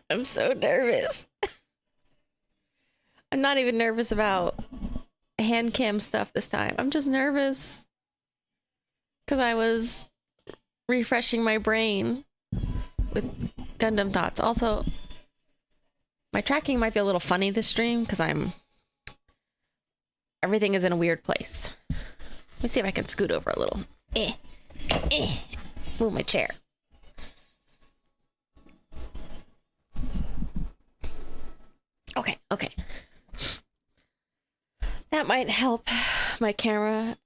I'm so nervous. I'm not even nervous about hand cam stuff this time. I'm just nervous because I was refreshing my brain with Gundam thoughts. Also, my tracking might be a little funny this stream because everything is in a weird place. Let me see if I can scoot over a little. Move my chair. Okay. That might help my camera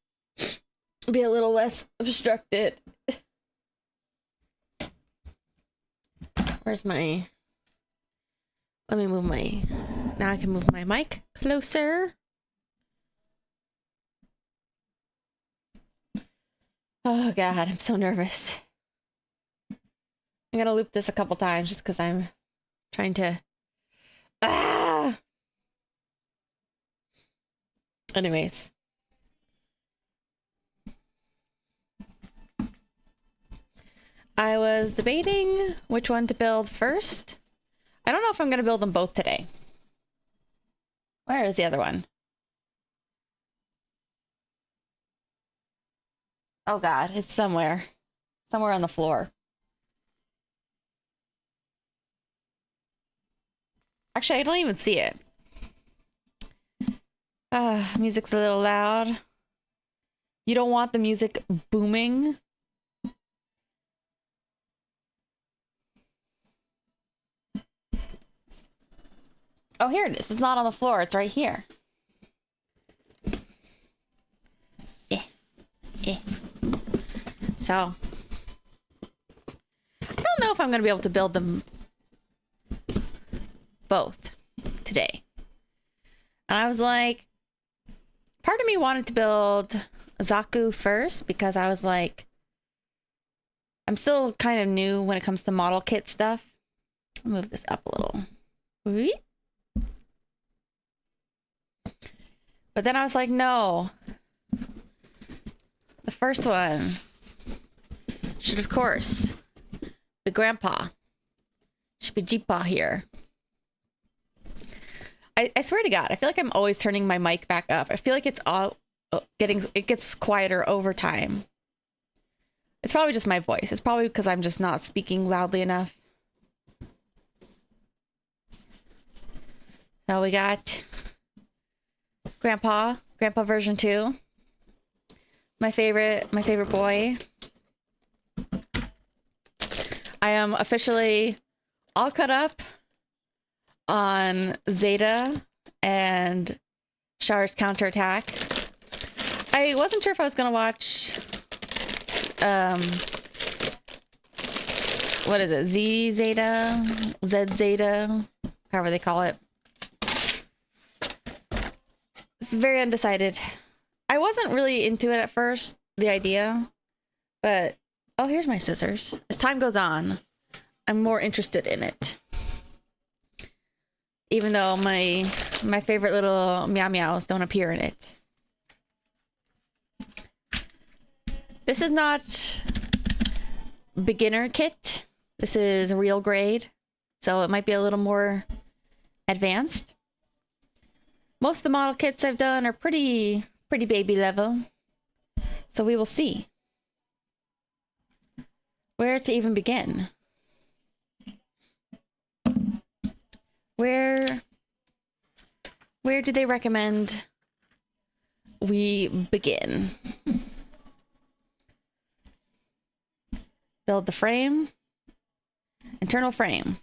be a little less obstructed. Where's my... Let me move my... Now I can move my mic closer. Oh god, I'm so nervous. I'm gonna loop this a couple times just because I'm trying to... Anyways. I was debating which one to build first. I don't know if I'm going to build them both today. Where is the other one? Oh god, it's somewhere. Somewhere on the floor. Actually, I don't even see it. Music's a little loud. You don't want the music booming. Oh, here it is. It's not on the floor. It's right here. So, I don't know if I'm going to be able to build them both today. And I was like, part of me wanted to build Zaku first because I was like, I'm still kind of new when it comes to model kit stuff. I'll move this up a little. But then I was like, no. The first one should, of course, be Grandpa. Should be Jeepa here. I swear to God, I feel like I'm always turning my mic back up. I feel like it's all it gets quieter over time. It's probably just my voice. It's probably because I'm just not speaking loudly enough. So we got Grandpa version 2. My favorite boy. I am officially all cut up on Zeta and Char's counterattack. I wasn't sure if I was gonna watch what is it? Z Zeta, however they call it. It's very undecided. I wasn't really into it at first, the idea, but oh, here's my scissors. As time goes on, I'm more interested in it. Even though my favorite little meow meows don't appear in it. This is not beginner kit. This is a real grade, so it might be a little more advanced. Most of the model kits I've done are pretty baby level, so we will see where to even begin. Where do they recommend we begin? Build the frame. Internal frame.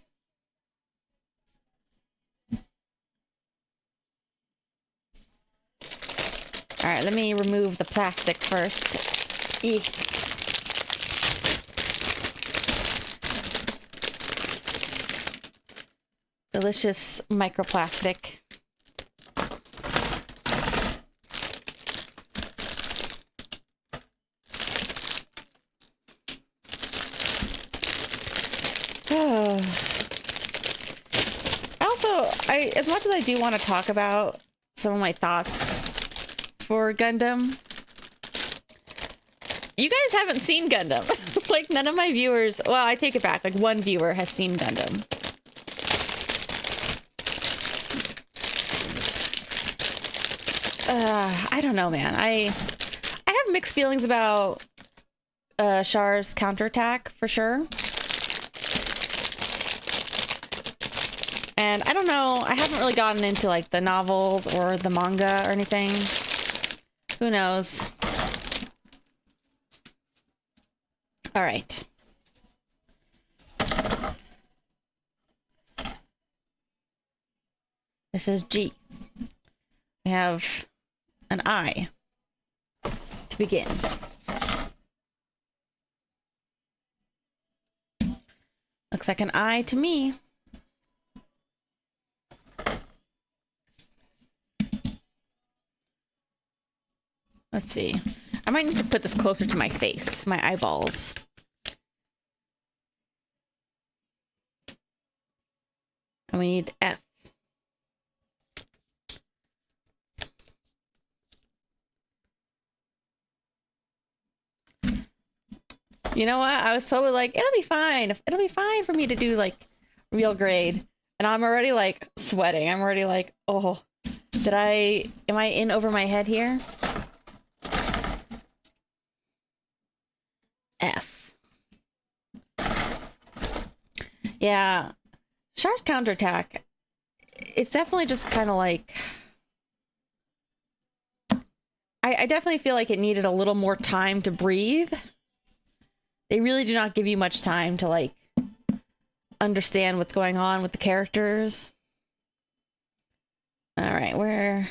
All right, let me remove the plastic first. Eek. Delicious microplastic. As much as I do want to talk about some of my thoughts for Gundam, you guys haven't seen Gundam. Like, none of my viewers, well, I take it back, like one viewer has seen Gundam. I don't know, man. I have mixed feelings about Char's counterattack for sure. And I don't know, I haven't really gotten into like the novels or the manga or anything. Who knows? All right. This is G. We have an I to begin. Looks like an I to me. Let's see. I might need to put this closer to my face, my eyeballs. And we need F. You know what? I was totally like, it'll be fine. It'll be fine for me to do like real grade. And I'm already like sweating. I'm already like, oh, am I in over my head here? F. Yeah. Char's counterattack. It's definitely just kind of like, I definitely feel like it needed a little more time to breathe. They really do not give you much time to like understand what's going on with the characters. All right, where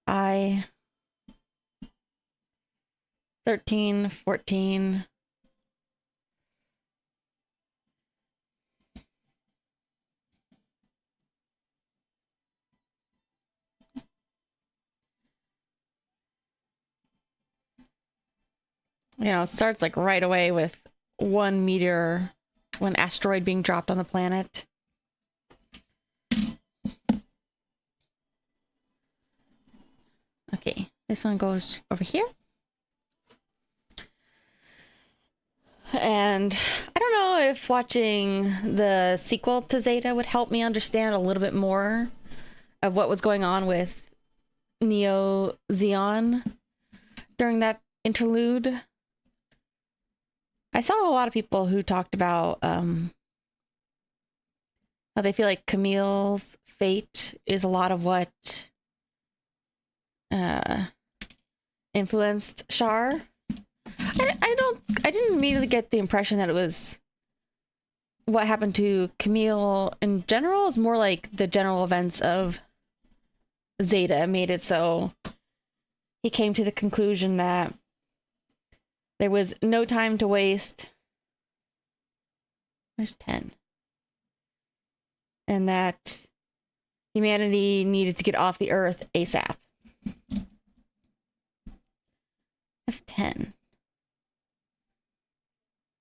I 13, 14. You know, it starts like right away with one asteroid being dropped on the planet. Okay, this one goes over here. And I don't know if watching the sequel to Zeta would help me understand a little bit more of what was going on with Neo Zeon during that interlude. I saw a lot of people who talked about how they feel like Camille's fate is a lot of what influenced Char. I didn't immediately get the impression that it was what happened to Camille in general. Is more like the general events of Zeta made it so he came to the conclusion that there was no time to waste. There's 10. And that humanity needed to get off the earth ASAP. F10.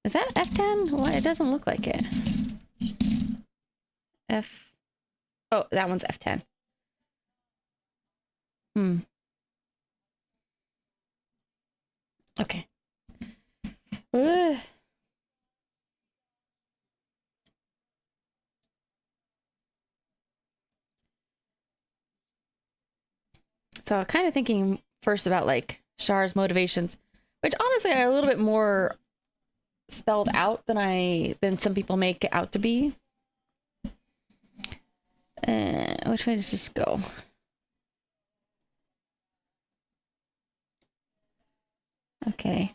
Is that F10? Well, it doesn't look like it. Oh, that one's F10. Okay. So kind of thinking first about like Char's motivations, which honestly are a little bit more spelled out than some people make it out to be. Which way does this go? Okay.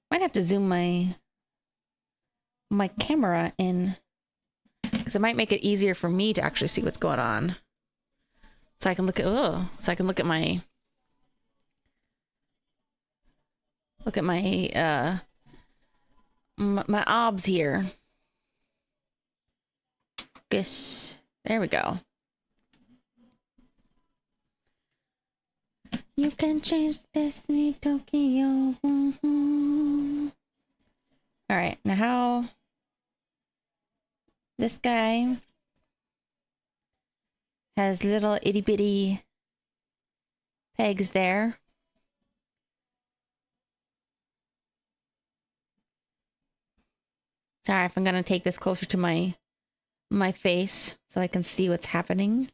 Might have to zoom my camera in, because it might make it easier for me to actually see what's going on. So I can look at my obs here. Focus. There we go. You can change destiny, Tokyo. All right, now how this guy has little itty bitty pegs there. Sorry if I'm gonna take this closer to my face so I can see what's happening.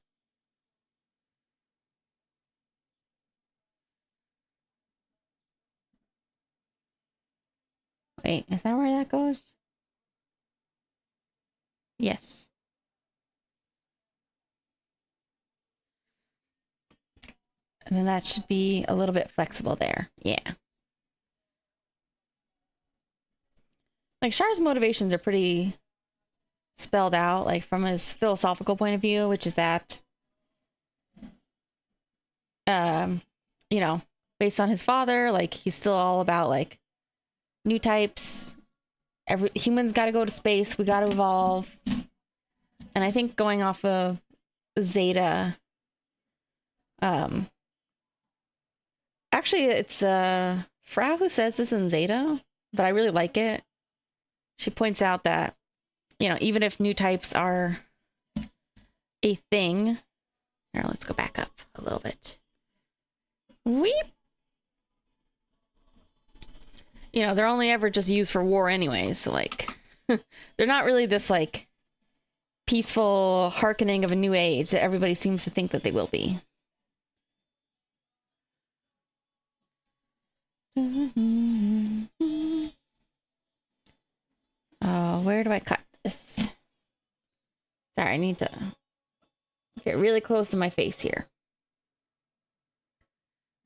Wait, is that where that goes? Yes. And then that should be a little bit flexible there. Yeah. Like, Char's motivations are pretty spelled out, like, from his philosophical point of view, which is that, you know, based on his father, like, he's still all about, like, new types. Humans got to go to space. We got to evolve. And I think going off of Zeta, actually, it's Frau who says this in Zeta, but I really like it. She points out that, you know, even if new types are a thing. Here, let's go back up a little bit. Weep. You know, they're only ever just used for war anyway, so, like, they're not really this, like, peaceful hearkening of a new age that everybody seems to think that they will be. Oh, where do I cut this? Sorry, I need to get really close to my face here.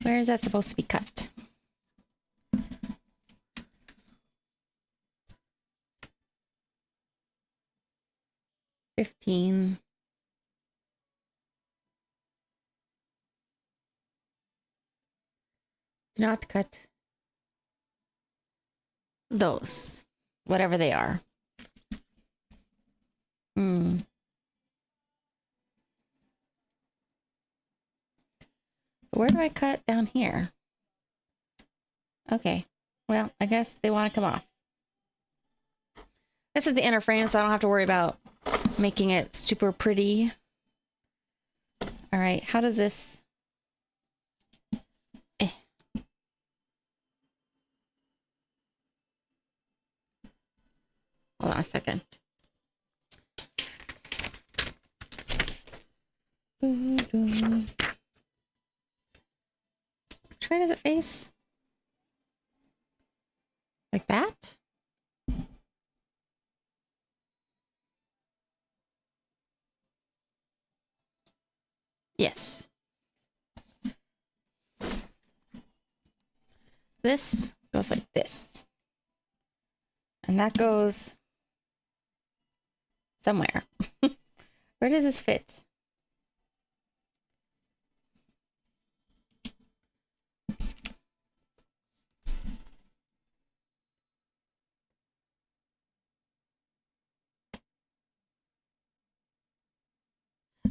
Where is that supposed to be cut? $15. Do not cut those, whatever they are. Where do I cut down here? Okay. Well, I guess they want to come off. This is the inner frame, so I don't have to worry about making it super pretty. All right. How does this... Hold on a second. Which way does it face? Like that? Yes. This goes like this. And that goes somewhere. Where does this fit?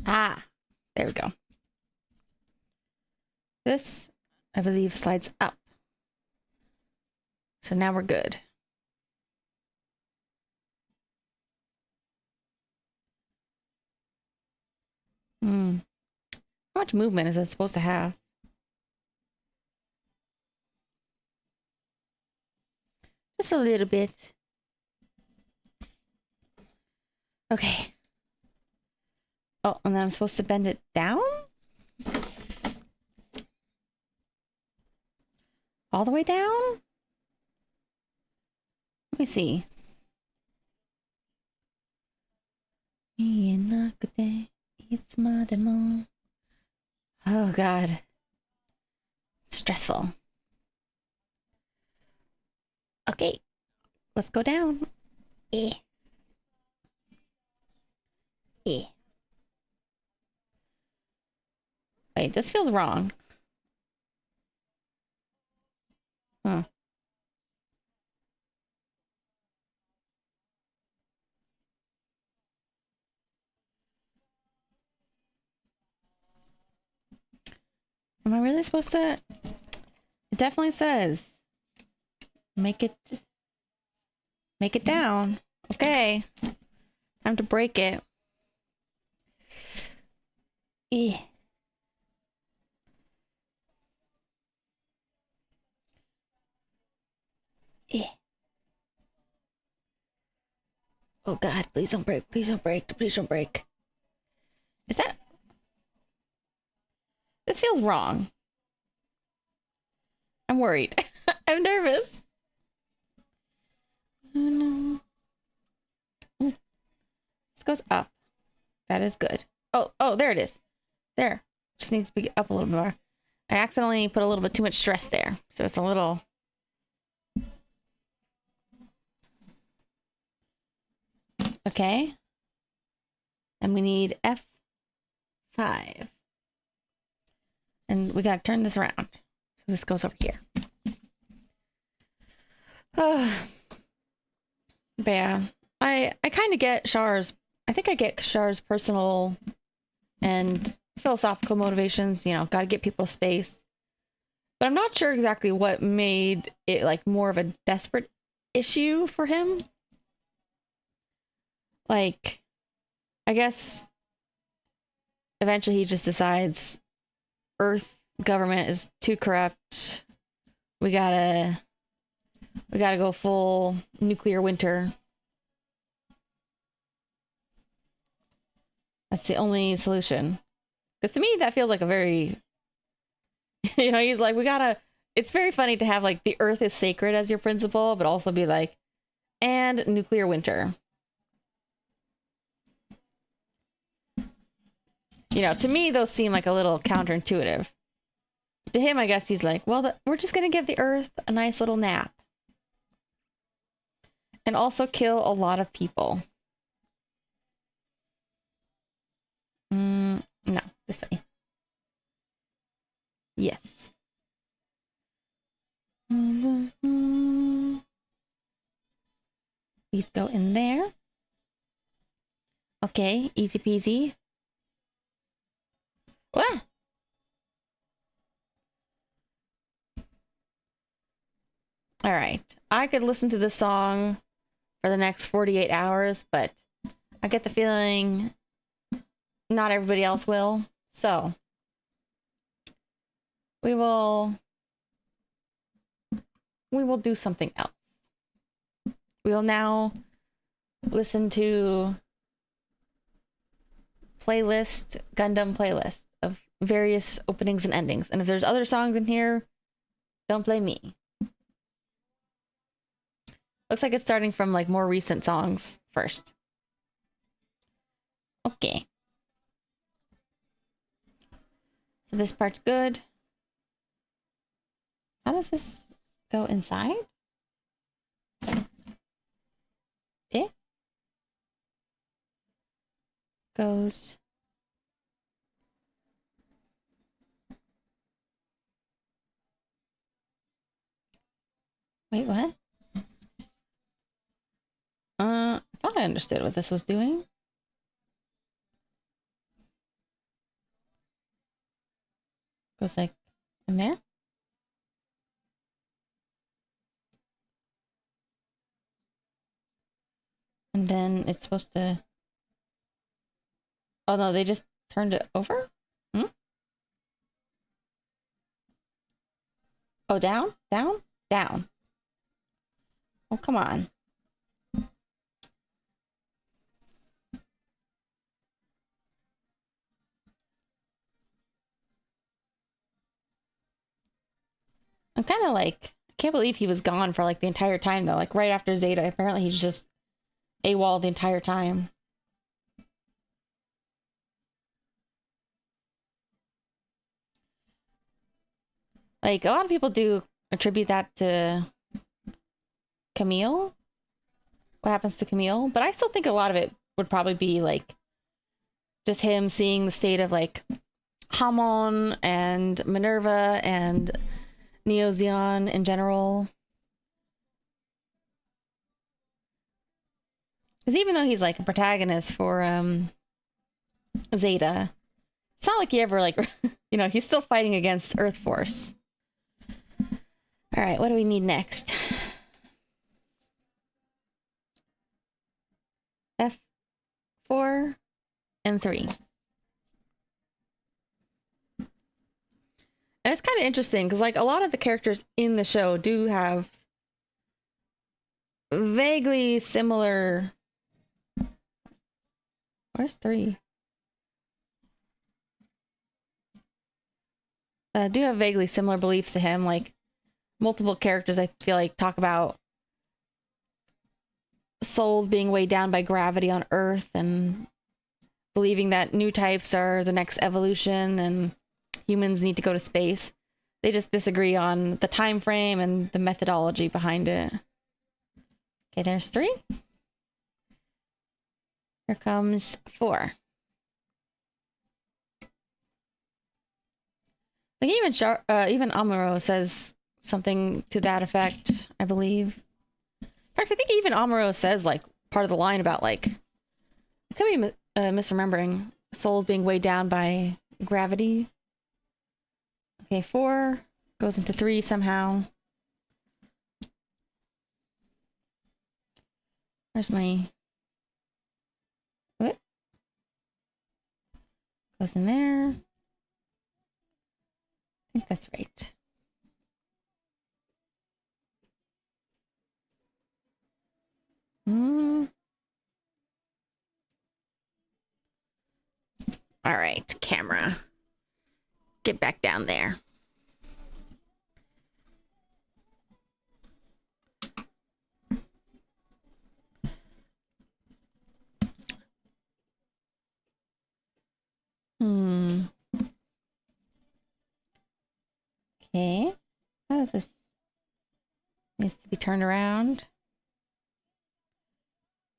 Ah, there we go. This, I believe, slides up. So now we're good. How much movement is it supposed to have? Just a little bit. Okay. Oh, and then I'm supposed to bend it down? All the way down? Let me see. Oh, God. Stressful. Okay. Let's go down. Eh. Eh. Wait, this feels wrong. Huh. Am I really supposed to? It definitely says make it down. Okay. Time to break it. Eh. Eh. Oh, God, please don't break. Please don't break. Please don't break. Is that... This feels wrong. I'm worried. I'm nervous. No. This goes up. That is good. Oh, there it is. There. Just needs to be up a little more. I accidentally put a little bit too much stress there. So it's a little... Okay. And we need F5. And we gotta turn this around. So this goes over here. But yeah, I kind of get Char's... I think I get Char's personal and philosophical motivations. You know, gotta get people to space. But I'm not sure exactly what made it like more of a desperate issue for him. Like, I guess eventually he just decides Earth government is too corrupt. We gotta go full nuclear winter. That's the only solution. Because to me, that feels like a very, you know, he's like, it's very funny to have like the Earth is sacred as your principle, but also be like, and nuclear winter. You know, to me, those seem like a little counterintuitive. To him, I guess he's like, well, we're just going to give the Earth a nice little nap. And also kill a lot of people. No, this way. Yes. These go in there. Okay, easy peasy. What? All right. I could listen to this song for the next 48 hours, but I get the feeling not everybody else will. So we will do something else. We will now listen to Gundam playlist of various openings and endings. And if there's other songs in here, don't blame me. Looks like it's starting from like more recent songs first. Okay. So this part's good. How does this go inside? It goes... Wait, what? I thought I understood what this was doing. Goes like in there. And then it's supposed to... Oh no, they just turned it over? Hmm? Oh, down? Down? Down. Oh, come on. I'm kind of like... I can't believe he was gone for like the entire time though. Like right after Zeta, apparently he's just AWOL the entire time. Like, a lot of people do attribute that to Camille. What happens to Camille? But I still think a lot of it would probably be, like, just him seeing the state of, like, Hamon and Minerva and Neo Zeon in general. Because even though he's, like, a protagonist for Zeta, it's not like he ever, like, you know, he's still fighting against Earth Force. All right, what do we need next? F4 and 3. And it's kind of interesting because, like, a lot of the characters in the show do have vaguely similar... Where's 3? Do have vaguely similar beliefs to him. Like, multiple characters, I feel like, talk about souls being weighed down by gravity on Earth and believing that new types are the next evolution and humans need to go to space. They just disagree on the time frame and the methodology behind it. Okay, there's 3. Here comes 4. Like even Amuro says something to that effect, I believe. In fact, I think even Amuro says like part of the line about like, I could be misremembering, souls being weighed down by gravity. Okay, 4 goes into 3 somehow. Where's my... What? Goes in there. I think that's right. All right, camera. Get back down there. Okay. How does this... Needs to be turned around.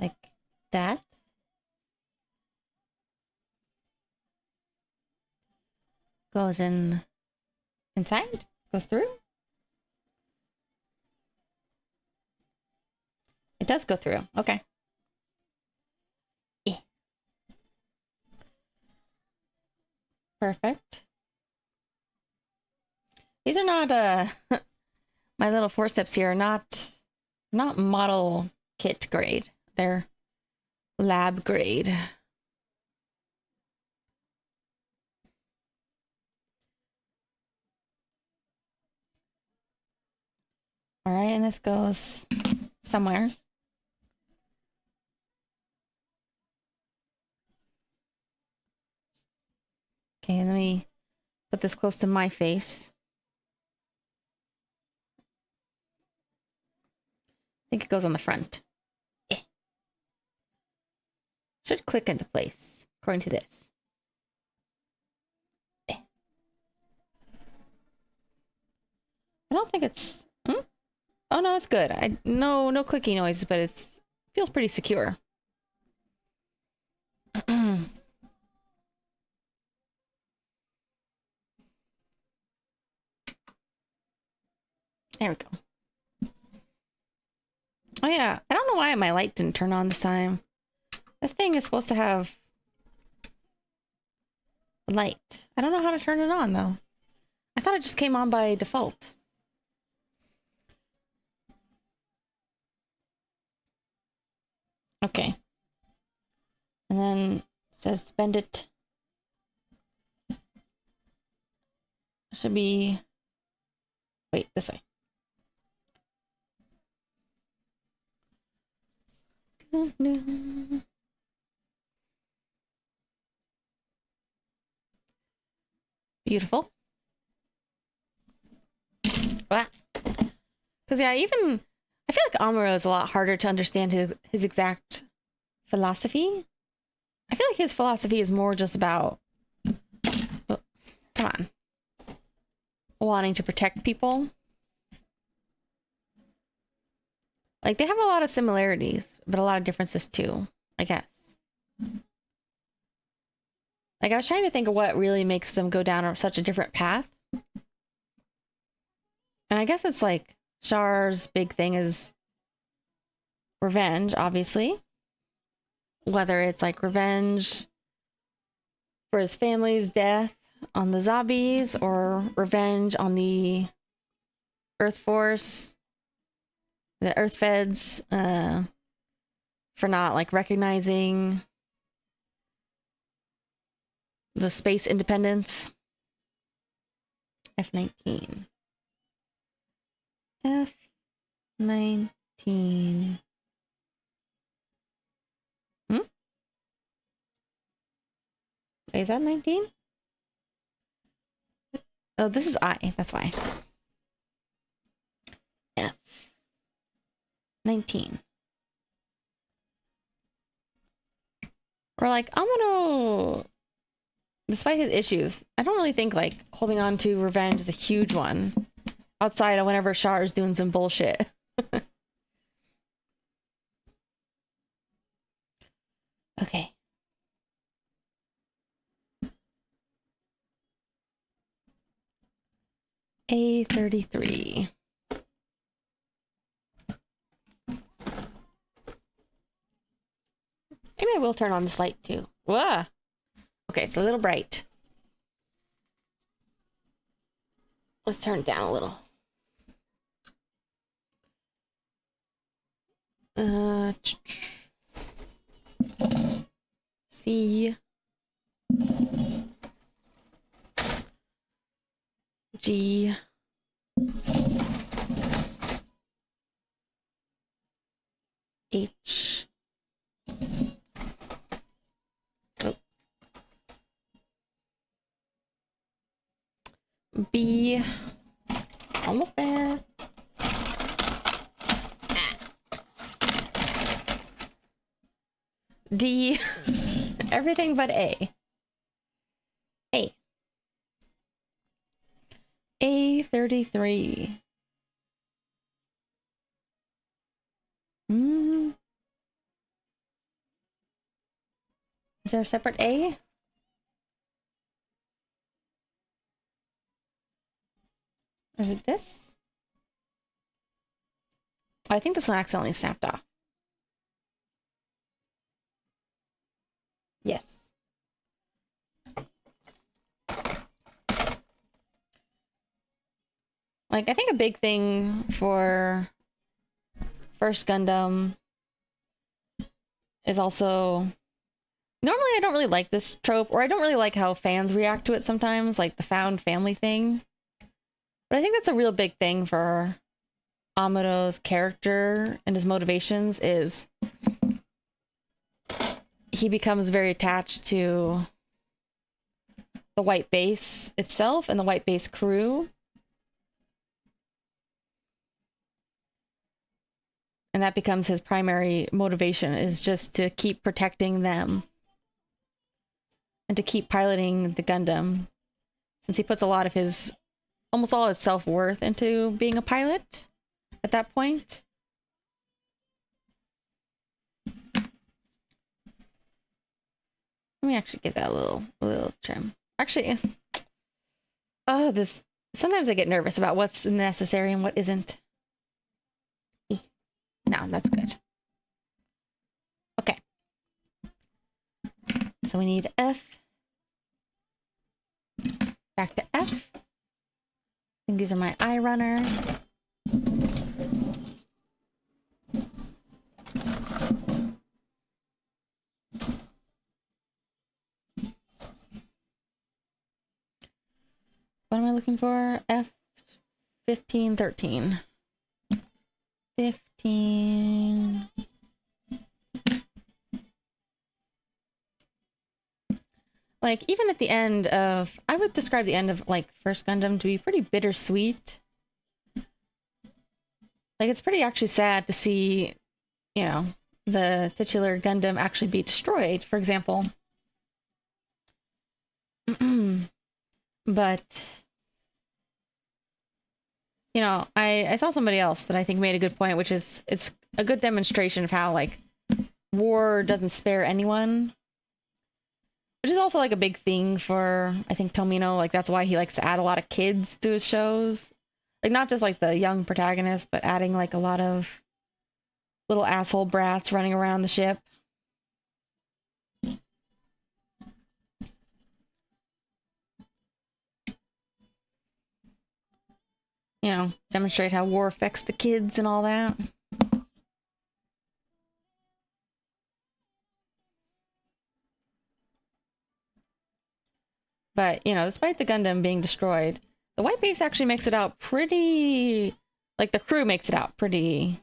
Like that. Goes in... Inside? Goes through? It does go through. Okay. Yeah. Perfect. These are not my little forceps here are not model kit grade. They're lab grade. All right, and this goes somewhere. Okay, let me put this close to my face. I think it goes on the front. Yeah. Should click into place, according to this. Yeah. I don't think it's... Oh no, it's good. No clicky noise, but it feels pretty secure. There we go. Oh yeah, I don't know why my light didn't turn on this time. This thing is supposed to have light. I don't know how to turn it on though. I thought it just came on by default. Okay. And then it says bend it. Should be... Wait, this way. Beautiful. Because yeah, I feel like Amuro is a lot harder to understand his exact philosophy. I feel like his philosophy is more just about, oh, come on, wanting to protect people. Like, they have a lot of similarities, but a lot of differences too, I guess. Like, I was trying to think of what really makes them go down such a different path. And I guess it's like, Char's big thing is revenge, obviously. Whether it's like revenge for his family's death on the zombies or revenge on the Earth Force, the Earth Feds, for not like recognizing the space independence. F-19. F-19. Is that 19? Oh, this is I. That's why. F. 19. Or like, I'm gonna, despite his issues, I don't really think like holding on to revenge is a huge one. Outside of whenever Char is doing some bullshit. Okay. A33. Maybe I will turn on this light too. Whoa. Okay, it's a little bright. Let's turn it down a little. C G H B, almost there. D, everything but A. A. A33. Is there a separate A? Is it this? Oh, I think this one accidentally snapped off. Yes. Like, I think a big thing for First Gundam is also... Normally, I don't really like this trope, or I don't really like how fans react to it sometimes, like the found family thing. But I think that's a real big thing for Amado's character and his motivations is he becomes very attached to the white base itself and the white base crew. And that becomes his primary motivation, is just to keep protecting them and to keep piloting the Gundam, since he puts a lot of his, almost all his self-worth into being a pilot at that point. Let me actually give that a little trim. Actually, sometimes I get nervous about what's necessary and what isn't. No, that's good. Okay. So we need F. Back to F. I think these are my eye runner. What am I looking for? F1513. 15. Like, even at the end of, I would describe the end of, like, First Gundam to be pretty bittersweet. Like, it's pretty actually sad to see, you know, the titular Gundam actually be destroyed, for example. But, you know, I saw somebody else that I think made a good point, which is, it's a good demonstration of how, like, war doesn't spare anyone. Which is also, like, a big thing for, I think, Tomino. Like, that's why he likes to add a lot of kids to his shows. Like, not just, like, the young protagonist, but adding, like, a lot of little asshole brats running around the ship. You know, demonstrate how war affects the kids and all that. But, you know, despite the Gundam being destroyed, the white base actually makes it out pretty... Like, the crew makes it out pretty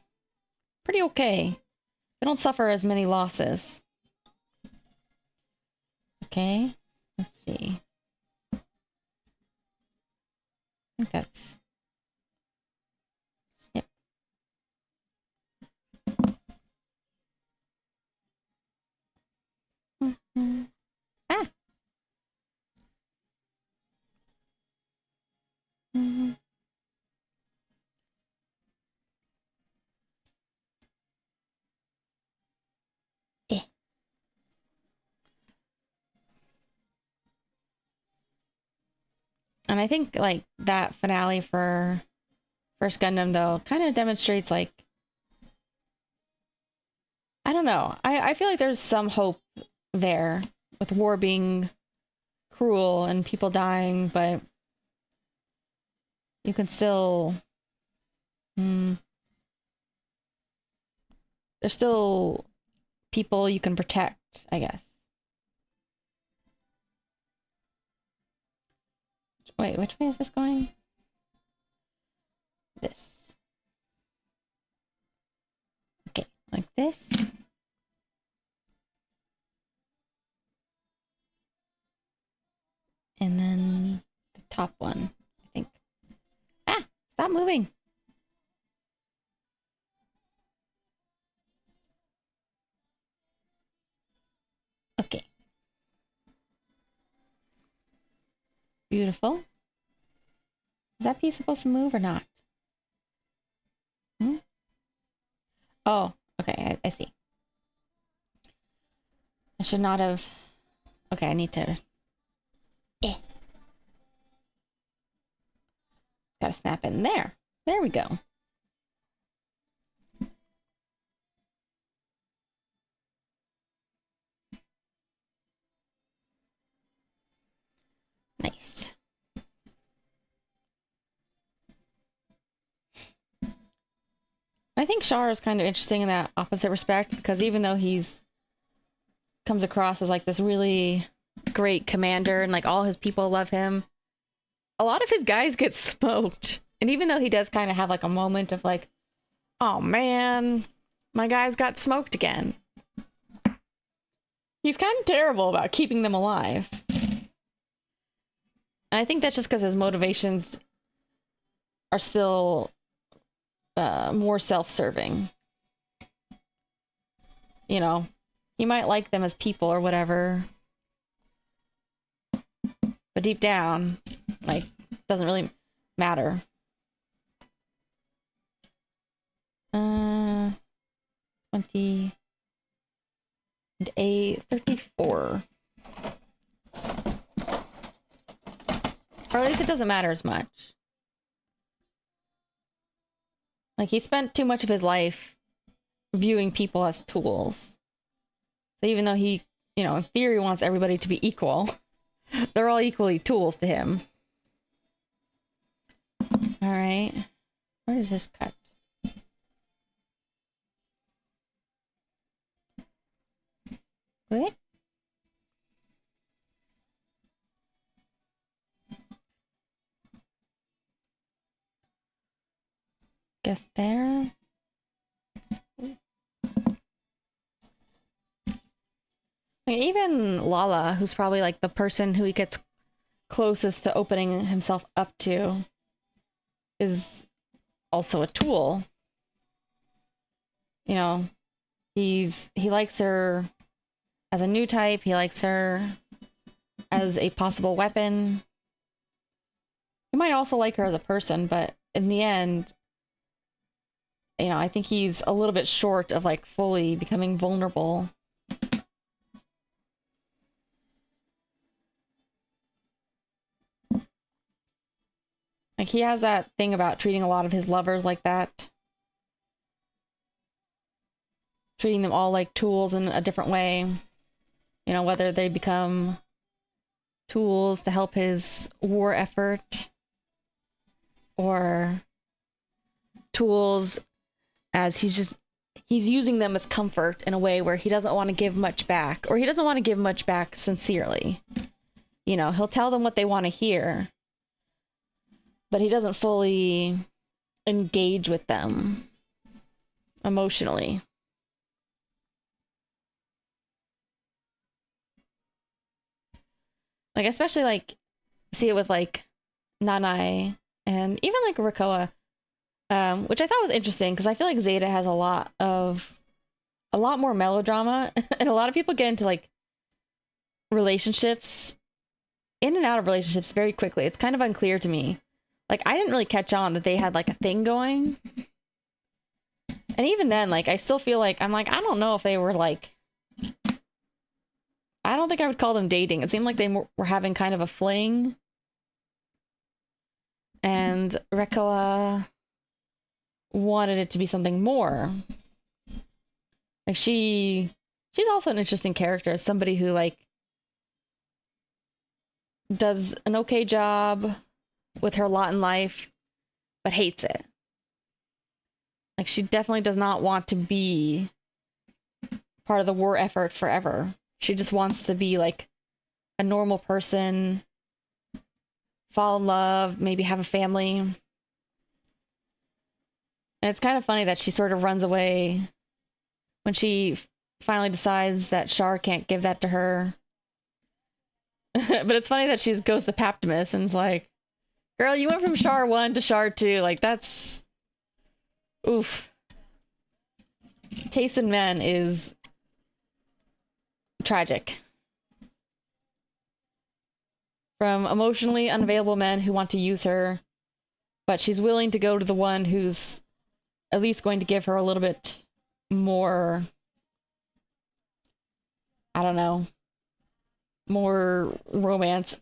okay. They don't suffer as many losses. Okay, let's see. I think that's... Snip. And I think like that finale for First Gundam though kind of demonstrates like, I don't know. I feel like there's some hope there with war being cruel and people dying, but you can still there's still people you can protect, I guess. Wait, which way is this going? This. Okay, like this. And then the top one, I think. Ah, stop moving. Okay. Beautiful. Is that piece supposed to move or not? Hmm? Oh, okay, I see. I should not have... Okay, I need to... Gotta snap in there. There we go. Nice. I think Char is kind of interesting in that opposite respect, because even though he's comes across as like this really great commander and like all his people love him, a lot of his guys get smoked. And even though he does kind of have like a moment of like, oh man, my guys got smoked again, he's kind of terrible about keeping them alive. And I think that's just because his motivations are still more self-serving. You know, he might like them as people or whatever, but deep down, like, doesn't really matter. 34. Or at least it doesn't matter as much. Like, he spent too much of his life viewing people as tools. So even though he, you know, in theory wants everybody to be equal, they're all equally tools to him. Alright. Where does this cut? Wait. Guess there. I mean, even Lala, who's probably like the person who he gets closest to opening himself up to, is also a tool. You know, he likes her as a new type. He likes her as a possible weapon. He might also like her as a person, but in the end, you know, I think he's a little bit short of like fully becoming vulnerable. Like, he has that thing about treating a lot of his lovers like that. Treating them all like tools in a different way. You know, whether they become tools to help his war effort, or tools as he's using them as comfort in a way where he doesn't want to give much back, or he doesn't want to give much back sincerely. You know, he'll tell them what they want to hear, but he doesn't fully engage with them emotionally. Like, especially like, see it with like Nanai and even like Rikoa, which I thought was interesting because I feel like Zeta has a lot more melodrama, and a lot of people get into like relationships, in and out of relationships very quickly. It's kind of unclear to me. Like, I didn't really catch on that they had like a thing going. And even then, like, I still feel like, I'm like, I don't know if they were like, I don't think I would call them dating. It seemed like they were having kind of a fling. And Rekoa wanted it to be something more. Like she's also an interesting character, somebody who like does an okay job with her lot in life, but hates it. Like she definitely does not want to be part of the war effort forever. She just wants to be like a normal person, fall in love, maybe have a family. And it's kind of funny that she sort of runs away when she finally decides that Char can't give that to her. But it's funny that she goes to Paptimus and is like, girl, you went from Char 1 to Char 2. Like, that's... Oof. Taste in men is tragic. From emotionally unavailable men who want to use her, but she's willing to go to the one who's at least going to give her a little bit more, I don't know, more romance,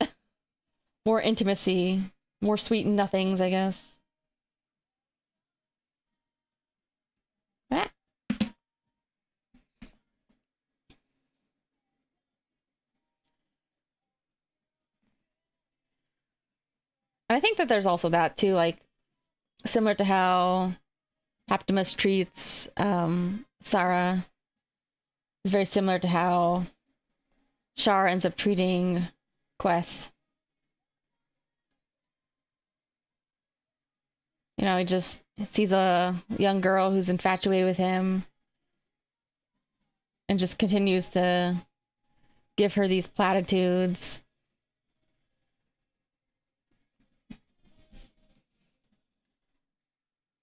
more intimacy, more sweet nothings, I guess. Ah. And I think that there's also that too, like similar to how Optimus treats Sarah. Is very similar to how Char ends up treating Quest. You know, he just sees a young girl who's infatuated with him and just continues to give her these platitudes.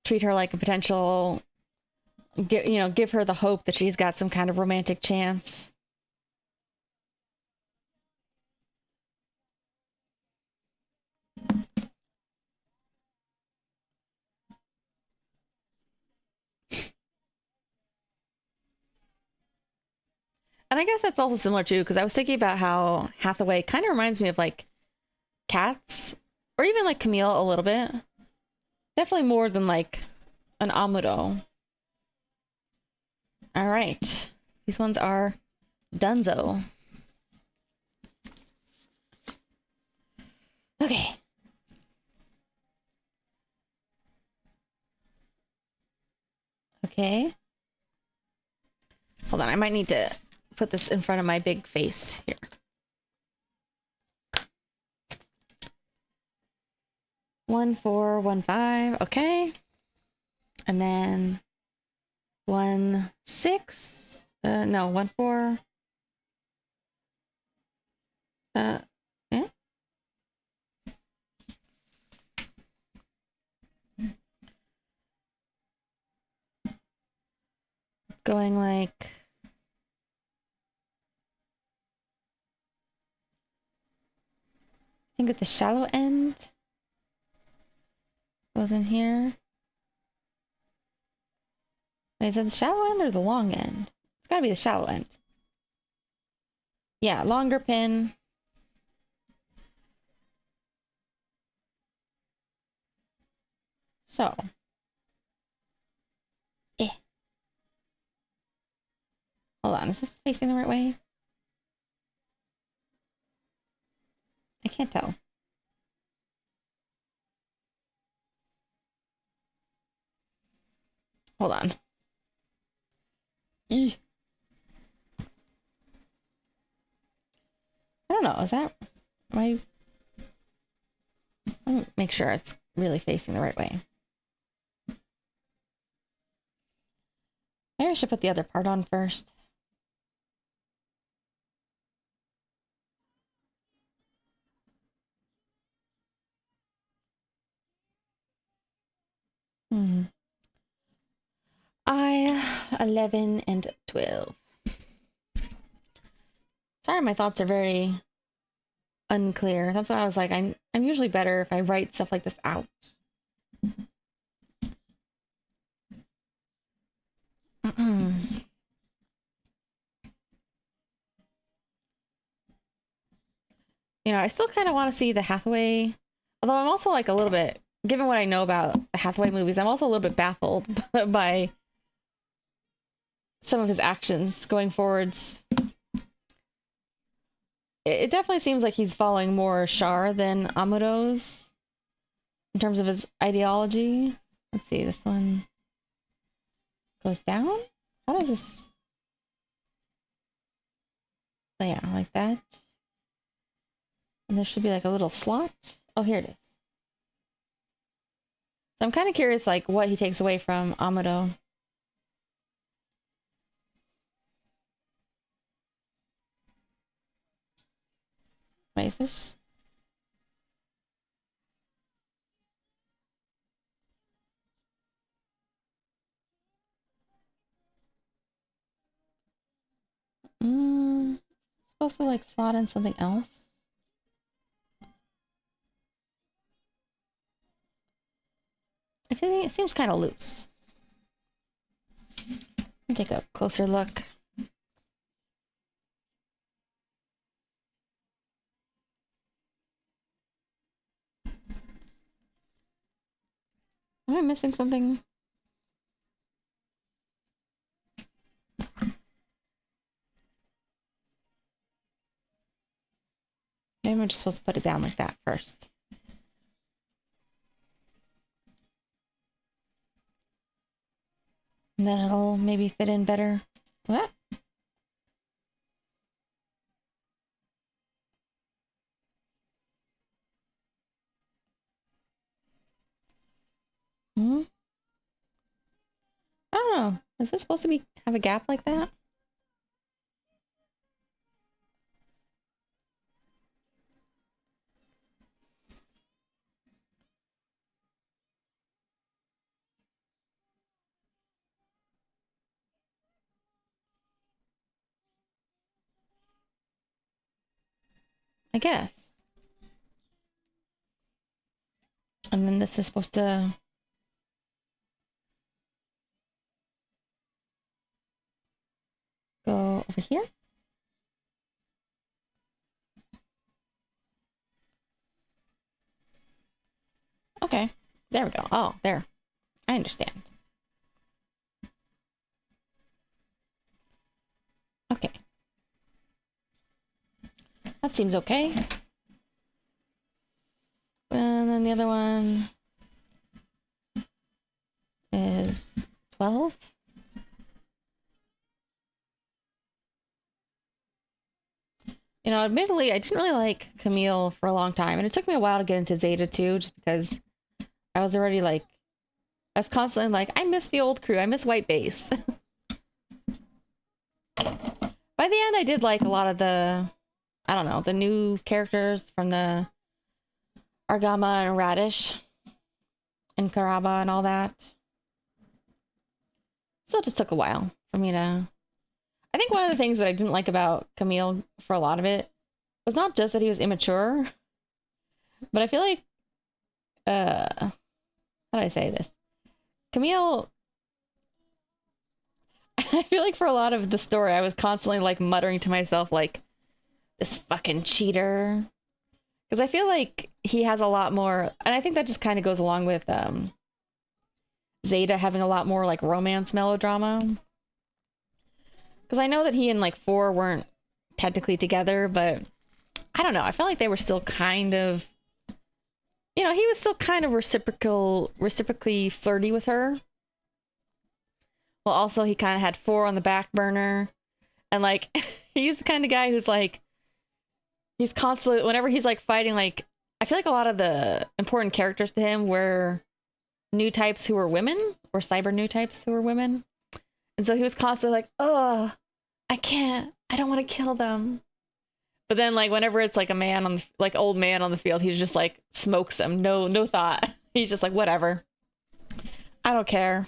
Treat her like a potential, give her the hope that she's got some kind of romantic chance. And I guess that's also similar too, because I was thinking about how Hathaway kind of reminds me of like Cats, or even like Camille a little bit. Definitely more than like an Amuro. All right. These ones are Dunzo. Okay. Okay. Hold on, I might need to put this in front of my big face here. One, 4, 1, 5. Okay. And then 1, 6. No, 1, 4. Eh? Going like... I think at the shallow end was in here. Wait, is it the shallow end or the long end? It's gotta be the shallow end. Yeah, longer pin. So. Hold on, is this facing the right way? I can't tell. Hold on. I don't know, is that... Let me make sure it's really facing the right way. Maybe I should put the other part on first. I 11 and 12. Sorry, my thoughts are very unclear. That's why I was like, I'm usually better if I write stuff like this out. You know, I still kind of want to see the Hathaway, although I'm also like a little bit given what I know about the Hathaway movies, I'm also a little bit baffled by some of his actions going forwards. It definitely seems like he's following more Char than Amuro's in terms of his ideology. Let's see, this one goes down? How does this... Oh, yeah, like that. And there should be like a little slot. Oh, here it is. So I'm kind of curious, like, what he takes away from Amuro. What is this? Supposed to like slot in something else. I feel like it seems kind of loose. Let me take a closer look. Am I missing something? Maybe I'm just supposed to put it down like that first. And then it'll maybe fit in better. What? I don't know. Is this supposed to be have a gap like that? I guess. And then this is supposed to... go over here. Okay. There we go. Oh, there. I understand. Okay. That seems okay. And then the other one is 12. You know, admittedly, I didn't really like Camille for a long time, and it took me a while to get into Zeta too, just because I was already like, I was constantly like, I miss the old crew, I miss White Base. By the end, I did like a lot of the, I don't know, the new characters from the Argama and Radish and Karaba and all that. So it just took a while for me to... I think one of the things that I didn't like about Camille for a lot of it was not just that he was immature, but I feel like, how do I say this? Camille, I feel like for a lot of the story, I was constantly like muttering to myself, like, this fucking cheater. Because I feel like he has a lot more, and I think that just kind of goes along with Zeta having a lot more like romance melodrama. Because I know that he and like 4 weren't technically together, but I don't know. I felt like they were still kind of, you know, he was still kind of reciprocally flirty with her. Well, also he kind of had 4 on the back burner. And like, he's the kind of guy who's like, he's constantly, whenever he's like fighting, like, I feel like a lot of the important characters to him were new types who were women, or cyber new types who were women. And so he was constantly like, oh, I don't want to kill them. But then like whenever it's like a man on the, like old man on the field, he just like smokes them. No thought. He's just like, whatever. I don't care.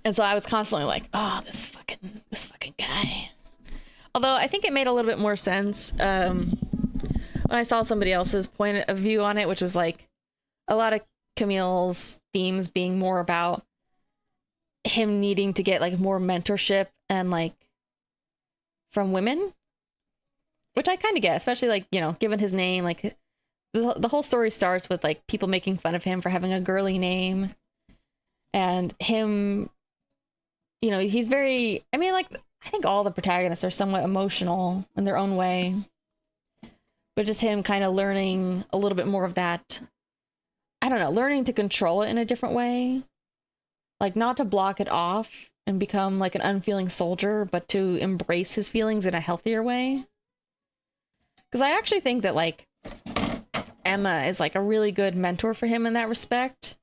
And so I was constantly like, oh, this fucking guy. Although I think it made a little bit more sense when I saw somebody else's point of view on it, which was like a lot of Camille's themes being more about him needing to get like more mentorship and like from women, which I kind of get, especially like, you know, given his name, like the whole story starts with like people making fun of him for having a girly name, and him, you know, he's very, I mean, like, I think all the protagonists are somewhat emotional in their own way, but just him kind of learning a little bit more of that, I don't know, learning to control it in a different way, like not to block it off and become like an unfeeling soldier, but to embrace his feelings in a healthier way. Because I actually think that like Emma is like a really good mentor for him in that respect.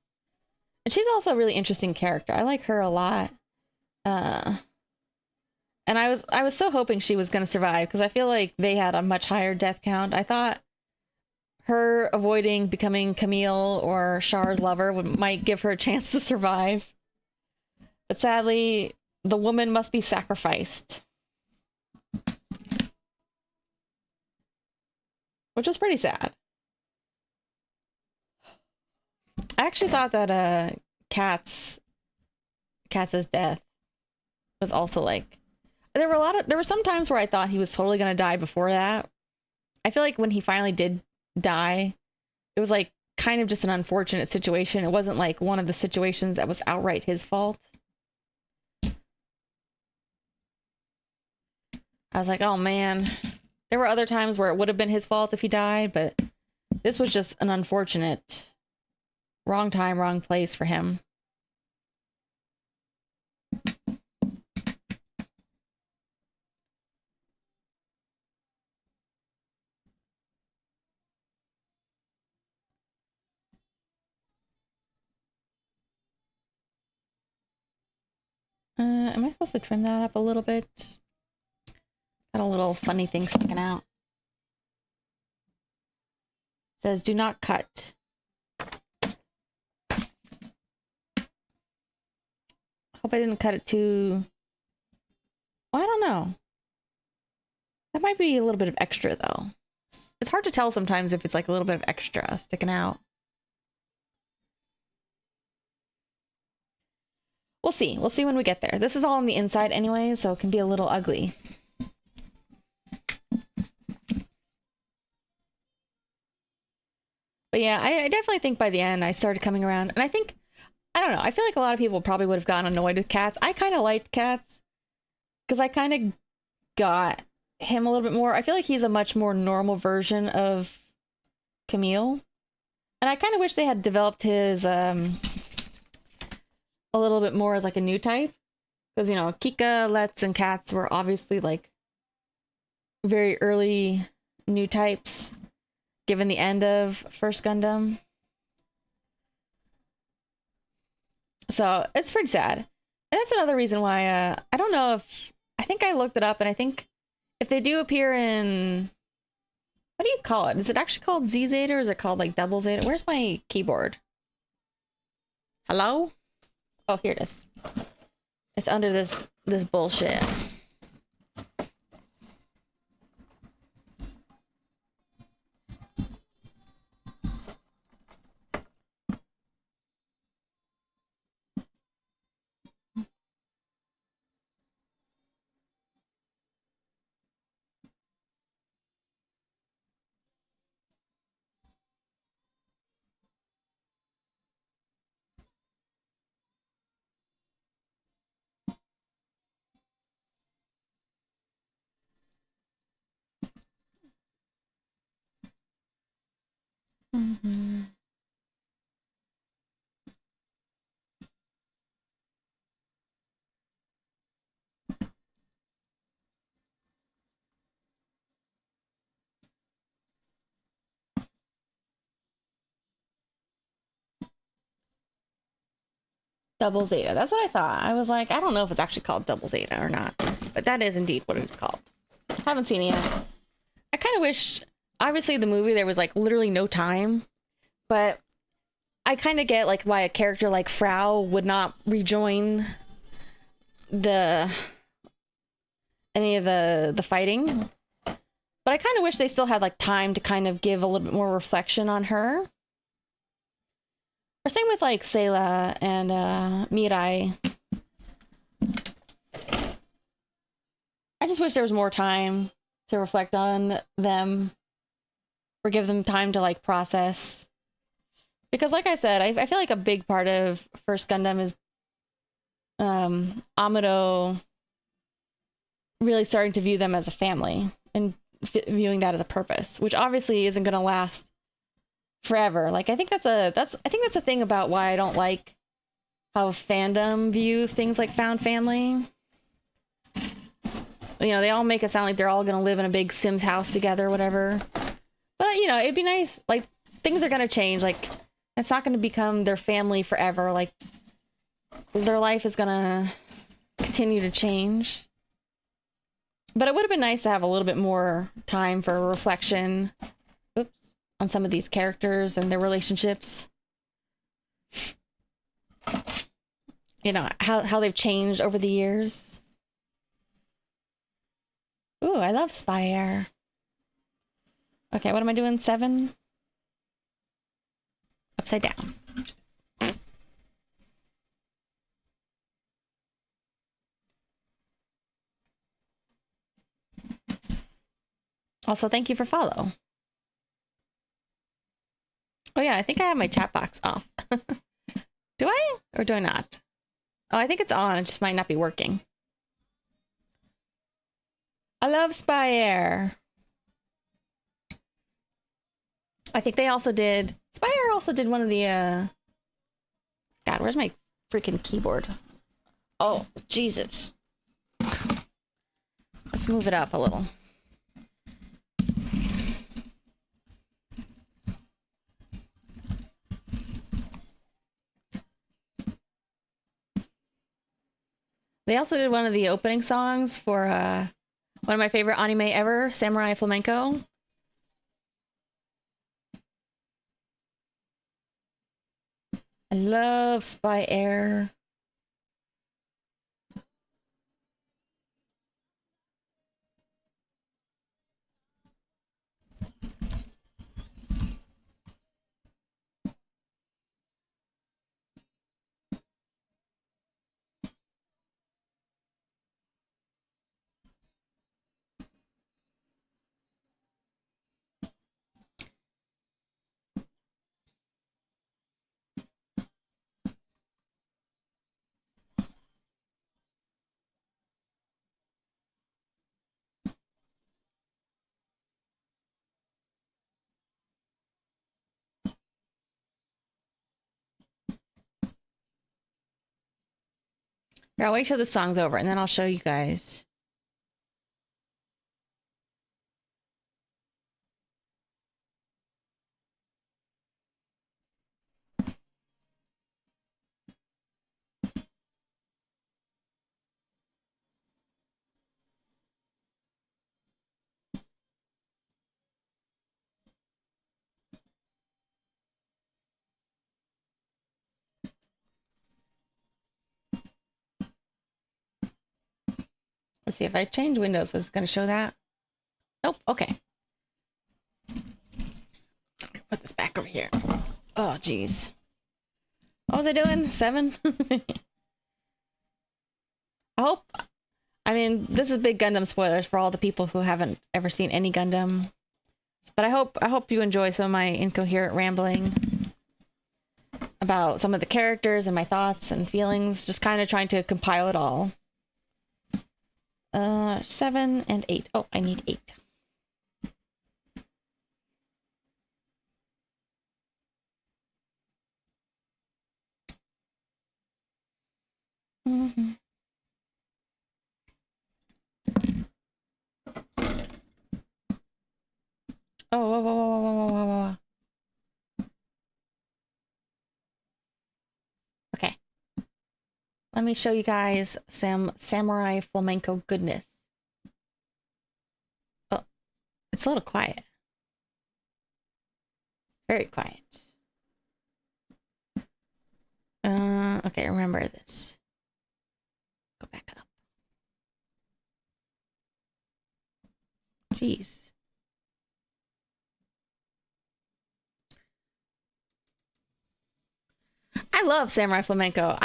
And she's also a really interesting character. I like her a lot. And I was so hoping she was going to survive, because I feel like they had a much higher death count. I thought her avoiding becoming Camille or Char's lover might give her a chance to survive. But sadly, the woman must be sacrificed. Which is pretty sad. I actually thought that Kat's death was also like, there were some times where I thought he was totally gonna die before that. I feel like when he finally did die, it was like kind of just an unfortunate situation. It wasn't like one of the situations that was outright his fault. I was like, oh man. There were other times where it would have been his fault if he died, but this was just an unfortunate wrong time, wrong place for him. Am I supposed to trim that up a little bit? Got a little funny thing sticking out. It says, do not cut. Hope I didn't cut it too... Well, I don't know. That might be a little bit of extra, though. It's hard to tell sometimes if it's like a little bit of extra sticking out. We'll see. We'll see when we get there. This is all on the inside anyway, so it can be a little ugly. But yeah, I definitely think by the end I started coming around. And I think, I don't know, I feel like a lot of people probably would have gotten annoyed with cats. I kind of liked cats, because I kind of got him a little bit more. I feel like he's a much more normal version of Camille. And I kind of wish they had developed his a little bit more as like a new type. Because, you know, Kika, Let's, and Cats were obviously like very early new types, given the end of First Gundam. So it's pretty sad. And that's another reason why I don't know if, I think I looked it up, and I think if they do appear in, what do you call it? Is it actually called Z Zeta, or is it called like Double Zeta? Where's my keyboard? Hello? Oh, here it is. It's under this bullshit. Mm-hmm. Double Zeta. That's what I thought. I was like, I don't know if it's actually called Double Zeta or not, but that is indeed what it's called. Haven't seen it yet. I kind of wish, obviously the movie, there was like literally no time, but I kind of get like why a character like Frau would not rejoin any of the fighting. But I kind of wish they still had like time to kind of give a little bit more reflection on her. Or same with like Sayla and Mirai. I just wish there was more time to reflect on them. or give them time to like process. Because like I said, I feel like a big part of First Gundam is Amado really starting to view them as a family and viewing that as a purpose, which obviously isn't going to last forever. Like I think that's a thing about why I don't like how fandom views things like found family. You know, they all make it sound like they're all going to live in a big Sims house together or whatever. But you know, it'd be nice, like things are going to change. Like it's not going to become their family forever. Like their life is going to continue to change. But it would have been nice to have a little bit more time for reflection, on some of these characters and their relationships. You know, how they've changed over the years. Ooh, I love Spire. Okay, what am I doing? 7? Upside down. Also, thank you for follow. Oh yeah, I think I have my chat box off. Do I? Or do I not? Oh, I think it's on. It just might not be working. I love Spire. I think they also did... Spire also did one of the... God, where's my freaking keyboard? Oh, Jesus. Let's move it up a little. They also did one of the opening songs for one of my favorite anime ever, Samurai Flamenco. I love Spy Air. Here, I'll wait till the song's over and then I'll show you guys. Let's see, if I change Windows, is it going to show that? Nope, okay. Put this back over here. Oh, geez. What was I doing? 7? I mean, this is big Gundam spoilers for all the people who haven't ever seen any Gundam. But I hope you enjoy some of my incoherent rambling about some of the characters and my thoughts and feelings, just kind of trying to compile it all. 7 and 8. Oh, I need 8. Mm-hmm. Oh, whoa, whoa, whoa, whoa, whoa, whoa, whoa. Okay. Let me show you guys some Samurai Flamenco goodness. Oh, it's a little quiet. Very quiet. Okay, remember this. Go back up. Jeez. I love Samurai Flamenco.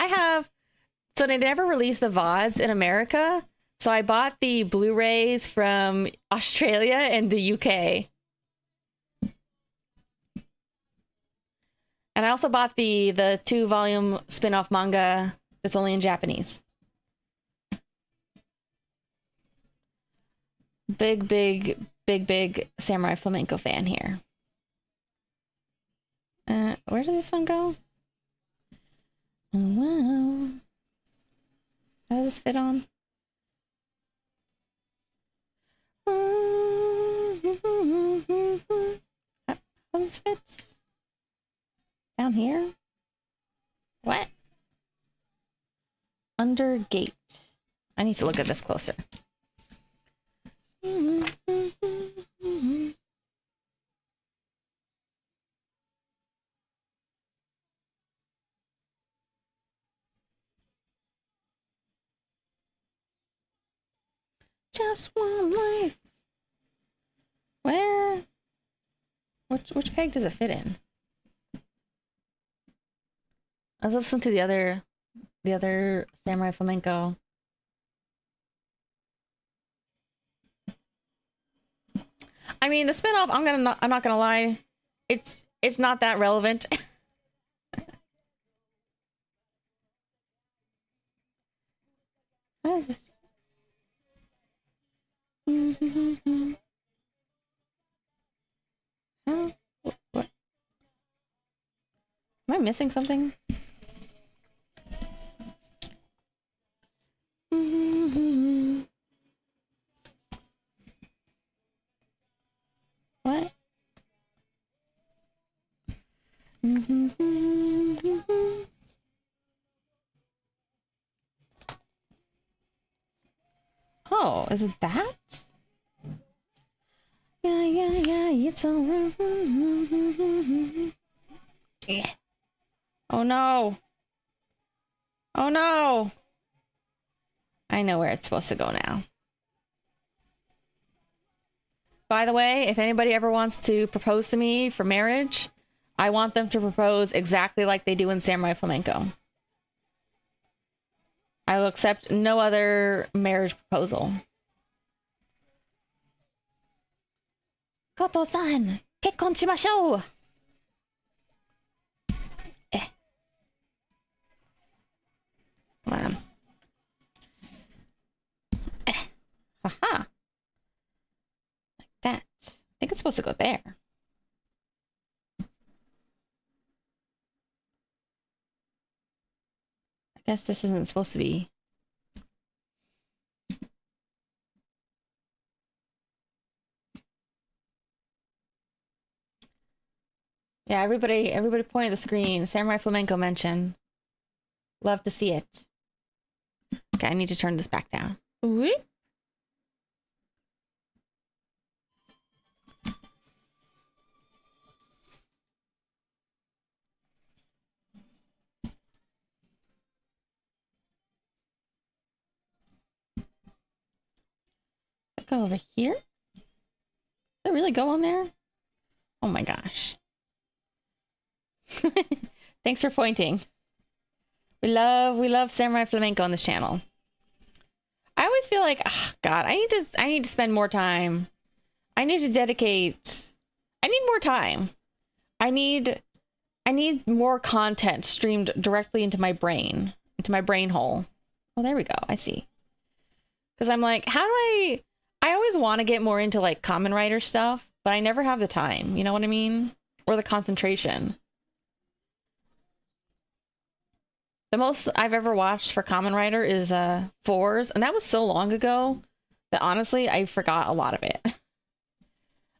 So they never released the VODs in America. So I bought the Blu-rays from Australia and the UK. And I also bought the 2-volume spin-off manga that's only in Japanese. Big Samurai Flamenco fan here. Where does this one go? Oh, wow. How does this fit on? How does this fit? Down here? What? Under gate. I need to look at this closer. Just one life. Where? Which peg does it fit in? Let's listen to the other Samurai Flamenco. I mean, the spinoff. I'm not gonna lie. It's not that relevant. What is this? Huh? What? Am I missing something? What? Oh, is it that? Yeah, it's all. Yeah. Oh no. Oh no. I know where it's supposed to go now. By the way, if anybody ever wants to propose to me for marriage, I want them to propose exactly like they do in Samurai Flamenco. I will accept no other marriage proposal. Koto-san, kekkon shimashou! Wow. Haha. Like that. I think it's supposed to go there. I guess this isn't supposed to be. Yeah, everybody point at the screen. Samurai Flamenco mention. Love to see it. Okay, I need to turn this back down. Whoop. Go over here. Does it really go on there? Oh my gosh. Thanks for pointing. We love Samurai Flamenco on this channel. I always feel like, oh God, I need to spend more time. I need to dedicate. I need more time. I need more content streamed directly into my brain hole. Oh, there we go. I see. Because I'm like, how do I always want to get more into like Kamen Rider stuff, but I never have the time. You know what I mean? Or the concentration. The most I've ever watched for Kamen Rider is 4s, and that was so long ago that honestly I forgot a lot of it.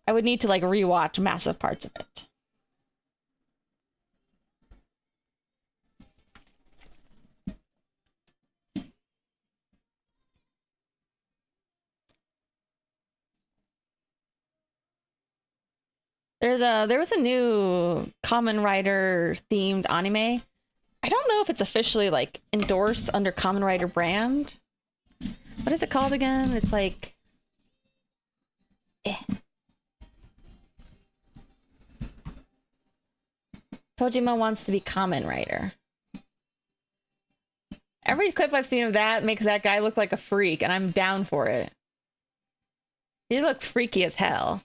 I would need to like rewatch massive parts of it. There was a new Kamen Rider themed anime. I don't know if it's officially like endorsed under Kamen Rider brand. What is it called again? It's like Kojima wants to be Kamen Rider. Every clip I've seen of that makes that guy look like a freak, and I'm down for it. He looks freaky as hell.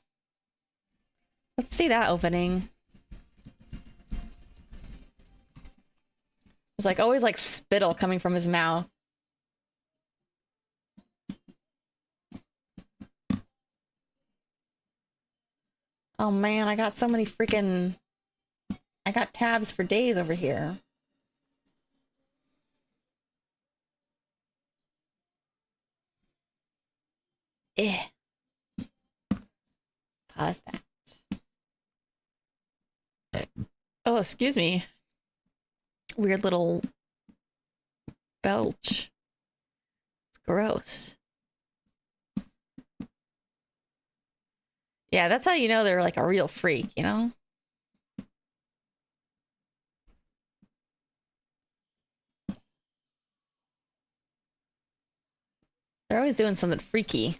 Let's see that opening. It's like always like spittle coming from his mouth. Oh man, I got so many freaking... I got tabs for days over here. Eh. Pause that. Oh, excuse me. Weird little belch. It's gross. Yeah, that's how you know they're like a real freak, you know? They're always doing something freaky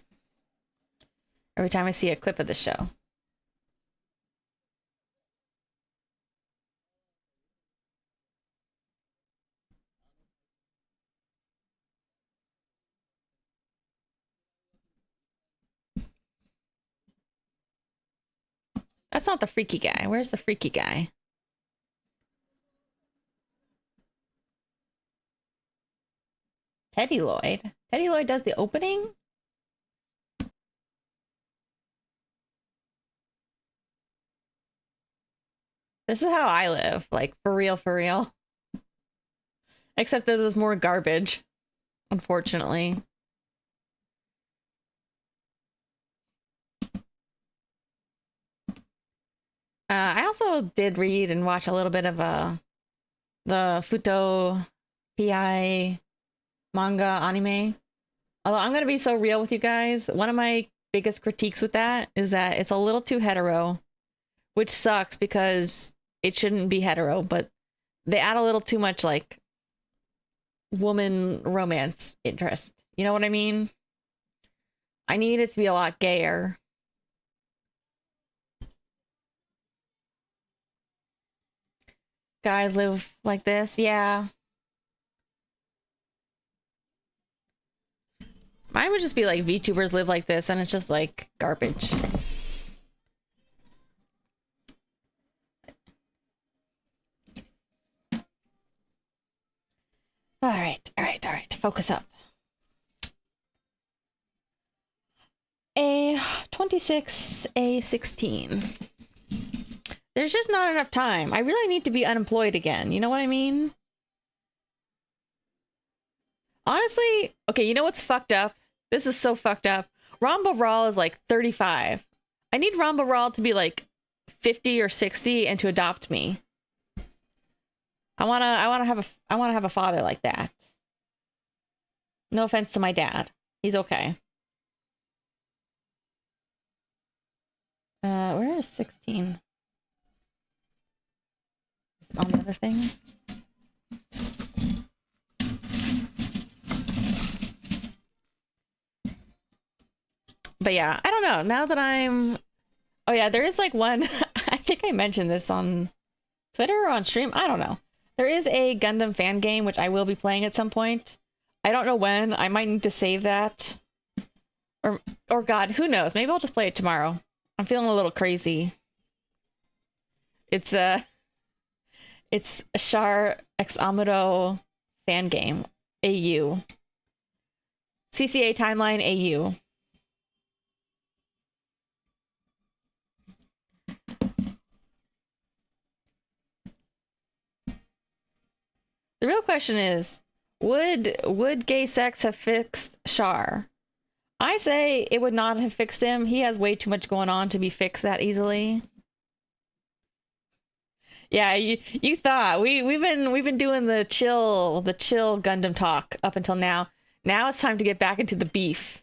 every time I see a clip of the show. That's not the freaky guy. Where's the freaky guy? Teddy Lloyd. Teddy Lloyd does the opening? This is how I live. Like, for real, for real. Except that there's more garbage, unfortunately. I also did read and watch a little bit of the Futo PI manga anime. Although I'm gonna be so real with you guys, one of my biggest critiques with that is that it's a little too hetero, which sucks because it shouldn't be hetero, but they add a little too much like woman romance interest. You know what I mean? I need it to be a lot gayer. Guys live like this, yeah. Mine would just be like VTubers live like this, and it's just like garbage. All right, all right, all right. Focus up. A26, A16. There's just not enough time. I really need to be unemployed again. You know what I mean? Honestly, okay, you know what's fucked up? This is so fucked up. Ramba Rawl is like 35. I need Ramba Rawl to be like 50 or 60 and to adopt me. I wanna have a father like that. No offense to my dad. He's okay. Where is 16? Is it on the other thing? But yeah, I don't know. Now that I'm... Oh yeah, there is like one... I think I mentioned this on Twitter or on stream. I don't know. There is a Gundam fan game, which I will be playing at some point. I don't know when. I might need to save that. Or God, who knows? Maybe I'll just play it tomorrow. I'm feeling a little crazy. It's a Char X Amuro fan game. AU. CCA Timeline AU. The real question is, would gay sex have fixed Char? I say it would not have fixed him. He has way too much going on to be fixed that easily. Yeah, you thought we've been doing the chill Gundam talk up until now. Now it's time to get back into the beef.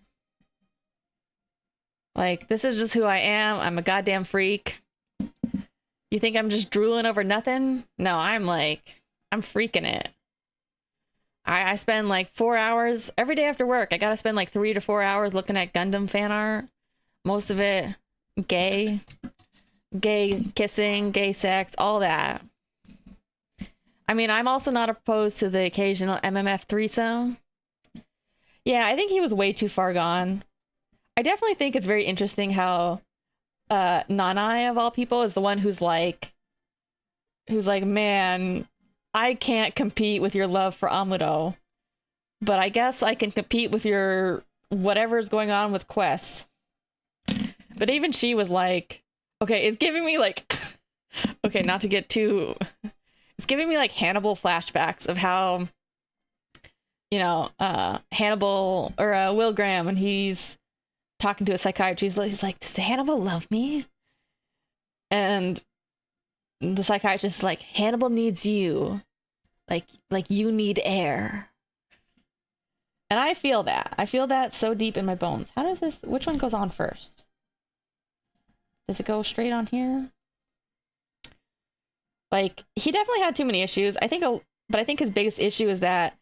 Like, this is just who I am. I'm a goddamn freak. You think I'm just drooling over nothing? No, I'm freaking it. I spend like 4 hours every day after work. I gotta spend like 3 to 4 hours looking at Gundam fan art. Most of it gay. Gay kissing, gay sex, all that. I mean, I'm also not opposed to the occasional MMF threesome. Yeah, I think he was way too far gone. I definitely think it's very interesting how Nanai of all people is the one who's like, man, I can't compete with your love for Amuro, but I guess I can compete with your whatever's going on with Quest. But even she was like, okay, it's giving me like, okay, not to get too, it's giving me like Hannibal flashbacks of how, Hannibal or Will Graham, when he's talking to a psychiatrist, he's like, does Hannibal love me? And the psychiatrist is like, Hannibal needs you, like you need air. And I feel that so deep in my bones. How does this, which one goes on first? Does it go straight on here? Like, he definitely had too many issues. But I think his biggest issue is that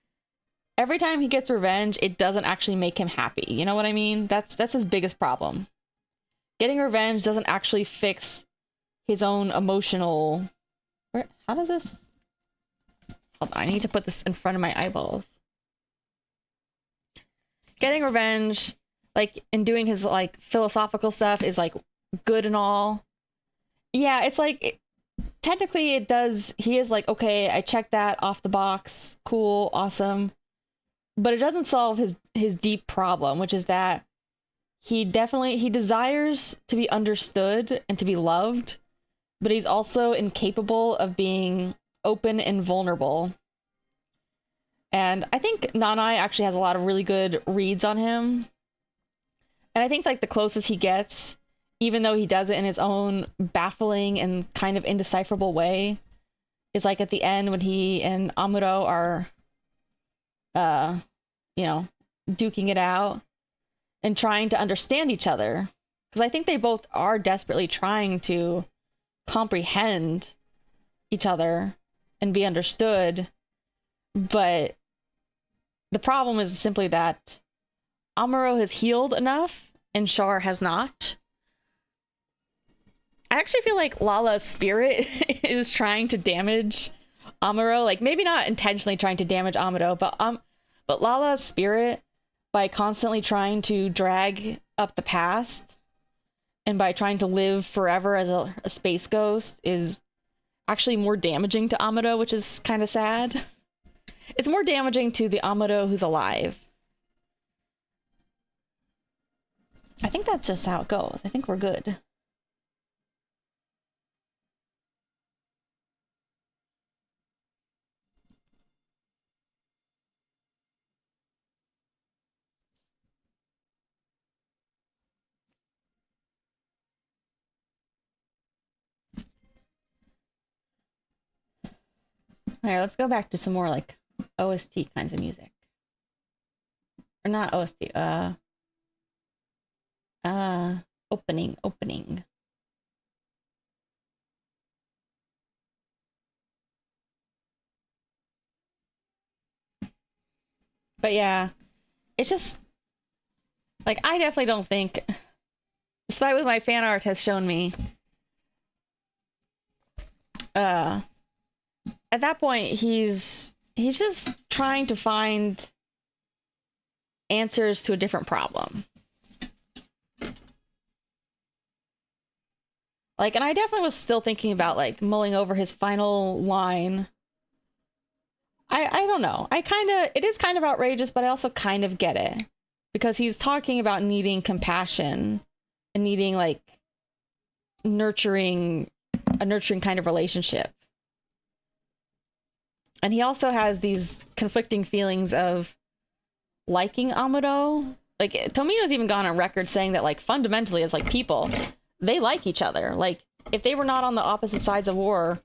every time he gets revenge, it doesn't actually make him happy. You know what I mean? That's his biggest problem. Getting revenge doesn't actually fix his own emotional... How does this... Hold on, I need to put this in front of my eyeballs. Getting revenge, like, and doing his, like, philosophical stuff is, like, good and all. Yeah, it's like... Technically, it does... He is like, okay, I checked that off the box. Cool, awesome. But it doesn't solve his deep problem, which is that he desires to be understood and to be loved, but he's also incapable of being open and vulnerable. And I think Nanai actually has a lot of really good reads on him. And I think like the closest he gets, even though he does it in his own baffling and kind of indecipherable way, is like at the end when he and Amuro are duking it out and trying to understand each other. Because I think they both are desperately trying to comprehend each other and be understood. But the problem is simply that Amuro has healed enough and Char has not. I actually feel like Lala's spirit is trying to damage Amuro. Like, maybe not intentionally trying to damage Amuro, but Lala's spirit, by constantly trying to drag up the past and by trying to live forever as a space ghost, is actually more damaging to Amuro, which is kind of sad. It's more damaging to the Amuro who's alive. I think that's just how it goes. I think we're good. All right, let's go back to some more like OST kinds of music. Or not OST, opening. But yeah, it's just like, I definitely don't think, despite what my fan art has shown me, at that point he's just trying to find answers to a different problem. Like, and I definitely was still thinking about like mulling over his final line. I don't know. It is kind of outrageous, but I also kind of get it. Because he's talking about needing compassion and needing like a nurturing kind of relationship. And he also has these conflicting feelings of liking Amuro. Like, Tomino's even gone on record saying that like fundamentally as like people, they like each other. Like, if they were not on the opposite sides of war,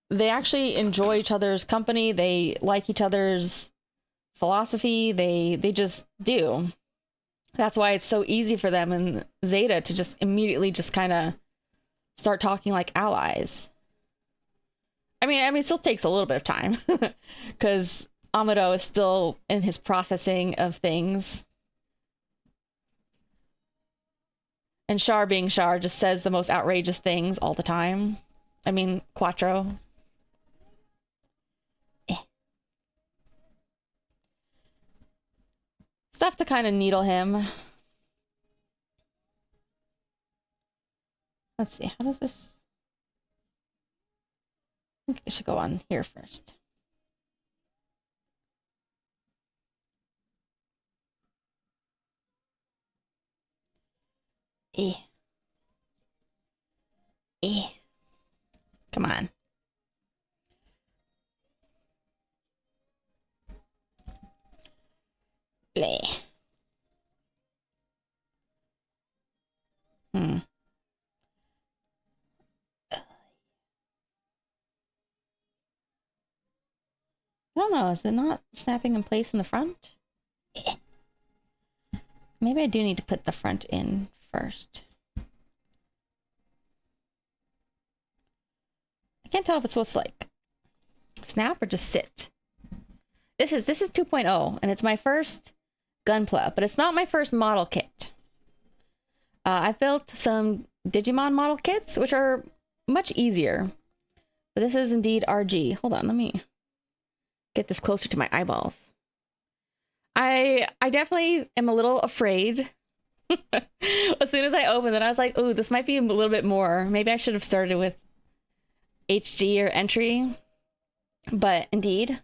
they actually enjoy each other's company. They like each other's philosophy. They just do. That's why it's so easy for them and Zeta to just immediately just kind of start talking like allies. I mean, it still takes a little bit of time because Amuro is still in his processing of things. And Char, being Char, just says the most outrageous things all the time. I mean, Quattro. Stuff to kind of needle him. Let's see, how does this... I think it should go on here first. Eh. Eh. Come on. Bleh. Hmm. I don't know. Is it not snapping in place in the front? Eh. Maybe I do need to put the front in first. I can't tell if it's supposed to like snap or just sit. This is 2.0 and it's my first Gunpla, but it's not my first model kit. I've built some Digimon model kits, which are much easier. But this is indeed RG. Hold on, let me get this closer to my eyeballs. I definitely am a little afraid. As soon as I opened it, I was like, ooh, this might be a little bit more. Maybe I should have started with HG or entry. But indeed,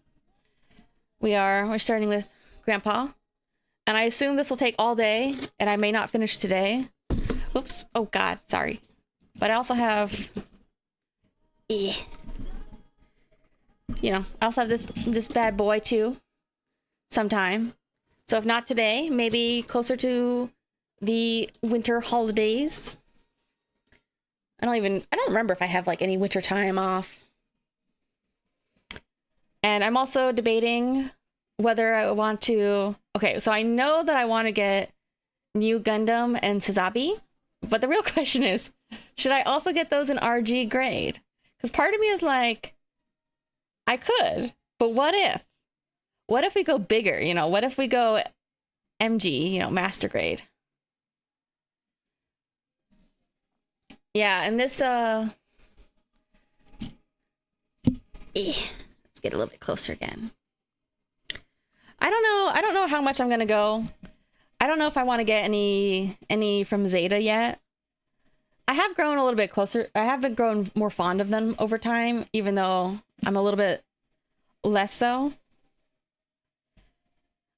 we're starting with Grandpa. And I assume this will take all day, and I may not finish today. Oops. Oh, God. Sorry. But I also have... You know, I also have this bad boy, too. Sometime. So if not today, maybe closer to the winter holidays. I don't remember if I have, like, any winter time off. And I'm also debating whether I want to... Okay, so I know that I want to get New Gundam and Sazabi, but the real question is, should I also get those in RG grade? Because part of me is like, I could, but what if? What if we go bigger, you know? What if we go MG, you know, master grade? Yeah, and this, let's get a little bit closer again. I don't know how much I'm gonna go. I don't know if I want to get any from Zeta yet. I have grown a little bit closer. I have been grown more fond of them over time, even though I'm a little bit less so.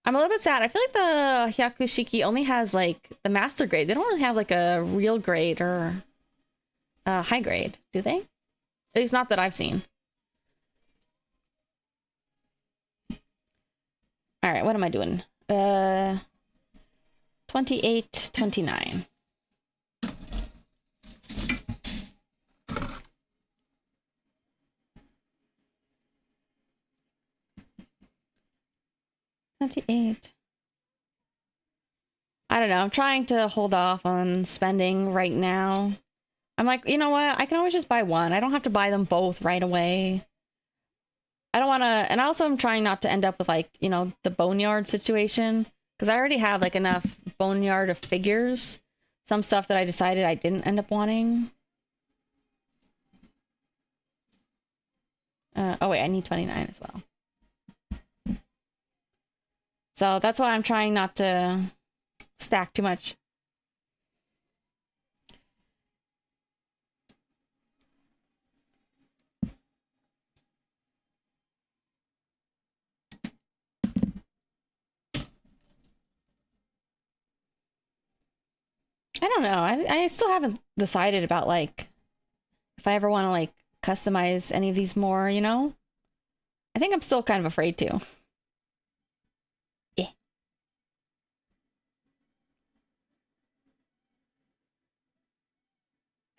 I'm a little bit sad. I feel like the Hyakushiki only has like the master grade. They don't really have like a real grade or a high grade, do they? At least not that I've seen. All right, what am I doing? 28, 29. $28. I don't know. I'm trying to hold off on spending right now. I'm like, you know what? I can always just buy one. I don't have to buy them both right away. I don't want to, and also I'm trying not to end up with like, you know, the boneyard situation, because I already have like enough boneyard of figures. Some stuff that I decided I didn't end up wanting. Oh wait, I need 29 as well. So that's why I'm trying not to stack too much. I don't know. I still haven't decided about like if I ever want to like customize any of these more, you know? I think I'm still kind of afraid to. Yeah.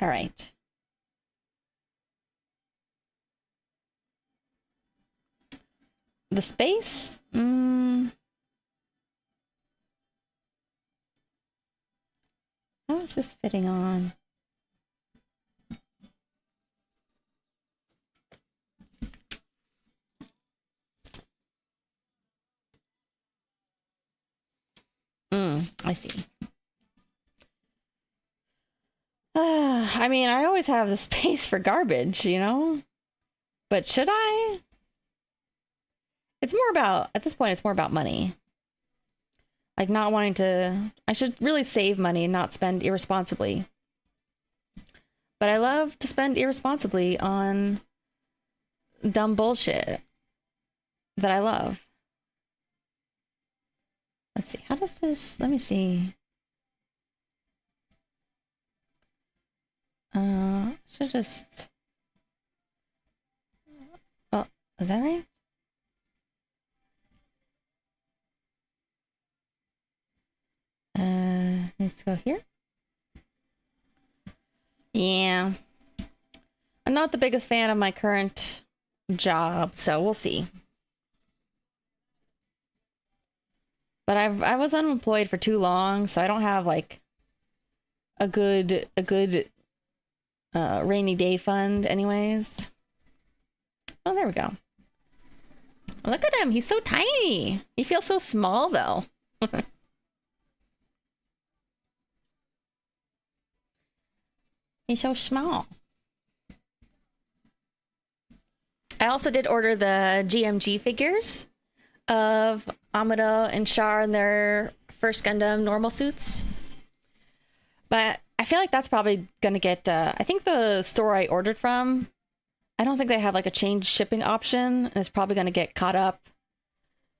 All right. The space? How is this fitting on? I see. I mean, I always have the space for garbage, you know? But should I? It's more about, at this point, it's more about money. Like not wanting to, I should really save money and not spend irresponsibly. But I love to spend irresponsibly on dumb bullshit that I love. Let's see, how does this, let me see. Should just... Oh, is that right? Needs to go here. Yeah. I'm not the biggest fan of my current job, so we'll see. But I was unemployed for too long, so I don't have like a good rainy day fund anyways. Oh, there we go. Look at him. He's so tiny. He feels so small though. He's so small. I also did order the GMG figures of Amuro and Char in their first Gundam normal suits. But I feel like that's probably going to get... I think the store I ordered from, I don't think they have like a change shipping option. And it's probably going to get caught up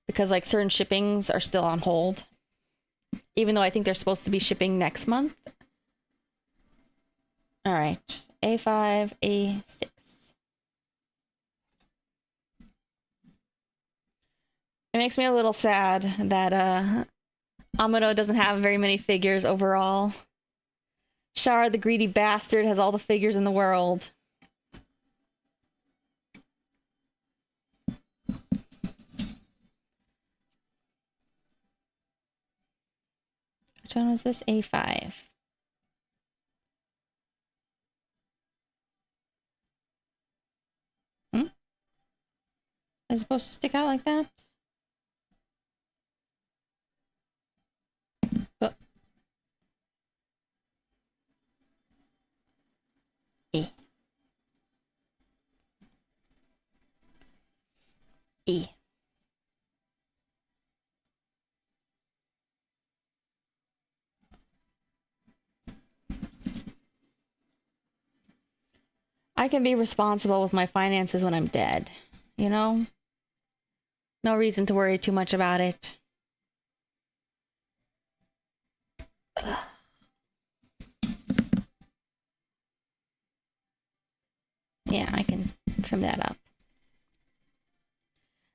because like certain shippings are still on hold. Even though I think they're supposed to be shipping next month. All right. A5, A6. It makes me a little sad that Amuro doesn't have very many figures overall. Char, the greedy bastard, has all the figures in the world. Which one was this? A5. Hmm? Is it supposed to stick out like that? Oh. E. E. I can be responsible with my finances when I'm dead. You know? No reason to worry too much about it. Ugh. Yeah, I can trim that up.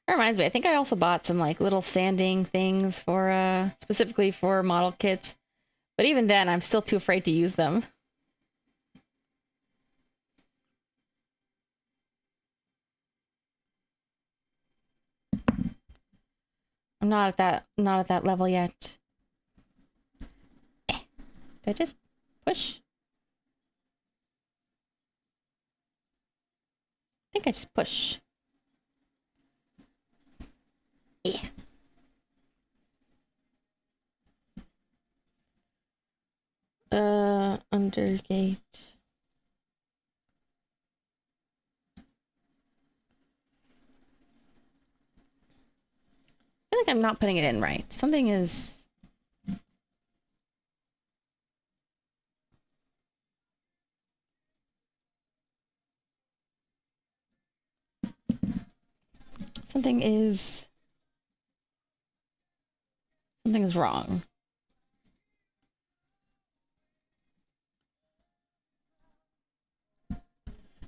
That reminds me, I think I also bought some like little sanding things for specifically for model kits. But even then, I'm still too afraid to use them. I'm not at that level yet. Did I just push? I think I just push. Yeah. Undergate. I feel like I'm not putting it in right. Something is... Something is wrong.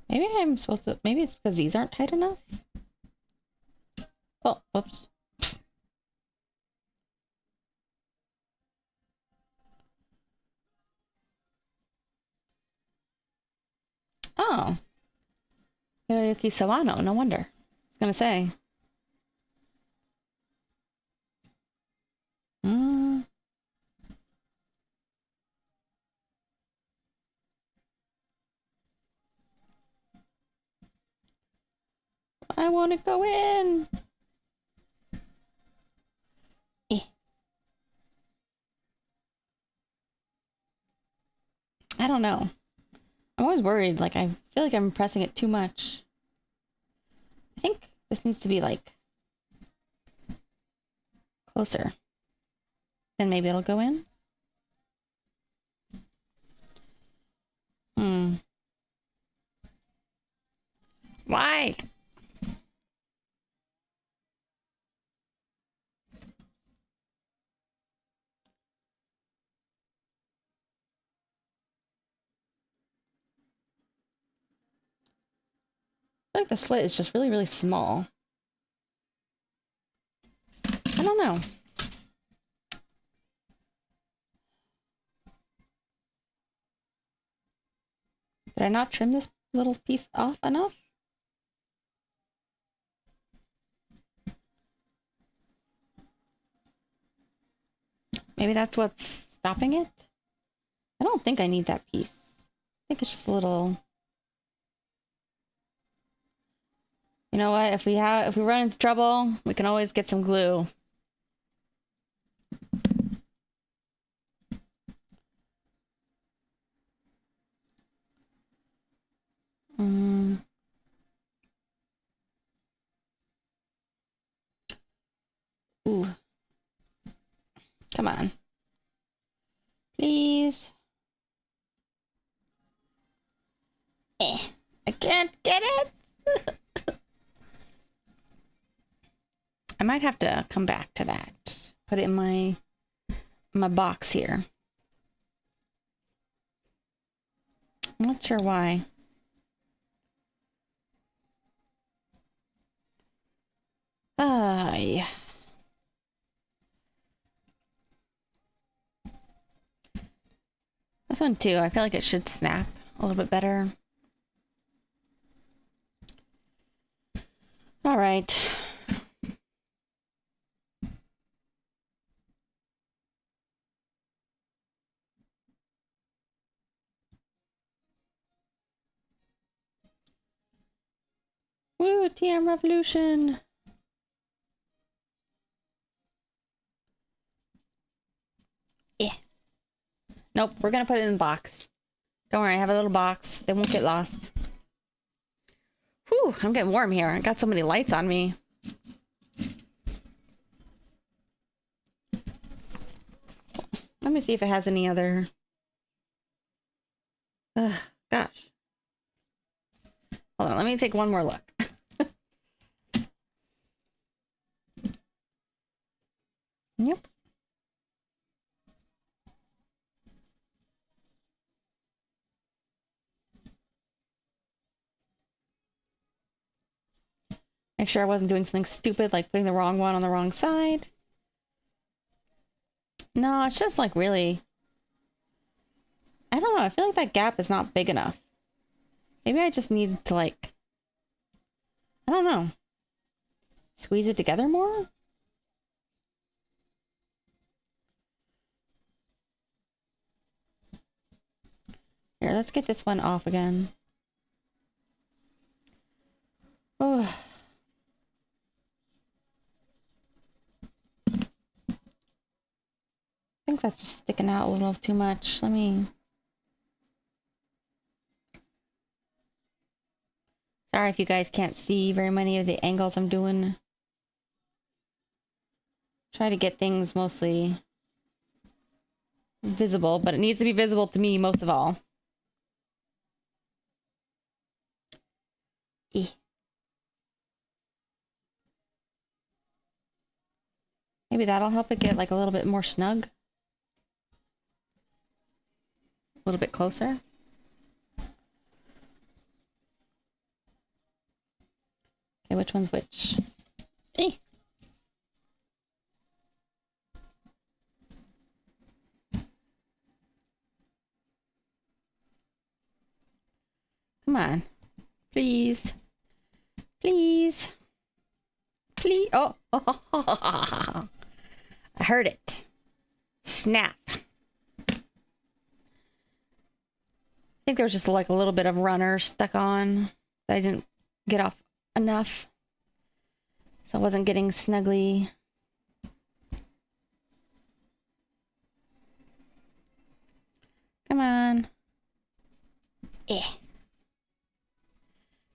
Maybe I'm supposed to... Maybe it's because these aren't tight enough? Oh, whoops. Oh. Hiroyuki Sawano, no wonder. I was gonna say. I want to go in. Eh. I don't know. I'm always worried. Like, I feel like I'm pressing it too much. I think this needs to be, like, closer. Then maybe it'll go in. Why? feel like the slit is just really, really small. I don't know. Did I not trim this little piece off enough? Maybe that's what's stopping it? I don't think I need that piece. I think it's just a little... You know what? If we run into trouble, we can always get some glue. Ooh. Come on. Please. I can't get it. I might have to come back to that. Put it in my box here. I'm not sure why. Yeah. This one too, I feel like it should snap a little bit better. All right. Woo, TM Revolution. Yeah. Nope, we're gonna put it in the box. Don't worry, I have a little box. They won't get lost. Whew, I'm getting warm here. I got so many lights on me. Let me see if it has any other... gosh. Hold on, let me take one more look. Yep. Make sure I wasn't doing something stupid like putting the wrong one on the wrong side. No, it's just like really... I don't know, I feel like that gap is not big enough. Maybe I just needed to like... I don't know. Squeeze it together more? Here, let's get this one off again. Oh. I think that's just sticking out a little too much. Let me... Sorry if you guys can't see very many of the angles I'm doing. Try to get things mostly visible, but it needs to be visible to me most of all. Maybe that'll help it get like a little bit more snug. A little bit closer. Okay, which one's which? Come on. Please. Please. Please. Oh. I heard it. Snap. I think there was just like a little bit of runner stuck on that I didn't get off enough. So I wasn't getting snugly. Come on.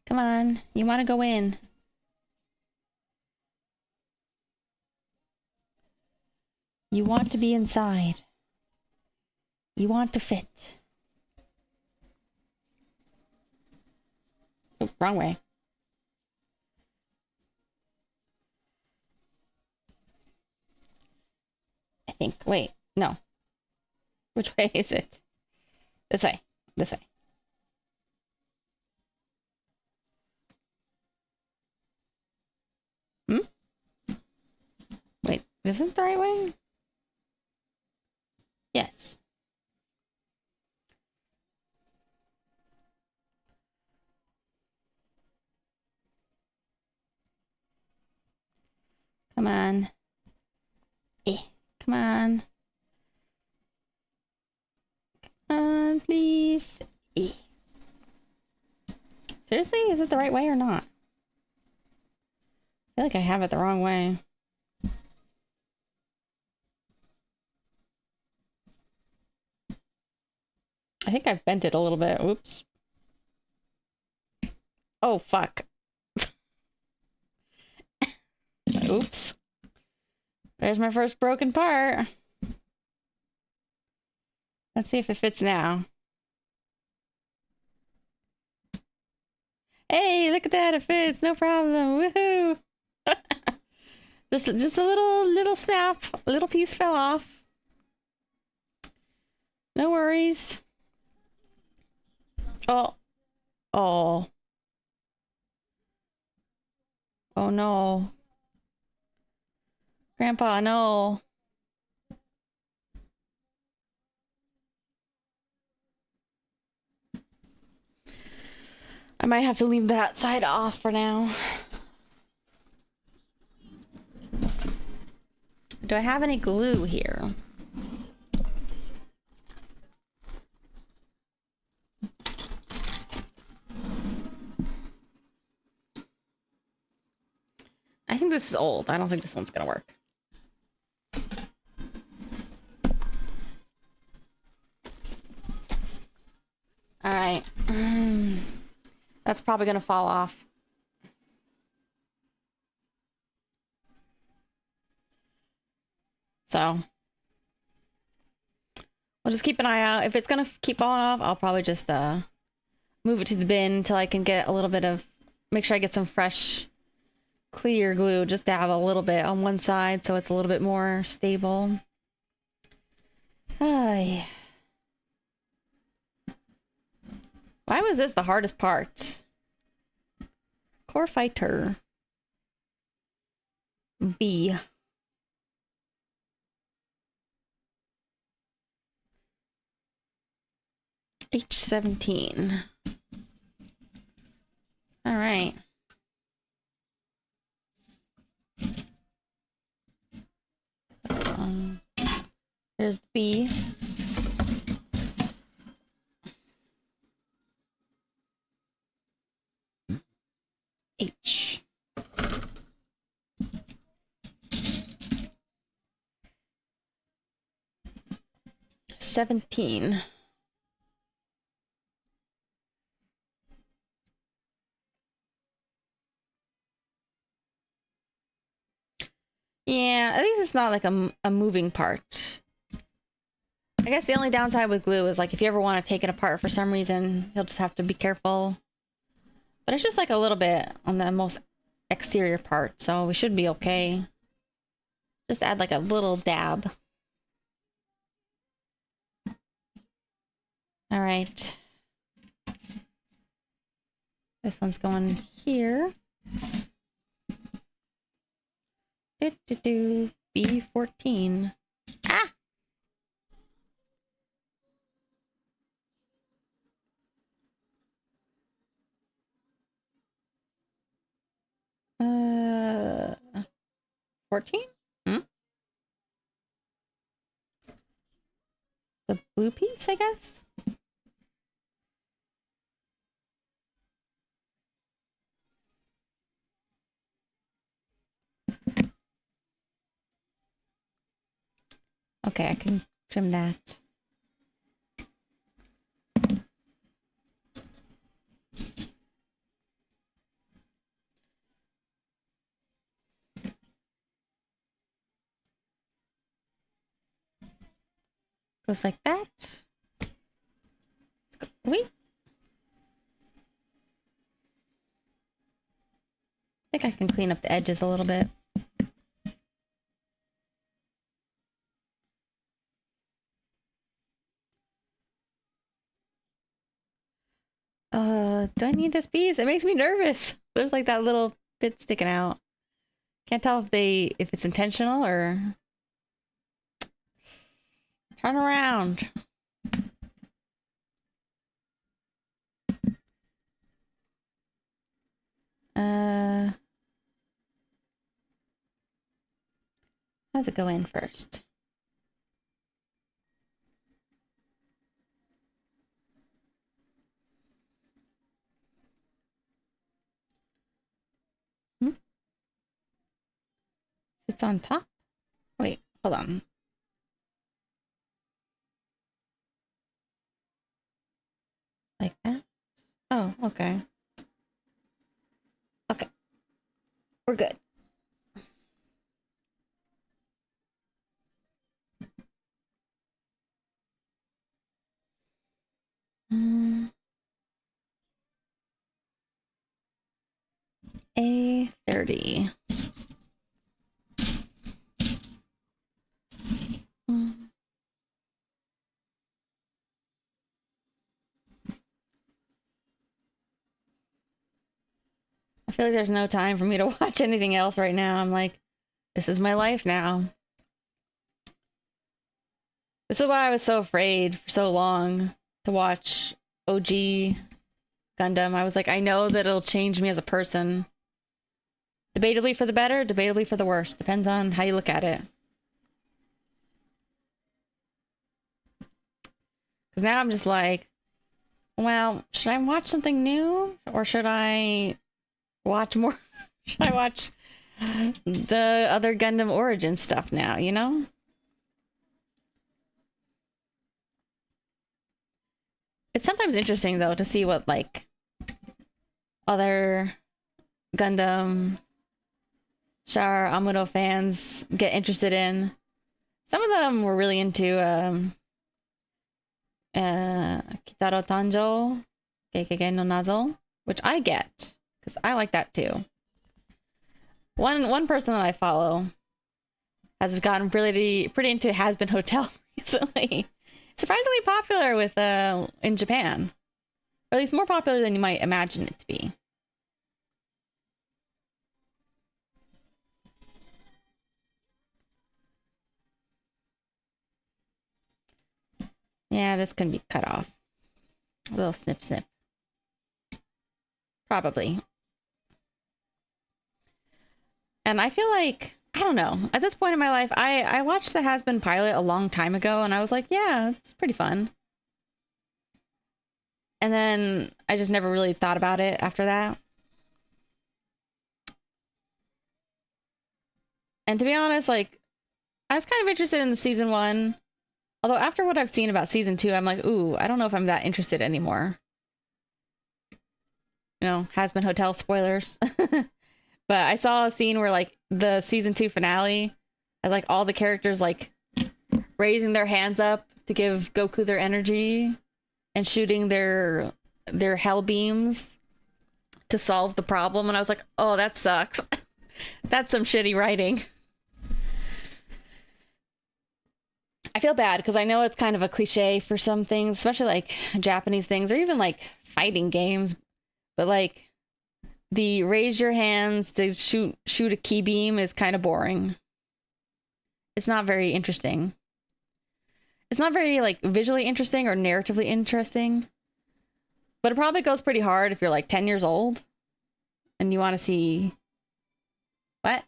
Come on. You want to go in. You want to be inside. You want to fit. Oh, wrong way. I think. Wait, no. Which way is it? This way. This way. Is it the right way? Yes. Come on. Come on. Come on, please. Seriously? Is it the right way or not? I feel like I have it the wrong way. I think I've bent it a little bit. Oops. Oh, fuck. Oops. There's my first broken part. Let's see if it fits now. Hey, look at that. It fits. No problem. Woohoo. just a little snap. A little piece fell off. No worries. Oh. Oh. Oh no. Grandpa, no. I might have to leave that side off for now. Do I have any glue here? I think this is old. I don't think this one's gonna work. All right. That's probably gonna fall off. So we'll just keep an eye out. If it's gonna keep falling off, I'll probably just move it to the bin until I can get a little bit of, make sure I get some fresh clear glue, just to have a little bit on one side so it's a little bit more stable. Ay. Why was this the hardest part? Core fighter. B. H-17. All right. There's B. H. $17. Yeah, at least it's not like a moving part. I guess the only downside with glue is like if you ever want to take it apart for some reason, you'll just have to be careful. But it's just like a little bit on the most exterior part, so we should be okay. Just add like a little dab. All right. This one's going here. B14. Ah! Uh, 14? Hmm? The blue piece, I guess? Okay, I can trim that. Goes like that. Let's go. Wait. I think I can clean up the edges a little bit. Do I need this piece? It makes me nervous. There's like that little bit sticking out. Can't tell if it's intentional or turn around. How's it go in first? It's on top. Wait, hold on. Like that? Oh, okay. Okay. We're good. A30. I feel like there's no time for me to watch anything else right now. I'm like, this is my life now. This is why I was so afraid for so long to watch OG Gundam. I was like, I know that it'll change me as a person. Debatably for the better, debatably for the worse. Depends on how you look at it. Because now I'm just like, well, should I watch something new? Or should I watch more? Should I watch the other Gundam Origin stuff now, you know? It's sometimes interesting, though, to see what, like, other Gundam Char Amuro fans get interested in. Some of them were really into Kitaro Tanjo, Keikei no Nazo, which I get, because I like that too. One person that I follow has gotten pretty into Has-Been Hotel recently. Surprisingly popular with in Japan. Or at least more popular than you might imagine it to be. Yeah, this can be cut off. A little snip snip. Probably. And I feel like, I don't know, at this point in my life, I watched the Has-Been pilot a long time ago, and I was like, yeah, it's pretty fun. And then I just never really thought about it after that. And to be honest, like, I was kind of interested in the season 1. Although after what I've seen about season 2, I'm like, ooh, I don't know if I'm that interested anymore. You know, Has-Been Hotel spoilers. But I saw a scene where, like, the season 2 finale has, like, all the characters, like, raising their hands up to give Goku their energy and shooting their hell beams to solve the problem. And I was like, oh, that sucks. That's some shitty writing. I feel bad because I know it's kind of a cliche for some things, especially like Japanese things or even like fighting games. But like the raise your hands to shoot a key beam is kind of boring. It's not very interesting. It's not very like visually interesting or narratively interesting. But it probably goes pretty hard if you're like 10 years old and you want to see what?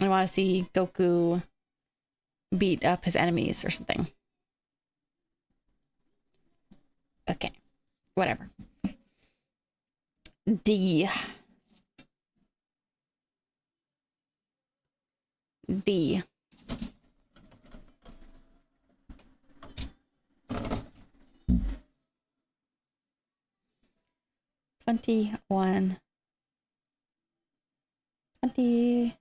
I want to see Goku beat up his enemies or something. Okay. Whatever. D. 21. 20.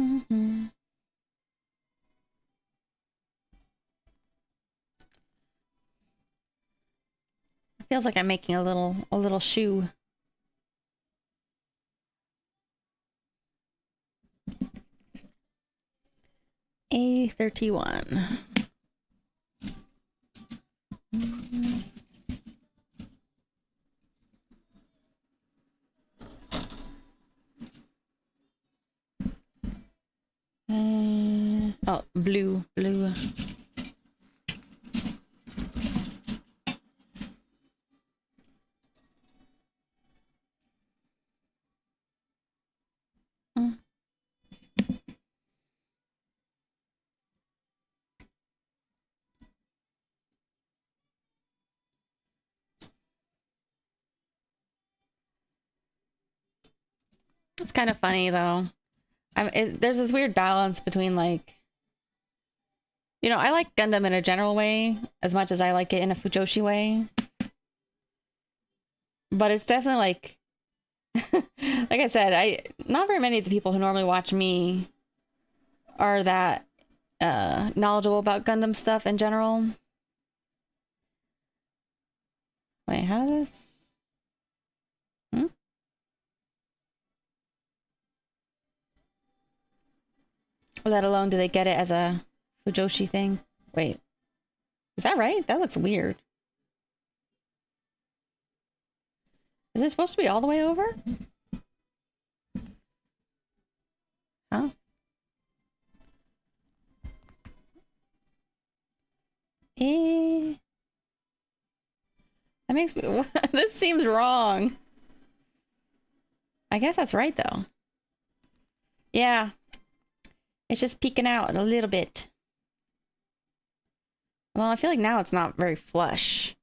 Mm-hmm. It feels like I'm making a little shoe. A31. Oh, blue. Mm. It's kind of funny though. There's this weird balance between like, I like Gundam in a general way as much as I like it in a Fujoshi way. But it's definitely like, like I said, not very many of the people who normally watch me are that knowledgeable about Gundam stuff in general. Wait, how does this? Let alone do they get it as a Fujoshi thing? Wait, is that right? That looks weird. Is it supposed to be all the way over? Huh? Eh. That makes me. This seems wrong. I guess that's right though. Yeah. It's just peeking out a little bit. Well, I feel like now it's not very flush.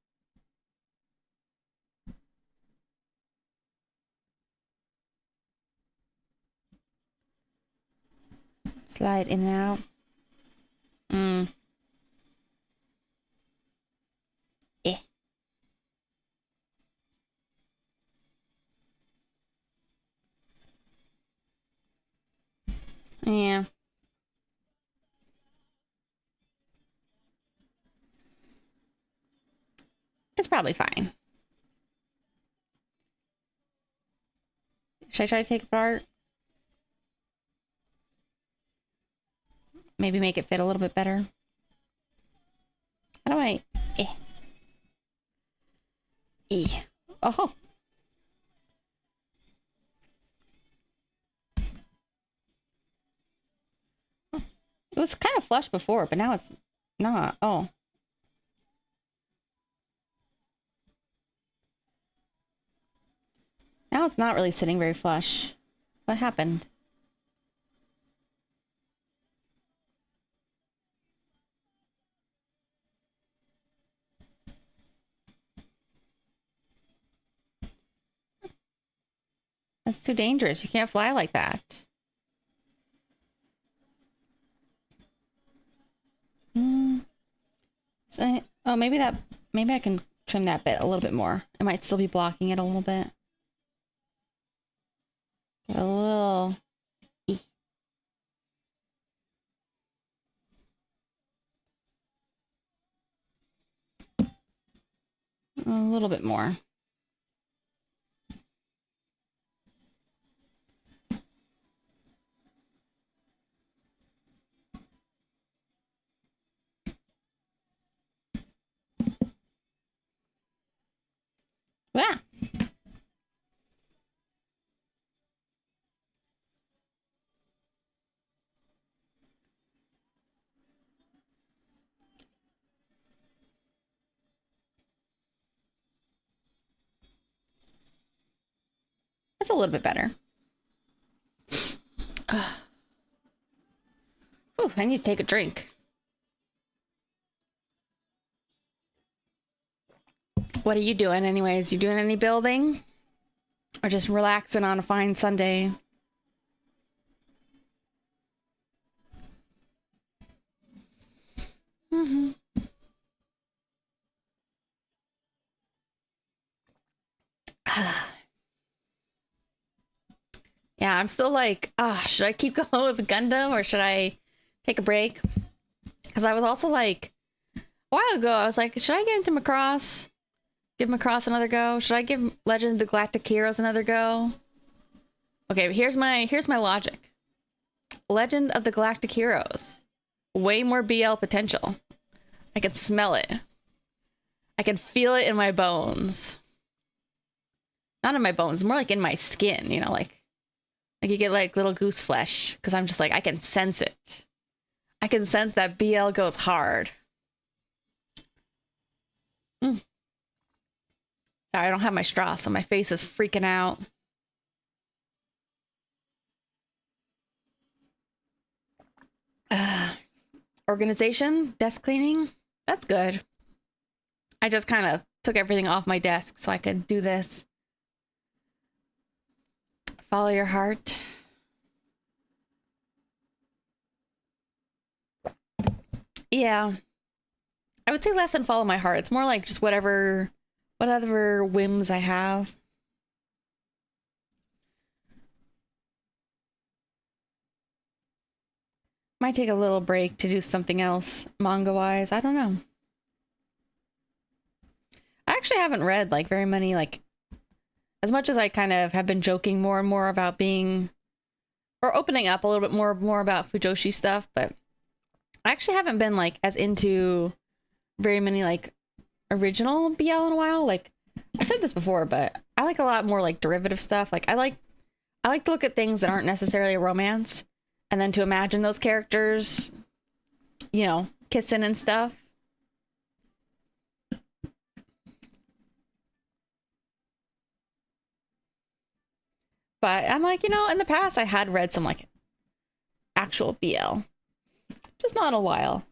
Slide in and out. Eh. Yeah. It's probably fine. Should I try to take it apart? Maybe make it fit a little bit better. How do I? Eh. Eh. Oh. It was kind of flush before, but now it's not. Oh. Now it's not really sitting very flush. What happened? That's too dangerous. You can't fly like that. So, oh, maybe I can trim that bit a little bit more. I might still be blocking it a little bit. Get a little. A little bit more. Yeah. That's a little bit better. Ooh, I need to take a drink. What are you doing anyways? You doing any building? Or just relaxing on a fine Sunday? Mm-hmm. Yeah, I'm still like, should I keep going with Gundam or should I take a break? Because I was also like, a while ago, I was like, should I get into Macross? Give Macross another go? Should I give Legend of the Galactic Heroes another go? Okay, here's my logic. Legend of the Galactic Heroes. Way more BL potential. I can smell it. I can feel it in my bones. Not in my bones, more like in my skin, you know, like you get like little goose flesh because I'm just like, I can sense it. I can sense that BL goes hard. Sorry, I don't have my straw, so my face is freaking out. Organization, desk cleaning, that's good. I just kind of took everything off my desk so I could do this. Follow your heart. Yeah. I would say less than follow my heart. It's more like just whatever whims I have. Might take a little break to do something else manga-wise. I don't know. I actually haven't read like very many, like, as much as I kind of have been joking more and more about being, or opening up a little bit more about Fujoshi stuff, but I actually haven't been like as into very many like original BL in a while. Like, I've said this before, but I like a lot more like derivative stuff. Like I like to look at things that aren't necessarily a romance and then to imagine those characters, you know, kissing and stuff. But I'm like, you know, in the past I had read some like actual BL. Just not in a while.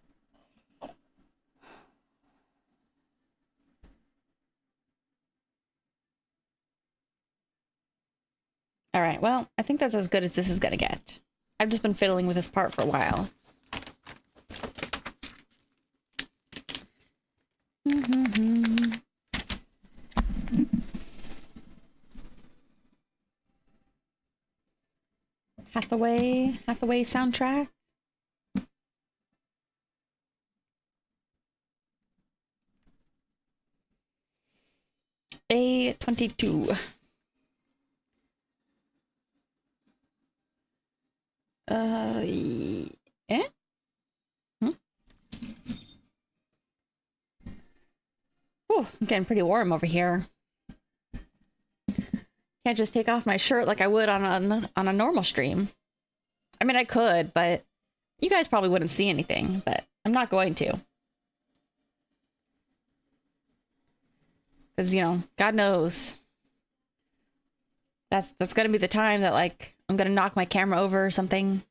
All right, well, I think that's as good as this is gonna get. I've just been fiddling with this part for a while. Hathaway soundtrack. A22. Eh? Ooh, I'm getting pretty warm over here. Can't just take off my shirt like I would on a normal stream. I mean, I could, but you guys probably wouldn't see anything, but I'm not going to. Because, you know, God knows. That's gonna be the time that, like, I'm gonna knock my camera over or something.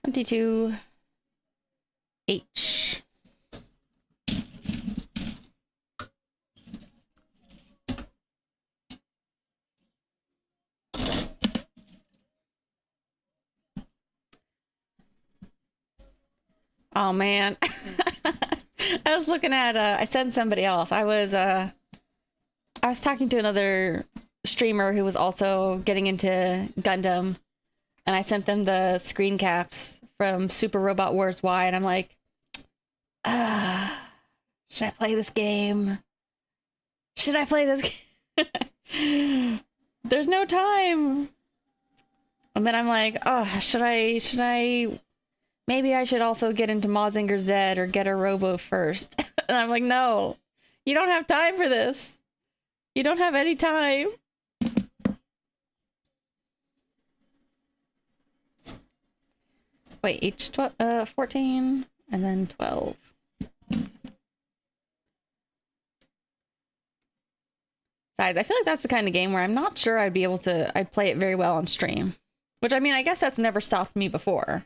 $22H. Oh man. I was looking at I sent somebody else. I was talking to another streamer who was also getting into Gundam, and I sent them the screen caps from Super Robot Wars Y, and I'm like, should I play this game? Should I play this game? There's no time. And then I'm like, oh, should I maybe I should also get into Mazinger Z or get a Robo first. And I'm like, no, you don't have time for this. You don't have any time. Wait, each 14 and then 12. Guys, I feel like that's the kind of game where I'm not sure I'd play it very well on stream. Which, I mean, I guess that's never stopped me before.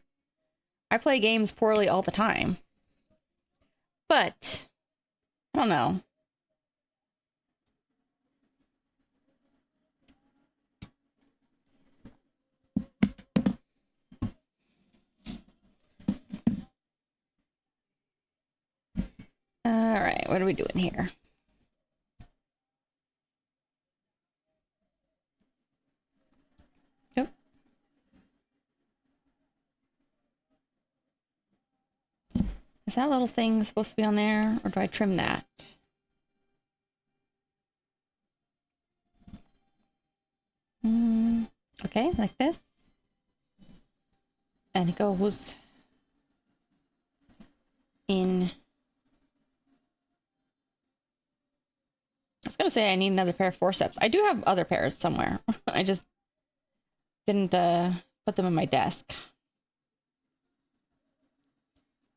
I play games poorly all the time. But, I don't know. Alright, what are we doing here? Nope. Is that little thing supposed to be on there, or do I trim that? Okay, like this. And it goes in. I was gonna say I need another pair of forceps. I do have other pairs somewhere. I just didn't put them in my desk.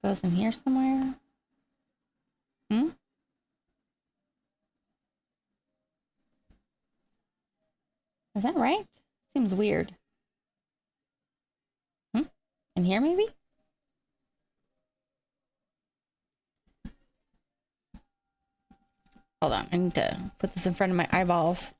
Goes in here somewhere. Is that right? Seems weird. In here maybe? Hold on, I need to put this in front of my eyeballs.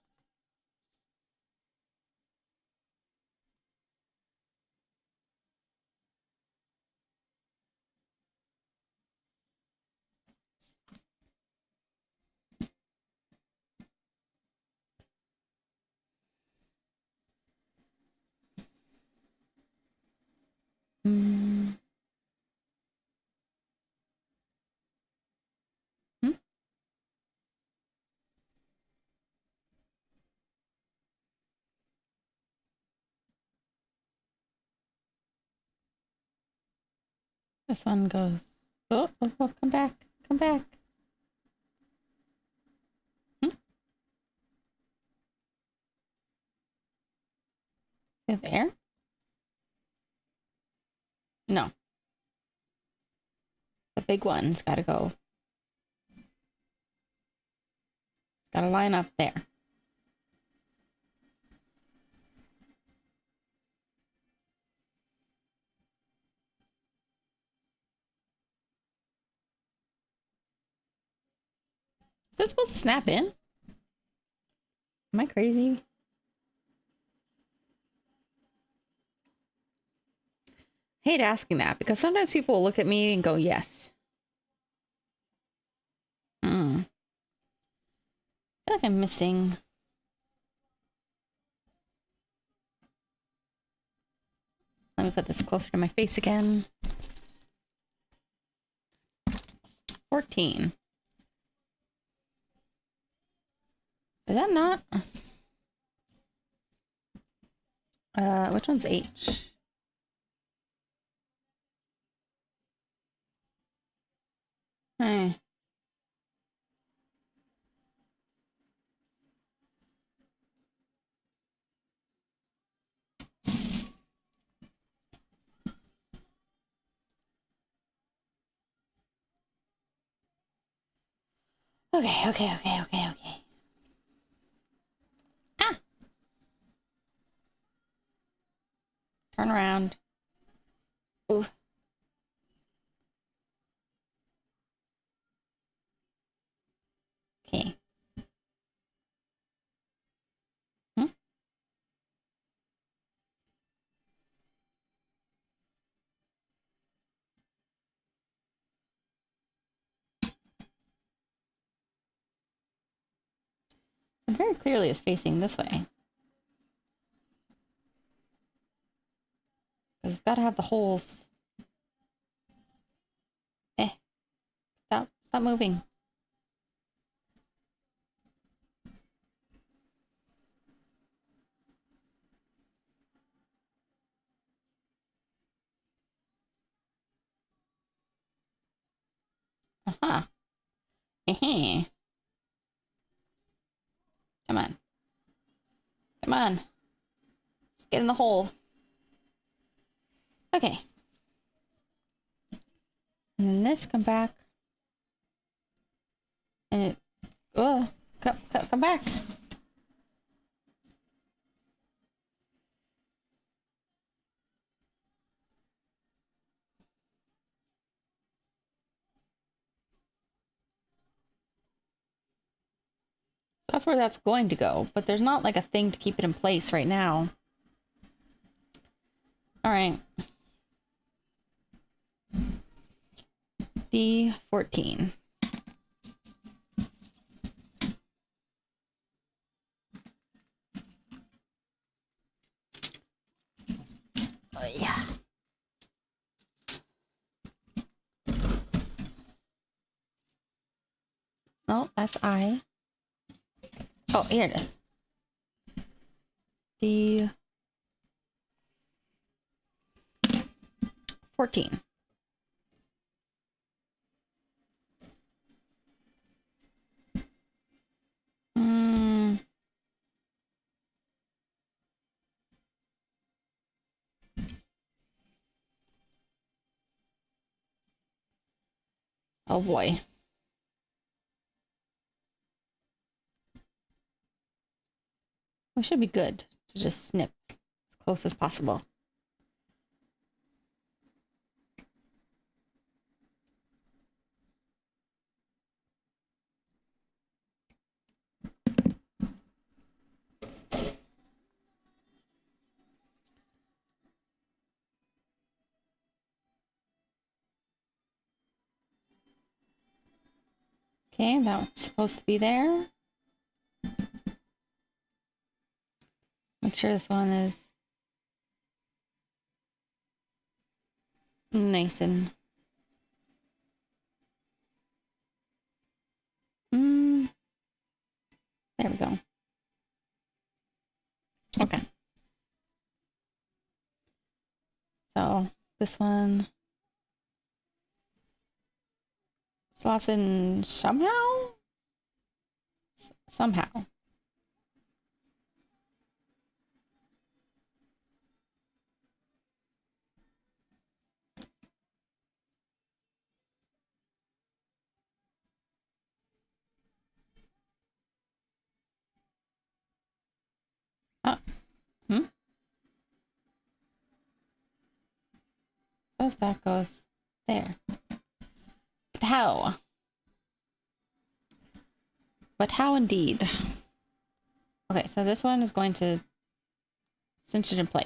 This one goes. Oh, come back. Come back. There? No. The big one's gotta go. It's gotta line up there. Is that supposed to snap in? Am I crazy? I hate asking that because sometimes people will look at me and go, yes. I feel like I'm missing. Let me put this closer to my face again. 14. Is that not? Which one's H? Hey. Okay. Ah! Turn around. Ooh. Okay. It very clearly is facing this way. Because it's got to have the holes. Stop moving. Aha. Come on. Come on. Just get in the hole. Okay. And then this, come back. And it, oh, come back. That's where that's going to go, but there's not like a thing to keep it in place right now. All right. D14. yeah. Oh, that's I. Oh, here it is. The 14. Oh boy. We should be good to just snip as close as possible. Okay, that's supposed to be there. Make sure this one is nice and... There we go. Okay. So, this one... slots in somehow? Somehow. Suppose that goes there. But how? But how indeed? Okay, so this one is going to cinch it in place.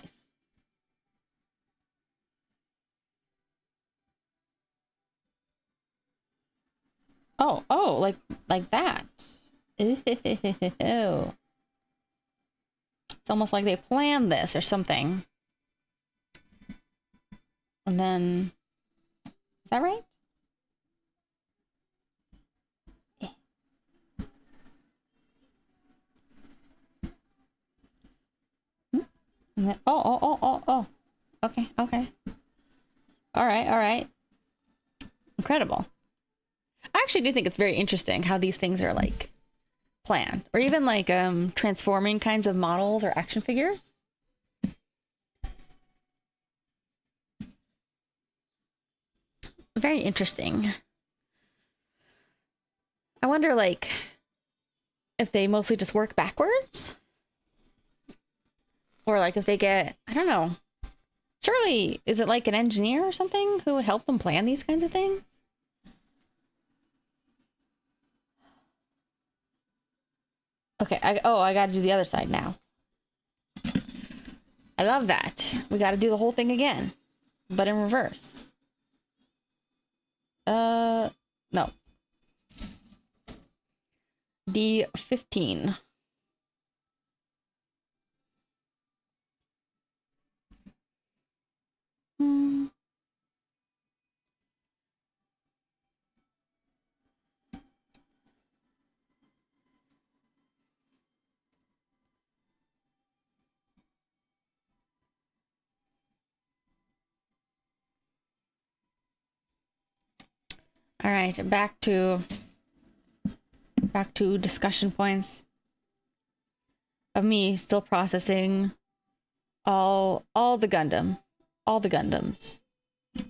Oh, like that. Ew. It's almost like they planned this or something. And then, is that right? Yeah. And then, oh. Okay. All right. Incredible. I actually do think it's very interesting how these things are like planned, or even like transforming kinds of models or action figures. Very interesting. I wonder, like, if they mostly just work backwards, or like if they get, I don't know. Surely, is it like an engineer or something who would help them plan these kinds of things? Okay, I gotta do the other side now. I love that. We gotta do the whole thing again, but in reverse. No. D15. All right, back to discussion points of me still processing all the Gundams. I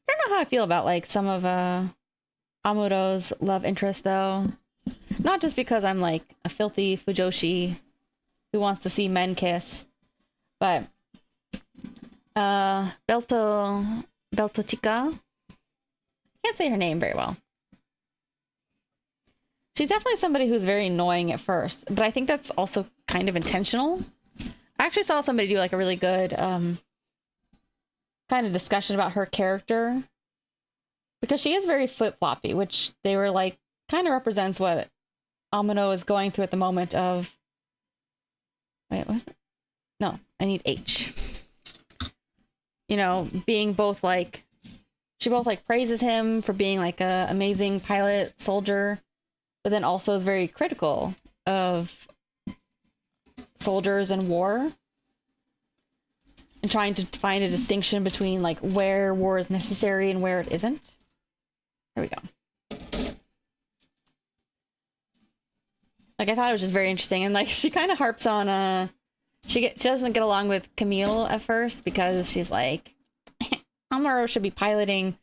don't know how I feel about like some of Amuro's love interest though. Not just because I'm like a filthy fujoshi who wants to see men kiss, but Beltochika. Can't say her name very well. She's definitely somebody who's very annoying at first, but I think that's also kind of intentional. I actually saw somebody do like a really good kind of discussion about her character, because she is very flip-floppy, which they were like kind of represents what Amuro is going through at the moment of... Wait, what? No, I need H. you know, being both like, she both like praises him for being like a amazing pilot soldier, but then also is very critical of soldiers and war, and trying to find a distinction between like where war is necessary and where it isn't. There we go. Like, I thought it was just very interesting, and like she kind of harps on she doesn't get along with Camille at first because she's like, Amuro should be piloting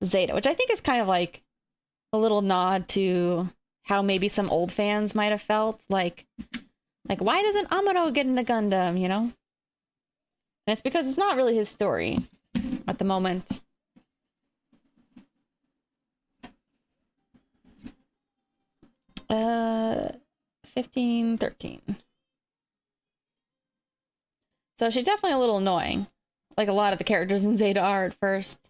Zeta, which I think is kind of like a little nod to how maybe some old fans might have felt like why doesn't Amuro get in the Gundam, you know? And it's because it's not really his story at the moment. Uh, 15, 13. So she's definitely a little annoying, like a lot of the characters in Zeta are at first.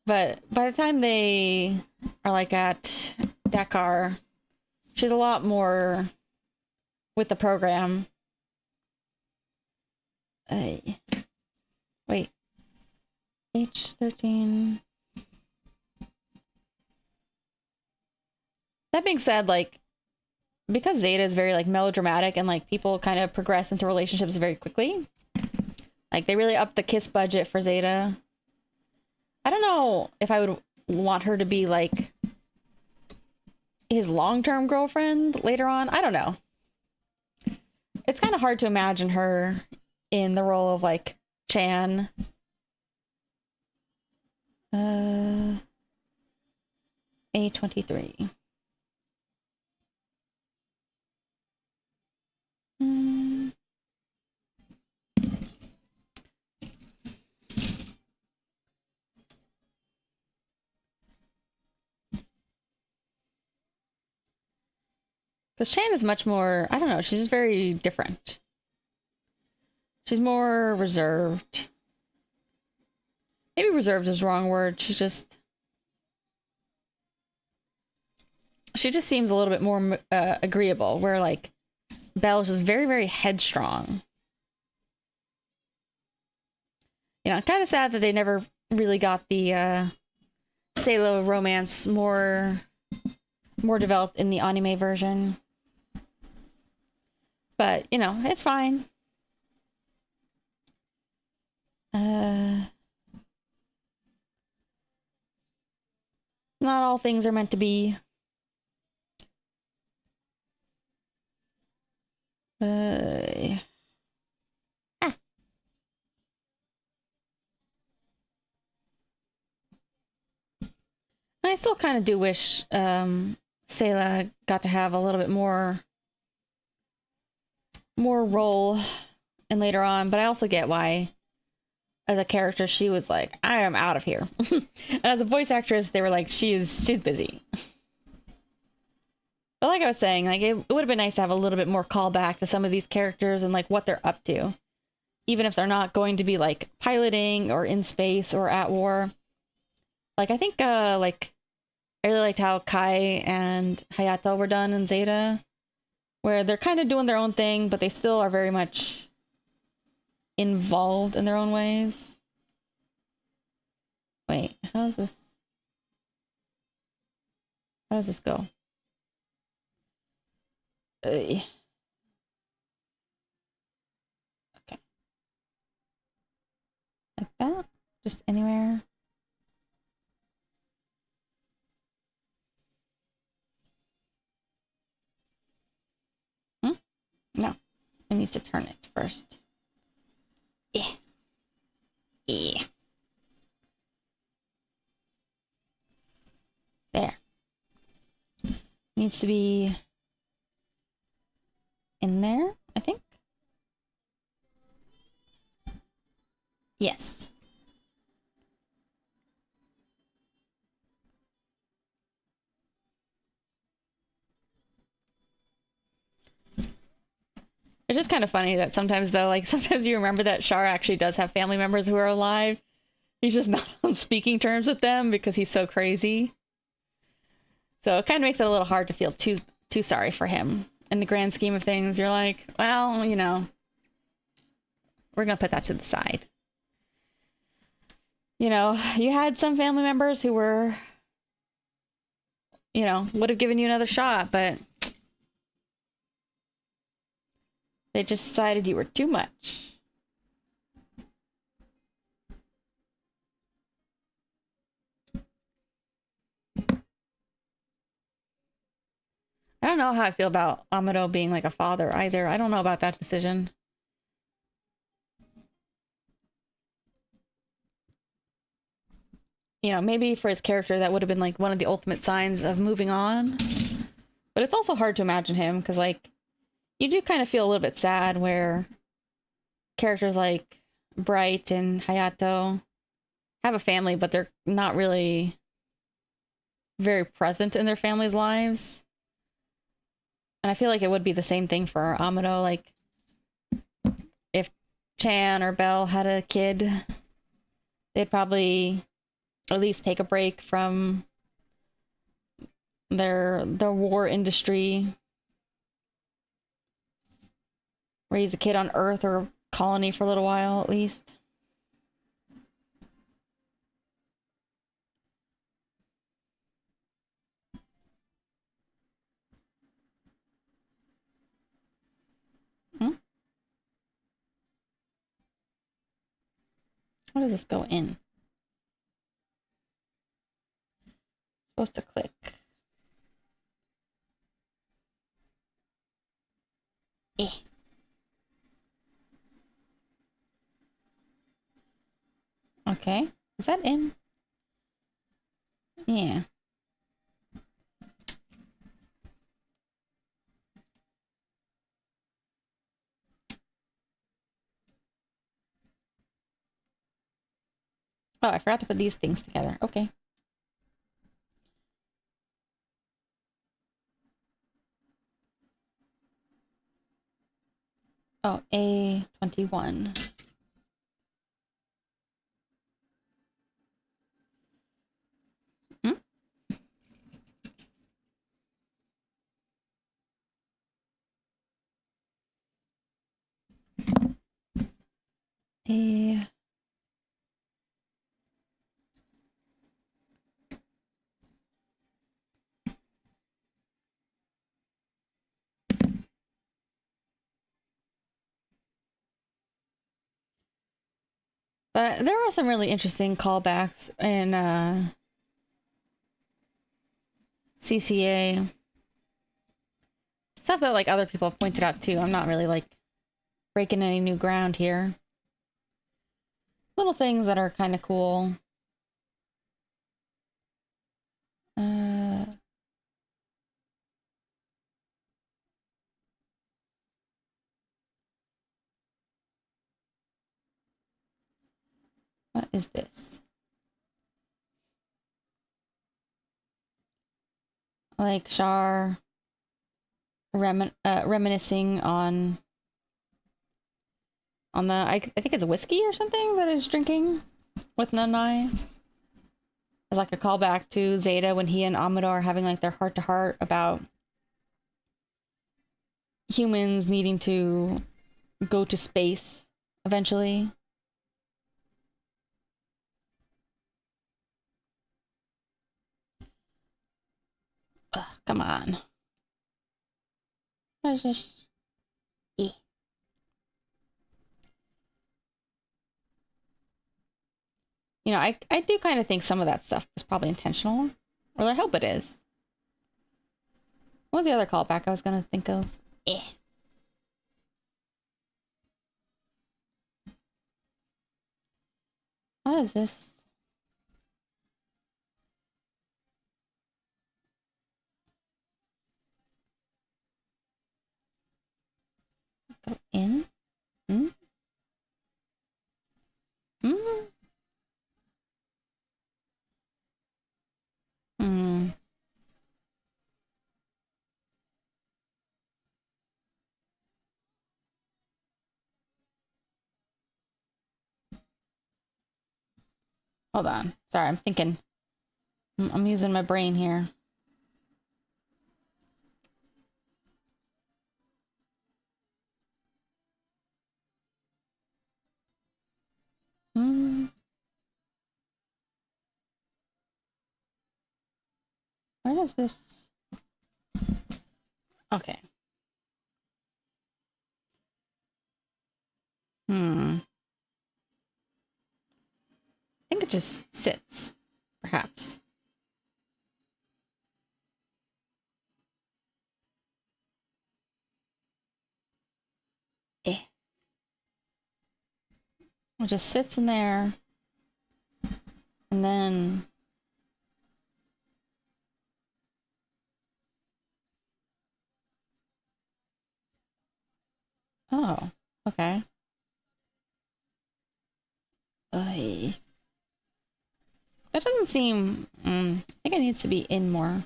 But by the time they are like at Dakar, she's a lot more with the program. Wait. H13. That being said, like, because Zeta is very like melodramatic and like people kind of progress into relationships very quickly, like they really upped the kiss budget for Zeta. I don't know if I would want her to be like his long-term girlfriend later on. I don't know. It's kind of hard to imagine her in the role of like Chan. A23. Because Shan is much more, I don't know, she's just very different. She's more reserved. Maybe reserved is the wrong word. She just seems a little bit more agreeable, where like Belle's just very, very headstrong. You know, kind of sad that they never really got the Saylo romance more developed in the anime version. But, you know, it's fine. Not all things are meant to be. I still kind of do wish Sayla got to have a little bit more role and later on, but I also get why as a character she was like, I am out of here. And as a voice actress they were like, she's busy. But like I was saying, like it would have been nice to have a little bit more callback to some of these characters and like what they're up to, even if they're not going to be like piloting or in space or at war. Like I think like I really liked how Kai and Hayato were done in Zeta, where they're kind of doing their own thing, but they still are very much involved in their own ways. Wait, how does this go? Okay. Like that? Just anywhere? No, I need to turn it first. Yeah. Yeah. There. Needs to be in there, I think. Yes. It's just kind of funny that sometimes, though, like, sometimes you remember that Char actually does have family members who are alive. He's just not on speaking terms with them because he's so crazy. So it kind of makes it a little hard to feel too sorry for him. In the grand scheme of things, you're like, well, you know, we're going to put that to the side. You know, you had some family members who were, would have given you another shot, but they just decided you were too much. I don't know how I feel about Amado being like a father either. I don't know about that decision. Maybe for his character, that would have been like one of the ultimate signs of moving on. But it's also hard to imagine him because, like, you do kind of feel a little bit sad where characters like Bright and Hayato have a family, but they're not really very present in their families' lives. And I feel like it would be the same thing for Amado. Like, if Chan or Belle had a kid, they'd probably at least take a break from the war industry, raise a kid on Earth or colony for a little while at least. Hmm? How does this go in? Supposed to click. Eh. Okay. Is that in? Yeah. Oh, I forgot to put these things together. Okay. Oh, A21. Hmm? A. But there are some really interesting callbacks in CCA. Stuff that like other people have pointed out too. I'm not really like breaking any new ground here. Little things that are kind of cool. Uh, what is this? Like Char reminiscing on the I think it's whiskey or something that he's drinking with Nanai. It's like a callback to Zeta when he and Amado are having like their heart to heart about humans needing to go to space eventually. Ugh, come on. What is this? Eh. I do kind of think some of that stuff was probably intentional. Or I hope it is. What was the other callback I was gonna think of? Eh. What is this? Go in? Hmm? Hmm? Hmm. Hold on. Sorry, I'm thinking. I'm using my brain here. Hmm. Where does this... Okay. I think it just sits, perhaps. It just sits in there. And then... Oh, okay. Oy. That doesn't seem... I think it needs to be in more.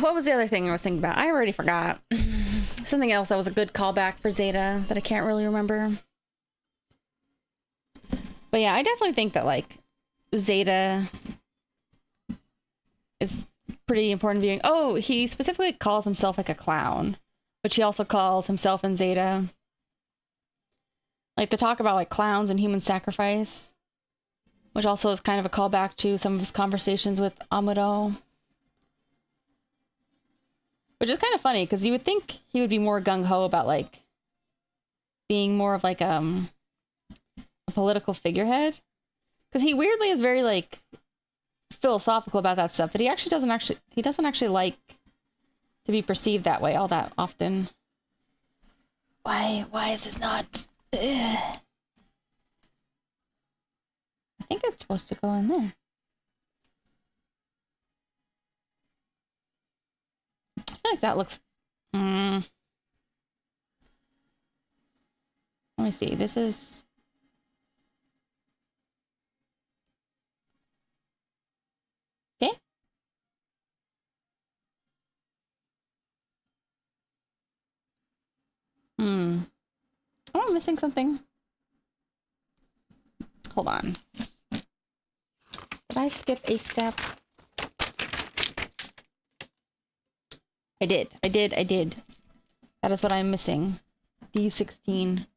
What was the other thing I was thinking about? I already forgot. Something else that was a good callback for Zeta that I can't really remember. But yeah, I definitely think that, like, Zeta is pretty important viewing. Oh, he specifically calls himself, like, a clown, which he also calls himself in Zeta. Like, the talk about, like, clowns and human sacrifice, which also is kind of a callback to some of his conversations with Amuro. Which is kind of funny, because you would think he would be more gung-ho about, like, being more of, like, a political figurehead. Because he weirdly is very, like, philosophical about that stuff, but he doesn't actually like to be perceived that way all that often. Why is this not... Ugh. I think it's supposed to go in there. I feel like that looks... Let me see. This is... Okay. Am I missing something? Hold on. Did I skip a step? I did. That is what I'm missing. D16.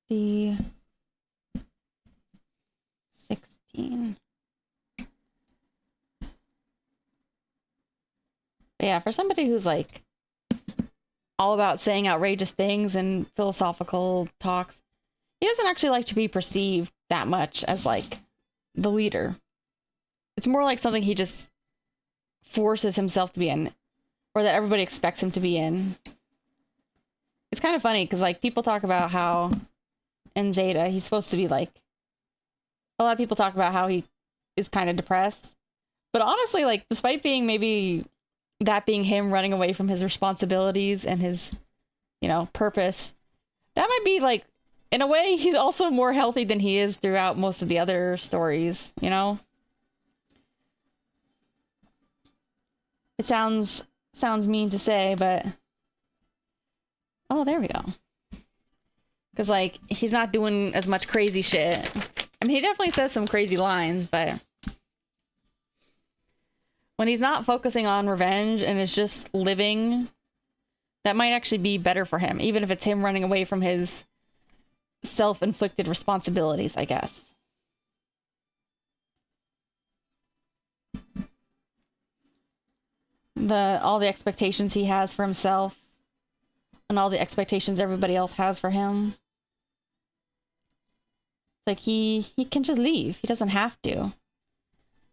D16. But yeah, for somebody who's like all about saying outrageous things and philosophical talks, he doesn't actually like to be perceived that much as like the leader. It's more like something he just forces himself to be in, or that everybody expects him to be in. It's kind of funny because like people talk about how in Zeta he's supposed to be like, a lot of people talk about how he is kind of depressed, but honestly, like, despite being maybe that being him running away from his responsibilities and his, you know, purpose, that might be like, in a way, he's also more healthy than he is throughout most of the other stories, you know? It sounds mean to say, but... Oh, there we go. Because, like, he's not doing as much crazy shit. I mean, he definitely says some crazy lines, but... when he's not focusing on revenge and is just living, that might actually be better for him, even if it's him running away from his self-inflicted responsibilities, I guess. All the expectations he has for himself and all the expectations everybody else has for him. Like, he can just leave. He doesn't have to.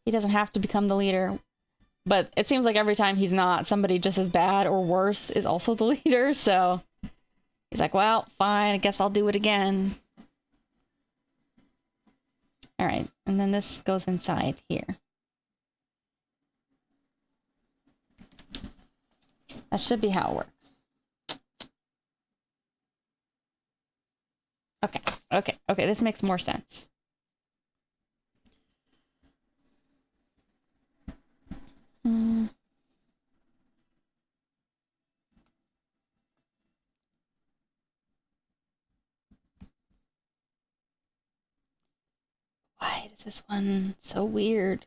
He doesn't have to become the leader. But it seems like every time he's not, somebody just as bad or worse is also the leader, so he's like, well, fine, I guess I'll do it again. All right, and then this goes inside here. That should be how it works. Okay, this makes more sense. this one so weird?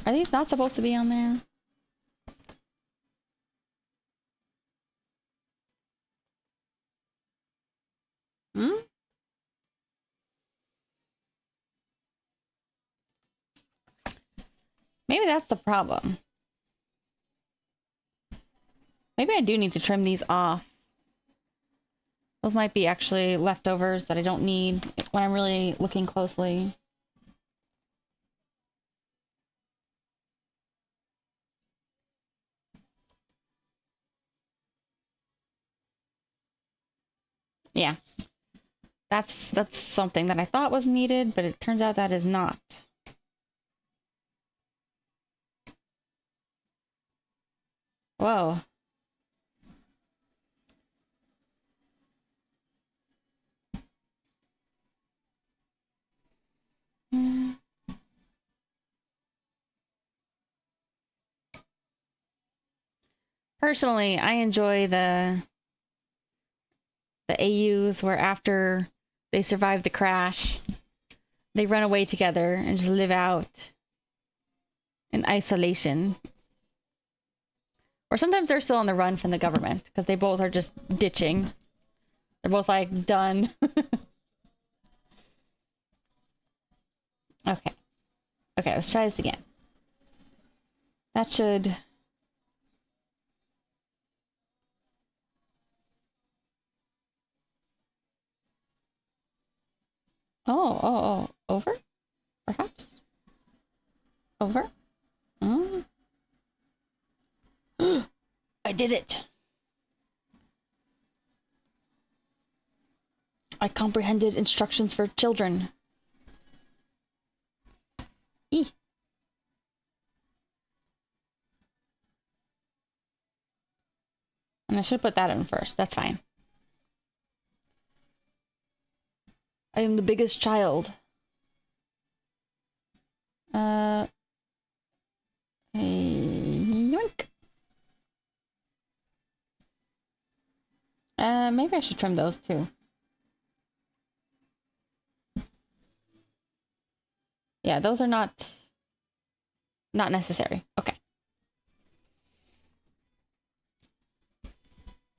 Are these not supposed to be on there? Hmm? Maybe that's the problem. Maybe I do need to trim these off. Those might be actually leftovers that I don't need when I'm really looking closely. Yeah. That's something that I thought was needed, but it turns out that is not. Whoa. Personally, I enjoy the AUs where after they survive the crash, they run away together and just live out in isolation. Or sometimes they're still on the run from the government because they both are just ditching. They're both like done. Okay. Okay, let's try this again. That should... Oh. Over? Perhaps? Over? Oh. I did it. I comprehended instructions for children. E. And I should put that in first. That's fine. I am the biggest child. Yoink. Maybe I should trim those too. Yeah, those are not necessary. Okay.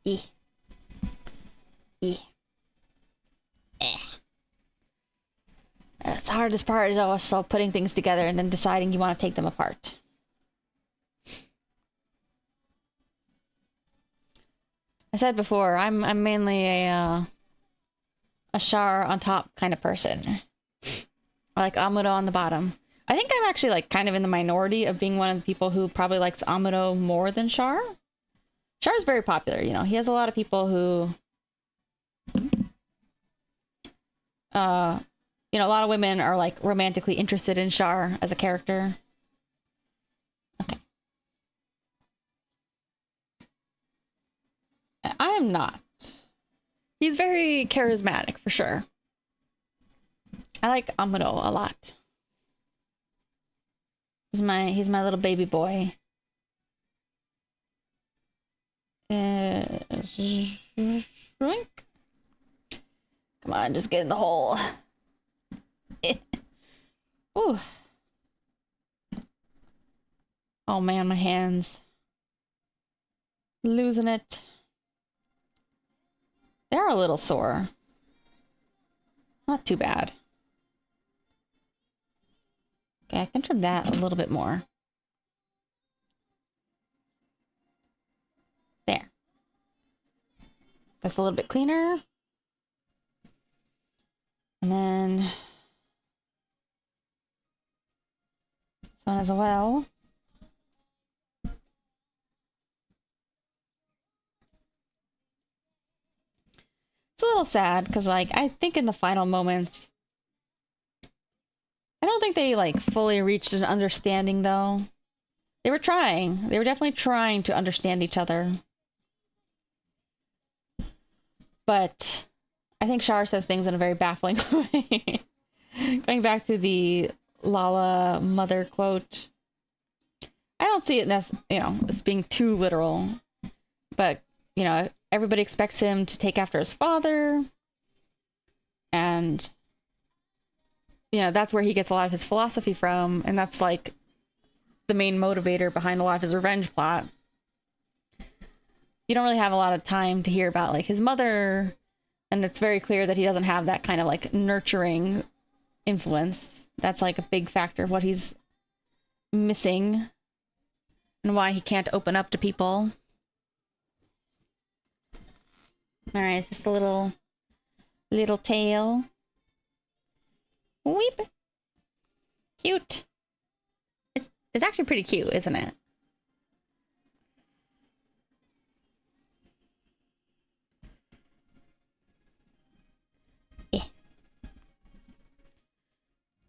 E. Eh. That's the hardest part is also putting things together and then deciding you want to take them apart. I said before, I'm mainly a char on top kind of person. I like Amuro on the bottom. I think I'm actually like kind of in the minority of being one of the people who probably likes Amuro more than Char. Char is very popular, you know. He has a lot of people who you know, a lot of women are like romantically interested in Char as a character. Okay. I'm not. He's very charismatic for sure. I like Amuro a lot. He's my little baby boy. Shrink. Come on, just get in the hole. Ooh. Oh man, my hands. Losing it. They're a little sore. Not too bad. Okay, I can trim that a little bit more. There. That's a little bit cleaner. And then this one as well. It's a little sad because, like, I think in the final moments, I don't think they, like, fully reached an understanding, though. They were trying. They were definitely trying to understand each other. But I think Char says things in a very baffling way. Going back to the Lala mother quote, I don't see it as, you know, as being too literal. But, you know, everybody expects him to take after his father. And you know, that's where he gets a lot of his philosophy from, and that's like the main motivator behind a lot of his revenge plot. You don't really have a lot of time to hear about like his mother, and it's very clear that he doesn't have that kind of like nurturing influence. That's like a big factor of what he's missing and why he can't open up to people. All right, it's just a little tail. Weep. Cute. It's actually pretty cute, isn't it?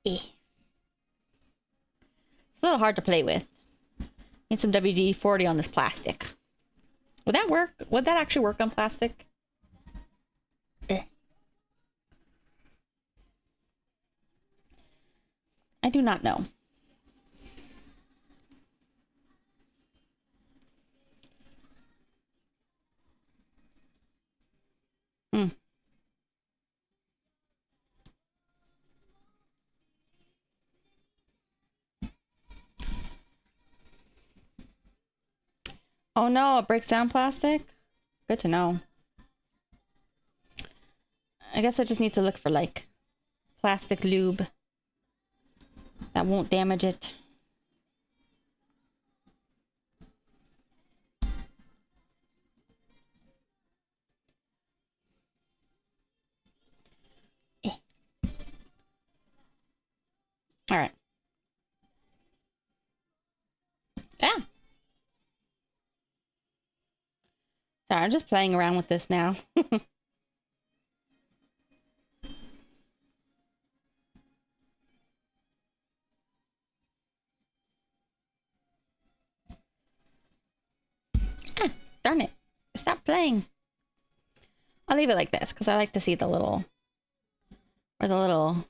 It's a little hard to play with. Need some WD-40 on this plastic. Would that work? Would that actually work on plastic? I do not know. Oh no, it breaks down plastic? Good to know. I guess I just need to look for like plastic lube that won't damage it. All right. Ah. Sorry, I'm just playing around with this now. Ah, darn it. Stop playing. I'll leave it like this because I like to see the little, where the little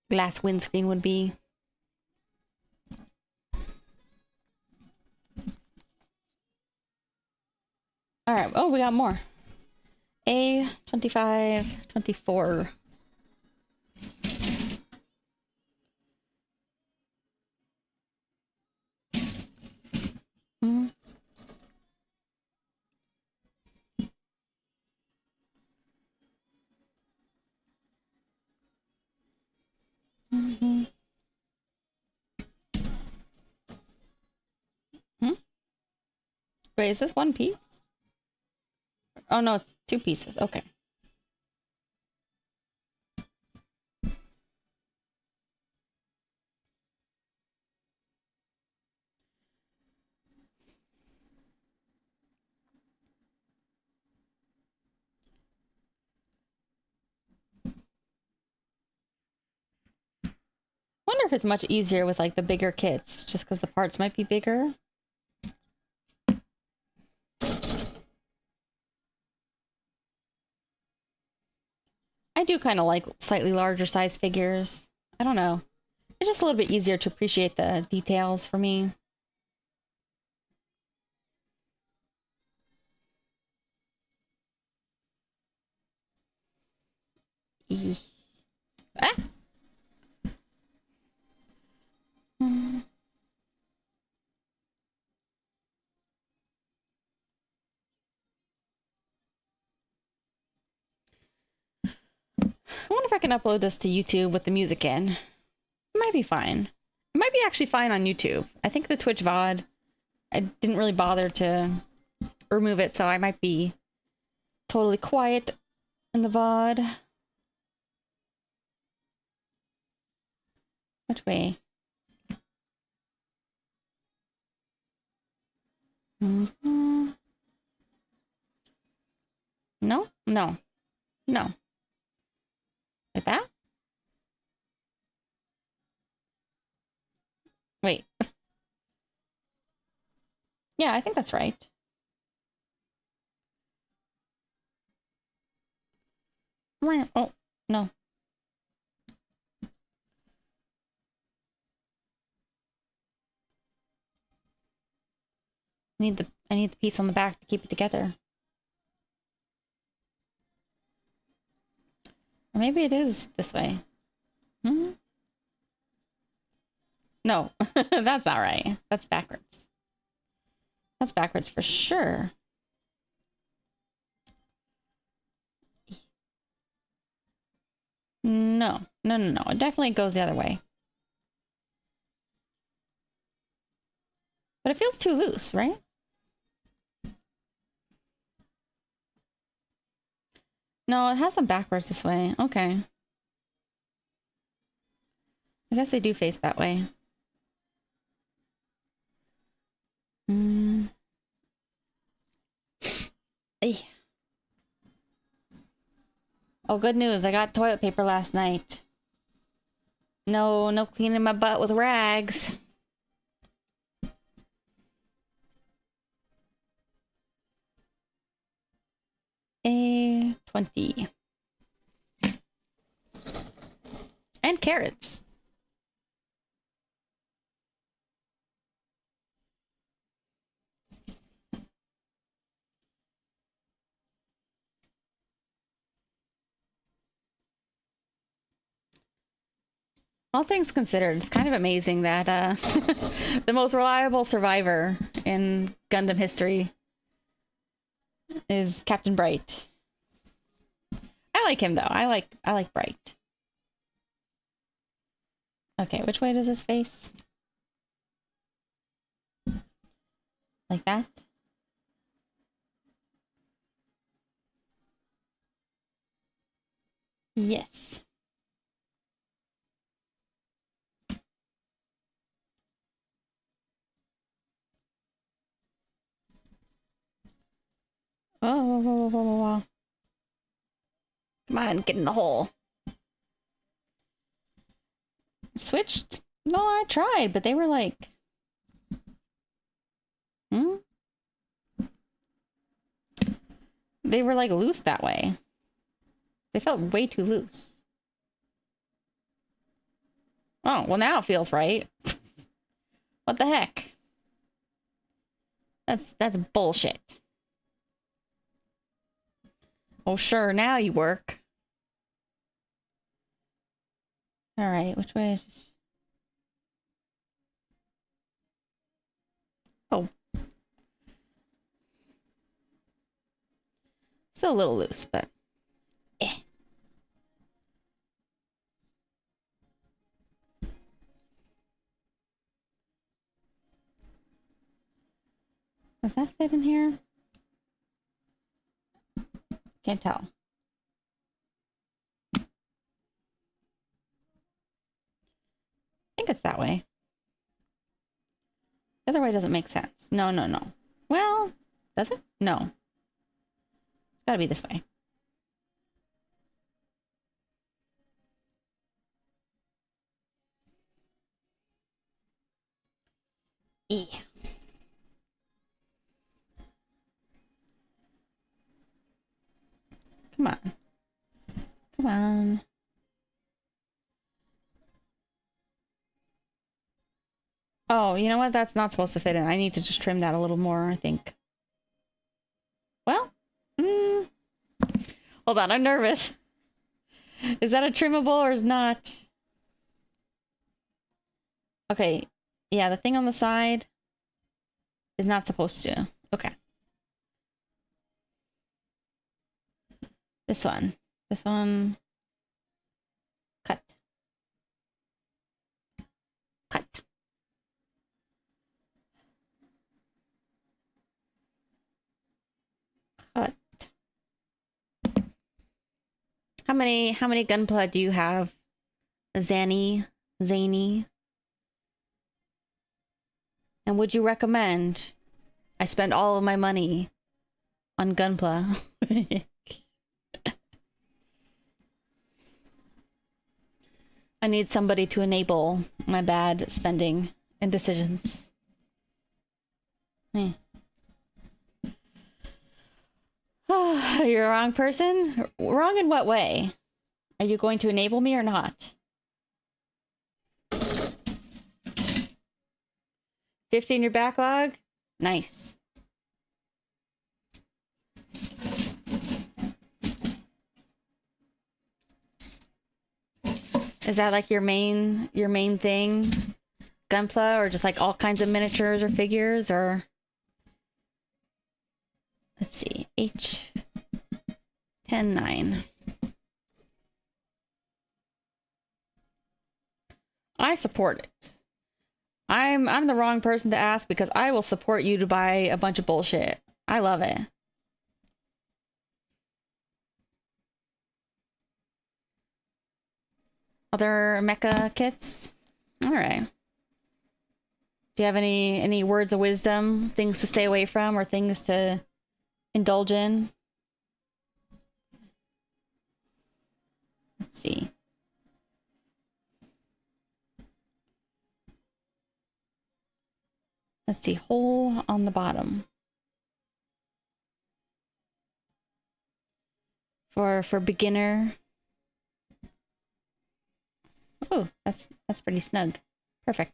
glass windscreen would be. All right. Oh, we got more. A25, 24. Mm. Mm-hmm. Hmm? Wait, is this one piece? Oh no, it's two pieces. Okay. Wonder if it's much easier with like the bigger kits, just because the parts might be bigger. I do kind of like slightly larger size figures. I don't know. It's just a little bit easier to appreciate the details for me. Ah! Hmm. I wonder if I can upload this to YouTube with the music in. It might be fine. It might be actually fine on YouTube. I think the Twitch VOD, I didn't really bother to remove it, so I might be totally quiet in the VOD. Which way? Mm-hmm. No? No. No. Like that? Wait. Yeah, I think that's right. Oh, no. I need the piece on the back to keep it together. Or maybe it is this way. No, that's not right. That's backwards. That's backwards for sure. No, no, no, no. It definitely goes the other way. But it feels too loose, right? No, it has them backwards this way. Okay. I guess they do face that way. Oh, good news. I got toilet paper last night. No cleaning my butt with rags. A20. And carrots. All things considered, it's kind of amazing that the most reliable survivor in Gundam history is Captain Bright. I like him though. I like Bright. Okay, which way does this face? Like that? Yes. Oh, whoa, whoa, whoa, whoa. Come on, get in the hole. Switched? No, I tried, but they were like... They were like loose that way. They felt way too loose. Oh, well now it feels right. What the heck? That's bullshit. Oh, sure, now you work. All right, which way is this? Oh. Still a little loose, but eh. Does that fit in here? Can't tell. I think it's that way. The other way doesn't make sense. No, no, no. Well, does it? No. It's gotta be this way. E. Come on. Come on. Oh, you know what? That's not supposed to fit in. I need to just trim that a little more, I think. Well, hold on. I'm nervous. Is that a trimmable or is not? Okay. Yeah, the thing on the side is not supposed to. Okay. This one. This one. Cut. Cut. Cut. How many Gunpla do you have? Zany? And would you recommend I spend all of my money on Gunpla? I need somebody to enable my bad spending and decisions. You're a wrong person? Wrong in what way? Are you going to enable me or not? 50 in your backlog? Nice. Is that like your main thing? Gunpla or just like all kinds of miniatures or figures or... Let's see. H109. I support it. I'm the wrong person to ask because I will support you to buy a bunch of bullshit. I love it. Other mecha kits? All right. Do you have any words of wisdom, things to stay away from or things to indulge in? Let's see. Let's see, hole on the bottom. For beginner. Oh, that's pretty snug. Perfect.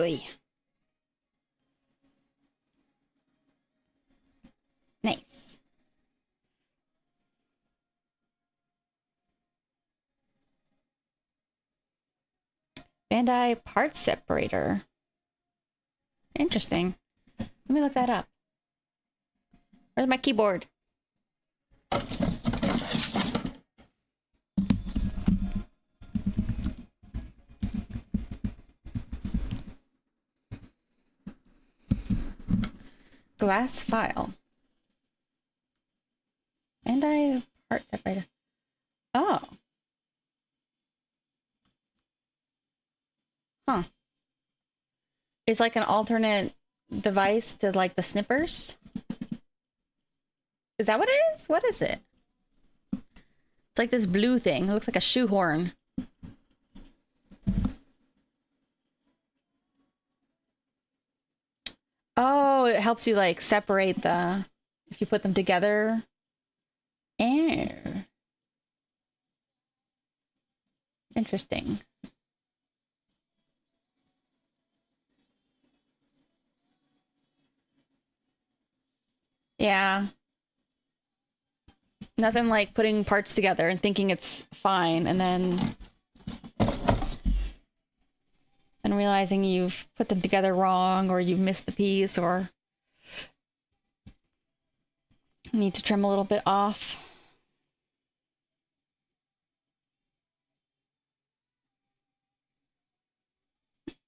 Oy. Nice. Bandai parts separator. Interesting. Let me look that up. Where's my keyboard? Glass file. Bandai part separator. Oh. Huh. It's like an alternate device to like the snippers. Is that what it is? What is it? It's like this blue thing. It looks like a shoehorn. Oh, it helps you like separate the, if you put them together. Interesting. Yeah. Nothing like putting parts together and thinking it's fine and then realizing you've put them together wrong or you've missed the piece or need to trim a little bit off.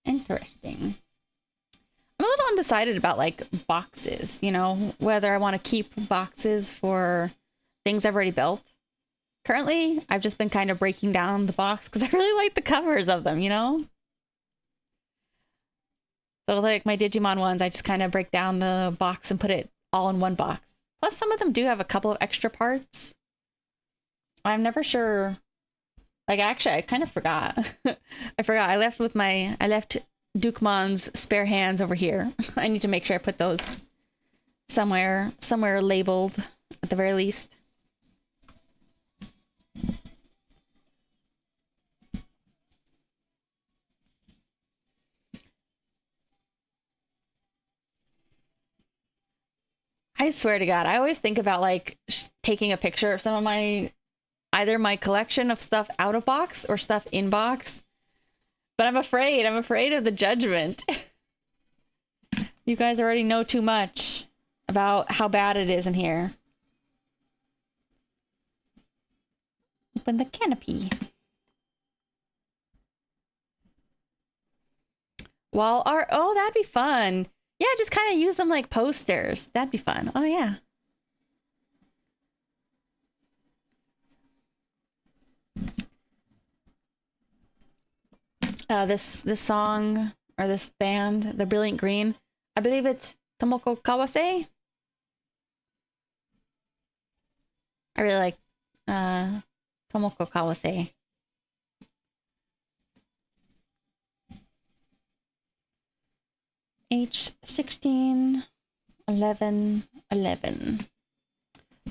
Interesting. I'm a little undecided about like boxes, you know, whether I want to keep boxes for things I've already built. Currently, I've just been kind of breaking down the box because I really like the covers of them, you know? So like my Digimon ones, I just kind of break down the box and put it all in one box. Plus some of them do have a couple of extra parts. I'm never sure. Like actually, I kind of forgot. I forgot. I left Dukemon's spare hands over here. I need to make sure I put those somewhere labeled at the very least. I swear to God, I always think about like taking a picture of some of either my collection of stuff out of box or stuff in box. But I'm afraid of the judgment. You guys already know too much about how bad it is in here. Open the canopy. Oh, that'd be fun. Yeah, just kind of use them like posters. That'd be fun. Oh, yeah. This song or this band, The Brilliant Green, I believe it's Tomoko Kawase. I really like Tomoko Kawase. H161111.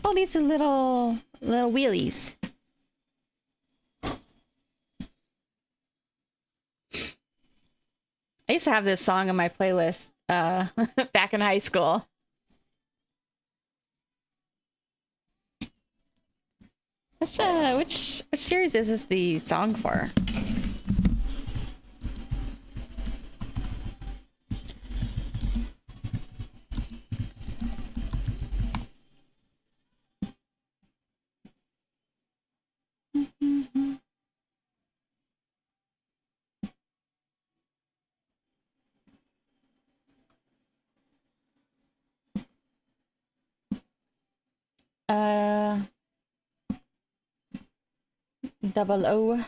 Oh, these are little wheelies. I used to have this song on my playlist back in high school. Which series is this the song for? Double O.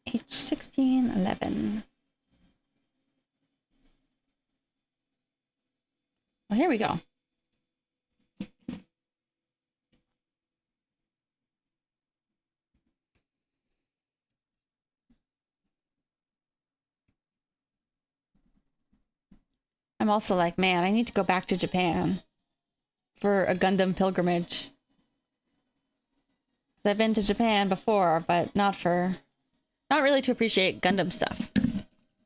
H1611. Well, here we go. I'm also like, man, I need to go back to Japan for a Gundam pilgrimage. I've been to Japan before, but not really to appreciate Gundam stuff.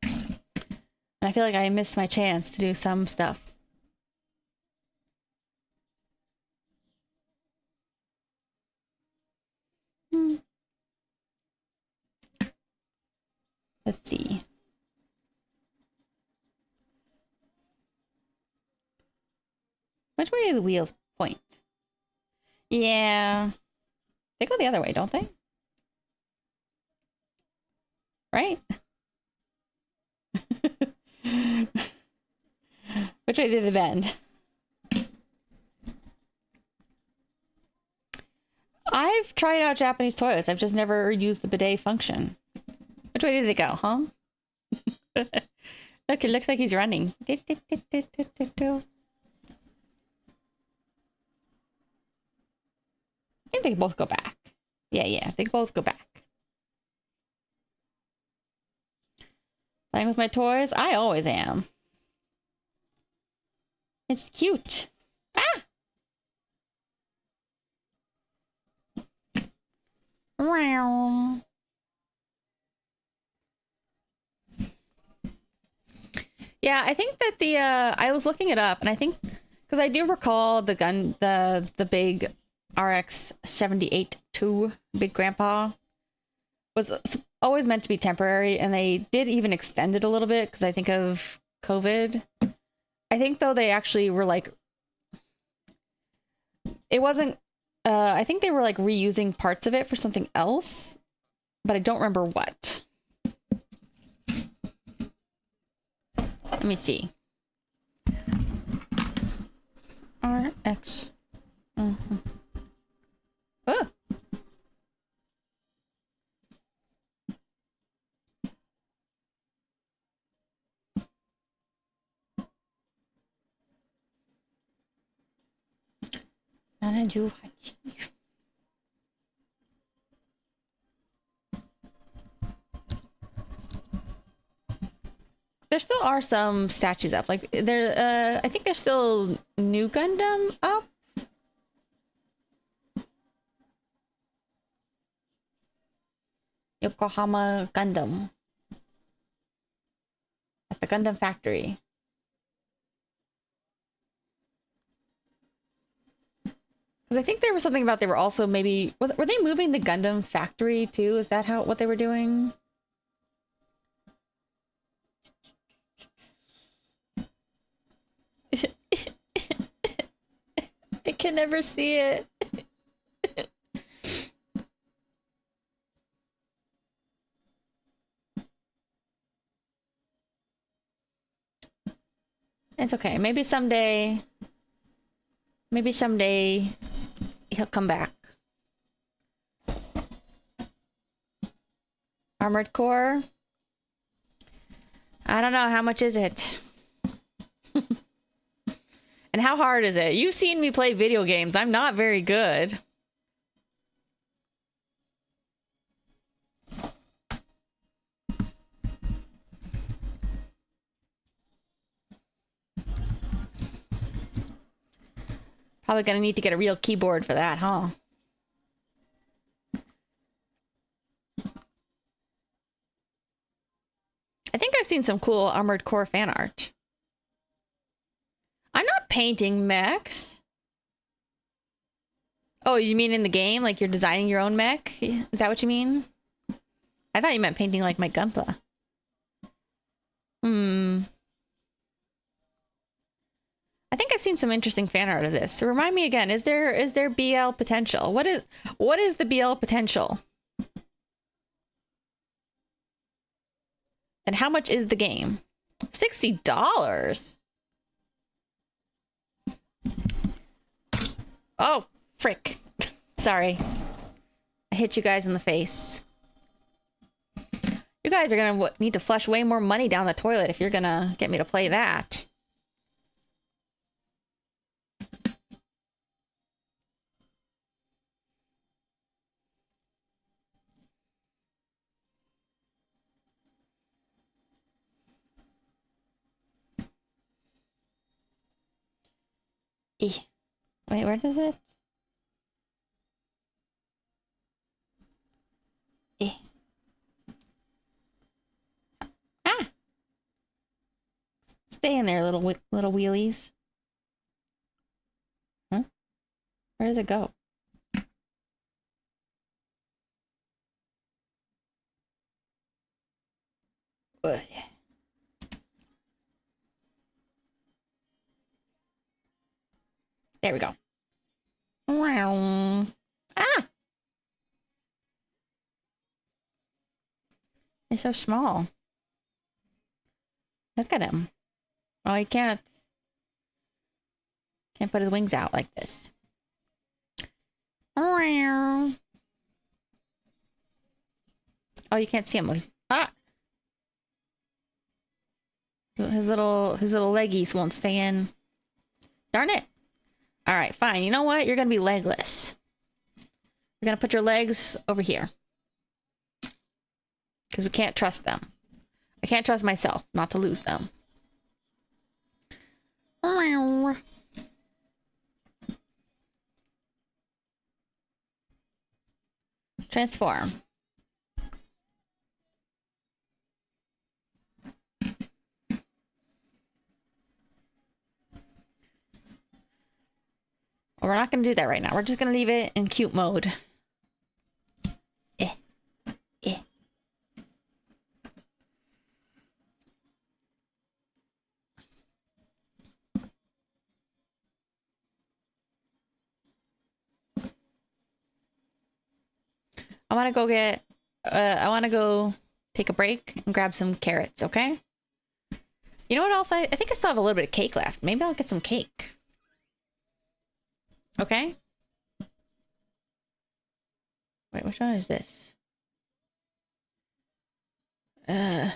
And I feel like I missed my chance to do some stuff. Let's see. Which way do the wheels point? Yeah. They go the other way, don't they? Right? Which way did they bend? I've tried out Japanese toilets. I've just never used the bidet function. Which way did they go, huh? Look, it looks like he's running. I think they both go back. Yeah, they both go back. Playing with my toys? I always am. It's cute. Ah! Wow. Yeah, I think that I was looking it up, and I think because I do recall the big Rx-78-2 Big Grandpa was always meant to be temporary, and they did even extend it a little bit because I think of COVID. I think though they actually were like, it wasn't. I think they were like reusing parts of it for something else, but I don't remember what. Let me see. RX. Oh. There still are some statues up. Like there, I think there's still New Gundam up. Yokohama Gundam at the Gundam factory. Because I think there was something about they were also maybe were they moving the Gundam factory too? Is that what they were doing? I can never see it. It's okay. Maybe someday he'll come back. Armored Core? I don't know. How much is it? And how hard is it? You've seen me play video games. I'm not very good. Probably gonna need to get a real keyboard for that, huh? I think I've seen some cool Armored Core fan art. I'm not painting mechs. Oh, you mean in the game? Like you're designing your own mech? Is that what you mean? I thought you meant painting like my Gunpla. I think I've seen some interesting fan art of this. So remind me again, is there BL potential? What is the BL potential? And how much is the game? $60. Oh, frick. Sorry. I hit you guys in the face. You guys are gonna need to flush way more money down the toilet if you're gonna get me to play that. Wait, where does it? Ah! Stay in there, little wheelies. Huh? Where does it go? There we go. Wow. Ah! He's so small. Look at him. Oh, he can't put his wings out like this. Oh, you can't see him. Ah! His little leggies won't stay in. Darn it. All right, fine. You know what? You're going to be legless. You're going to put your legs over here. Because we can't trust them. I can't trust myself not to lose them. Transform. Well, we're not going to do that right now. We're just going to leave it in cute mode. I want to go take a break and grab some carrots, okay? You know what else? I think I still have a little bit of cake left. Maybe I'll get some cake. Okay? Wait, which one is this? Oh,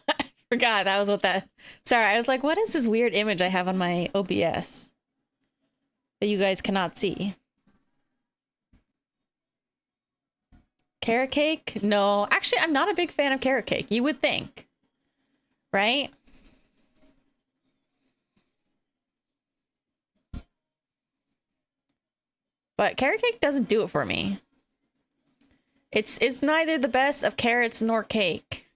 I forgot that was what that... Sorry, I was like, what is this weird image I have on my OBS that you guys cannot see? Carrot cake? No, actually, I'm not a big fan of carrot cake. You would think, right? But carrot cake doesn't do it for me. It's neither the best of carrots nor cake.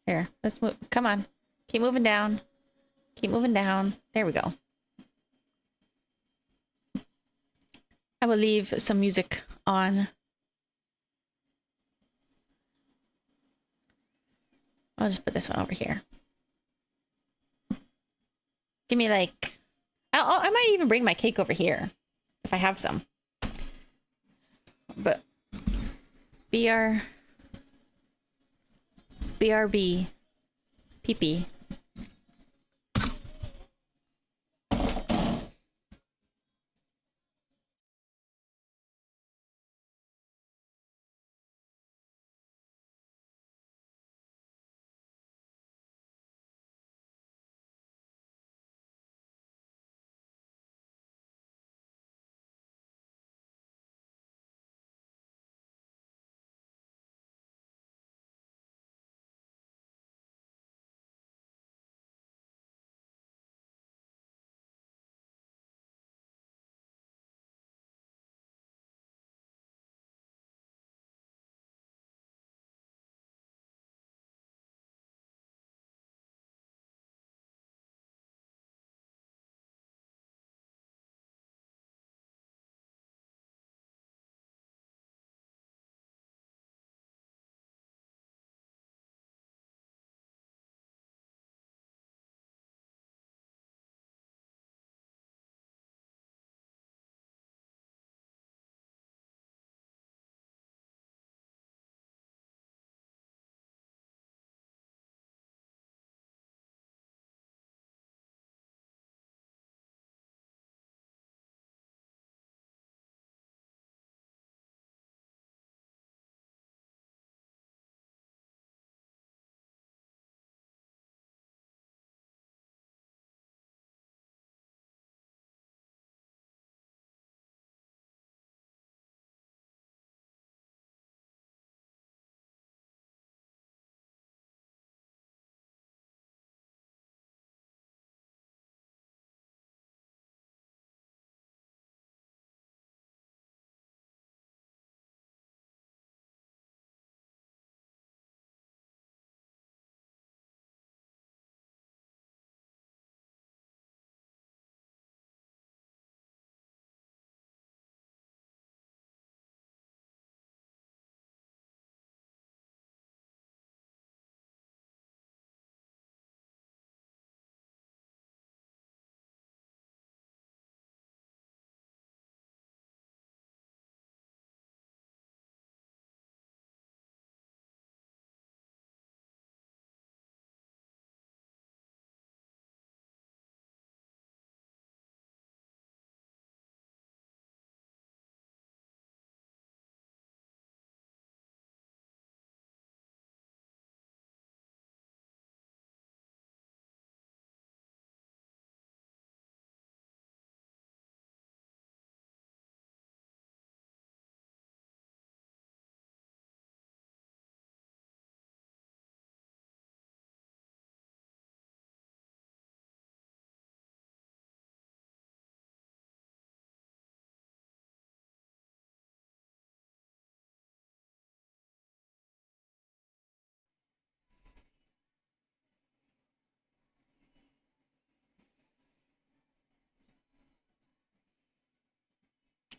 Here, let's move. Come on. Keep moving down. Keep moving down. There we go. I will leave some music on. I'll just put this one over here. Give me like... I might even bring my cake over here. If I have some. But... BRB. PP.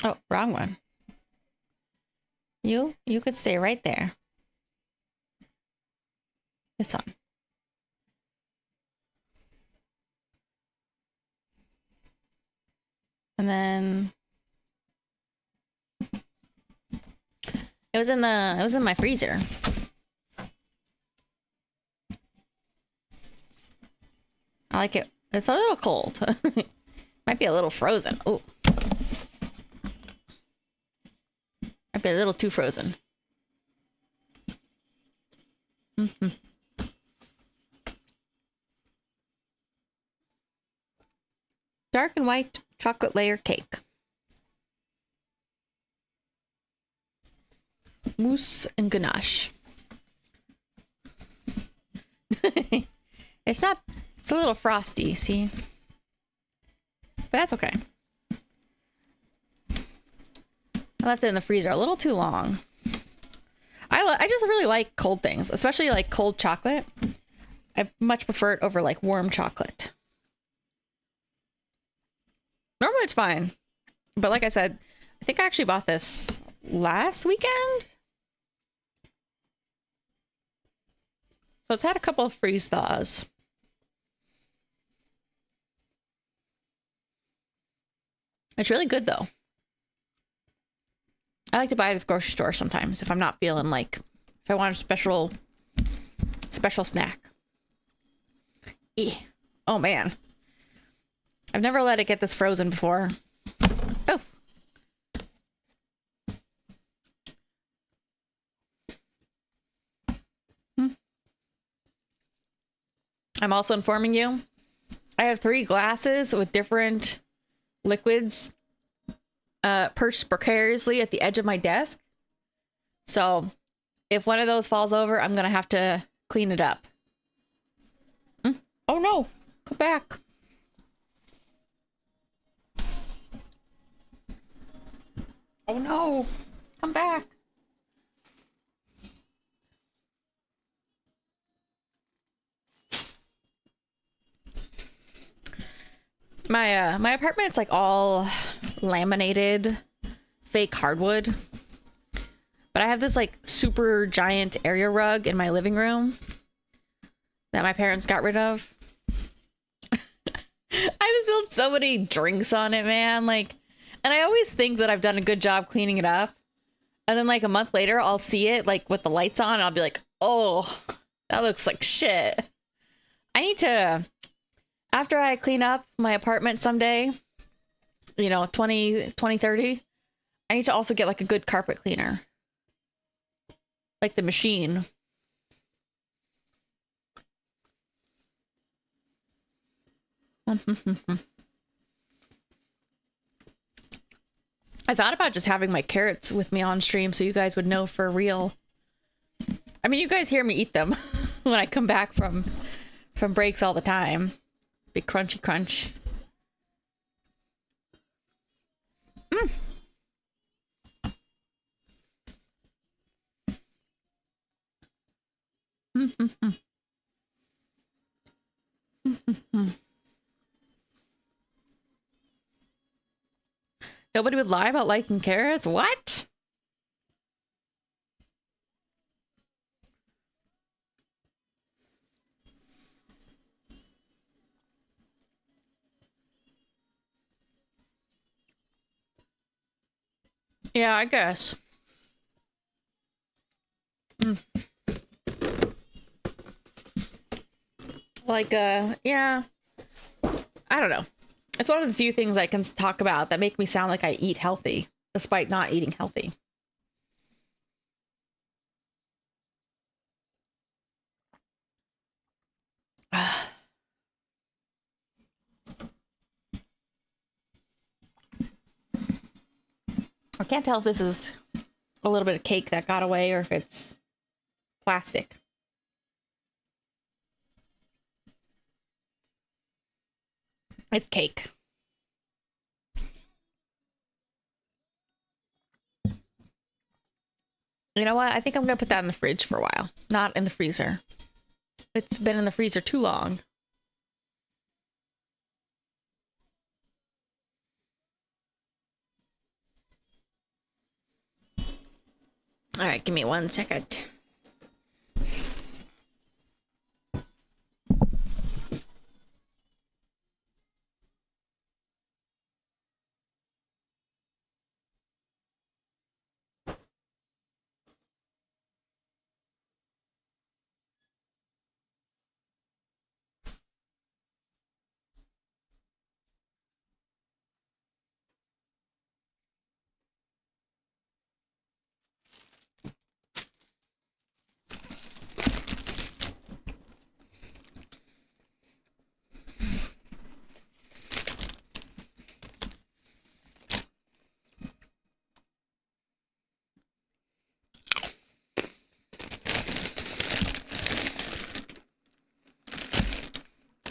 Oh, wrong one. You could stay right there. This one. And then it was in my freezer. I like it. It's a little cold. Might be a little frozen. Oh. Might be a little too frozen. Dark and white chocolate layer cake. Mousse and ganache. It's a little frosty, see? But that's okay. I left it in the freezer a little too long. I just really like cold things, especially like cold chocolate. I much prefer it over like warm chocolate. Normally it's fine. But like I said, I think I actually bought this last weekend. So it's had a couple of freeze thaws. It's really good though. I like to buy it at the grocery store sometimes if I'm not feeling like, if I want a special snack. Oh man. I've never let it get this frozen before. Oh. I'm also informing you, I have 3 glasses with different liquids perched precariously at the edge of my desk. So if one of those falls over, I'm going to have to clean it up. Oh no, come back. Oh no, come back. My apartment's like all laminated fake hardwood. But I have this like super giant area rug in my living room that my parents got rid of. I just spilled so many drinks on it, man. Like, and I always think that I've done a good job cleaning it up. And then like a month later, I'll see it like with the lights on. And I'll be like, oh, that looks like shit. I need to, after I clean up my apartment someday, 2030, I need to also get like a good carpet cleaner. Like the machine. I thought about just having my carrots with me on stream so you guys would know for real. I mean, you guys hear me eat them when I come back from breaks all the time. Big crunchy crunch. Nobody would lie about liking carrots? What? Yeah, I guess. Like, yeah. I don't know. It's one of the few things I can talk about that make me sound like I eat healthy, despite not eating healthy. I can't tell if this is a little bit of cake that got away or if it's plastic. It's cake. You know what? I think I'm going to put that in the fridge for a while. Not in the freezer. It's been in the freezer too long. All right, give me 1 second.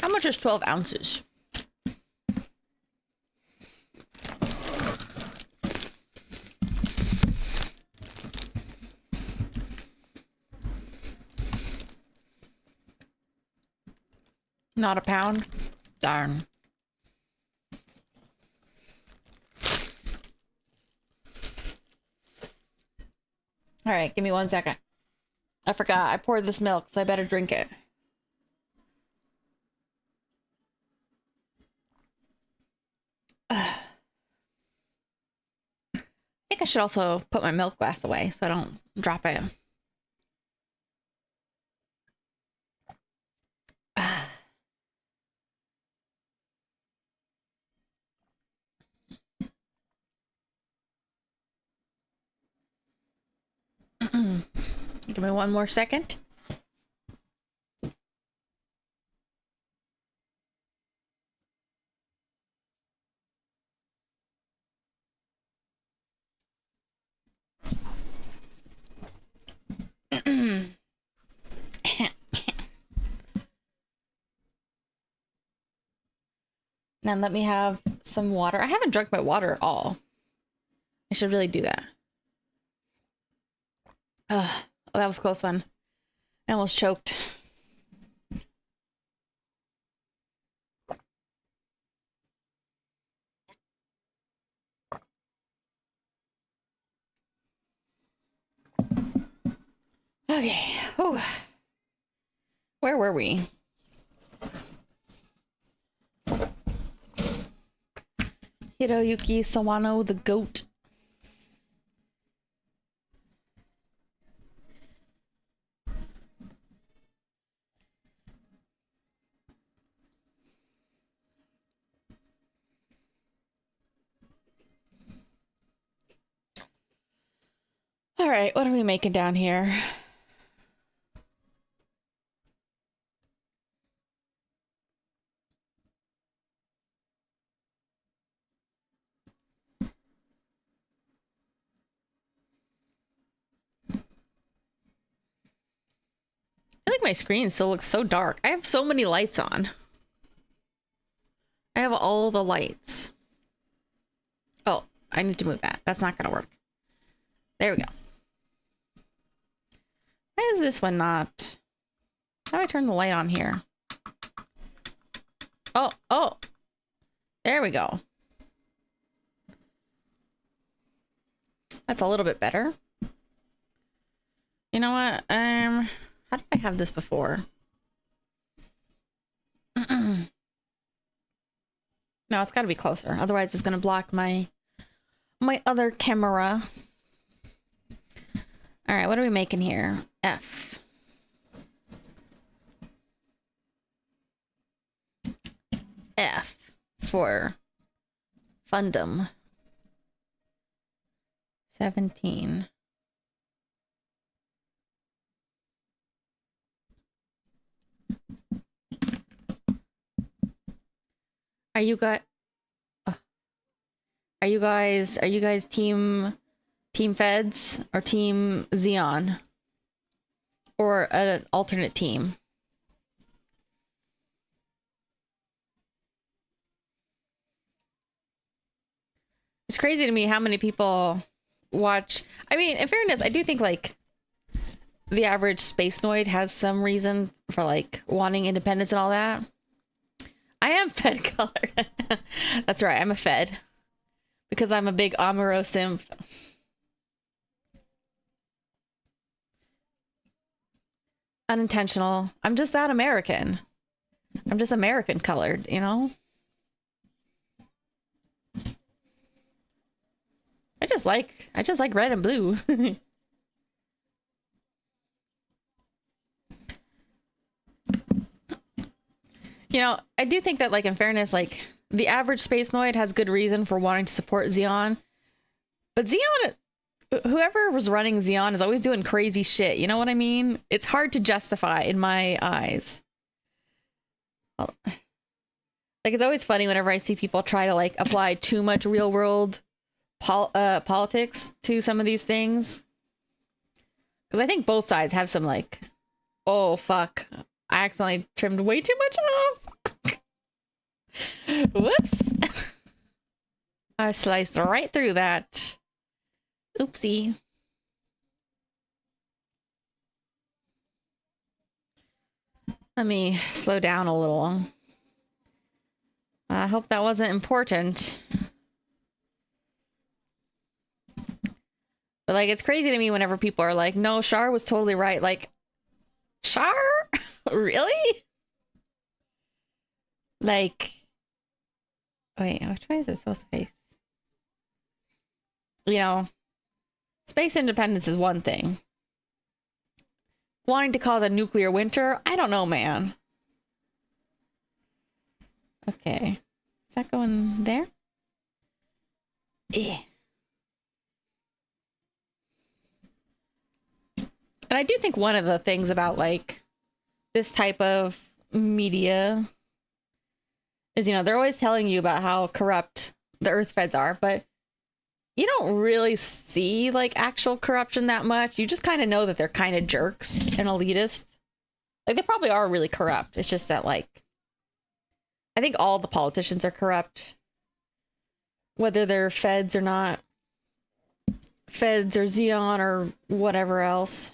How much is 12 ounces? Not a pound? Darn. All right, give me 1 second. I forgot. I poured this milk, so I better drink it. I think I should also put my milk glass away so I don't drop it. Give me 1 more second. Now let me have some water. I haven't drunk my water at all. I should really do that. Oh, that was a close one. I almost choked. Okay. Whew. Where were we? Hiroyuki Sawano, the goat. All right, what are we making down here? I feel like my screen still looks so dark. I have so many lights on. I have all the lights. Oh, I need to move that. That's not gonna work. There we go. Why is this one not? How do I turn the light on here? Oh. There we go. That's a little bit better. You know what? How did I have this before? No, it's got to be closer. Otherwise, it's going to block my other camera. All right, what are we making here? F. F for Fundum. 17. Are you guys team Feds or team Xeon? Or an alternate team? It's crazy to me how many people watch. I mean, in fairness, I do think like the average space noid has some reason for like wanting independence and all that. I am Fed color. That's right, I'm a Fed. Because I'm a big Amuro simp. unintentional. I'm just that American. I'm just American colored, you know? I just like red and blue. You know, I do think that, like, in fairness, like, the average Space Noid has good reason for wanting to support Xeon. But Xeon, whoever was running Xeon is always doing crazy shit. You know what I mean? It's hard to justify in my eyes. Like, it's always funny whenever I see people try to, like, apply too much real world politics to some of these things. Because I think both sides have some, like, oh, fuck, I accidentally trimmed way too much off. Whoops. I sliced right through that. Oopsie. Let me slow down a little. I hope that wasn't important. But, like, it's crazy to me whenever people are like, no, Char was totally right. Like, Char? Really? Like, wait, which way is it supposed to face? You know, space independence is one thing. Wanting to cause a nuclear winter? I don't know, man. Okay. Is that going there? Eh. And I do think one of the things about, like, this type of media is, you know, they're always telling you about how corrupt the Earth feds are, but you don't really see, like, actual corruption that much. You just kind of know that they're kind of jerks and elitist. Like, they probably are really corrupt. It's just that, like, I think all the politicians are corrupt, whether they're feds or not. Feds or Xeon or whatever else.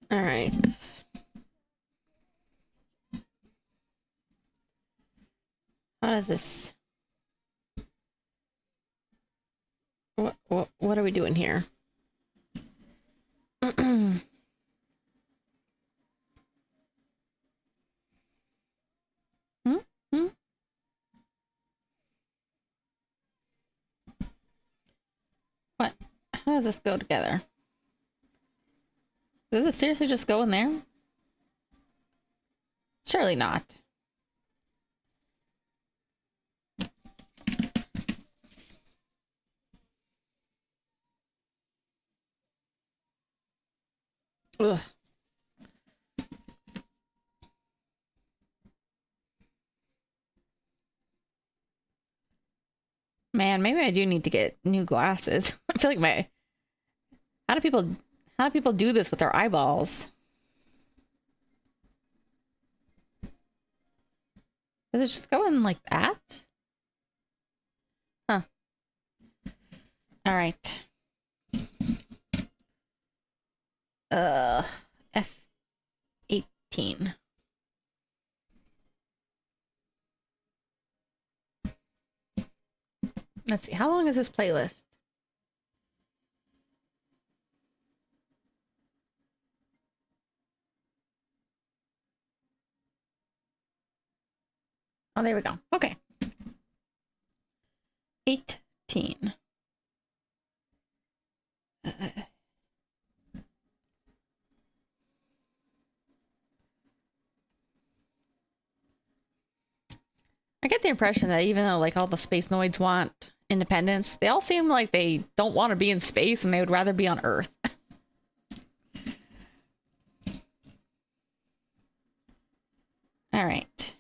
All right. How does this... What are we doing here? What? How does this go together? Does it seriously just go in there? Surely not. Ugh. Man, maybe I do need to get new glasses. I feel like how do people do this with their eyeballs? Does it just go in like that? Huh. All right. F18. Let's see. How long is this playlist? Oh, there we go. Okay. 18. I get the impression that even though, like, all the space noids want independence, they all seem like they don't want to be in space and they would rather be on Earth. All right.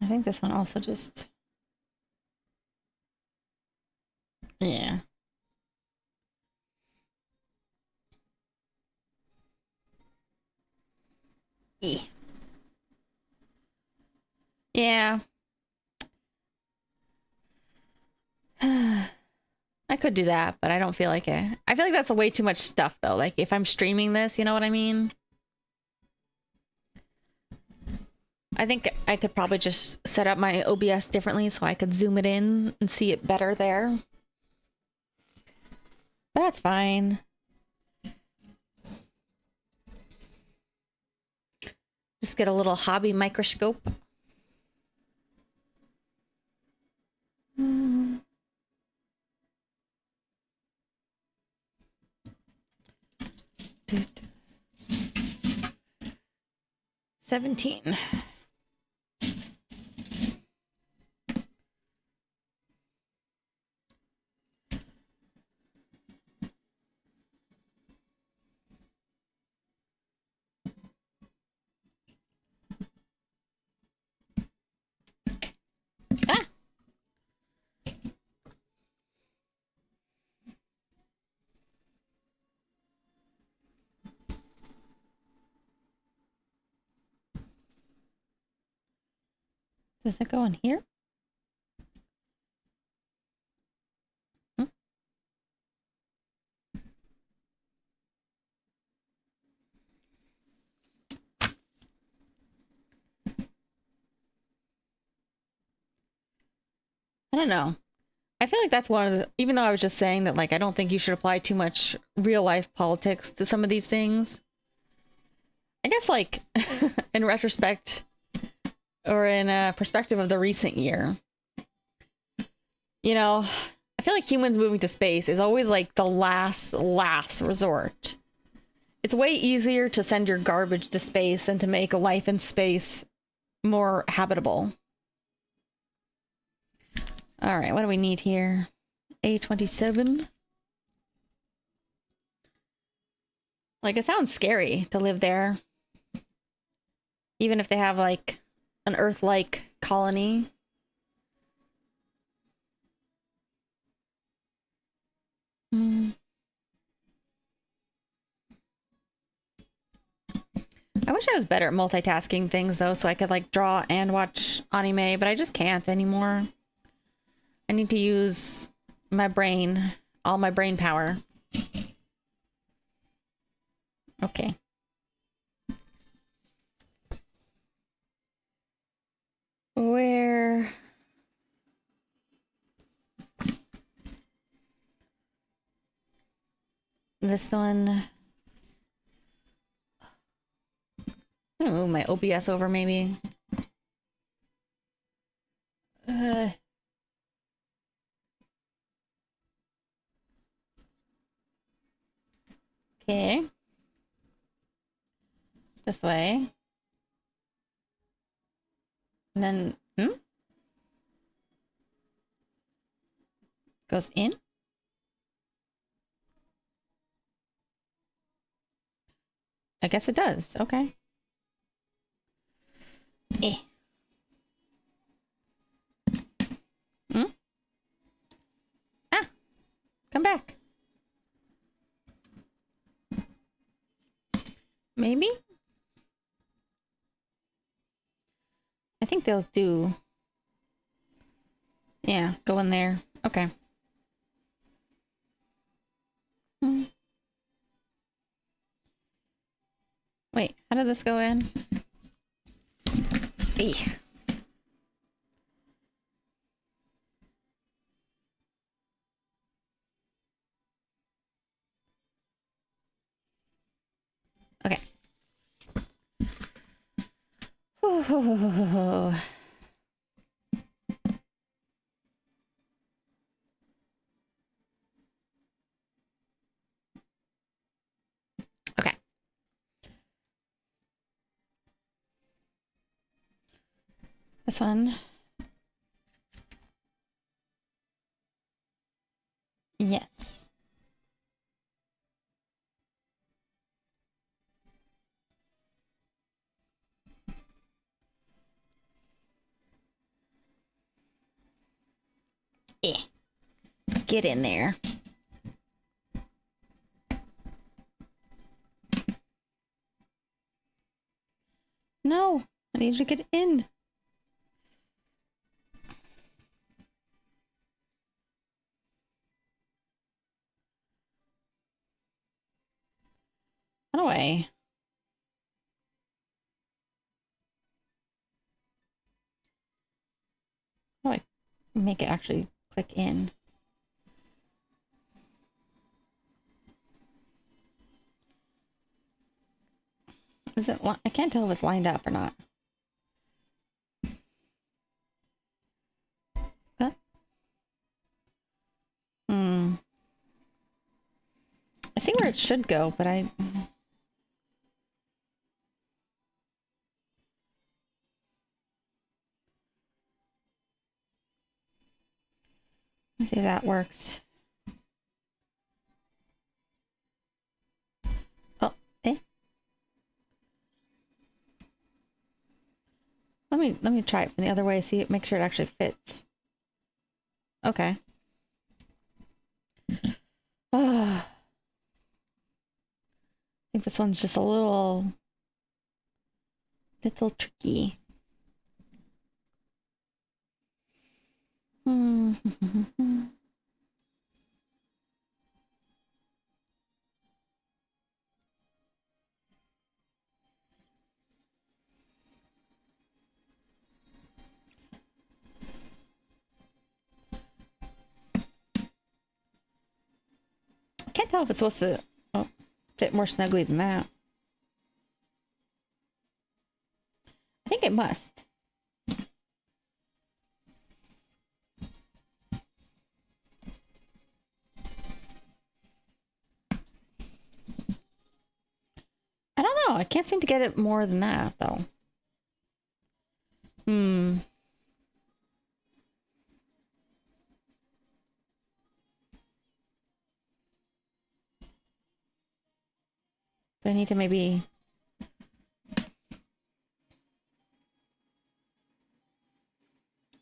I think this one also just... Yeah. Yeah. I I could do that, but I don't feel like it. I feel like that's way too much stuff, though. Like, if I'm streaming this, you know what I mean? I think I could probably just set up my OBS differently so I could zoom it in and see it better there. But that's fine. Just get a little hobby microscope. Mm. 17. Ah! Does it go in here? Hmm? I don't know. I feel like that's one of the, even though I was just saying that, like, I don't think you should apply too much real life politics to some of these things. I guess, like, in retrospect or in a perspective of the recent year, you know, I feel like humans moving to space is always like the last resort. It's way easier to send your garbage to space than to make life in space more habitable. All right, what do we need here? A27. Like, it sounds scary to live there. Even if they have, like, an Earth-like colony. Hmm. I wish I was better at multitasking things, though, so I could, like, draw and watch anime, but I just can't anymore. I need to use my brain, all my brain power. Okay. Where... This one... I'm gonna move my OBS over, maybe. Okay. This way. And then... Goes in? I guess it does. Okay. Eh. Ah! Come back. Maybe? I think those do. Yeah, go in there. Okay. Wait, how did this go in? Eeh. Okay. Okay. This one. Yes. Eh. Get in there. No, I need you to get in. way. How do I make it actually click in? Is it? I can't tell if it's lined up or not. What? I see where it should go, but I... Let's see if that works. Oh, eh? Let me try it from the other way, see it, make sure it actually fits. Okay. I think this one's just a little tricky. I can't tell if it's supposed to fit more snugly than that. I think it must. I don't know. I can't seem to get it more than that, though. Do I need to maybe...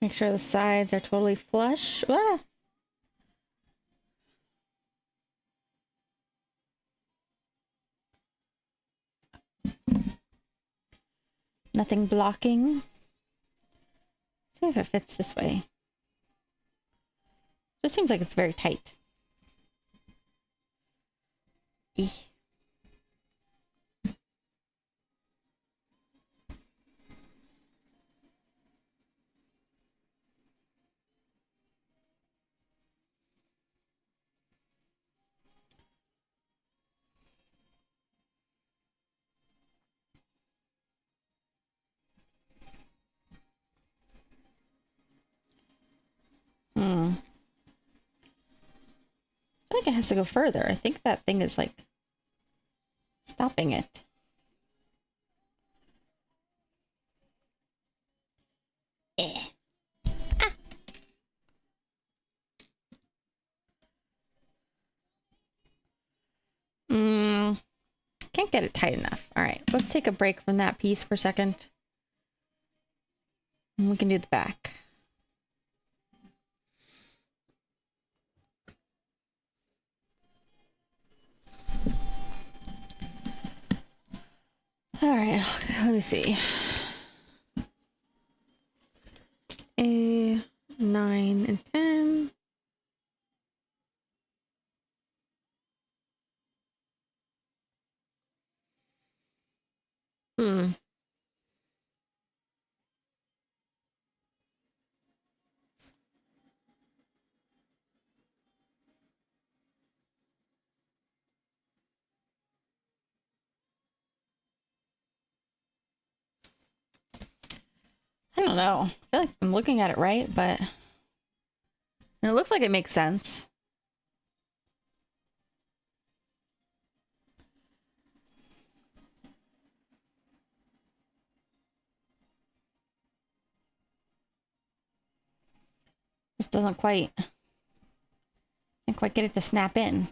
make sure the sides are totally flush? Ah! Nothing blocking. Let's see if it fits this way. Just seems like it's very tight. Eeh. I think it has to go further. I think that thing is like stopping it. Eh. Ah. Can't get it tight enough. All right, let's take a break from that piece for a second. And we can do the back. All right, let me see. A 9 and 10. I don't know. I feel like I'm looking at it right, but it looks like it makes sense. Just doesn't quite... can't quite get it to snap in.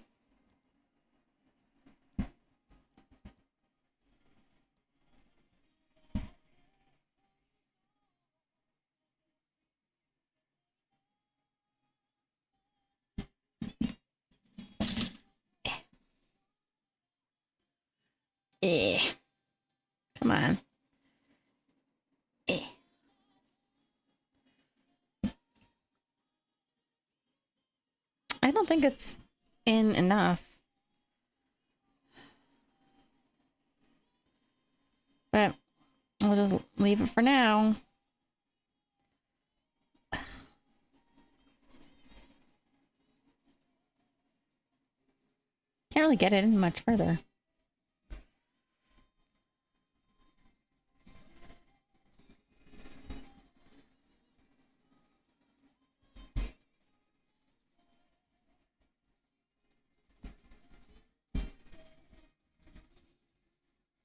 Eh. Come on. Eh. I don't think it's in enough. But we'll just leave it for now. Can't really get it in much further.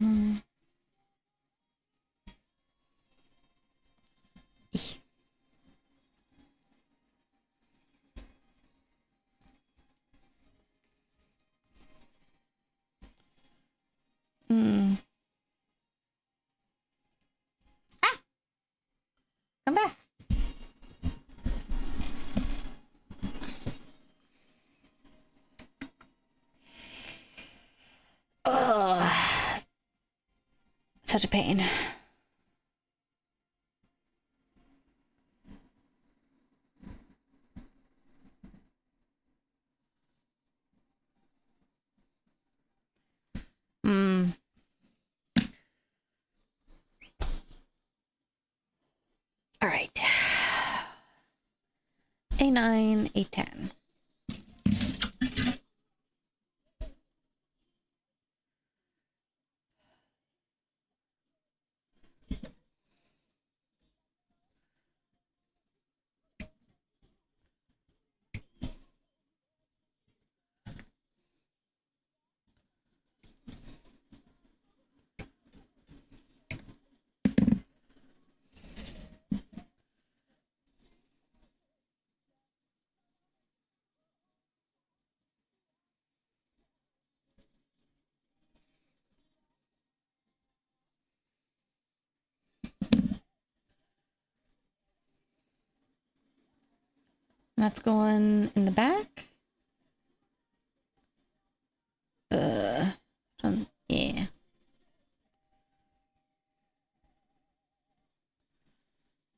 Mm. Mm. Ah! Come back. Ugh. Such a pain. Mm. All right. A9, A10. That's going in the back. Yeah.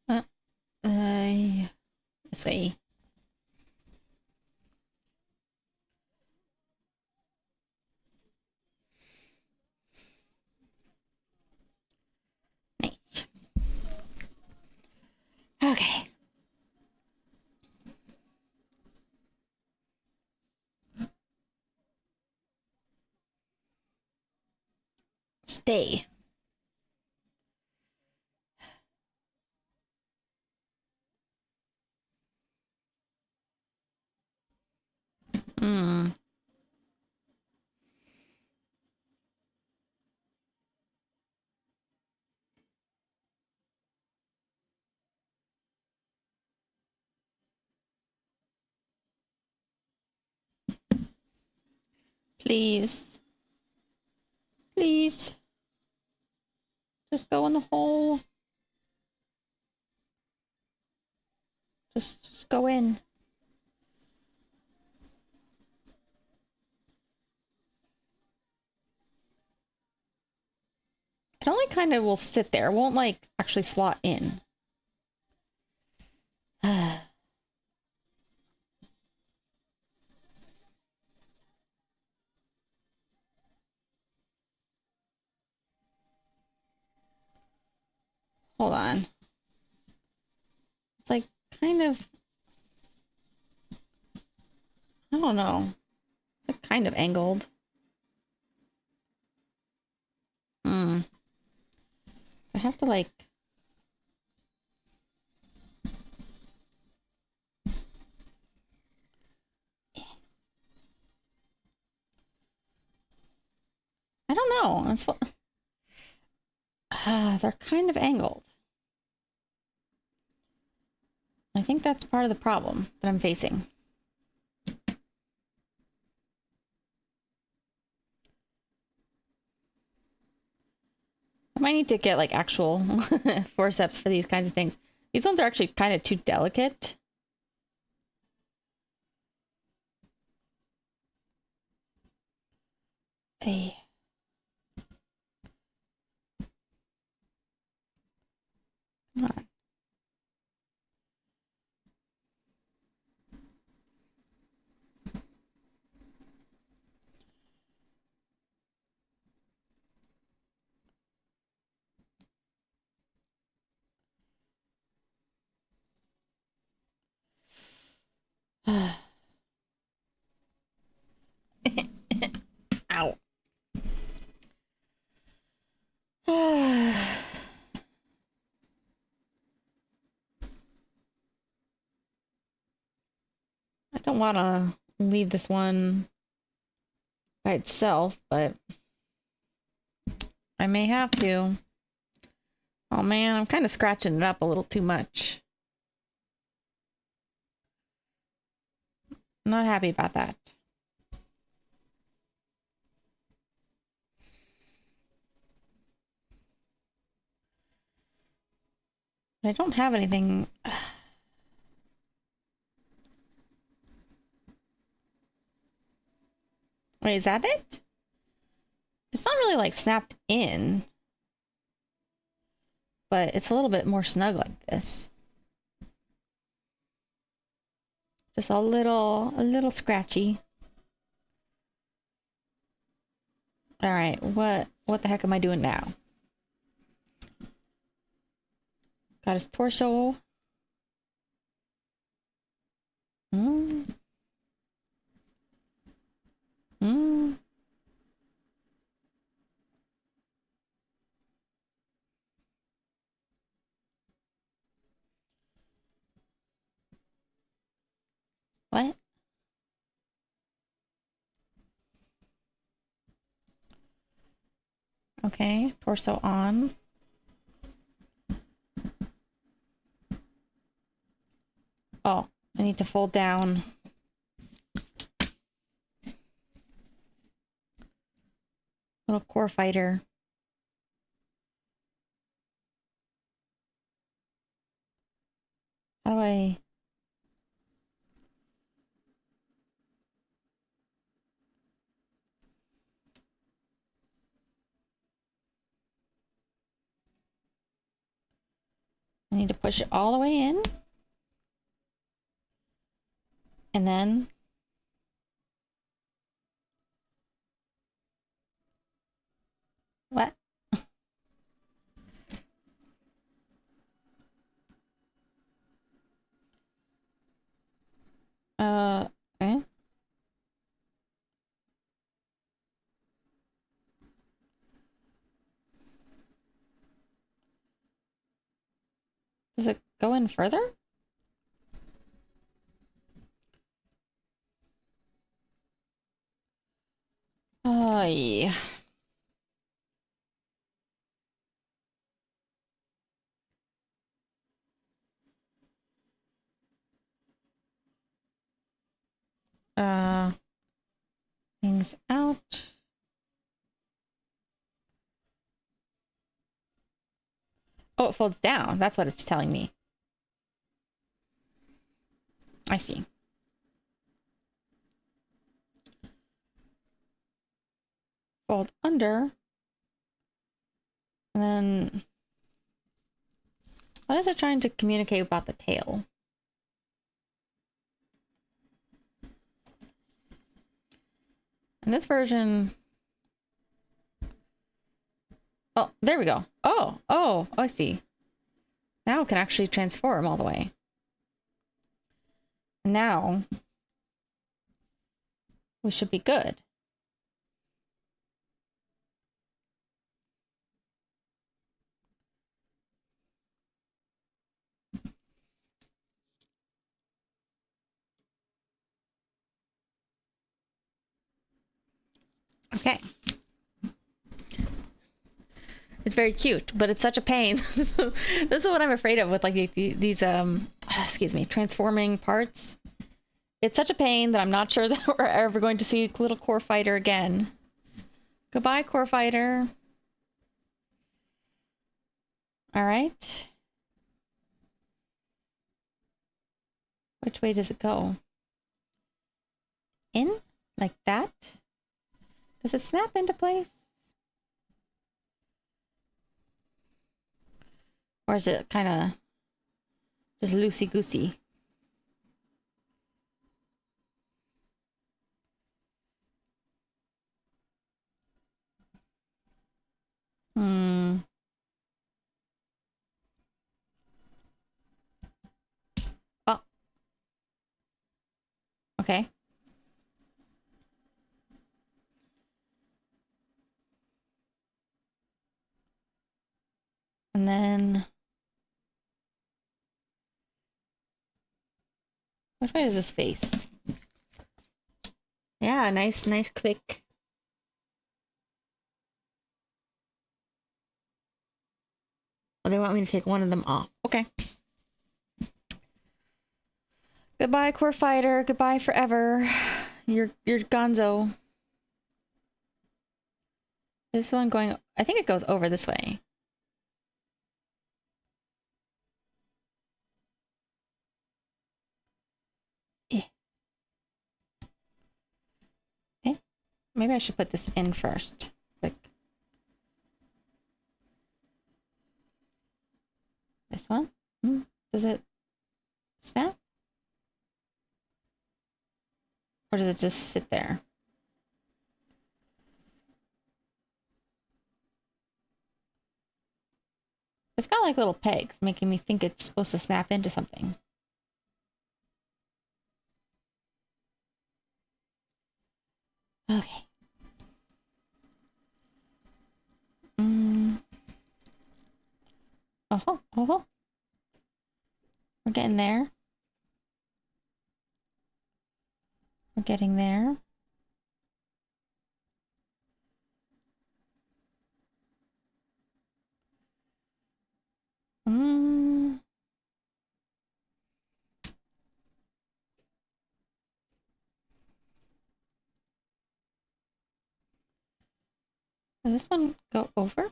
Uh, this way. Nice. Okay. Stay. Mm. Please. Please. Just go in the hole. Just go in. It only kind of will sit there. It won't like actually slot in. Hold on. It's like kind of, I don't know. It's like kind of angled. I have to like, I don't know. It's what, they're kind of angled. I think that's part of the problem that I'm facing. I might need to get like actual forceps for these kinds of things. These ones are actually kind of too delicate. Hey. Come on. I don't want to leave this one by itself, but I may have to. Oh man, I'm kind of scratching it up a little too much. I'm not happy about that. I don't have anything. Wait, is that it? It's not really like snapped in, but it's a little bit more snug like this. Just a little scratchy. All right, what the heck am I doing now? Got his torso. Hmm. Hmm. What? Okay, torso on. Oh, I need to fold down. Little core fighter. How do I... I need to push it all the way in. And then... What? Okay. Does it go in further? Oh, yeah. Things out. Oh, it folds down. That's what it's telling me. I see. Fold under. And then... What is it trying to communicate about the tail? In this version... Oh, there we go. Oh, I see. Now it can actually transform all the way. Now we should be good. Okay. It's very cute, but it's such a pain. This is what I'm afraid of with like these excuse me, transforming parts. It's such a pain that I'm not sure that we're ever going to see little core fighter again. Goodbye, core fighter. All right. Which way does it go? In? Like that? Does it snap into place? Or is it kind of just loosey-goosey? Hmm. Oh. Okay. And then... Which way is this face? Yeah, nice, nice quick. Oh, they want me to take one of them off. Okay. Goodbye, core fighter. Goodbye forever. You're gonzo. This one going... I think it goes over this way. Eh. Okay. Maybe I should put this in first. Like... This one? Does it snap? Or does it just sit there? It's got like little pegs, making me think it's supposed to snap into something. Okay. Oh, oh. We're getting there. We're getting there. Does this one go over?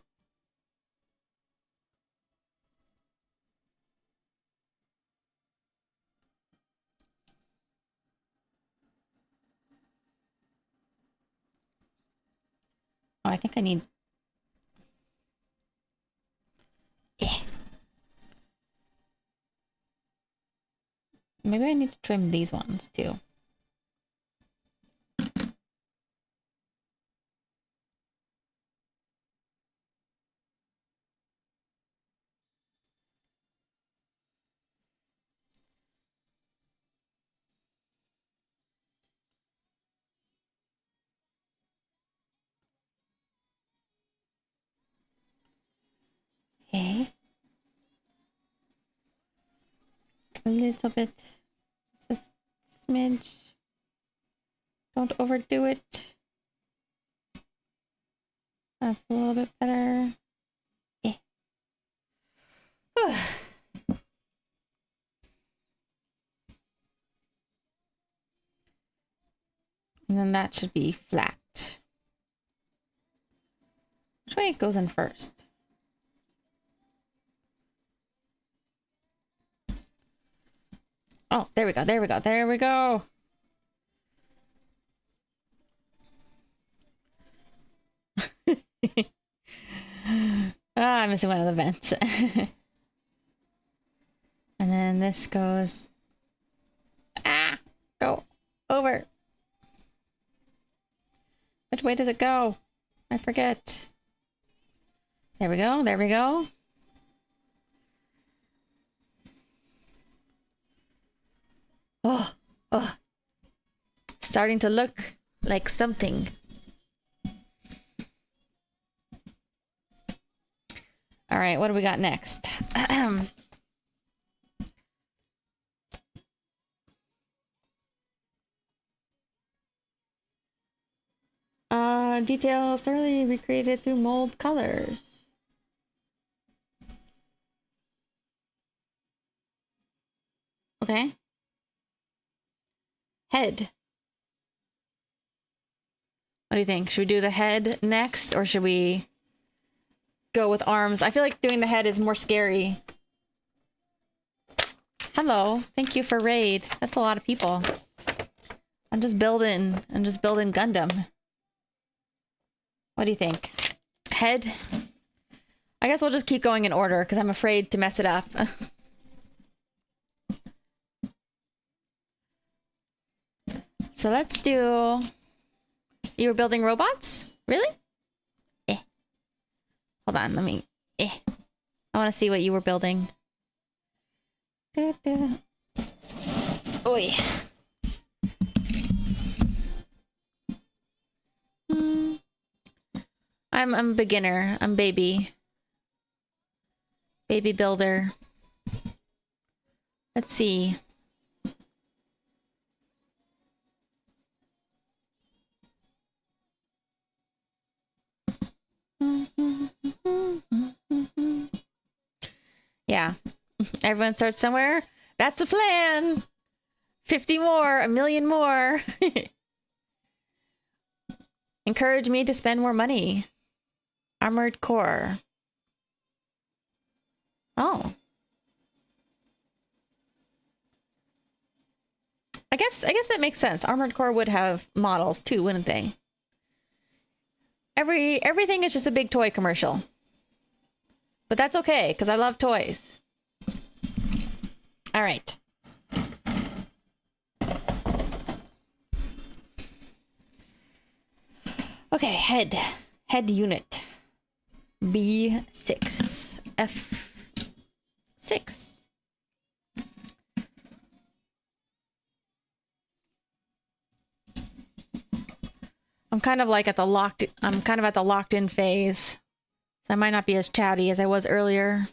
Oh, I think I need... Yeah. Maybe I need to trim these ones too. Okay. A little bit. Just a smidge. Don't overdo it. That's a little bit better. Yeah. And then that should be flat. Which way it goes in first? Oh, there we go, there we go, there we go! I'm missing one of the vents. And then this goes... Ah! Go over! Which way does it go? I forget. There we go, there we go. Oh, starting to look like something. All right, what do we got next? Details thoroughly recreated through mold colors. Okay. Head. What do you think? Should we do the head next, or should we go with arms? I feel like doing the head is more scary. Hello. Thank you for raid. That's a lot of people. I'm just building Gundam. What do you think? Head? I guess we'll just keep going in order because I'm afraid to mess it up. So let's do... You were building robots? Really? Eh. Hold on, let me... Eh. I want to see what you were building. Oi. I'm a beginner. I'm baby. Baby builder. Let's see. Yeah. Everyone starts somewhere. That's the plan. 50 more, a million more. Encourage me to spend more money. Armored Core. Oh. I guess that makes sense. Armored Core would have models too, wouldn't they? Everything is just a big toy commercial. But that's okay, because I love toys. All right. Okay, head unit. B6. F6. I'm kind of at the locked in phase. So I might not be as chatty as I was earlier.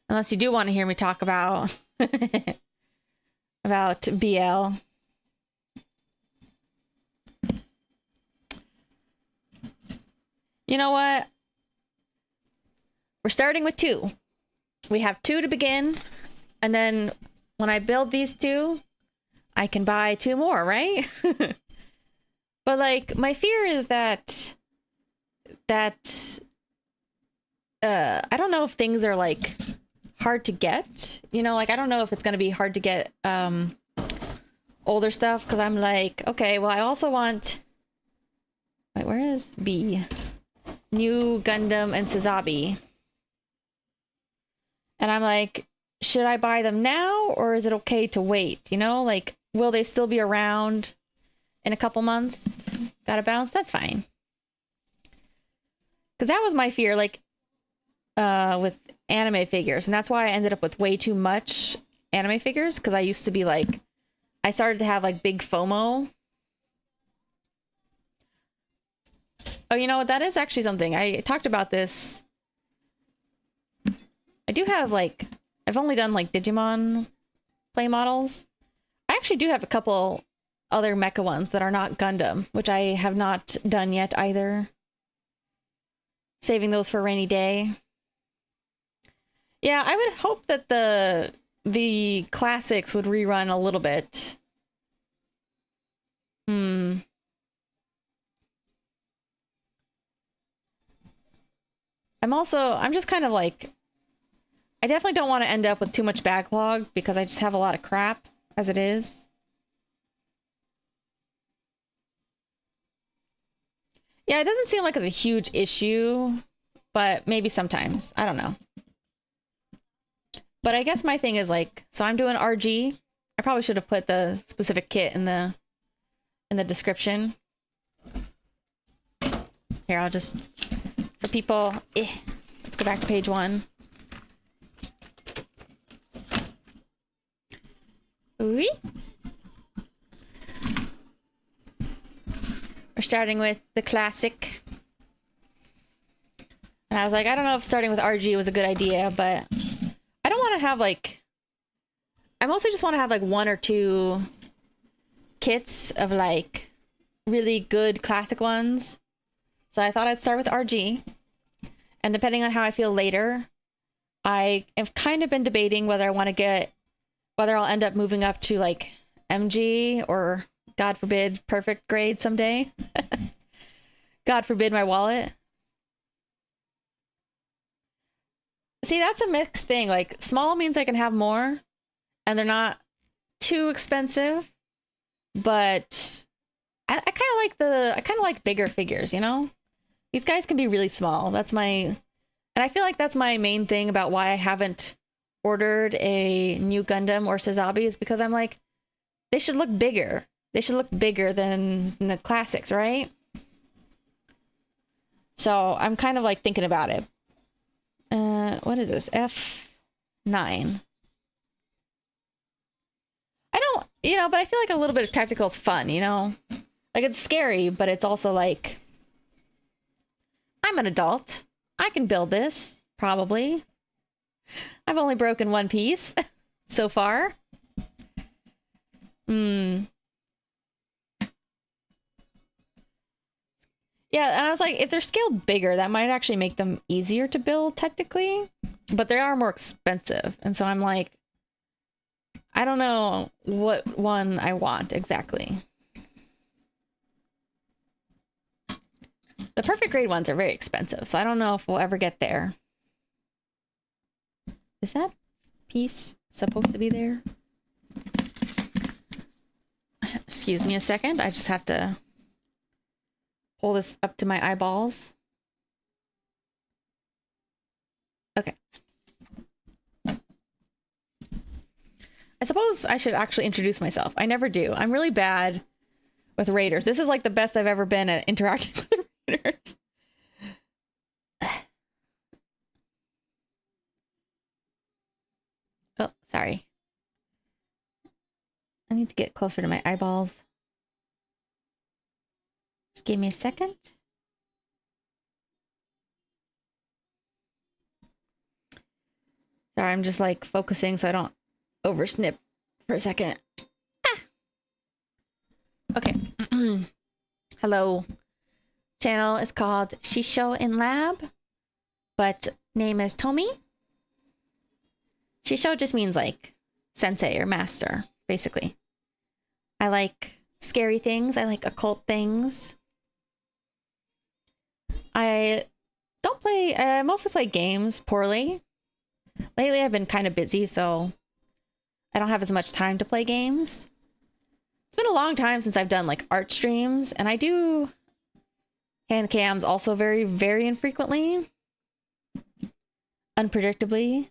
Unless you do want to hear me talk about about BL. You know what? We're starting with 2. We have 2 to begin, and then when I build these 2, I can buy 2 more, right? But like, my fear is that I don't know if things are like hard to get, you know, like I don't know if it's going to be hard to get older stuff, because I'm like, okay, well, I also want, wait, where is B? New Gundam and Sazabi. And I'm like, should I buy them now, or is it okay to wait? You know, like, will they still be around in a couple months? Gotta bounce? That's fine. Because that was my fear, like, with anime figures. And that's why I ended up with way too much anime figures, because I used to be like, I started to have like big FOMO. Oh, you know what? That is actually something. I talked about this. I do have like, I've only done like Digimon play models. I actually do have a couple other mecha ones that are not Gundam, which I have not done yet either. Saving those for a rainy day. Yeah, I would hope that the classics would rerun a little bit. I'm just kind of like, I definitely don't want to end up with too much backlog, because I just have a lot of crap as it is. Yeah, it doesn't seem like it's a huge issue, but maybe sometimes. I don't know. But I guess my thing is like, so I'm doing RG. I probably should have put the specific kit in the description. Here, I'll just, for people, let's go back to page 1. Oui. We're starting with the classic. And I was like, I don't know if starting with RG was a good idea, but I don't want to have like, I mostly just want to have like 1 or 2 kits of like really good classic ones. So I thought I'd start with RG. And depending on how I feel later, I have kind of been debating whether I'll end up moving up to like MG or, God forbid, perfect grade someday. God forbid my wallet. See, that's a mixed thing. Like, small means I can have more, and they're not too expensive, but I kind of like bigger figures, you know? These guys can be really small. And I feel like that's my main thing about why I haven't ordered a new Gundam or Sazabi, is because I'm like, they should look bigger. They should look bigger than the classics, right? So I'm kind of like thinking about it. What is this? F9. I don't, you know, but I feel like a little bit of tactical is fun, you know? Like, it's scary, but it's also like, I'm an adult. I can build this, probably. I've only broken 1 piece so far. Yeah, and I was like, if they're scaled bigger, that might actually make them easier to build technically, but they are more expensive. And so I'm like, I don't know what one I want exactly. The perfect grade ones are very expensive, so I don't know if we'll ever get there. Is that piece supposed to be there? Excuse me a second. I just have to pull this up to my eyeballs. Okay. I suppose I should actually introduce myself. I never do. I'm really bad with raiders. This is like the best I've ever been at interacting with raiders. Oh, sorry. I need to get closer to my eyeballs. Just give me a second. Sorry, I'm just like focusing so I don't oversnip for a second. Ah! Okay. Hello. Channel is called Shisho in Lab, but name is Tomi. Shisho just means like sensei or master, basically. I like scary things. I like occult things. I mostly play games poorly. Lately I've been kind of busy, so I don't have as much time to play games. It's been a long time since I've done like art streams, and I do hand cams also very, very infrequently. Unpredictably.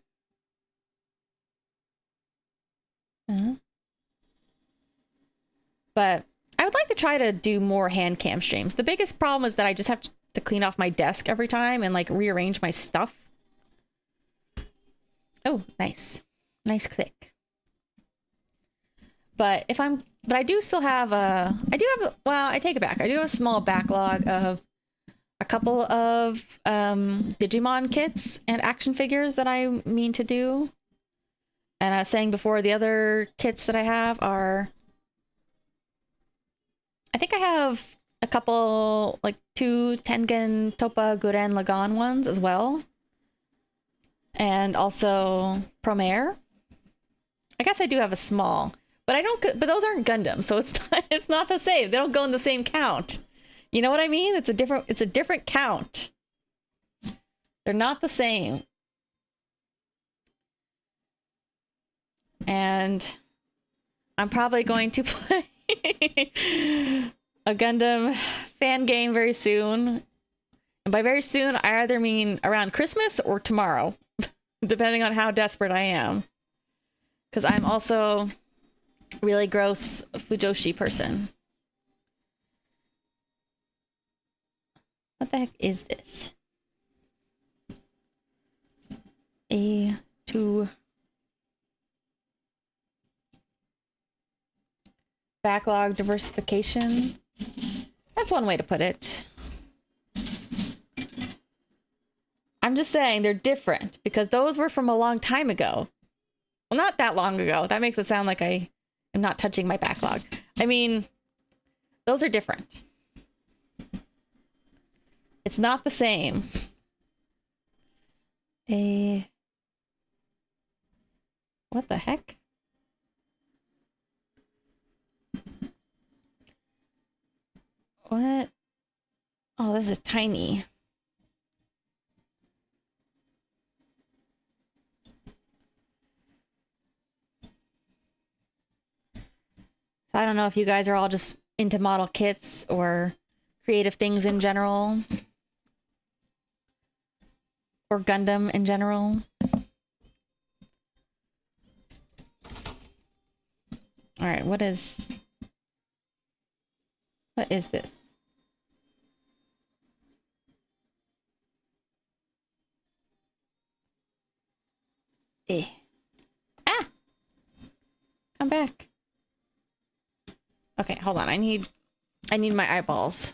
But I would like to try to do more hand cam streams. The biggest problem is that I just have to clean off my desk every time and like rearrange my stuff. Oh, nice. Nice click. But I do still have I take it back. I do have a small backlog of a couple of Digimon kits and action figures that I mean to do. And I was saying before, the other kits that I have are, I think I have a couple, like 2 Tengen Toppa Guren Lagan ones as well. And also Promare. I guess I do have a small, but those aren't Gundams, so it's not the same. They don't go in the same count. You know what I mean? It's a different count. They're not the same. And I'm probably going to play a Gundam fan game very soon. And by very soon, I either mean around Christmas or tomorrow, depending on how desperate I am. Because I'm also really gross Fujoshi person. What the heck is this? A2 backlog diversification. That's one way to put it. I'm just saying they're different because those were from a long time ago. Well, not that long ago. That makes it sound like I am not touching my backlog. I mean, those are different. It's not the same. What the heck? What? Oh, this is tiny. So I don't know if you guys are all just into model kits or creative things in general. Or Gundam in general. Alright, what is this? Ah! Come back. Okay, hold on. I need my eyeballs.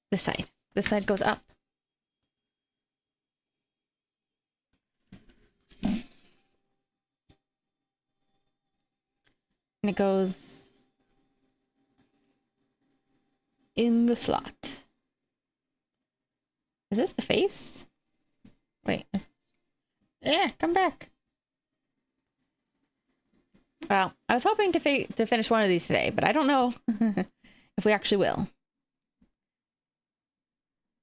This side. This side goes up. And it goes in the slot. Is this the face? Wait. Yeah, come back. Well, I was hoping to finish one of these today, but I don't know if we actually will.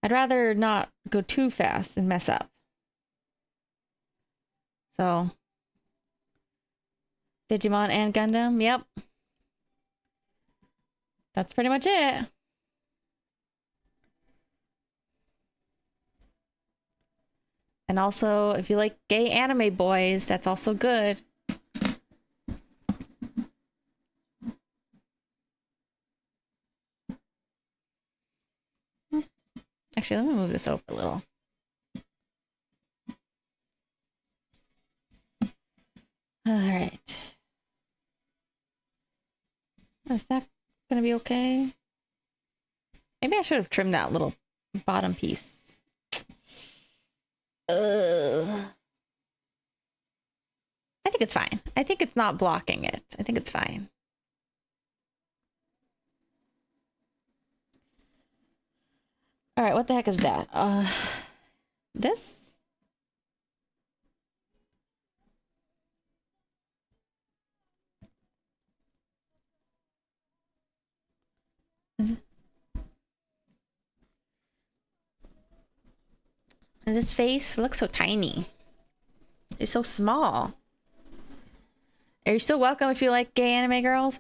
I'd rather not go too fast and mess up. So, Digimon and Gundam, yep. That's pretty much it. And also, if you like gay anime boys, that's also good. Actually, let me move this over a little. All right. Is that gonna be okay? Maybe I should have trimmed that little bottom piece. I think it's fine. I think it's not blocking it. I think it's fine. All right, what the heck is that? This? Is this face looks so tiny? It's so small. Are you still welcome if you like gay anime girls?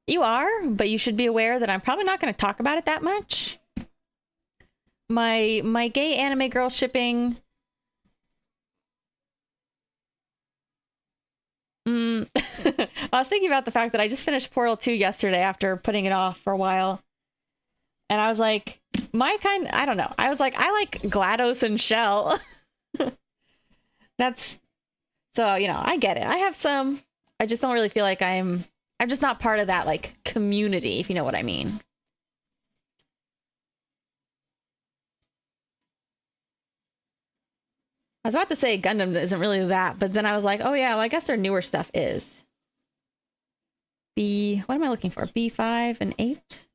You are, but you should be aware that I'm probably not going to talk about it that much. My gay anime girl shipping. I was thinking about the fact that I just finished Portal 2 yesterday after putting it off for a while. And I was like, I don't know. I was like, I like GLaDOS and Shell. That's, so, you know, I get it. I have some, I just don't really feel like I'm just not part of that, like, community, if you know what I mean. I was about to say Gundam isn't really that, but then I was like, oh yeah, well, I guess their newer stuff is. What am I looking for? B5 and 8?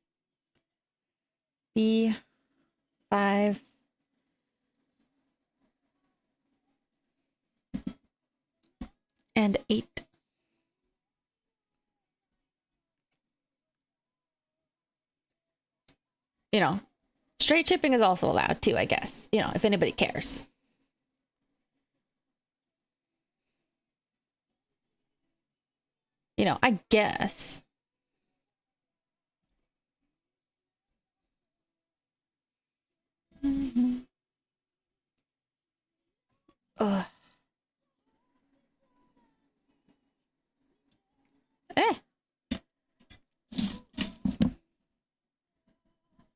B5. And 8. You know, straight shipping is also allowed too, I guess. You know, if anybody cares. You know, I guess. Ugh.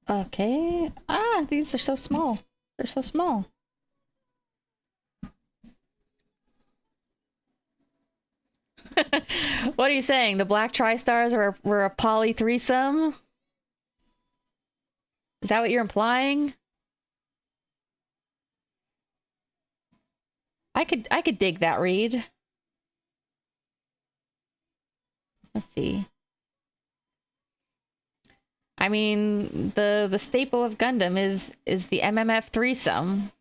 Okay. These are so small. They're so small. What are you saying? The black tri-stars were a poly threesome? Is that what you're implying? I could dig that read. Let's see. I mean, the staple of Gundam is the MMF threesome.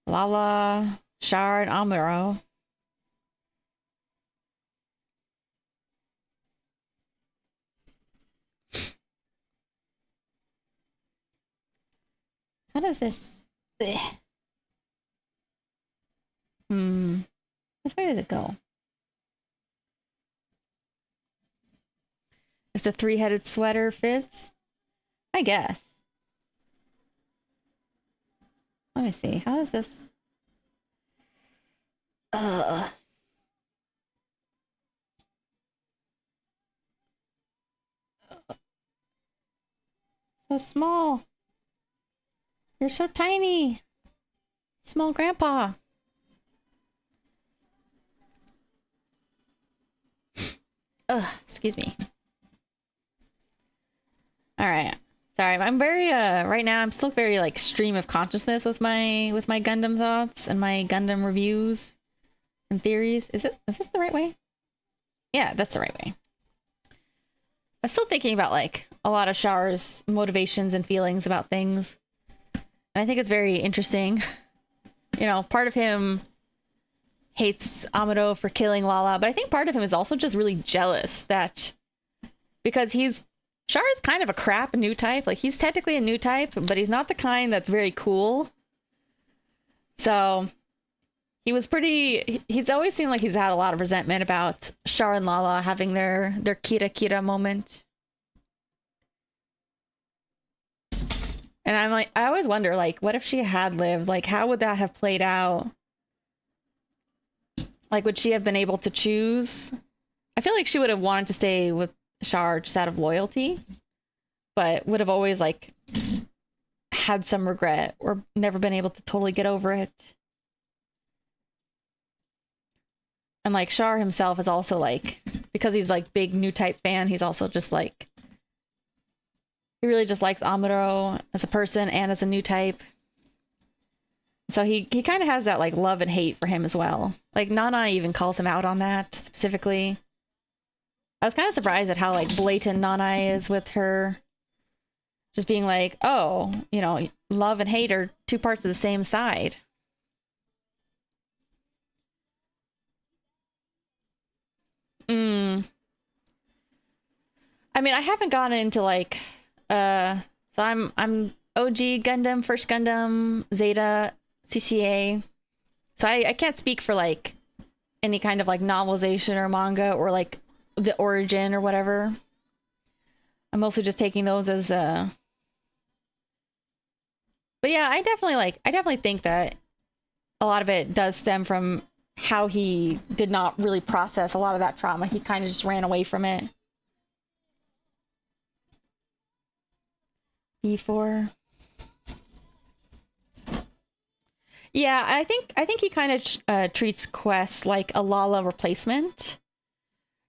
Lala, Char, and Amuro. How does this? Ugh. Which way does it go? If the three-headed sweater fits, I guess. Let me see. How does this? So small. You're so tiny. Small grandpa. Excuse me. All right. Sorry, I'm very right now I'm still very like stream of consciousness with my Gundam thoughts and my Gundam reviews and theories. Is this the right way? Yeah, that's the right way. I'm still thinking about like a lot of Char's motivations and feelings about things. And I think it's very interesting. You know, part of him hates Amuro for killing Lala, but I think part of him is also just really jealous that because Char is kind of a crap new type. Like he's technically a new type, but he's not the kind that's very cool. So he's always seemed like he's had a lot of resentment about Char and Lala having their Kira Kira moment. And I'm like, I always wonder, like, what if she had lived? Like, how would that have played out? Like, would she have been able to choose? I feel like she would have wanted to stay with Char just out of loyalty, but would have always, like, had some regret or never been able to totally get over it. And, like, Char himself is also, like, because he's, like, big new type fan, he's also just, like, he really just likes Amuro as a person and as a new type. So he kind of has that like love and hate for him as well. Like Nana even calls him out on that specifically. I was kind of surprised at how like blatant Nana is with her. Just being like, oh, you know, love and hate are two parts of the same side. I mean, I haven't gone into like so I'm OG Gundam, first Gundam, Zeta, CCA. So I can't speak for like any kind of like novelization or manga or like the origin or whatever. I'm mostly just taking those as but yeah, I definitely think that a lot of it does stem from how he did not really process a lot of that trauma. He kind of just ran away from it. B4. Yeah, I think he kind of treats Quest like a Lala replacement.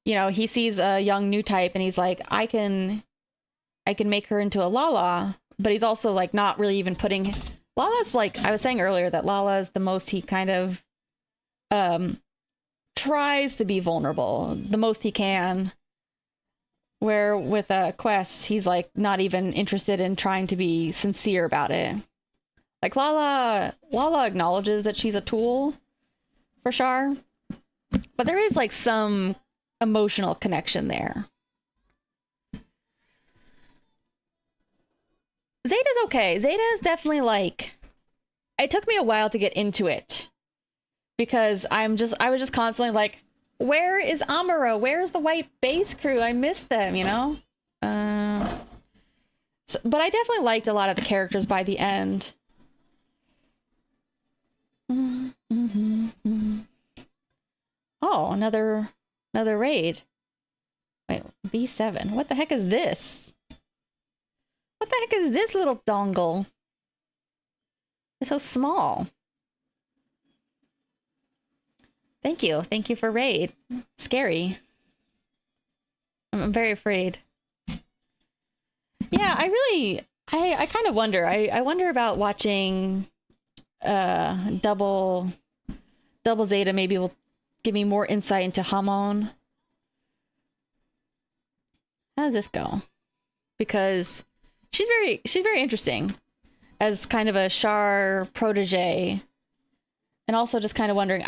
You know, he sees a young new type and he's like, I can make her into a Lala, but he's also like not really even putting Lala's like I was saying earlier that Lala is the most he kind of tries to be vulnerable the most he can. Where with Quest, he's like not even interested in trying to be sincere about it. Like Lala acknowledges that she's a tool for Char, but there is like some emotional connection there. Zeta's okay. Zeta is definitely like, it took me a while to get into it because I was just constantly like, where is Amuro? Where's the white base crew? I miss them, you know? But I definitely liked a lot of the characters by the end. Oh, another raid. Wait, B7. What the heck is this? What the heck is this little dongle? It's so small. Thank you for raid. Scary. I'm very afraid. Yeah, I kind of wonder. I wonder about watching double Zeta. Maybe will give me more insight into Hamon. How does this go? Because she's very interesting as kind of a Char protege, and also just kind of wondering.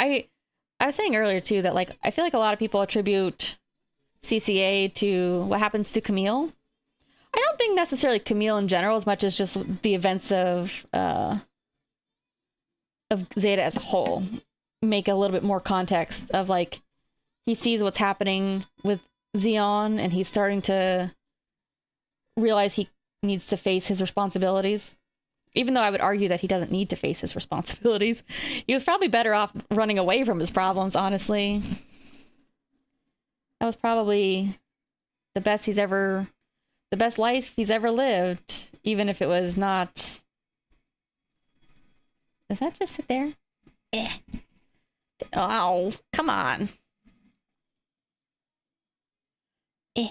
I was saying earlier too that like I feel like a lot of people attribute CCA to what happens to Camille. I don't think necessarily Camille in general as much as just the events of Zeta as a whole make a little bit more context of like he sees what's happening with Zeon and he's starting to realize he needs to face his responsibilities. Even though I would argue that he doesn't need to face his responsibilities. He was probably better off running away from his problems, honestly. That was probably the best life he's ever lived, even if it was not. Does that just sit there? Eh. Oh, come on. Eh.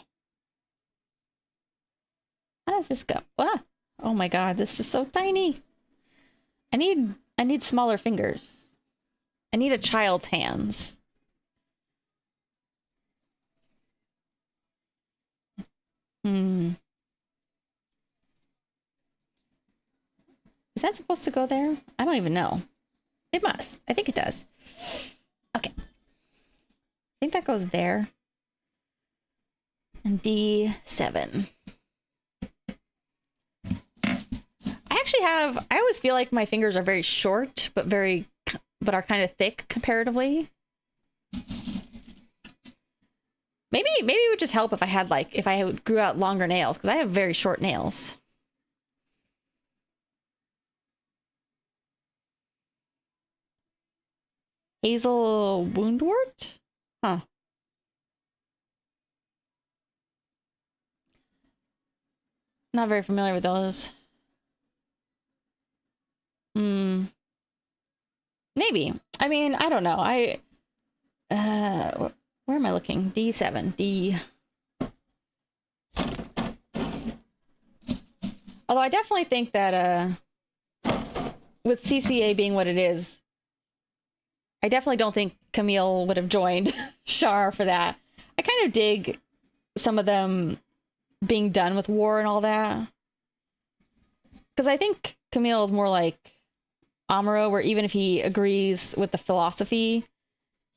How does this go? Ah. Oh my god, this is so tiny. I need smaller fingers. I need a child's hands. Hmm. Is that supposed to go there? I don't even know. It must. I think it does. Okay. I think that goes there. And D7. I always feel like my fingers are very short, but are kind of thick comparatively. Maybe it would just help if I had if I grew out longer nails, because I have very short nails. Hazel woundwort? Huh. Not very familiar with those. Hmm. Maybe. I mean, I don't know. Where am I looking? D7. D. Although I definitely think that with CCA being what it is, I definitely don't think Camille would have joined Char for that. I kind of dig some of them being done with war and all that. Because I think Camille is more like Amuro, where even if he agrees with the philosophy,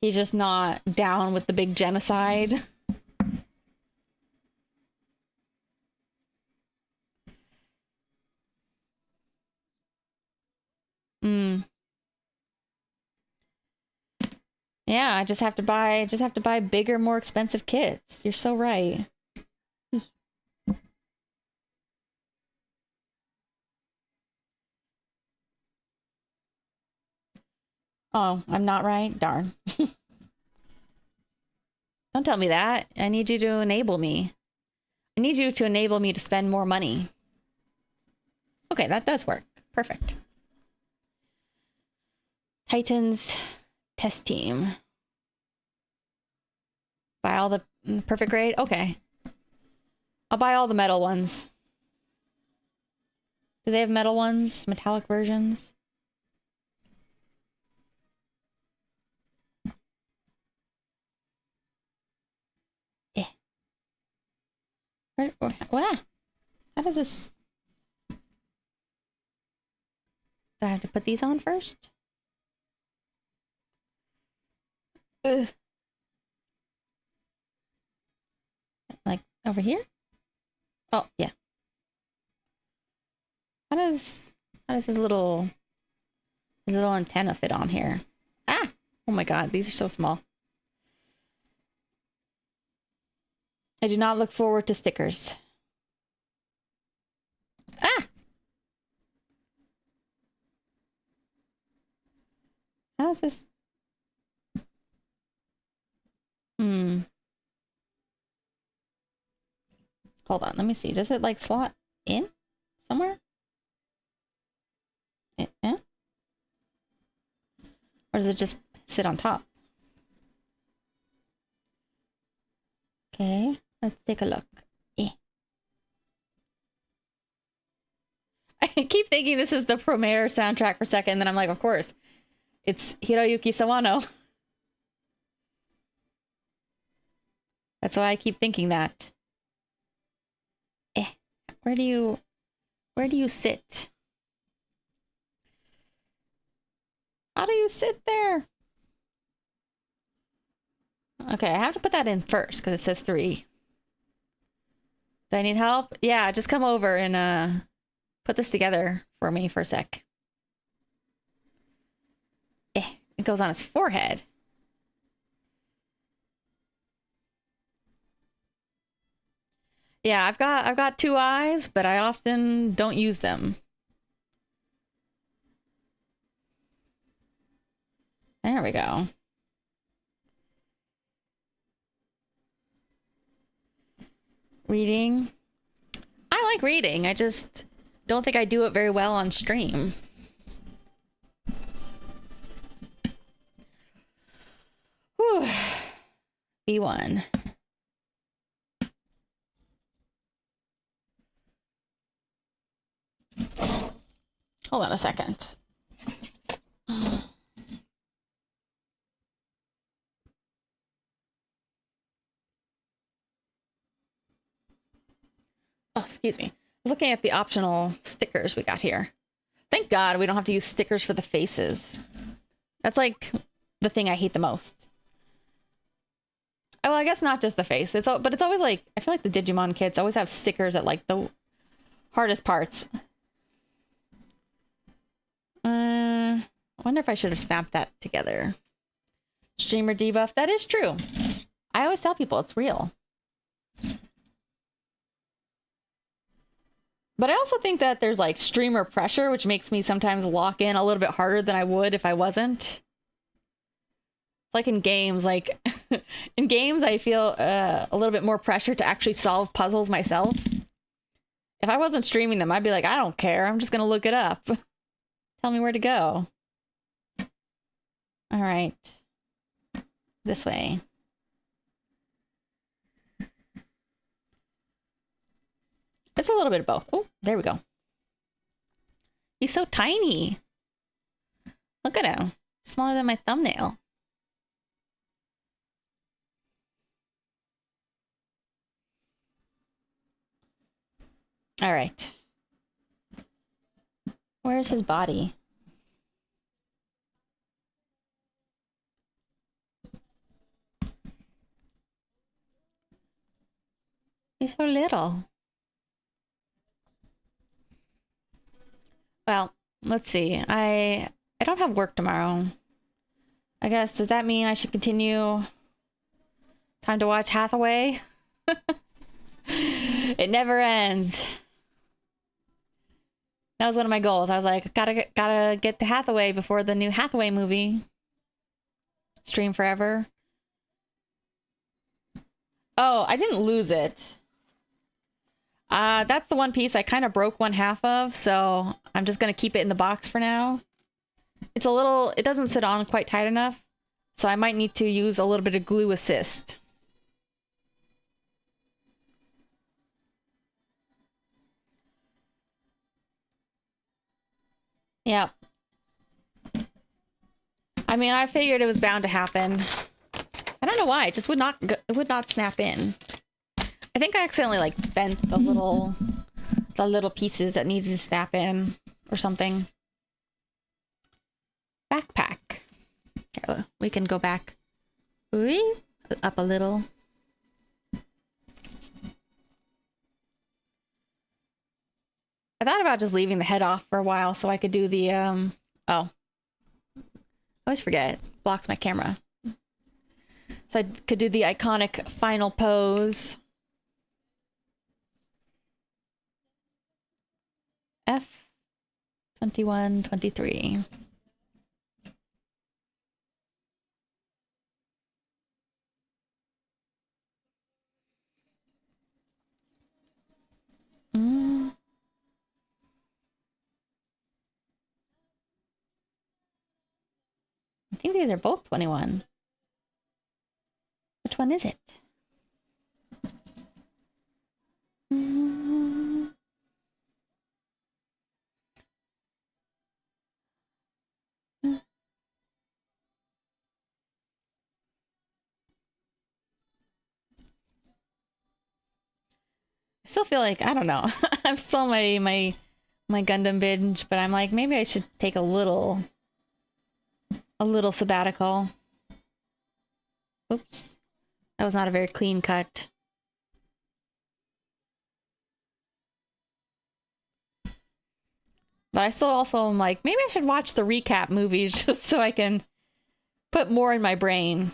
he's just not down with the big genocide. Hmm. Yeah, I just have to buy bigger, more expensive kits. You're so right. Oh, I'm not right? Darn. Don't tell me that. I need you to enable me. I need you to enable me to spend more money. Okay, that does work. Perfect. Titans test team. Buy all the perfect grade? Okay. I'll buy all the metal ones. Do they have metal ones? Metallic versions? Yeah. What? How does this... Do I have to put these on first? Ugh. Like, over here? Oh, yeah. How does his little antenna fit on here? Ah! Oh my god, these are so small. I do not look forward to stickers. Ah! How's this? Hmm. Hold on, let me see. Does it like slot in somewhere? Yeah? Or does it just sit on top? Okay, let's take a look. Eh. I keep thinking this is the Promare soundtrack for a second, and then I'm like, of course, it's Hiroyuki Sawano. That's why I keep thinking that. Eh, where do you sit? How do you sit there? Okay, I have to put that in first because it says 3. Do I need help? Yeah, just come over and put this together for me for a sec. It goes on his forehead. Yeah, I've got 2 eyes, but I often don't use them. There we go. Reading. I like reading. I just don't think I do it very well on stream. Whew. B1. Hold on a second. Excuse me. I was looking at the optional stickers we got here. Thank God we don't have to use stickers for the faces. That's like the thing I hate the most. Well, I guess not just the face. But it's always like, I feel like the Digimon kits always have stickers at like the hardest parts. I wonder if I should have snapped that together. Streamer debuff. That is true. I always tell people it's real. But I also think that there's like streamer pressure, which makes me sometimes lock in a little bit harder than I would if I wasn't. Like in games, in games, I feel a little bit more pressure to actually solve puzzles myself. If I wasn't streaming them, I'd be like, I don't care. I'm just going to look it up. Tell me where to go. All right. This way. It's a little bit of both. Oh, there we go. He's so tiny. Look at him. Smaller than my thumbnail. All right. Where's his body? He's so little. Well, let's see. I don't have work tomorrow. I guess, does that mean I should continue? Time to watch Hathaway? It never ends. That was one of my goals. I was like, gotta get the Hathaway before the new Hathaway movie. Stream forever. Oh, I didn't lose it. That's the one piece I kind of broke one half of, so I'm just gonna keep it in the box for now. It's a little, it doesn't sit on quite tight enough, so I might need to use a little bit of glue assist. Yeah. I mean, I figured it was bound to happen. I don't know why, it just would not snap in. I think I accidentally like bent the little pieces that needed to snap in or something. Backpack. Here, we can go back. Up a little. I thought about just leaving the head off for a while so I could do the oh. I always forget. It blocks my camera. So I could do the iconic final pose. F2123. I think these are both 21. Which one is it? I still feel like, I don't know. I'm still my Gundam binge, but I'm like, maybe I should take a little sabbatical. Oops. That was not a very clean cut. But I still also am like, maybe I should watch the recap movies just so I can put more in my brain.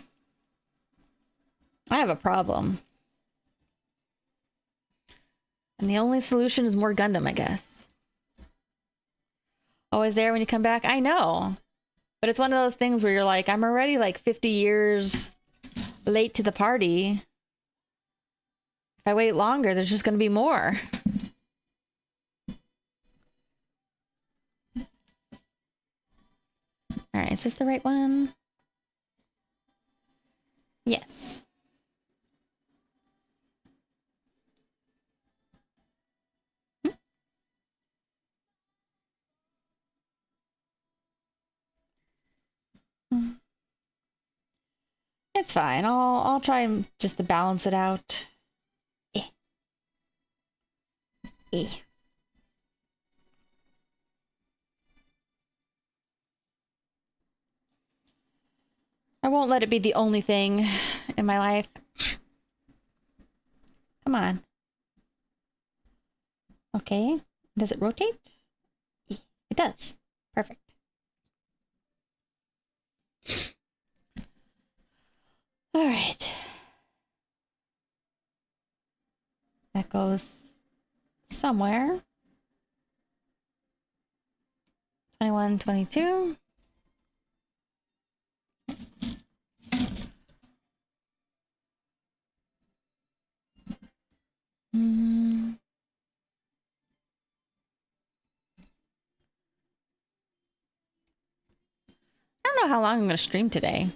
I have a problem. And the only solution is more Gundam, I guess. Always there when you come back? I know. But it's one of those things where you're like, I'm already like 50 years late to the party. If I wait longer, there's just going to be more. All right, is this the right one? Yes. It's fine. I'll try just to balance it out. E. I won't let it be the only thing in my life. Come on. Okay. Does it rotate? E. It does. Perfect. All right. That goes somewhere. 21, 22. I don't know how long I'm going to stream today.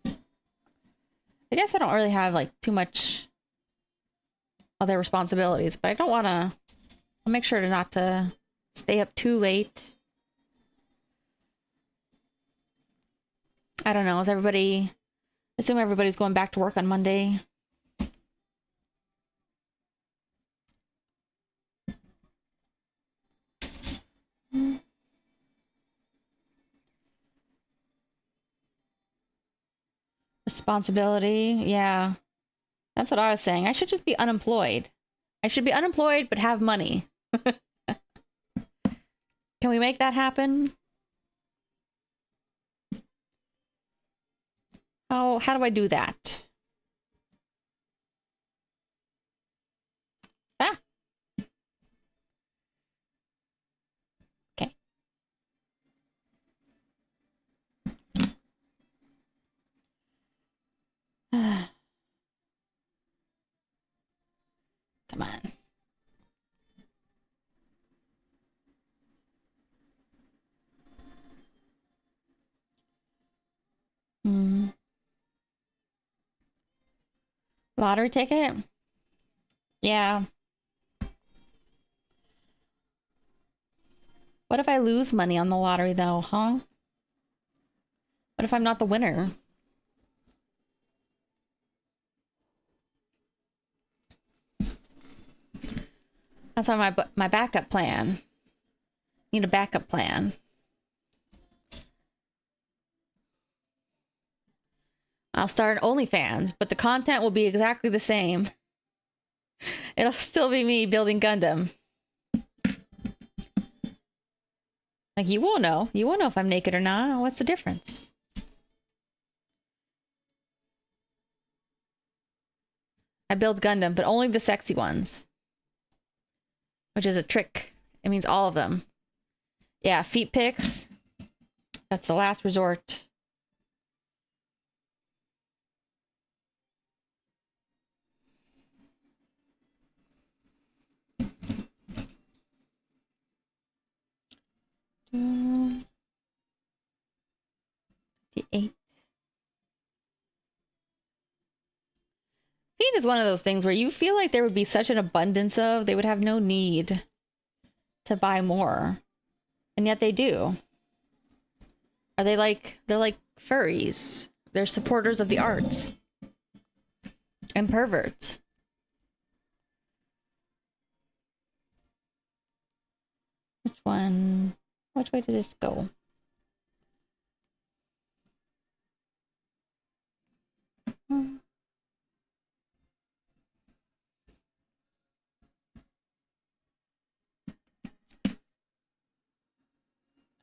I guess I don't really have like too much other responsibilities, but I don't want to. I'll make sure to not to stay up too late. I don't know. Is everybody? Assume everybody's going back to work on Monday. Responsibility. Yeah. That's what I was saying. I should just be unemployed. I should be unemployed but have money. Can we make that happen? How do I do that? Ah. Okay. Come on. Lottery ticket? Yeah. What if I lose money on the lottery though, huh? What if I'm not the winner? That's why my backup plan. Need a backup plan. I'll start an OnlyFans, but the content will be exactly the same. It'll still be me building Gundam. Like, you won't know. You won't know if I'm naked or not. What's the difference? I build Gundam, but only the sexy ones. Which is a trick. It means all of them. Yeah, feet pics. That's the last resort. Feet is one of those things where you feel like there would be such an abundance of, they would have no need to buy more. And yet they do. Are they like, they're like furries. They're supporters of the arts. And perverts. Which one? Which way did this go?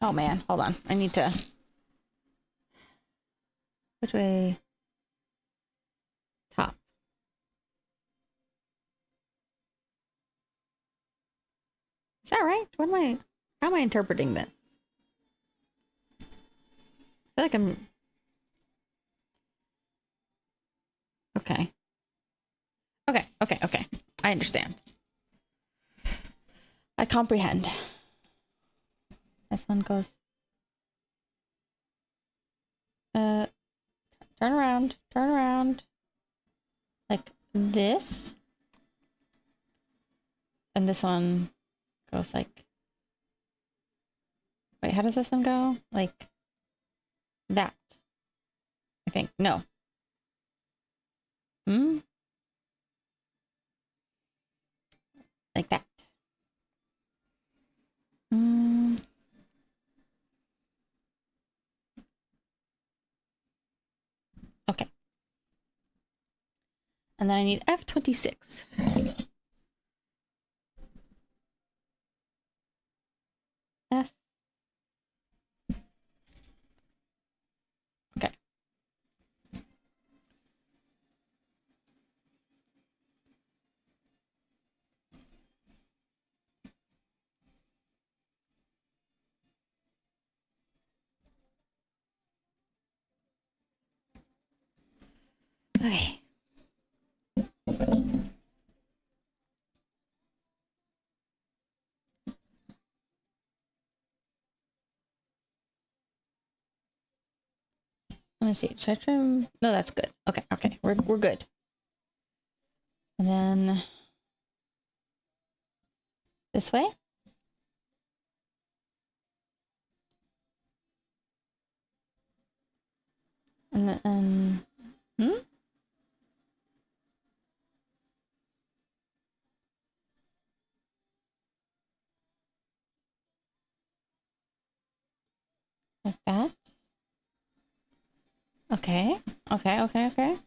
Oh man, hold on. I need to... Which way? Top. Is that right? What am I... How am I interpreting this? I feel like I'm... Okay. Okay. I understand. I comprehend. This one goes... Turn around. Like this. And this one goes like... Wait, how does this one go? Like... That. I think. No. Like that. And then I need F26. F. Okay. Okay. Let me see. Should I trim? No, that's good. Okay, okay. We're good. And then this way. And then like that. Okay. Okay, okay, okay.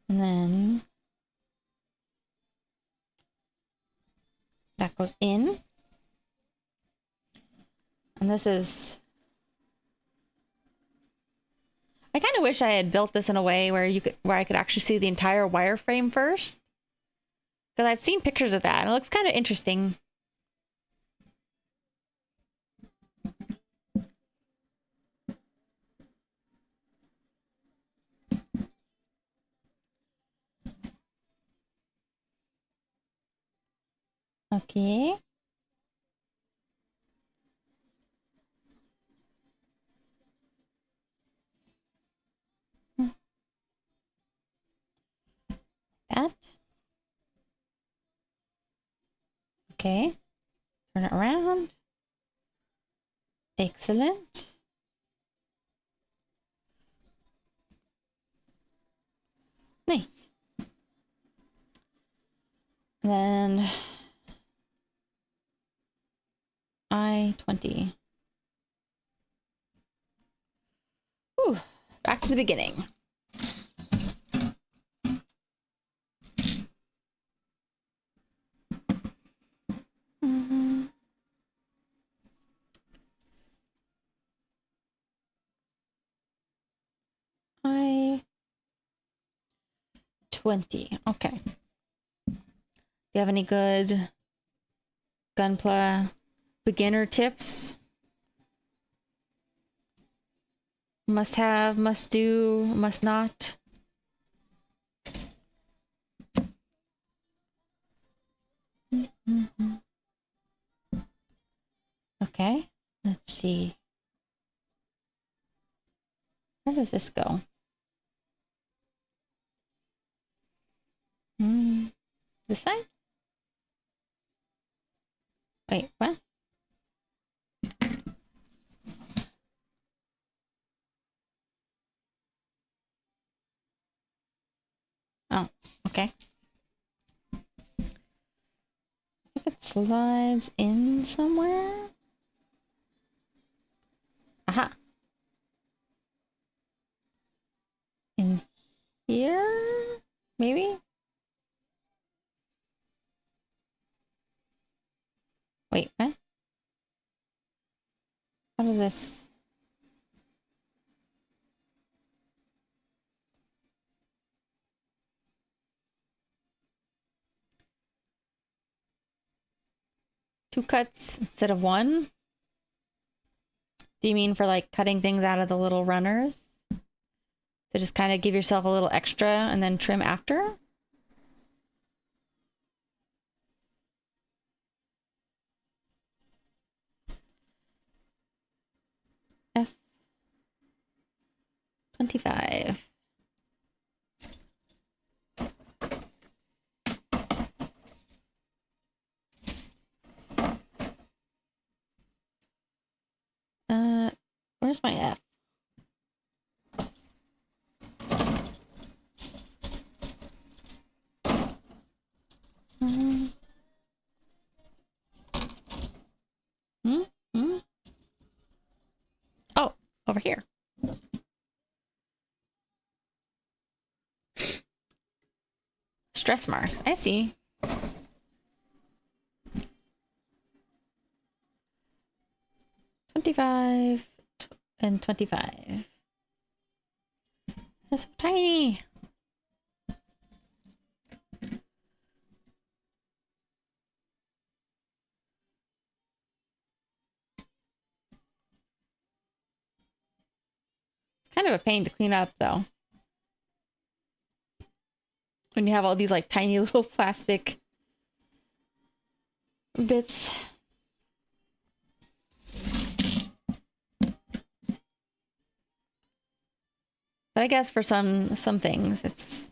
And then that goes in. And this is... I kind of wish I had built this in a way where I could actually see the entire wireframe first. Because I've seen pictures of that and it looks kind of interesting. Okay. That. Okay. Turn it around. Excellent. Nice. And then I-20. Whew. Back to the beginning. I-20. Okay. Do you have any good Gunpla beginner tips? Must have, must do, must not. Okay, let's see. Where does this go? This side? Wait, what? Oh, okay. I think it slides in somewhere. Aha. In here? Maybe? Wait, what? How does this... Two cuts instead of one? Do you mean for like cutting things out of the little runners? To just kind of give yourself a little extra and then trim after? F25. Where's my F? Oh, over here. Stress marks. I see. $25 and $25. That's so tiny. It's kind of a pain to clean up, though. When you have all these like tiny little plastic bits. But I guess for some things, it's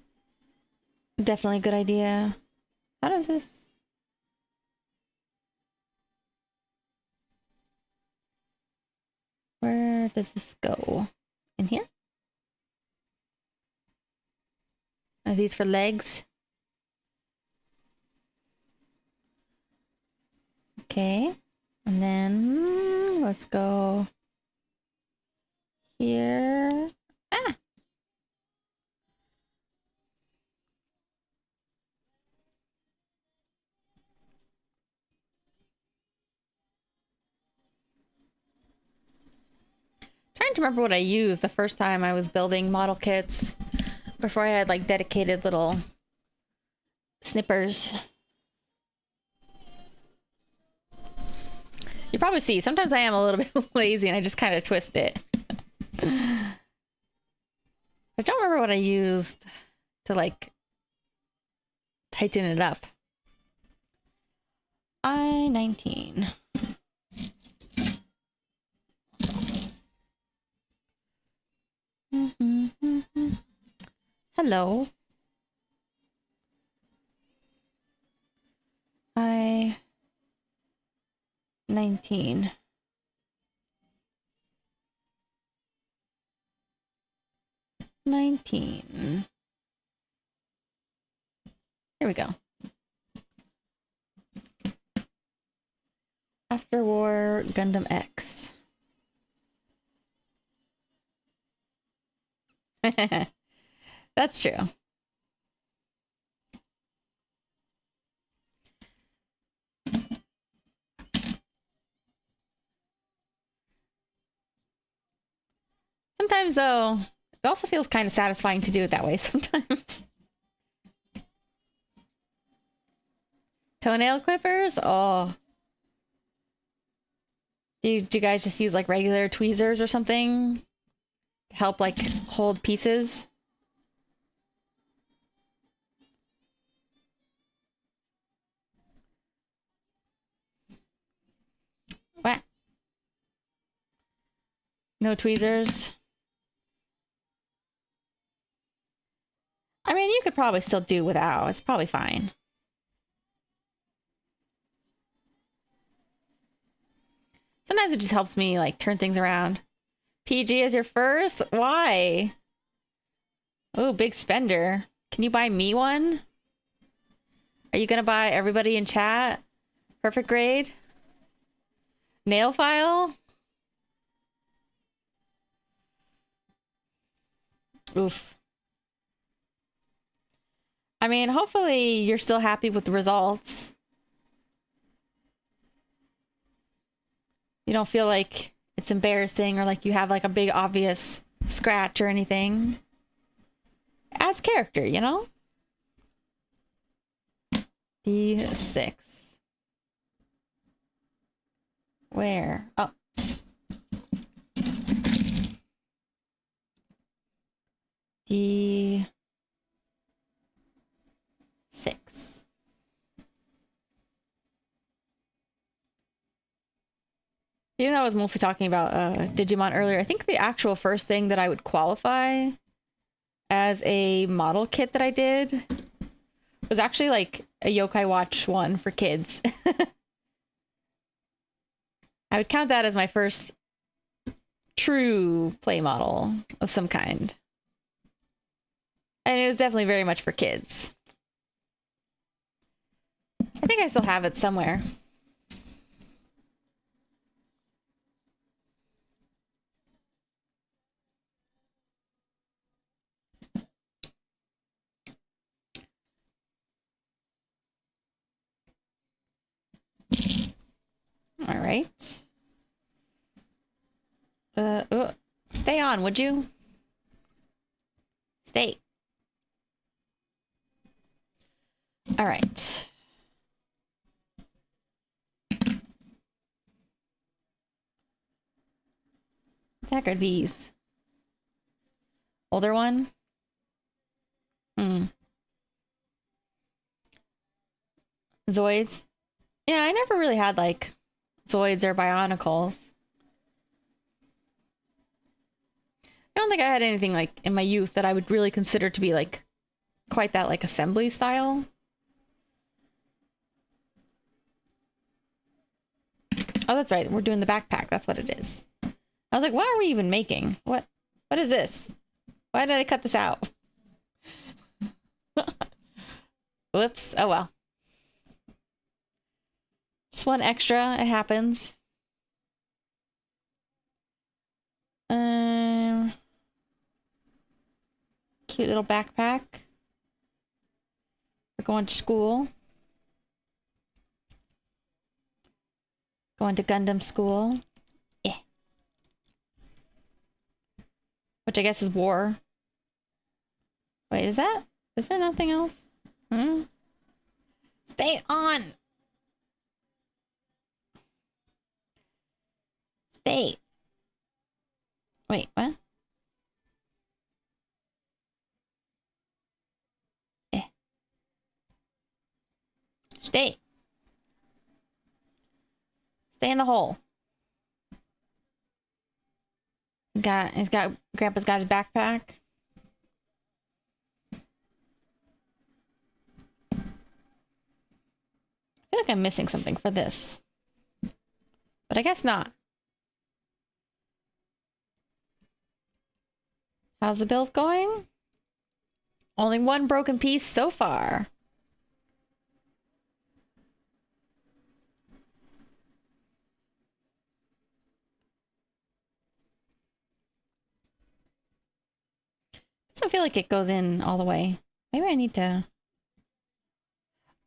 definitely a good idea. How does this? Where does this go? In here? Are these for legs? Okay. And then let's go here. Ah! Trying to remember what I used the first time I was building model kits before I had like dedicated little snippers. You probably see sometimes I am a little bit lazy and I just kind of twist it. I don't remember what I used to like tighten it up. I-19. Hello. I-19. Here we go. After War Gundam X. That's true. Sometimes, though, it also feels kind of satisfying to do it that way sometimes. Toenail clippers? Oh. Do you guys just use like regular tweezers or something to help like hold pieces? What? No tweezers? I mean, you could probably still do without. It's probably fine. Sometimes it just helps me like turn things around. PG is your first? Why? Oh, big spender. Can you buy me one? Are you gonna buy everybody in chat? Perfect grade? Nail file? Oof. I mean, hopefully you're still happy with the results. You don't feel like it's embarrassing or like you have like a big obvious scratch or anything. It adds character, you know? D6. Where? Oh. D6. You know, I was mostly talking about Digimon earlier. I think the actual first thing that I would qualify as a model kit that I did was actually like a Yokai Watch one for kids. I would count that as my first true play model of some kind. And it was definitely very much for kids. I think I still have it somewhere. right. Stay on, would you? Stay. All right. What the heck are these? Older one? Zoids? Yeah, I never really had like Zoids or Bionicles. I don't think I had anything like in my youth that I would really consider to be like quite that like assembly style. Oh, that's right. We're doing the backpack. That's what it is. I was like, what are we even making? What is this? Why did I cut this out? Whoops. Oh well. Just one extra. It happens. Cute little backpack. We're going to school. Going to Gundam school. Yeah. Which I guess is war. Wait, is there nothing else? Stay on! Stay. Wait, what? Stay. Stay in the hole. Grandpa's got his backpack. I feel like I'm missing something for this. But I guess not. How's the build going? Only one broken piece so far. Doesn't feel like it goes in all the way. Maybe I need to...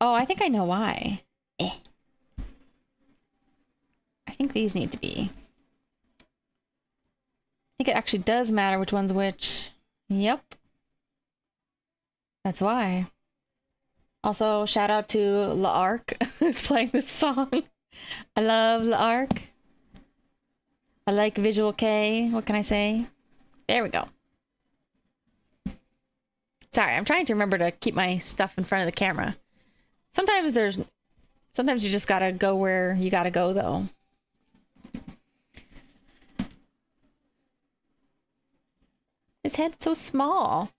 Oh, I think I know why. I think these need to be. I think it actually does matter which one's which. Yep. That's why. Also, shout out to L'Arc who's playing this song. I love L'Arc. I like Visual K. What can I say? There we go. Sorry, I'm trying to remember to keep my stuff in front of the camera. Sometimes you just gotta go where you gotta go, though. His head's so small.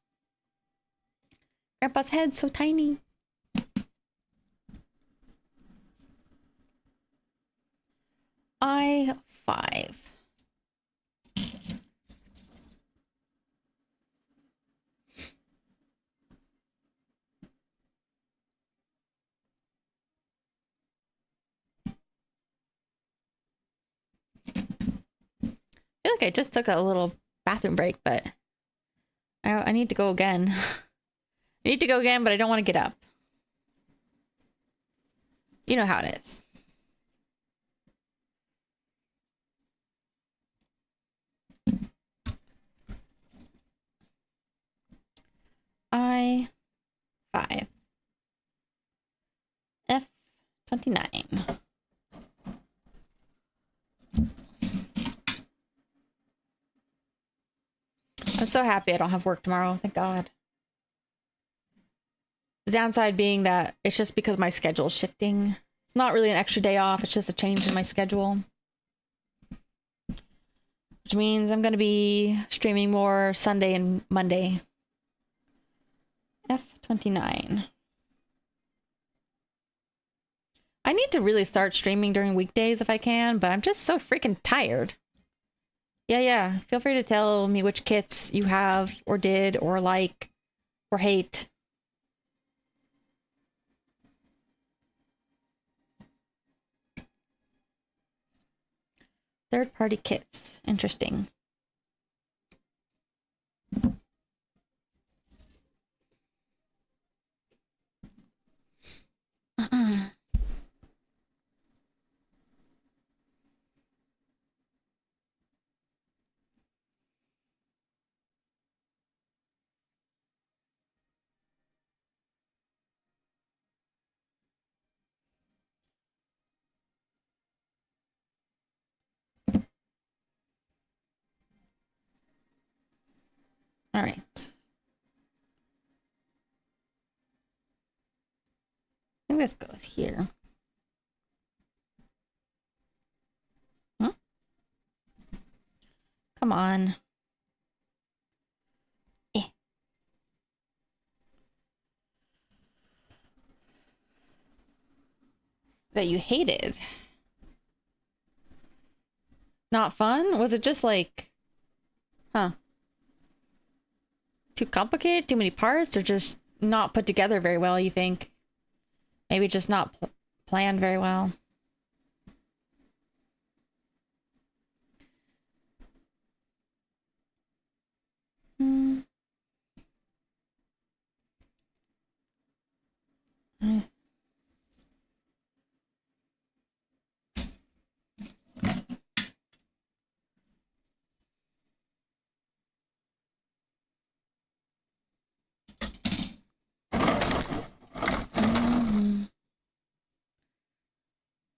Grandpa's head's so tiny. I-5. I feel like I just took a little bathroom break, but I need to go again. I need to go again, but I don't want to get up. You know how it is. I-5. F-29. I'm so happy I don't have work tomorrow. Thank God. The downside being that it's just because my schedule's shifting. It's not really an extra day off. It's just a change in my schedule. Which means I'm going to be streaming more Sunday and Monday. F-29. I need to really start streaming during weekdays if I can, but I'm just so freaking tired. Yeah. Feel free to tell me which kits you have, or did, or like, or hate. Third-party kits. Interesting. All right. I think this goes here. Huh? Come on. Eh. That you hated. Not fun? Was it just like, huh? Too complicated? Too many parts? Or just not put together very well, you think? Maybe just not planned very well. Hmm.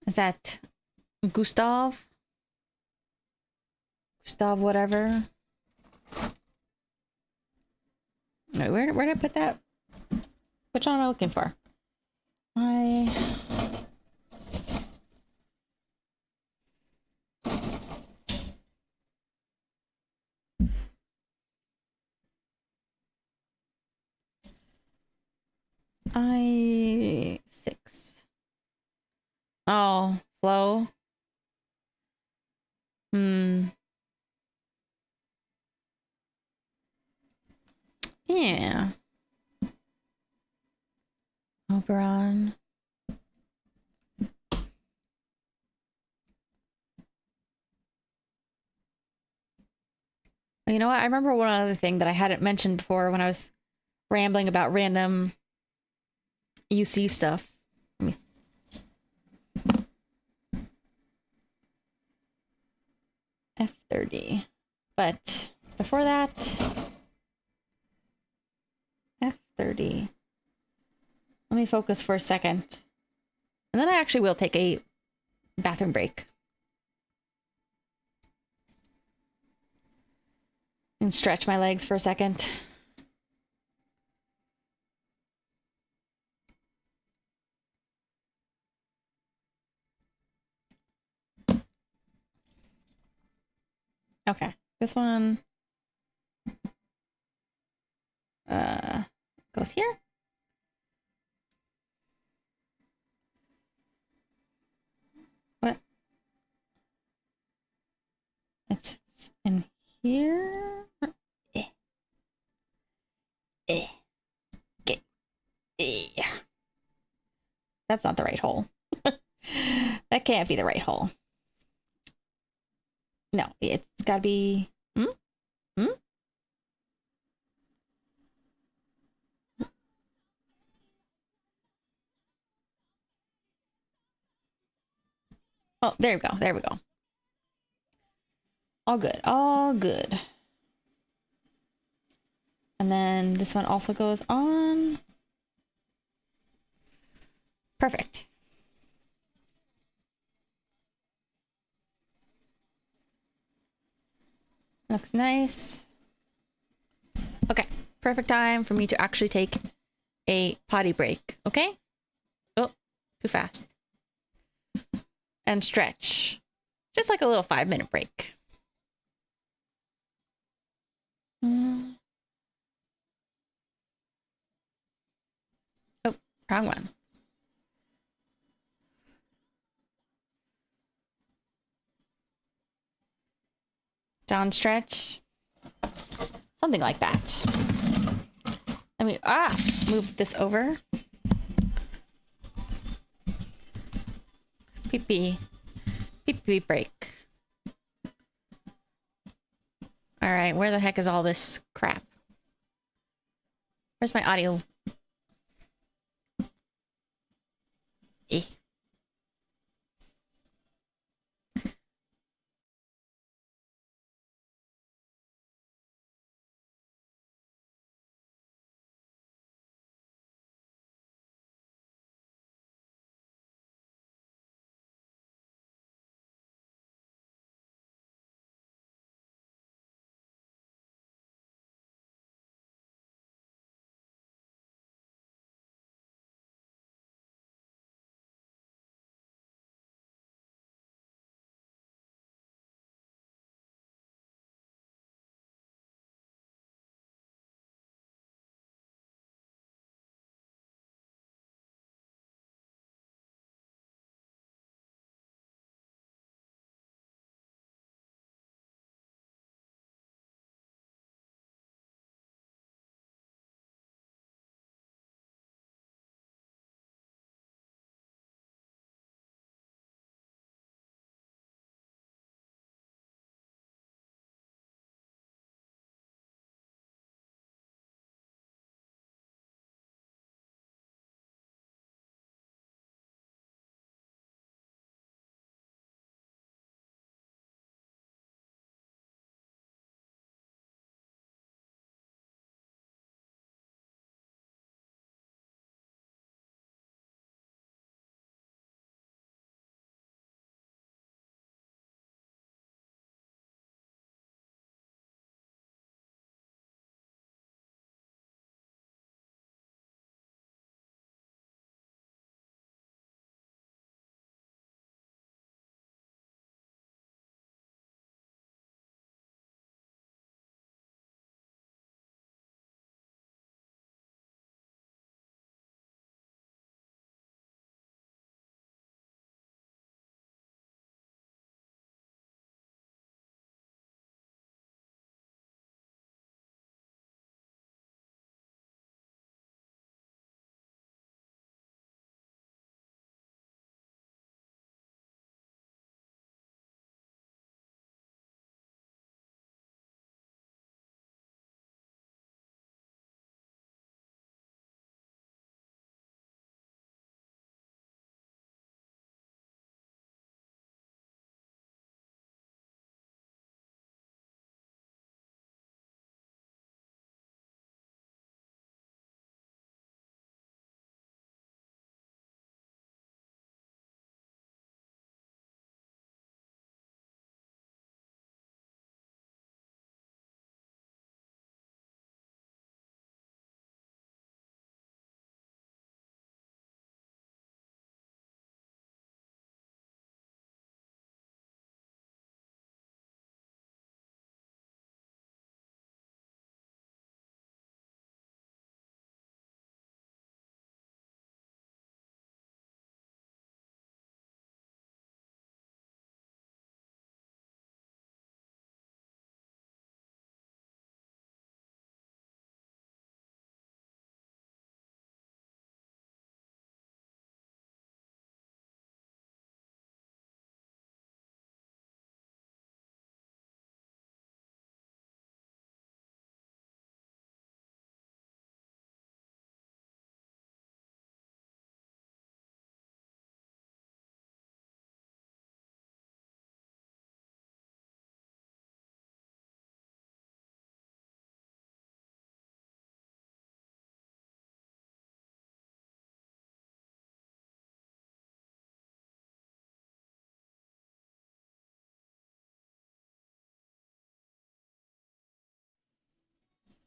Is that Gustav? Gustav whatever? Wait, where did I put that? Which one am I looking for? I6. Oh, flow. Yeah. Oberon. You know what? I remember one other thing that I hadn't mentioned before when I was rambling about random UC stuff. F30. But before that, F30. Let me focus for a second. And then I actually will take a bathroom break. And stretch my legs for a second. Okay, this one goes here. What? It's in here. Okay. That's not the right hole. That can't be the right hole. No, it's gotta be. Oh, there we go. There we go. All good. All good. And then this one also goes on. Perfect. Looks nice. Okay. Perfect time for me to actually take a potty break. Okay? Oh, too fast. And stretch. Just like a little 5-minute break. Oh, wrong one. Down stretch. Something like that. Let me move this over. Pee-pee. Pee-pee break. All right, where the heck is all this crap? Where's my audio? Eh.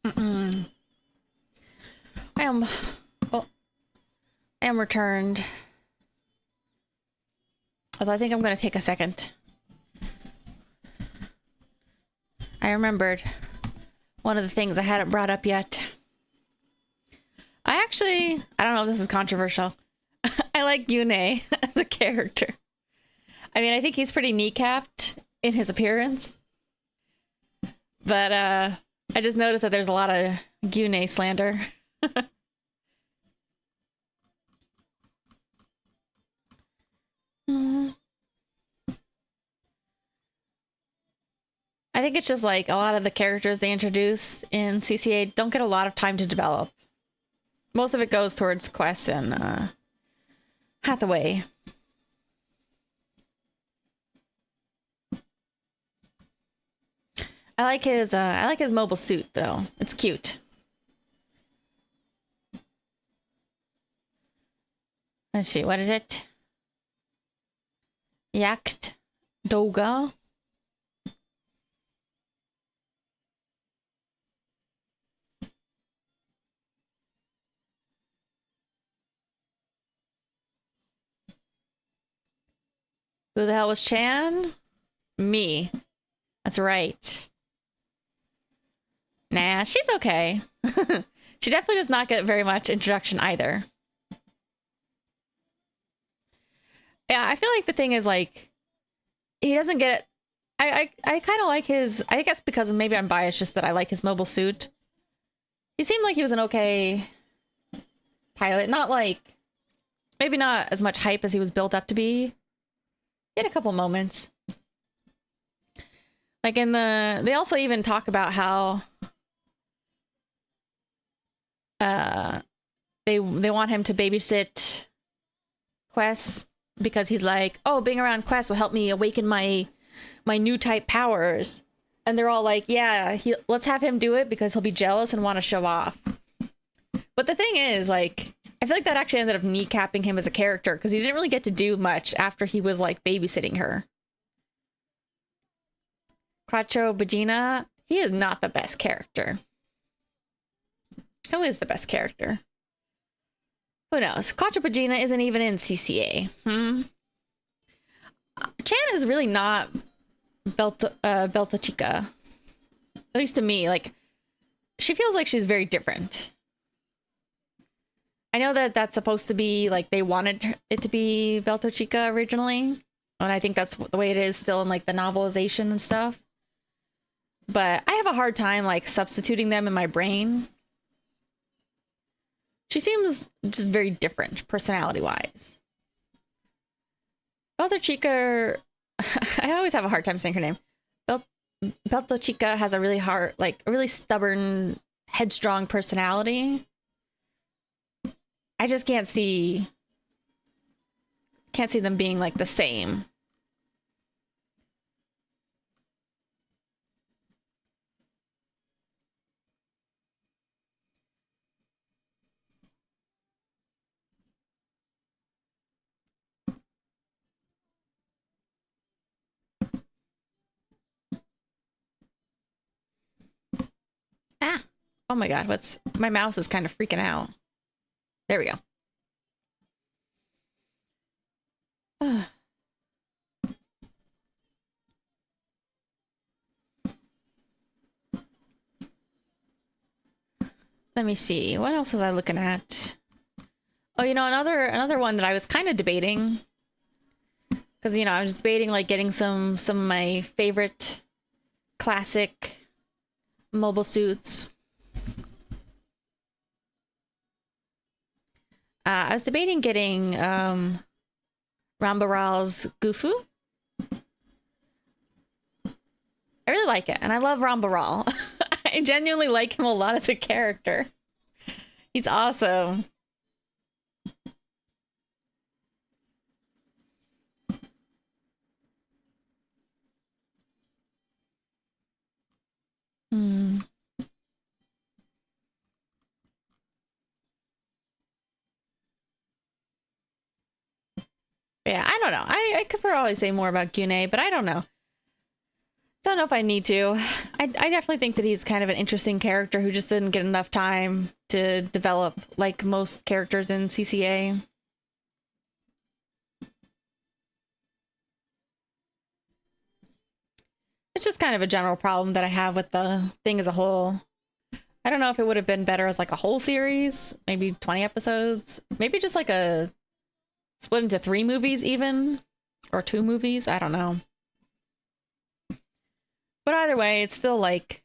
Mm-mm. I am. Oh, I am returned. Although I think I'm going to take a second. I remembered one of the things I hadn't brought up yet. I don't know if this is controversial. I like Yune as a character. I mean, I think he's pretty kneecapped in his appearance. But I just noticed that there's a lot of Yune slander. I think it's just like a lot of the characters they introduce in CCA don't get a lot of time to develop. Most of it goes towards Quest and Hathaway. I like his mobile suit though. It's cute. Let's see, what is it? Yacht Doga. Who the hell was Chan? Me. That's right. Nah, she's okay. She definitely does not get very much introduction either. Yeah, I feel like the thing is like he doesn't get I kind of like his, I guess because maybe I'm biased just that I like his mobile suit. He seemed like he was an okay pilot, not like maybe not as much hype as he was built up to be. He had a couple moments. Like they also even talk about how they want him to babysit Quest because he's like, oh, being around Quest will help me awaken my new type powers. And they're all like, yeah, let's have him do it because he'll be jealous and want to show off. But the thing is, like, I feel like that actually ended up kneecapping him as a character because he didn't really get to do much after he was like babysitting her. Quattro Bagina, he is not the best character. Who is the best character? Who knows? Quattro Bagina isn't even in CCA. Chan is really not Belta Chica. At least to me, like, she feels like she's very different. I know that that's supposed to be, like, they wanted it to be Belta Chica originally. And I think that's the way it is still in, like, the novelization and stuff. But I have a hard time, like, substituting them in my brain. She seems just very different, personality-wise. Belta Chica... I always have a hard time saying her name. Belta Chica has a really hard, like, a really stubborn, headstrong personality. I just can't see them being, like, the same. Ah! Oh my god, my mouse is kind of freaking out. There we go. Let me see. What else was I looking at? Oh, you know, another one that I was kind of debating. Because, you know, I was debating, like, getting some of my favorite classic mobile suits. I was debating getting Rambaral's Gufu. I really like it, and I love Rambaral. I genuinely like him a lot as a character. He's awesome. Yeah, I don't know. I could probably say more about Gune, but I don't know. Don't know if I need to. I definitely think that he's kind of an interesting character who just didn't get enough time to develop like most characters in CCA. It's just kind of a general problem that I have with the thing as a whole. I don't know if it would have been better as like a whole series, maybe 20 episodes, maybe just like a split into 3 movies even, or 2 movies, I don't know. But either way, it's still like,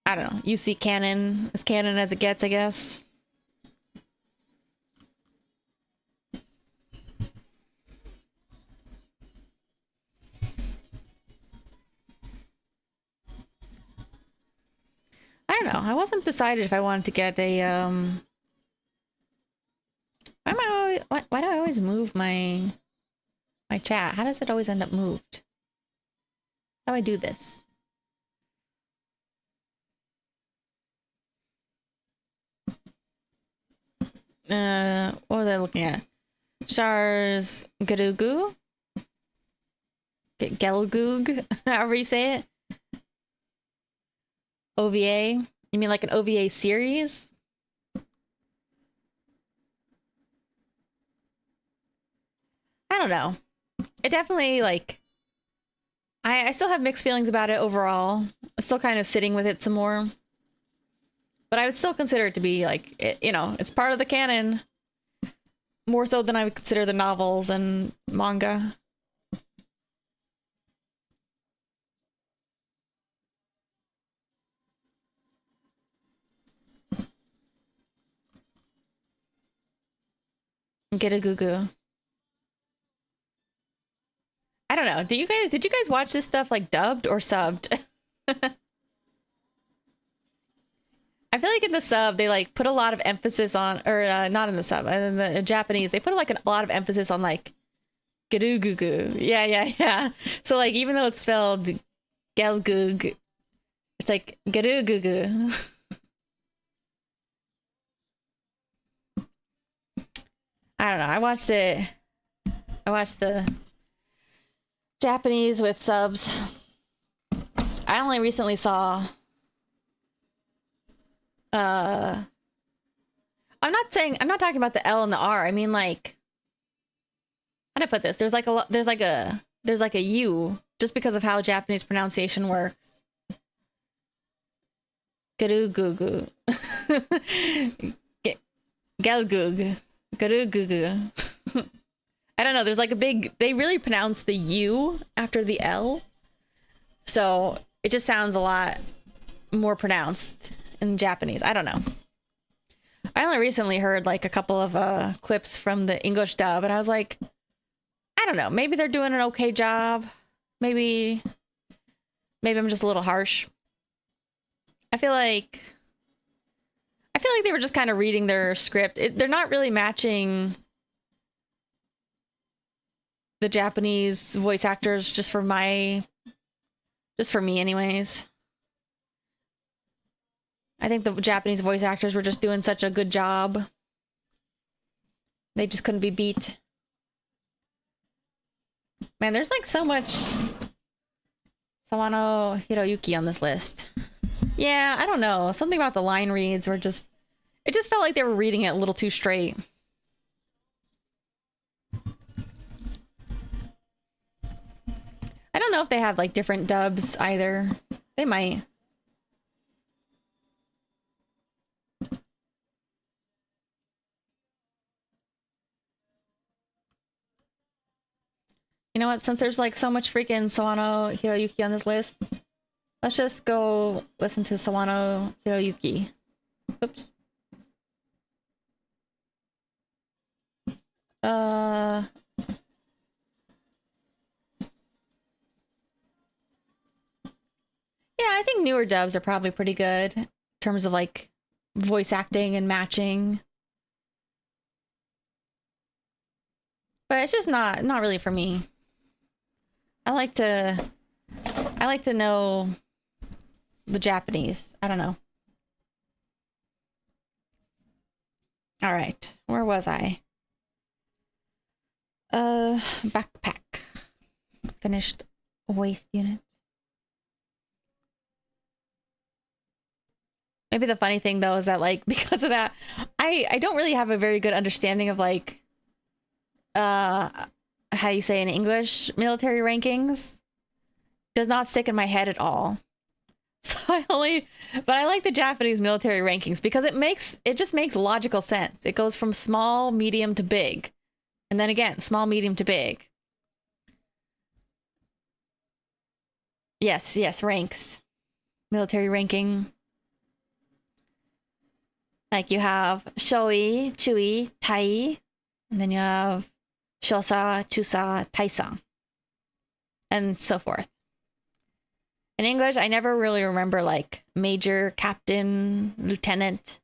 I don't know, UC canon, as canon as it gets, I guess. I don't know. I wasn't decided if I wanted to get a why do I always move my chat? How does it always end up moved? How do I do this? What was I looking at? Shars Garugu? Gelgoog? However you say it. OVA? You mean like an OVA series? I don't know. It definitely, like, I still have mixed feelings about it overall. I'm still kind of sitting with it some more. But I would still consider it to be, like, it's part of the canon. More so than I would consider the novels and manga. Get a goo goo. I don't know. Did you guys watch this stuff like dubbed or subbed? I feel like in the sub they like put a lot of emphasis on, or not in the sub, in the Japanese they put like a lot of emphasis on like garugugu. Yeah. So like even though it's spelled gelgug, it's like garugugu. I don't know. I watched it. I watched the Japanese with subs. I only recently saw I'm not talking about the L and the R. I mean like how do I put this? There's like a U just because of how Japanese pronunciation works. Garugugu. Gelgug. Garugugu. I don't know. There's like they really pronounce the U after the L. So it just sounds a lot more pronounced in Japanese. I don't know. I only recently heard like a couple of clips from the English dub, and I was like, I don't know. Maybe they're doing an okay job. Maybe I'm just a little harsh. I feel like they were just kind of reading their script. They're not really matching the Japanese voice actors just for me anyways. I think the Japanese voice actors were just doing such a good job. They just couldn't be beat. Man, there's like so much Sawano Hiroyuki on this list. Yeah, I don't know. Something about the line reads were just... It just felt like they were reading it a little too straight. I don't know if they have like different dubs either. They might. You know what? Since there's like so much freaking Sawano Hiroyuki on this list, let's just go listen to Sawano Hiroyuki. Oops. Yeah, I think newer dubs are probably pretty good in terms of like voice acting and matching. But it's just not really for me. I like to know the Japanese. I don't know. All right. Where was I? Backpack. Finished waste unit. Maybe the funny thing though is that like because of that, I don't really have a very good understanding of like how you say in English military rankings. Does not stick in my head at all. So but I like the Japanese military rankings because it just makes logical sense. It goes from small, medium to big. And then again, small, medium to big. Yes, ranks. Military ranking. Like you have Shoi, Chui, Tai, and then you have Shosa, Chusa, Taisan, and so forth. In English, I never really remember like major, captain, lieutenant.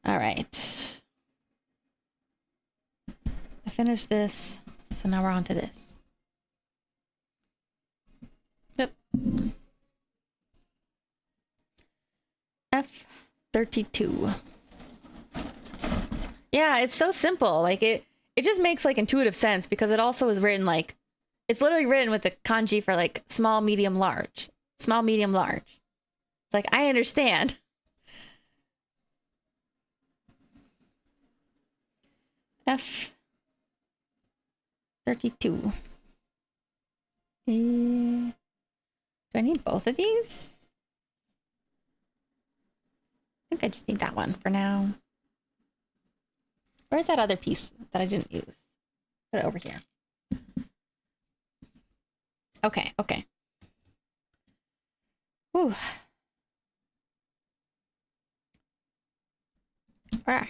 All right. I finished this, so now we're on to this. Yep. F32. Yeah, it's so simple. Like it just makes like intuitive sense because it also is written like it's literally written with the kanji for like small, medium, large. Small, medium, large. It's like I understand. F32. Do I need both of these? I think I just need that one for now. Where's that other piece that I didn't use? Put it over here. Okay. Whew. Ah.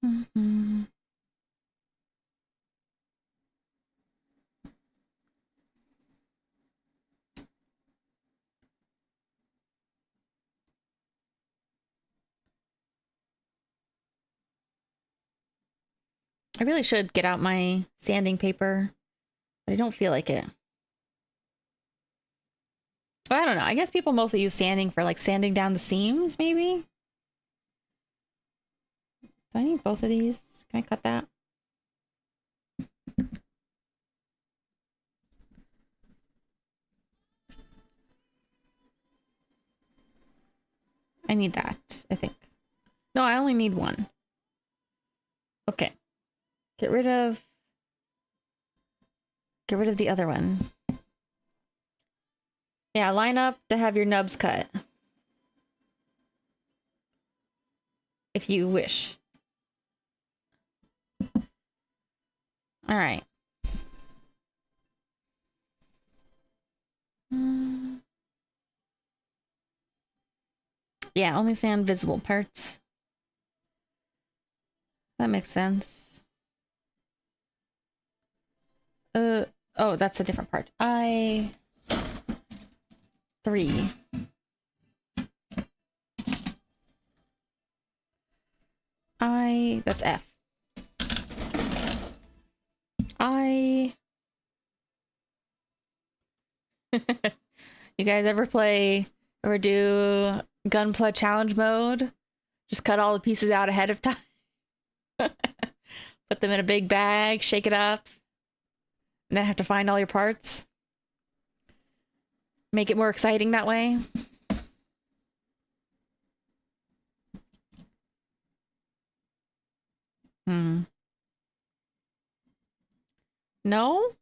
Mm-hmm. I really should get out my sanding paper, but I don't feel like it. Well, I don't know. I guess people mostly use sanding for like sanding down the seams, maybe? Do I need both of these? Can I cut that? I need that, I think. No, I only need one. Okay. Get rid of the other one. Yeah, line up to have your nubs cut. If you wish. All right. Yeah, only sand visible parts. That makes sense. Oh, that's a different part. I3. That's F. You guys ever do Gunpla challenge mode? Just cut all the pieces out ahead of time. Put them in a big bag, shake it up, and then have to find all your parts. Make it more exciting that way. No?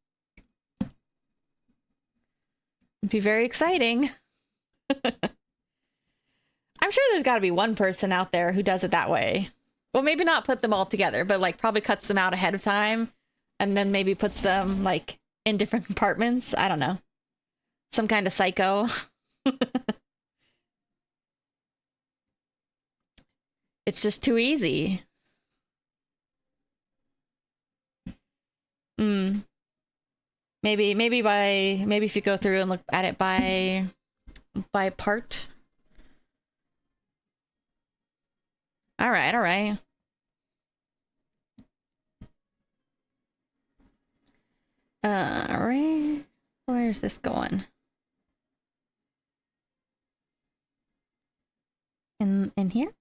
It'd be very exciting. I'm sure there's got to be one person out there who does it that way. Well, maybe not put them all together, but like probably cuts them out ahead of time and then maybe puts them like in different compartments. I don't know. Some kind of psycho. It's just too easy. Maybe if you go through and look at it by part. All right. All right. Where's this going? in here?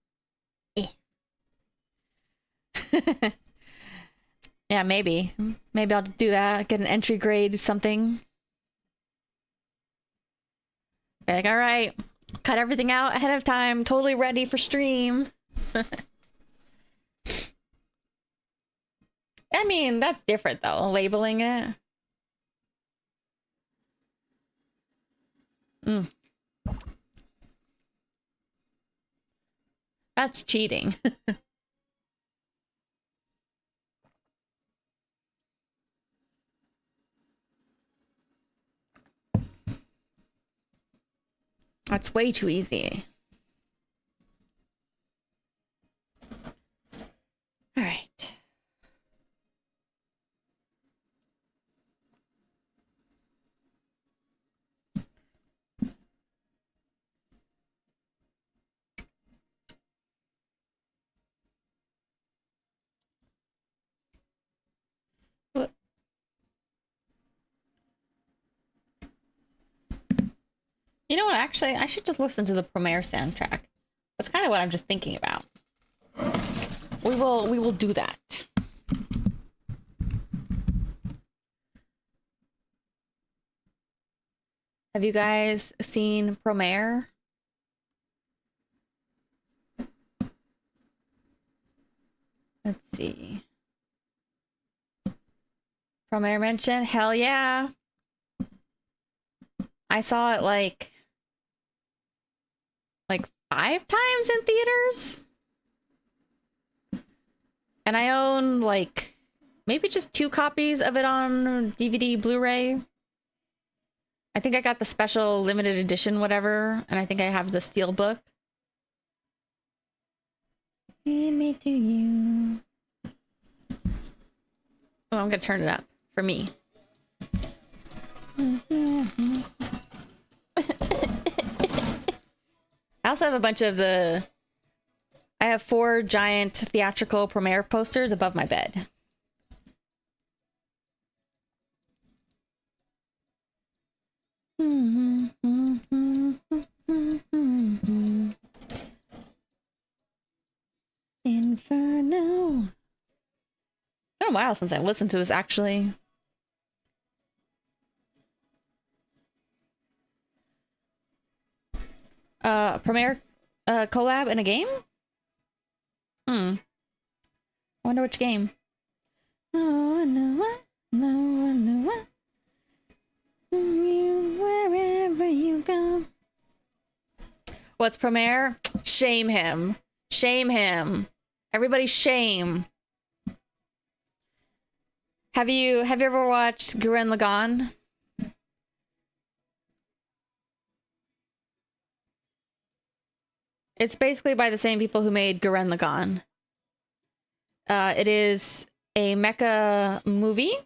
Yeah, maybe. Maybe I'll just do that. Get an entry grade something. Be like, all right, cut everything out ahead of time. Totally ready for stream. I mean, that's different though, labeling it. That's cheating. That's way too easy. All right. You know what? Actually, I should just listen to the Premiere soundtrack. That's kind of what I'm just thinking about. We will do that. Have you guys seen Premiere? Let's see. Premiere mention? Hell yeah. I saw it like 5 times in theaters. And I own like maybe just 2 copies of it on DVD, Blu-ray. I think I got the special limited edition, whatever, and I think I have the Steelbook. Give me to you. Oh, I'm gonna turn it up for me. I also have a bunch of I have 4 giant theatrical Premiere posters above my bed. Inferno. It's been a while since I listened to this, actually. Premiere collab in a game? I wonder which game. Oh, I know what. No, I know what. Wherever you go. What's Premiere? Shame him. Shame him. Everybody shame. Have you ever watched Gurren Lagann? It's basically by the same people who made Gurren Lagann. It is a mecha movie.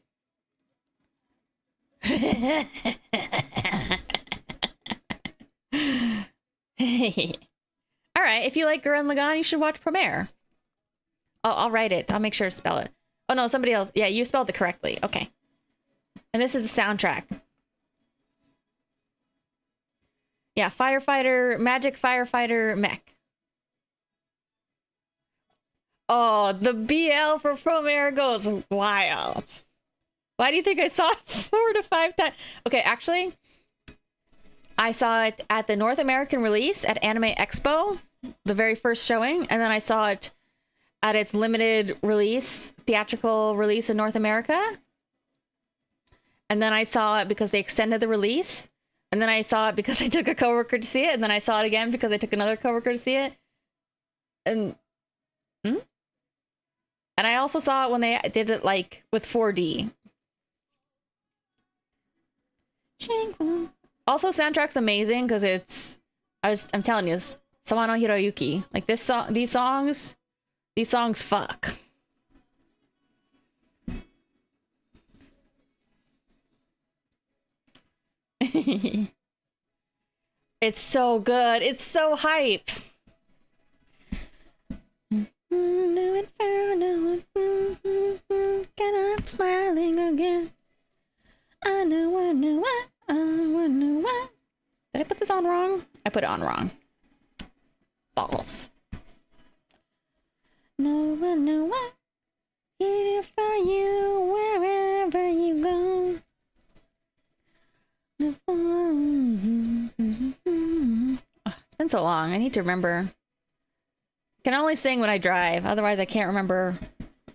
All right, if you like Gurren Lagann, you should watch Premiere. I'll write it. I'll make sure to spell it. Oh no, somebody else. Yeah, you spelled it correctly. Okay. And this is the soundtrack. Yeah, firefighter, magic firefighter mech. Oh, the BL for Premiere goes wild. Why do you think I saw it 4 to 5 times? Okay, actually, I saw it at the North American release at Anime Expo, the very first showing, and then I saw it at its limited release, theatrical release in North America. And then I saw it because they extended the release. And then I saw it because I took a coworker to see it. And then I saw it again because I took another coworker to see it. And and I also saw it when they did it like with 4D. Also, soundtrack's amazing because I'm telling you, Sawano Hiroyuki. Like these songs fuck. It's so good. It's so hype. New inferno. Get up smiling again. I know. Did I put this on wrong? I put it on wrong. balls. No one here for you wherever you go. Oh, it's been so long. I need to remember. I can only sing when I drive. Otherwise, I can't remember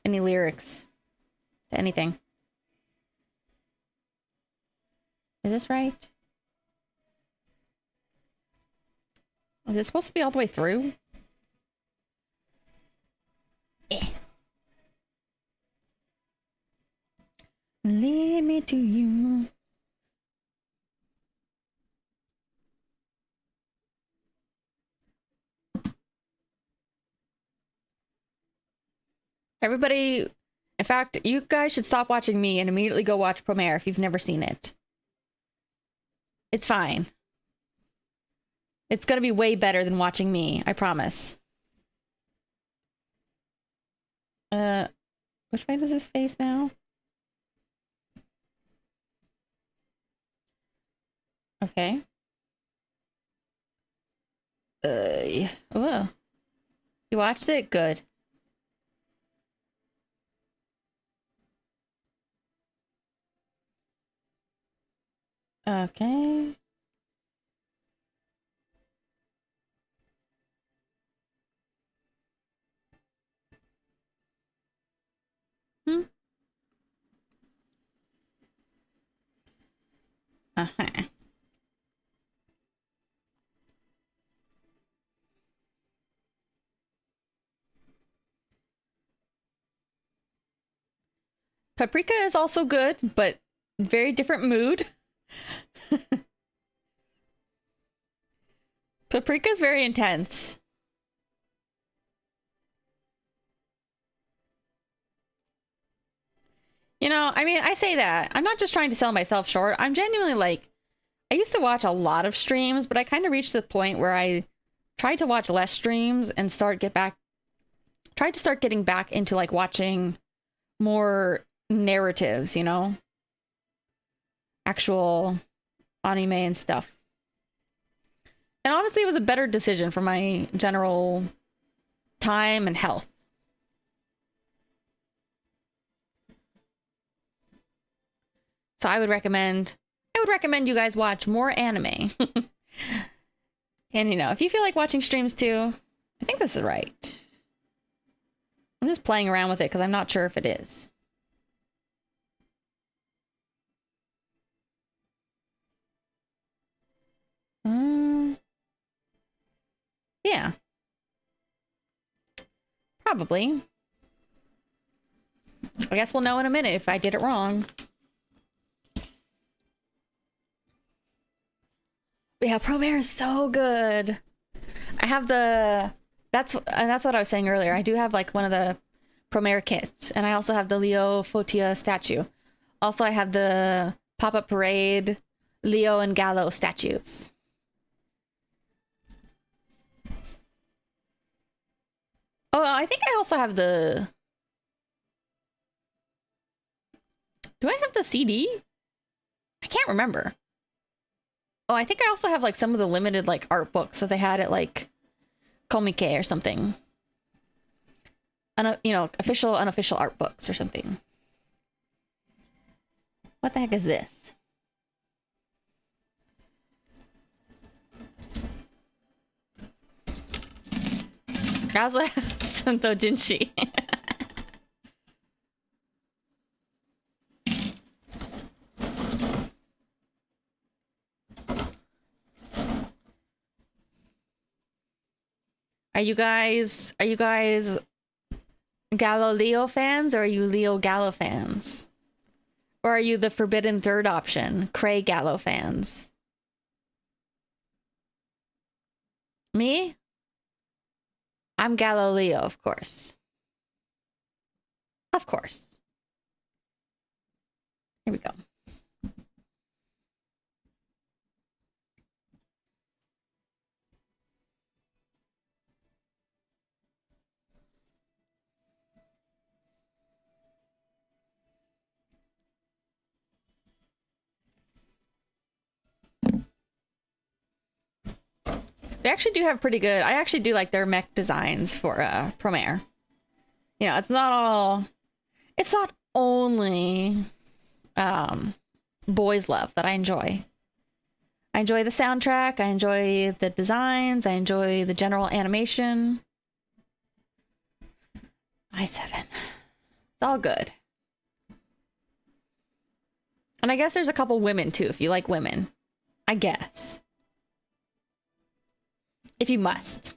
any lyrics to anything. Is this right? Is it supposed to be all the way through? Eh. Lead me to you. Everybody, in fact, you guys should stop watching me and immediately go watch Promare if you've never seen it. It's fine. It's gonna be way better than watching me, I promise. Which way does this face now? Okay. Oh. You watched it? Good. Okay. Uh-huh. Paprika is also good, but very different mood. Paprika is very intense. You know, I mean, I say that. I'm not just trying to sell myself short. I'm genuinely like, I used to watch a lot of streams, but I kind of reached the point where I tried to watch less streams and tried to start getting back into like watching more narratives, you know? Actual anime and stuff. And honestly, it was a better decision for my general time and health. So I would recommend you guys watch more anime. And you know, if you feel like watching streams too, I think this is right. I'm just playing around with it because I'm not sure if it is. Yeah. Probably. I guess we'll know in a minute if I get it wrong. But yeah, Promare is so good. I have that's what I was saying earlier. I do have like one of the Promare kits, and I also have the Leo Fotia statue. Also, I have the Pop-Up Parade Leo and Gallo statues. Oh, I think I also have the... Do I have the CD? I can't remember. Oh, I think I also have like some of the limited like art books that they had at like Komike or something. You know, official, unofficial art books or something. What the heck is this? I also have Santo Jinshi. Are you guys Galileo fans, or are you Leo Gallo fans? Or are you the forbidden third option, Cray Gallo fans? Me? I'm Galileo, of course. Of course. Here we go. They actually do have pretty good. I actually do like their mech designs for Promare. You know, it's not only boys love that I enjoy. I enjoy the soundtrack, I enjoy the designs, I enjoy the general animation. i7. It's all good. And I guess there's a couple women too, if you like women. I guess. If you must.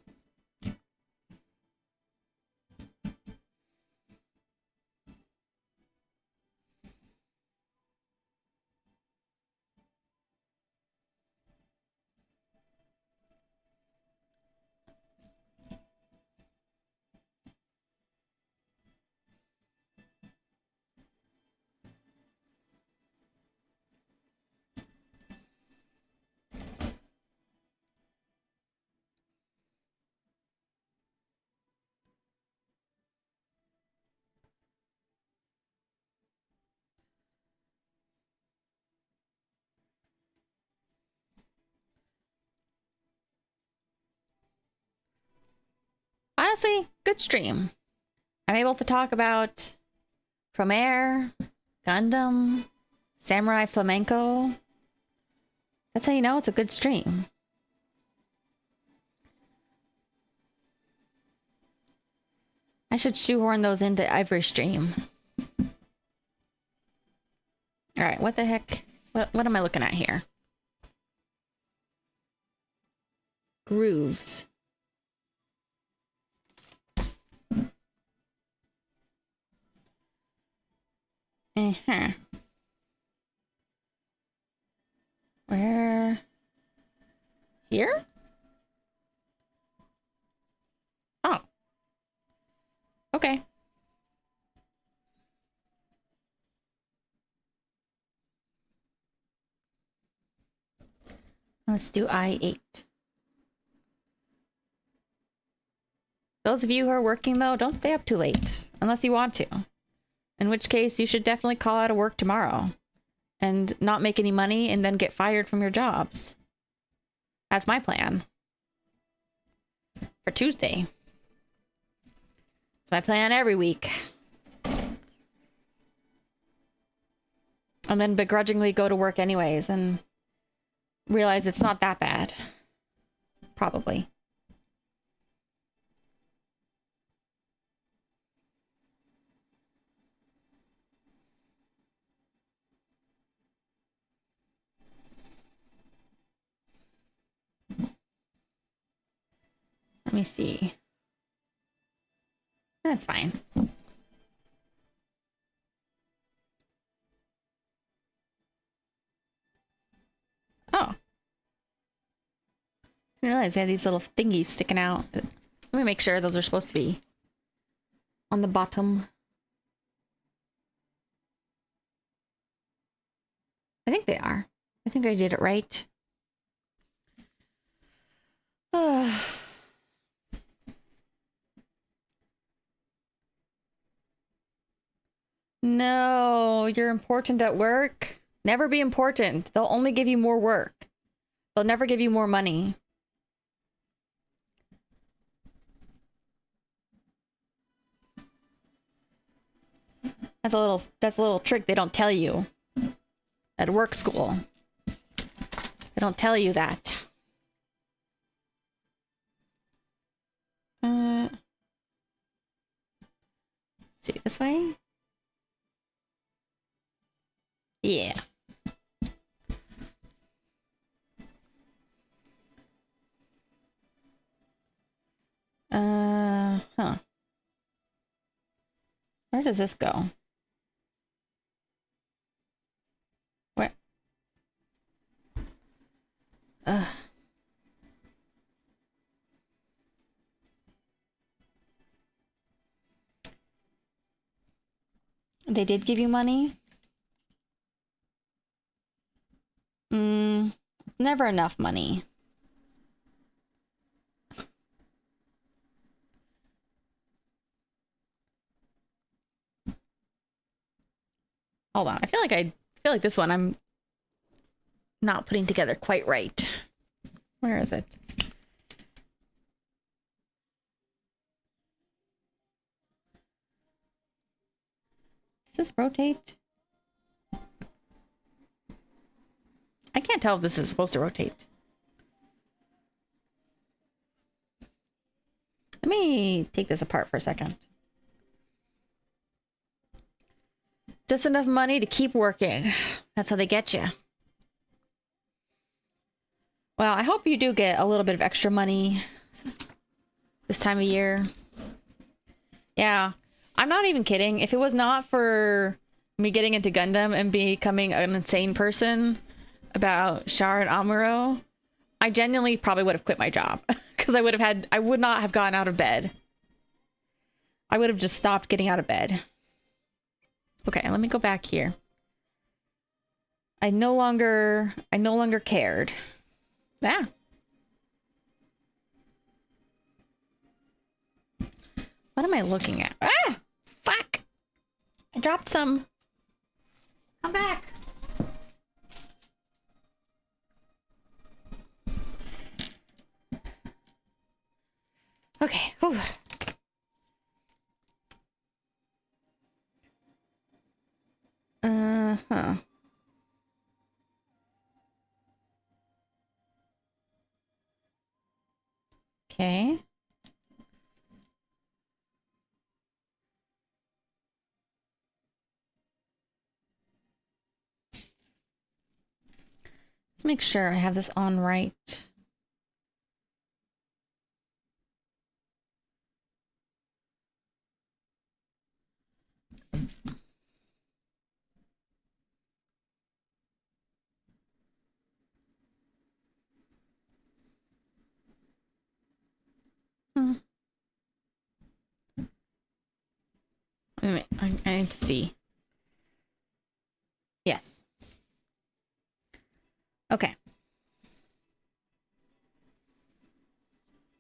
Honestly, good stream. I'm able to talk about Promare, Gundam, Samurai Flamenco. That's how you know it's a good stream. I should shoehorn those into every stream. Alright, what the heck? What am I looking at here? Grooves. Uh-huh. Where? Here? Oh. Okay. Let's do I-8. Those of you who are working, though, don't stay up too late. Unless you want to. In which case, you should definitely call out of work tomorrow. And not make any money and then get fired from your jobs. That's my plan. For Tuesday. It's my plan every week. And then begrudgingly go to work anyways and realize it's not that bad. Probably. Let me see. That's fine. Oh. I didn't realize we had these little thingies sticking out. Let me make sure those are supposed to be on the bottom. I think they are. I think I did it right. No, you're important at work. Never be important. They'll only give you more work. They'll never give you more money. That's a little trick they don't tell you at work school. They don't tell you that. See this way? Yeah. Huh. Where does this go? Where? Ugh. They did give you money? Never enough money. Hold on. I feel like this one I'm not putting together quite right. Where is it? this rotate? I can't tell if this is supposed to rotate. Let me take this apart for a second. Just enough money to keep working. That's how they get you. Well, I hope you do get a little bit of extra money this time of year. Yeah, I'm not even kidding. If it was not for me getting into Gundam and becoming an insane person about Char and Amuro, I genuinely probably would have quit my job because I would not have gotten out of bed. I would have just stopped getting out of bed. Okay, let me go back here. I no longer cared. Yeah. What am I looking at? Ah! Fuck! I dropped some. Come back. Okay. Whew. Huh. Okay. Let's make sure I have this on right. Wait, I need to see. Yes. Okay.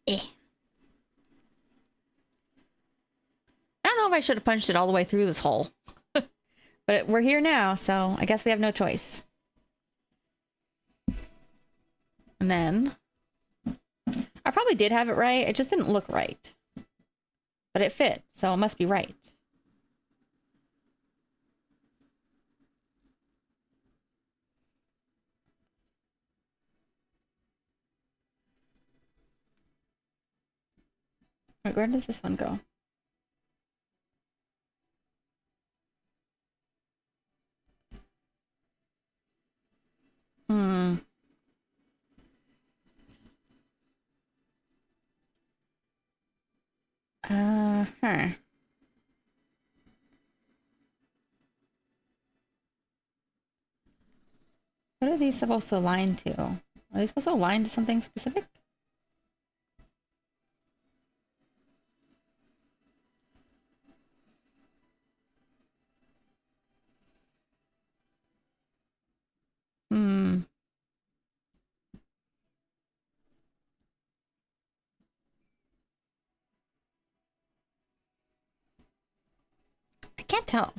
I don't know if I should have punched it all the way through this hole. But we're here now, so I guess we have no choice. And then... I probably did have it right. It just didn't look right. But it fit, so it must be right. Wait, where does this one go? Huh. What are these supposed to align to? Are they supposed to align to something specific? I can't tell.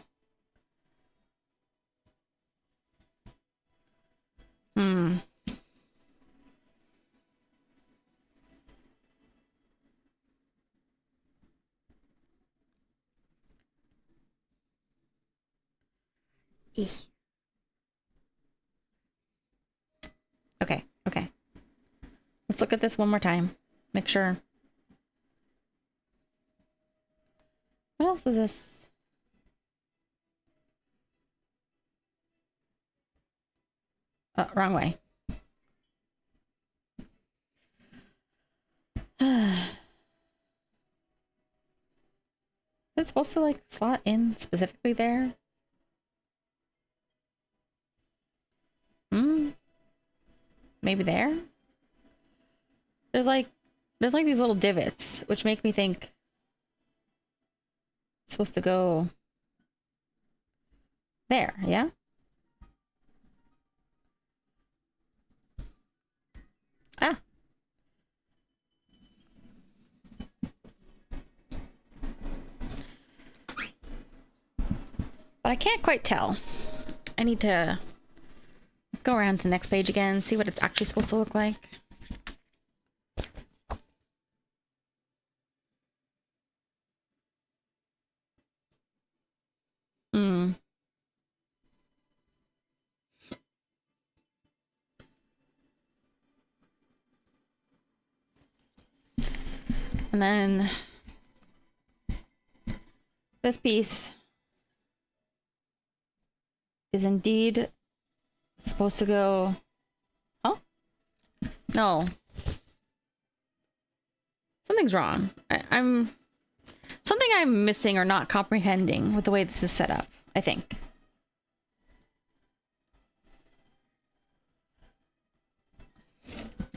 Okay, okay. Let's look at this one more time. Make sure. What else is this? Oh, wrong way. Is it supposed to like slot in specifically there? Maybe there? There's like these little divots, which make me think it's supposed to go there, yeah? Ah. But I can't quite tell. I need to... Let's go around to the next page again, see what it's actually supposed to look like. And then this piece is indeed supposed to go... Huh? No. Something's wrong. Something I'm missing or not comprehending with the way this is set up, I think.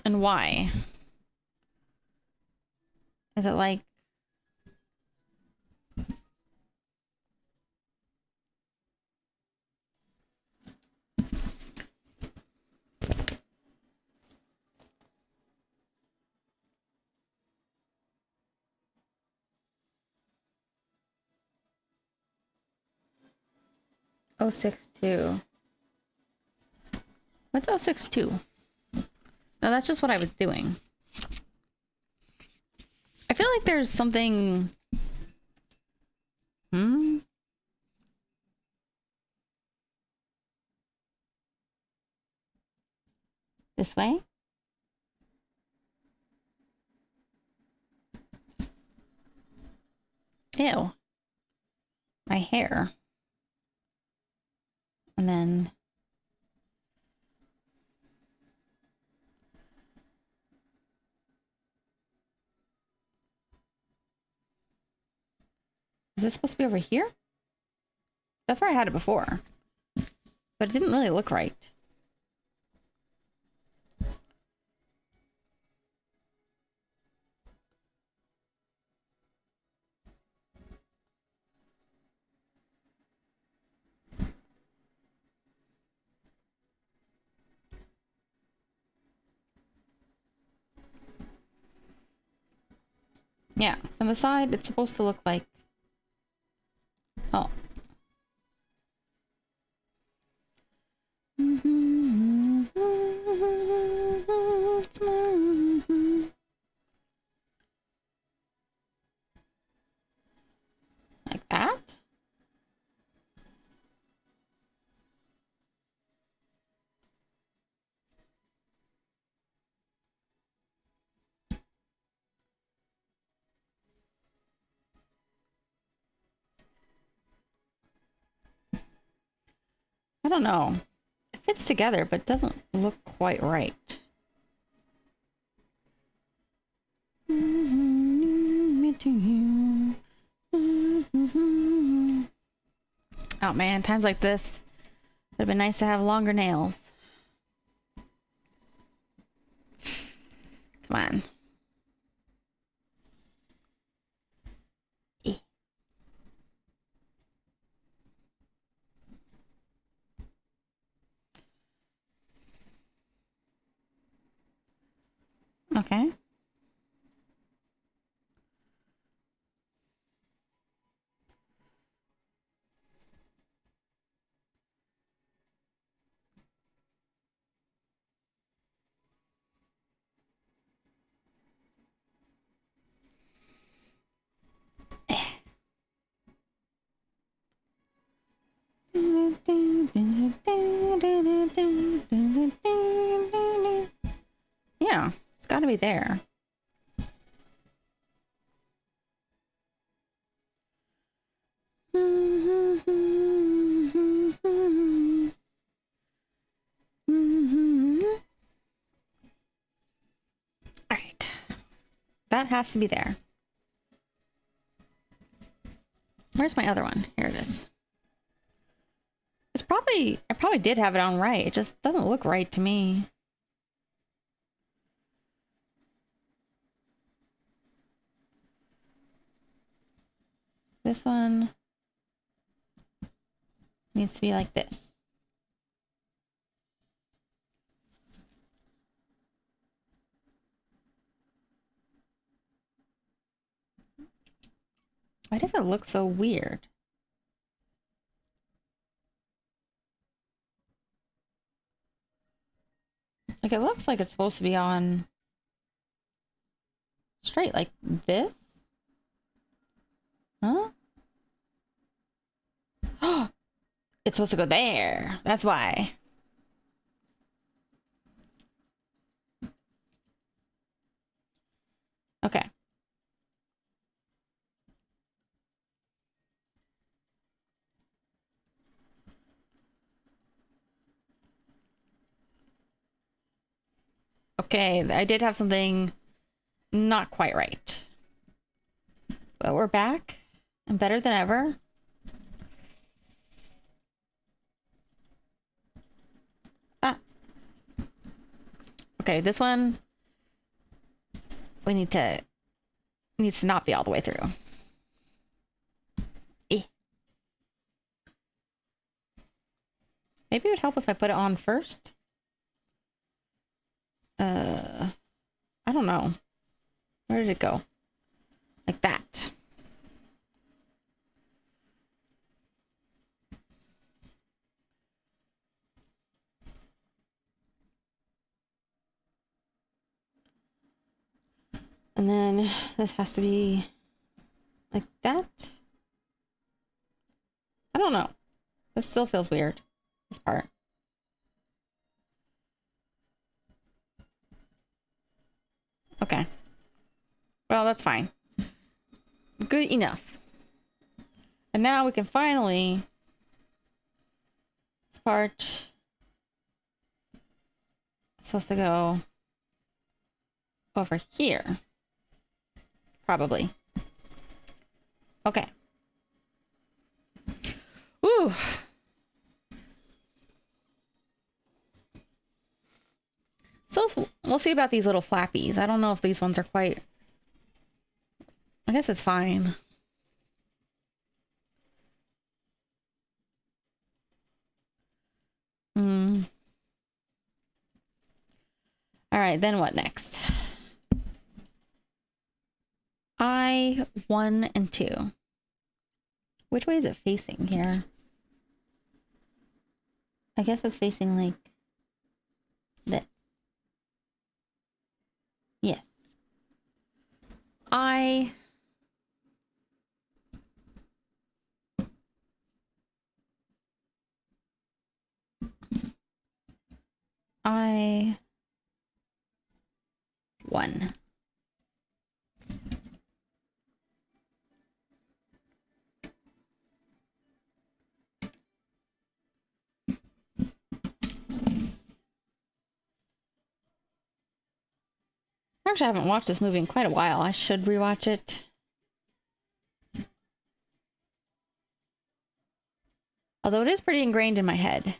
And why? Is it like... .062. What's .062? No, that's just what I was doing. I feel like there's something... This way? Ew. My hair. And then... Is this supposed to be over here? That's where I had it before. But it didn't really look right. Yeah, from the side, it's supposed to look like... Oh. Like that? I don't know. It fits together, but doesn't look quite right. Oh man, times like this, it would have been nice to have longer nails. Come on. Okay. Yeah, it's got to be there. All right. That has to be there. Where's my other one? Here it is. It's probably... I probably did have it on right. It just doesn't look right to me. This one needs to be like this. Why does it look so weird? Like, it looks like it's supposed to be on straight like this. Huh? It's supposed to go there. That's why. Okay. Okay, I did have something not quite right. But we're back and better than ever. Ah. Okay, this one needs to not be all the way through. Maybe it would help if I put it on first. I don't know. Where did it go? Like that. And then this has to be like that. I don't know. This still feels weird. This part. Okay. Well, that's fine. Good enough. And now we can finally... This part... supposed to go... over here. Probably. Okay. Ooh. So we'll see about these little flappies. I don't know if these ones are quite... I guess it's fine. All right, then what next? I1 and 2. Which way is it facing here? I guess it's facing like this. Yes. I won. Actually, I haven't watched this movie in quite a while. I should rewatch it. Although it is pretty ingrained in my head.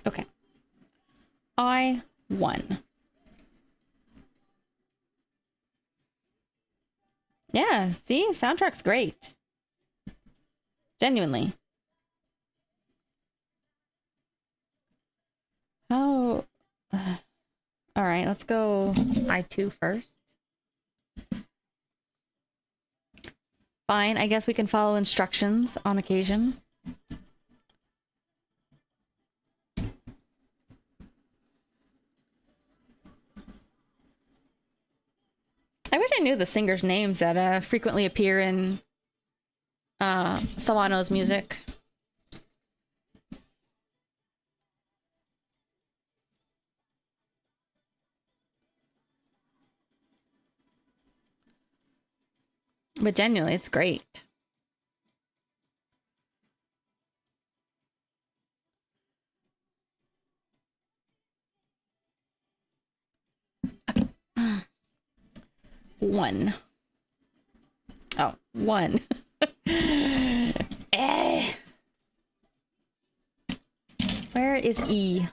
Okay. I won. Yeah, see? Soundtrack's great. Genuinely. How... all right, let's go I2 first. Fine, I guess we can follow instructions on occasion. I wish I knew the singers' names that frequently appear in Sawano's music. But genuinely, it's great. Okay. One. Oh, one. Where is E?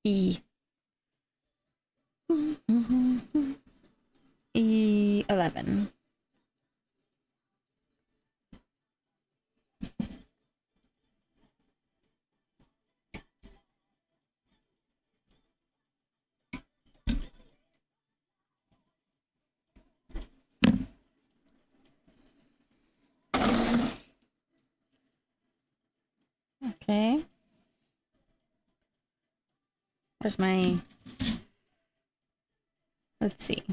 E. E11. Okay. Where's my... let's see.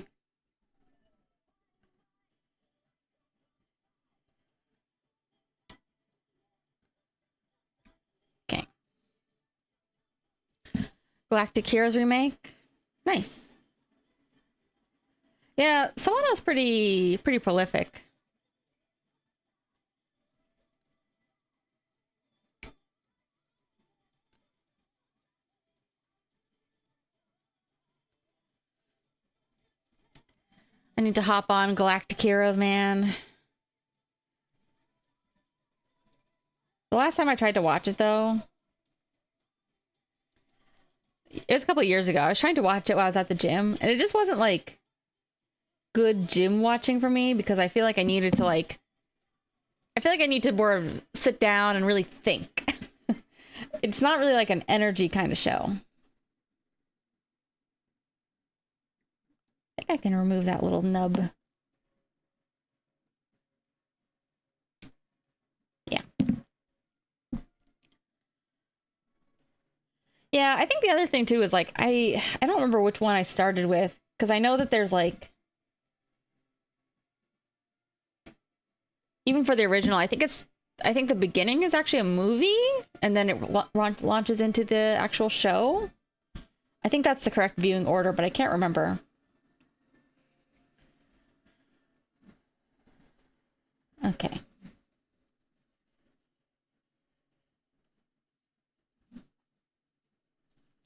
Galactic Heroes remake. Nice. Yeah, Sawano's pretty prolific. I need to hop on Galactic Heroes, man. The last time I tried to watch it, though, it was a couple of years ago. I was trying to watch it while I was at the gym, and it just wasn't, like, good gym watching for me because I feel like I needed to, like... I feel like I need to more sit down and really think. It's not really, like, an energy kind of show. I think I can remove that little nub. Yeah. Yeah, I think the other thing too is like I don't remember which one I started with because I know that there's like even for the original, I think the beginning is actually a movie and then it launches into the actual show. I think that's the correct viewing order, but I can't remember. Okay.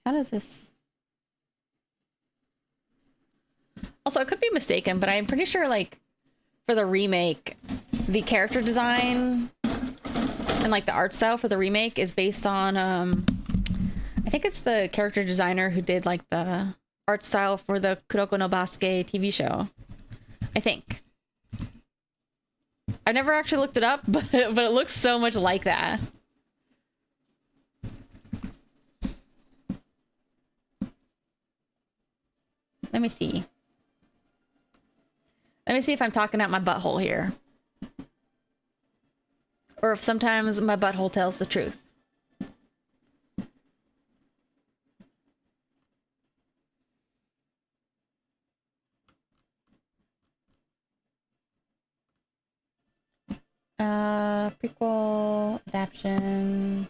How does this... Also, I could be mistaken, but I'm pretty sure, like, for the remake, the character design and, like, the art style for the remake is based on, I think it's the character designer who did, like, the art style for the Kuroko no Basuke TV show. I think. I've never actually looked it up, but it looks so much like that. Let me see. Let me see if I'm talking out my butthole here. Or if sometimes my butthole tells the truth. Prequel, adaptation,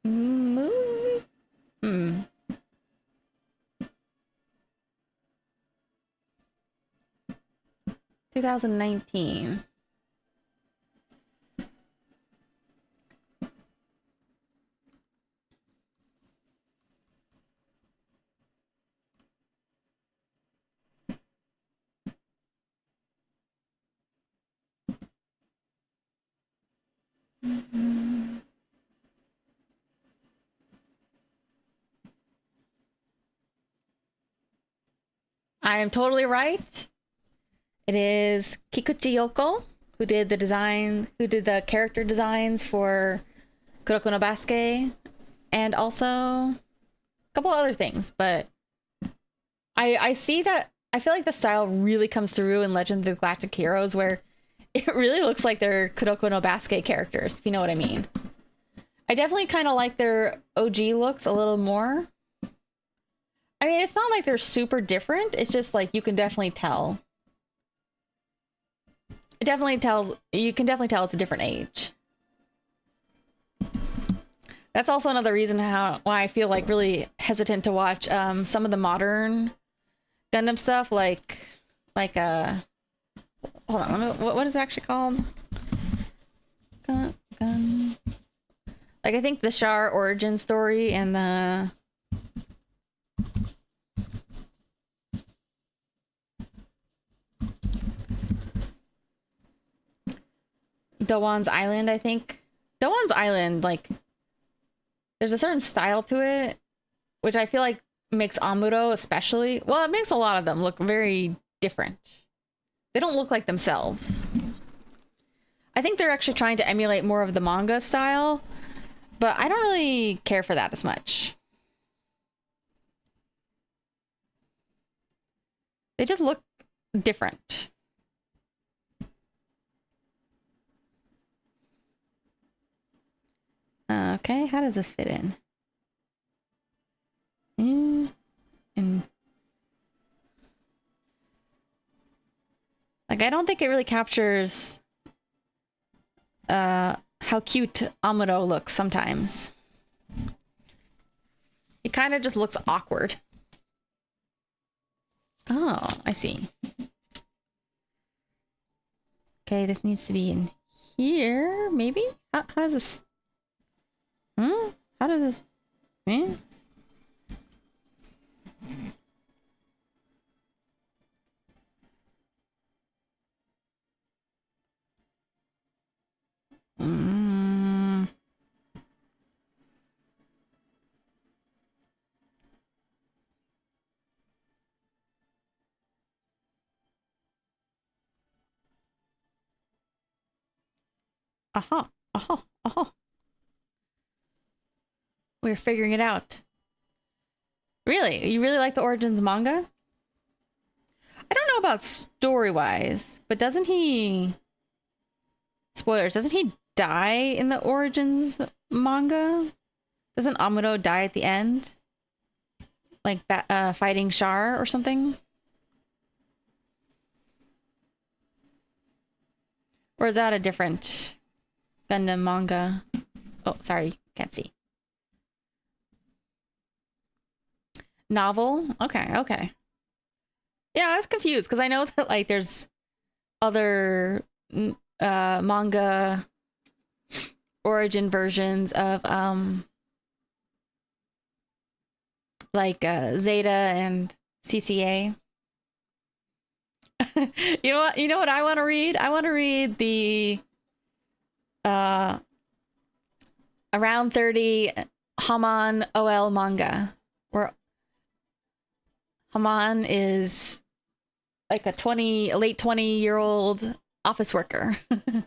movie? 2019. I am totally right. It is Kikuchi Yoko who did the character designs for Kuroko no Basuke and also a couple other things, but I see that I feel like the style really comes through in Legend of the Galactic Heroes where it really looks like they're Kuroko no Basuke characters, if you know what I mean. I definitely kind of like their OG looks a little more. I mean, it's not like they're super different. It's just like you can definitely tell. It definitely tells. You can definitely tell it's a different age. That's also another reason why I feel like really hesitant to watch some of the modern Gundam stuff, like hold on, what is it actually called? Gun. Like I think the Char origin story and the Dowan's Island, I think. Dowan's Island, like, there's a certain style to it, which I feel like makes Amuro especially, well, it makes a lot of them look very different. They don't look like themselves. I think they're actually trying to emulate more of the manga style, but I don't really care for that as much. They just look different. Okay, how does this fit in? Like, I don't think it really captures how cute Amuro looks sometimes. It kind of just looks awkward. Oh, I see. Okay, this needs to be in here, maybe? How does this... Hmm? How does this... Eh? Mm. Aha, aha, aha. We're figuring it out. Really? You really like the Origins manga? I don't know about story-wise, but doesn't he... Spoilers, doesn't he die in the Origins manga? Doesn't Amuro die at the end? Like, fighting Char or something? Or is that a different Gundam manga? Oh, sorry, can't see. Novel? Okay, okay. Yeah, I was confused because I know that like there's other manga origin versions of like Zeta and CCA. You know what? You know what I want to read? I want to read the around 30 Haman OL manga, where Haman is like a late 20-year-old office worker. And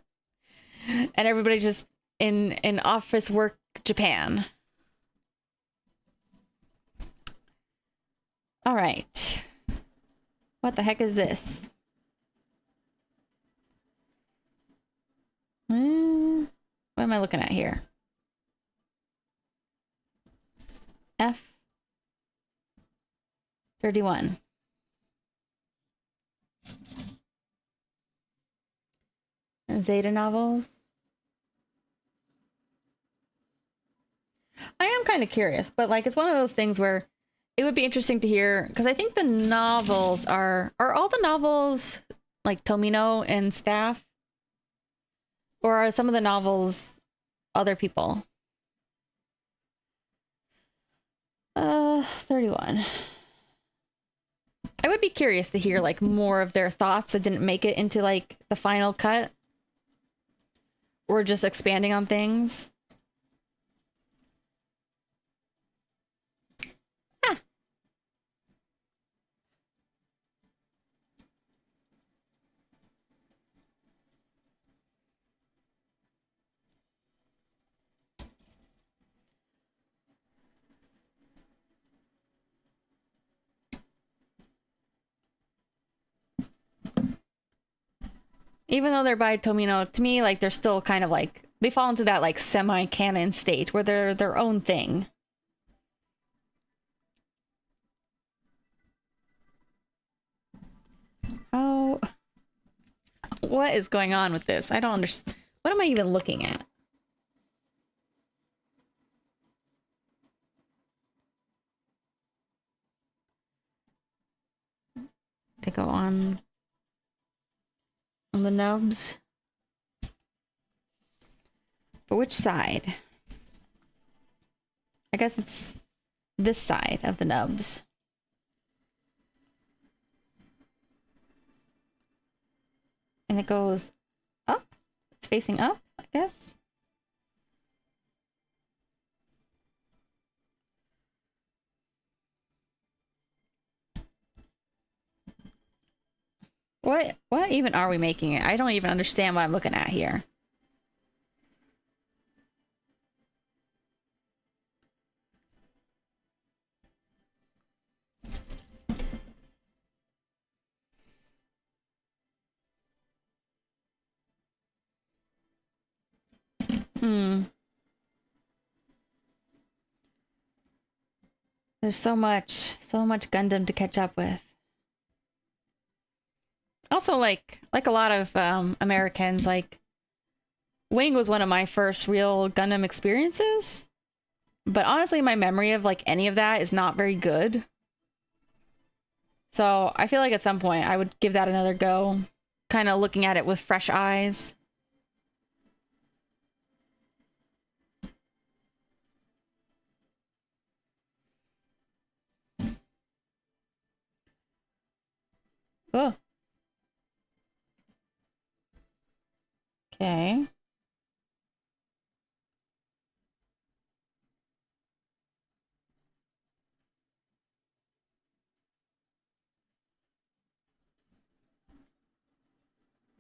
everybody just in office work Japan. All right. What the heck is this? What am I looking at here? F31. Zeta novels. I am kind of curious, but like it's one of those things where it would be interesting to hear, because I think the novels are all the novels like Tomino and staff, or are some of the novels other people? 31. I would be curious to hear like more of their thoughts that didn't make it into like the final cut, or just expanding on things. Even though they're by Tomino, to me, like, they're still kind of like, they fall into that, like, semi-canon state where they're their own thing. How... What is going on with this? I don't understand. What am I even looking at? They go on the nubs. But which side? I guess it's this side of the nubs. And it goes up? It's facing up, I guess? What even are we making it? I don't even understand what I'm looking at here. There's so much Gundam to catch up with. Also, like a lot of Americans, like Wing was one of my first real Gundam experiences. But honestly, my memory of like any of that is not very good. So I feel like at some point I would give that another go, kind of looking at it with fresh eyes. Oh. Okay.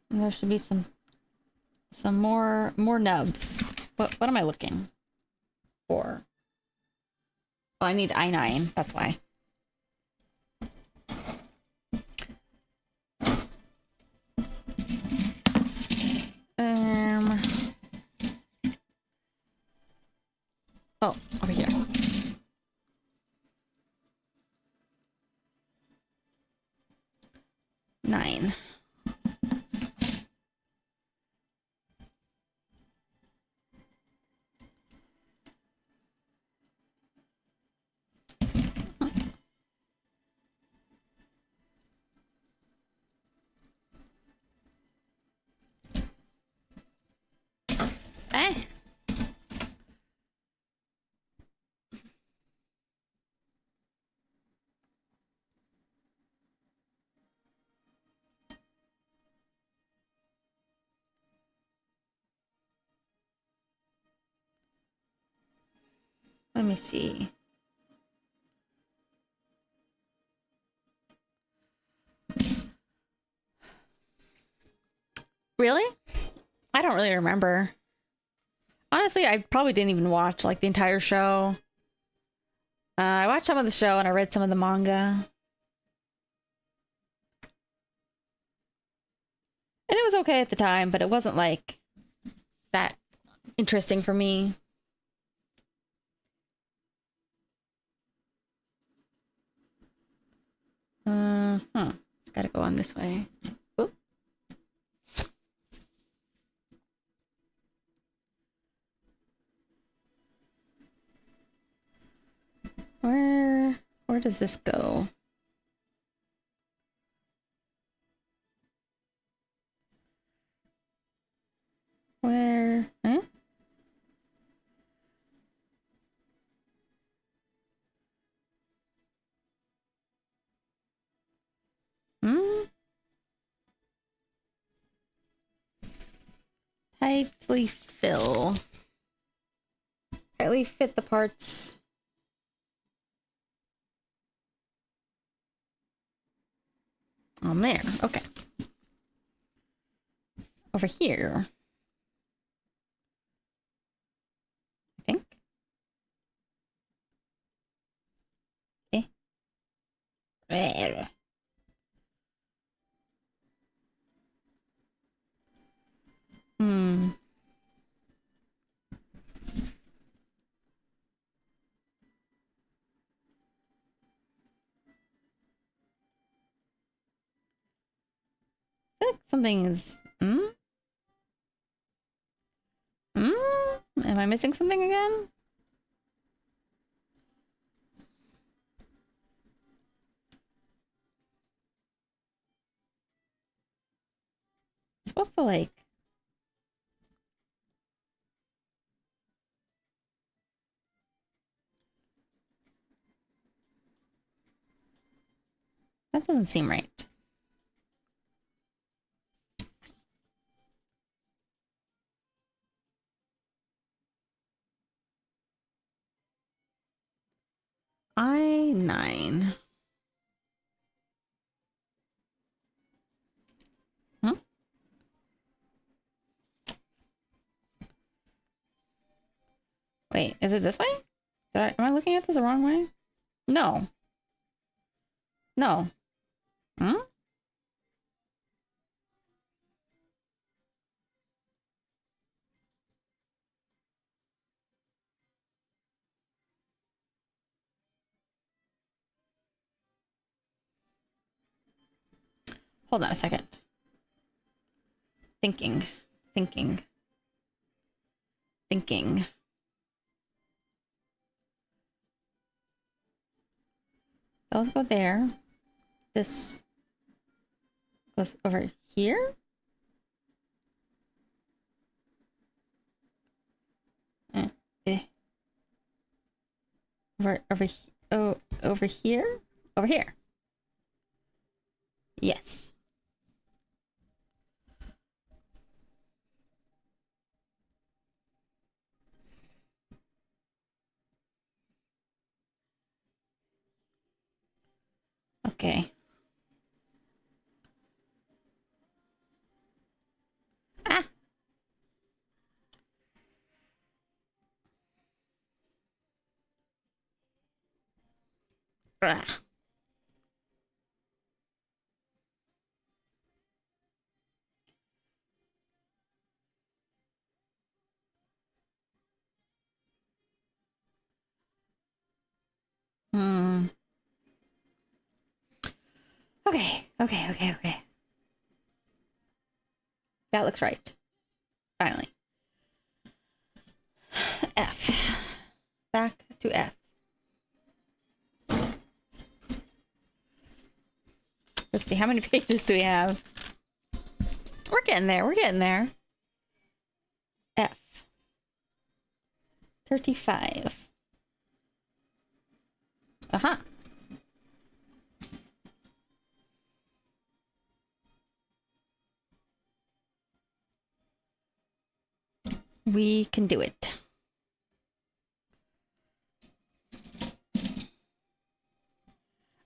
And there should be some more nubs. What am I looking for? Oh, I need I9. That's why. Um. Oh, over here. 9. Eh. Let me see. Really? I don't really remember. Honestly, I probably didn't even watch like the entire show. I watched some of the show and I read some of the manga. And it was okay at the time, but it wasn't like that interesting for me. It's gotta go on this way. Oop. Where does this go? Where? Huh? Hmm? Tightly fill. Tightly fit the parts. On there. Okay. Over here. I think. Okay. There. Hmm. I feel like something is. Hmm? Hmm? Am I missing something again? I'm supposed to like. That doesn't seem right. I9. Huh? Wait, is it this way? Am I looking at this the wrong way? No. No. Hmm? Hold on a second. Thinking. Thinking. Thinking. those go there. This goes over here. Over here? Over here. Yes. Okay. Ah. Ah. Hmm. Okay. That looks right. Finally. F. Back to F. Let's see, how many pages do we have? We're getting there. F. 35. Uh-huh. We can do it.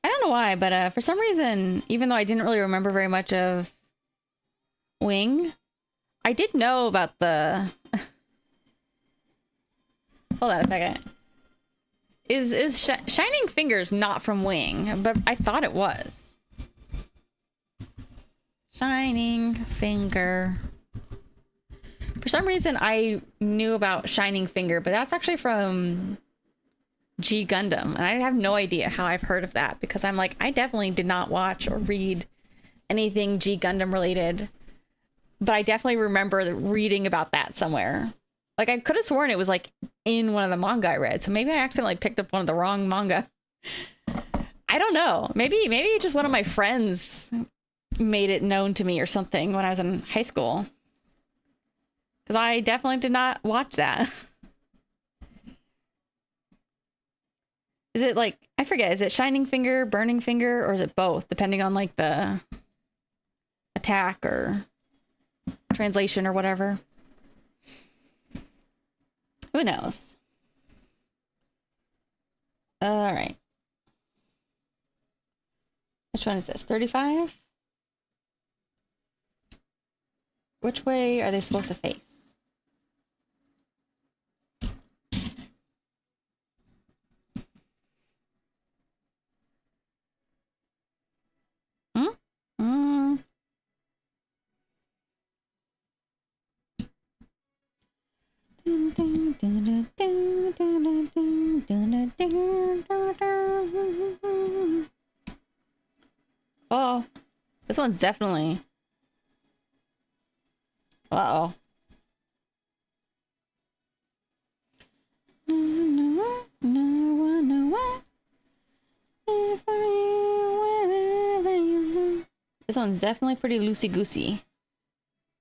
I don't know why, but for some reason, even though I didn't really remember very much of Wing, I did know about the... Hold on a second. Is Shining Fingers not from Wing? But I thought it was. Shining Finger. For some reason, I knew about Shining Finger, but that's actually from G Gundam. And I have no idea how I've heard of that, because I'm like, I definitely did not watch or read anything G Gundam related. But I definitely remember reading about that somewhere. Like, I could have sworn it was, like, in one of the manga I read. So maybe I accidentally picked up one of the wrong manga. I don't know. Maybe just one of my friends made it known to me or something when I was in high school. Because I definitely did not watch that. Is it, like, I forget, is it Shining Finger, Burning Finger, or is it both? Depending on, like, the attack or translation or whatever. Who knows? All right. Which one is this? 35? Which way are they supposed to face? Hmm? Hmm. Oh, this one's definitely... Uh-oh. This one's definitely pretty loosey-goosey.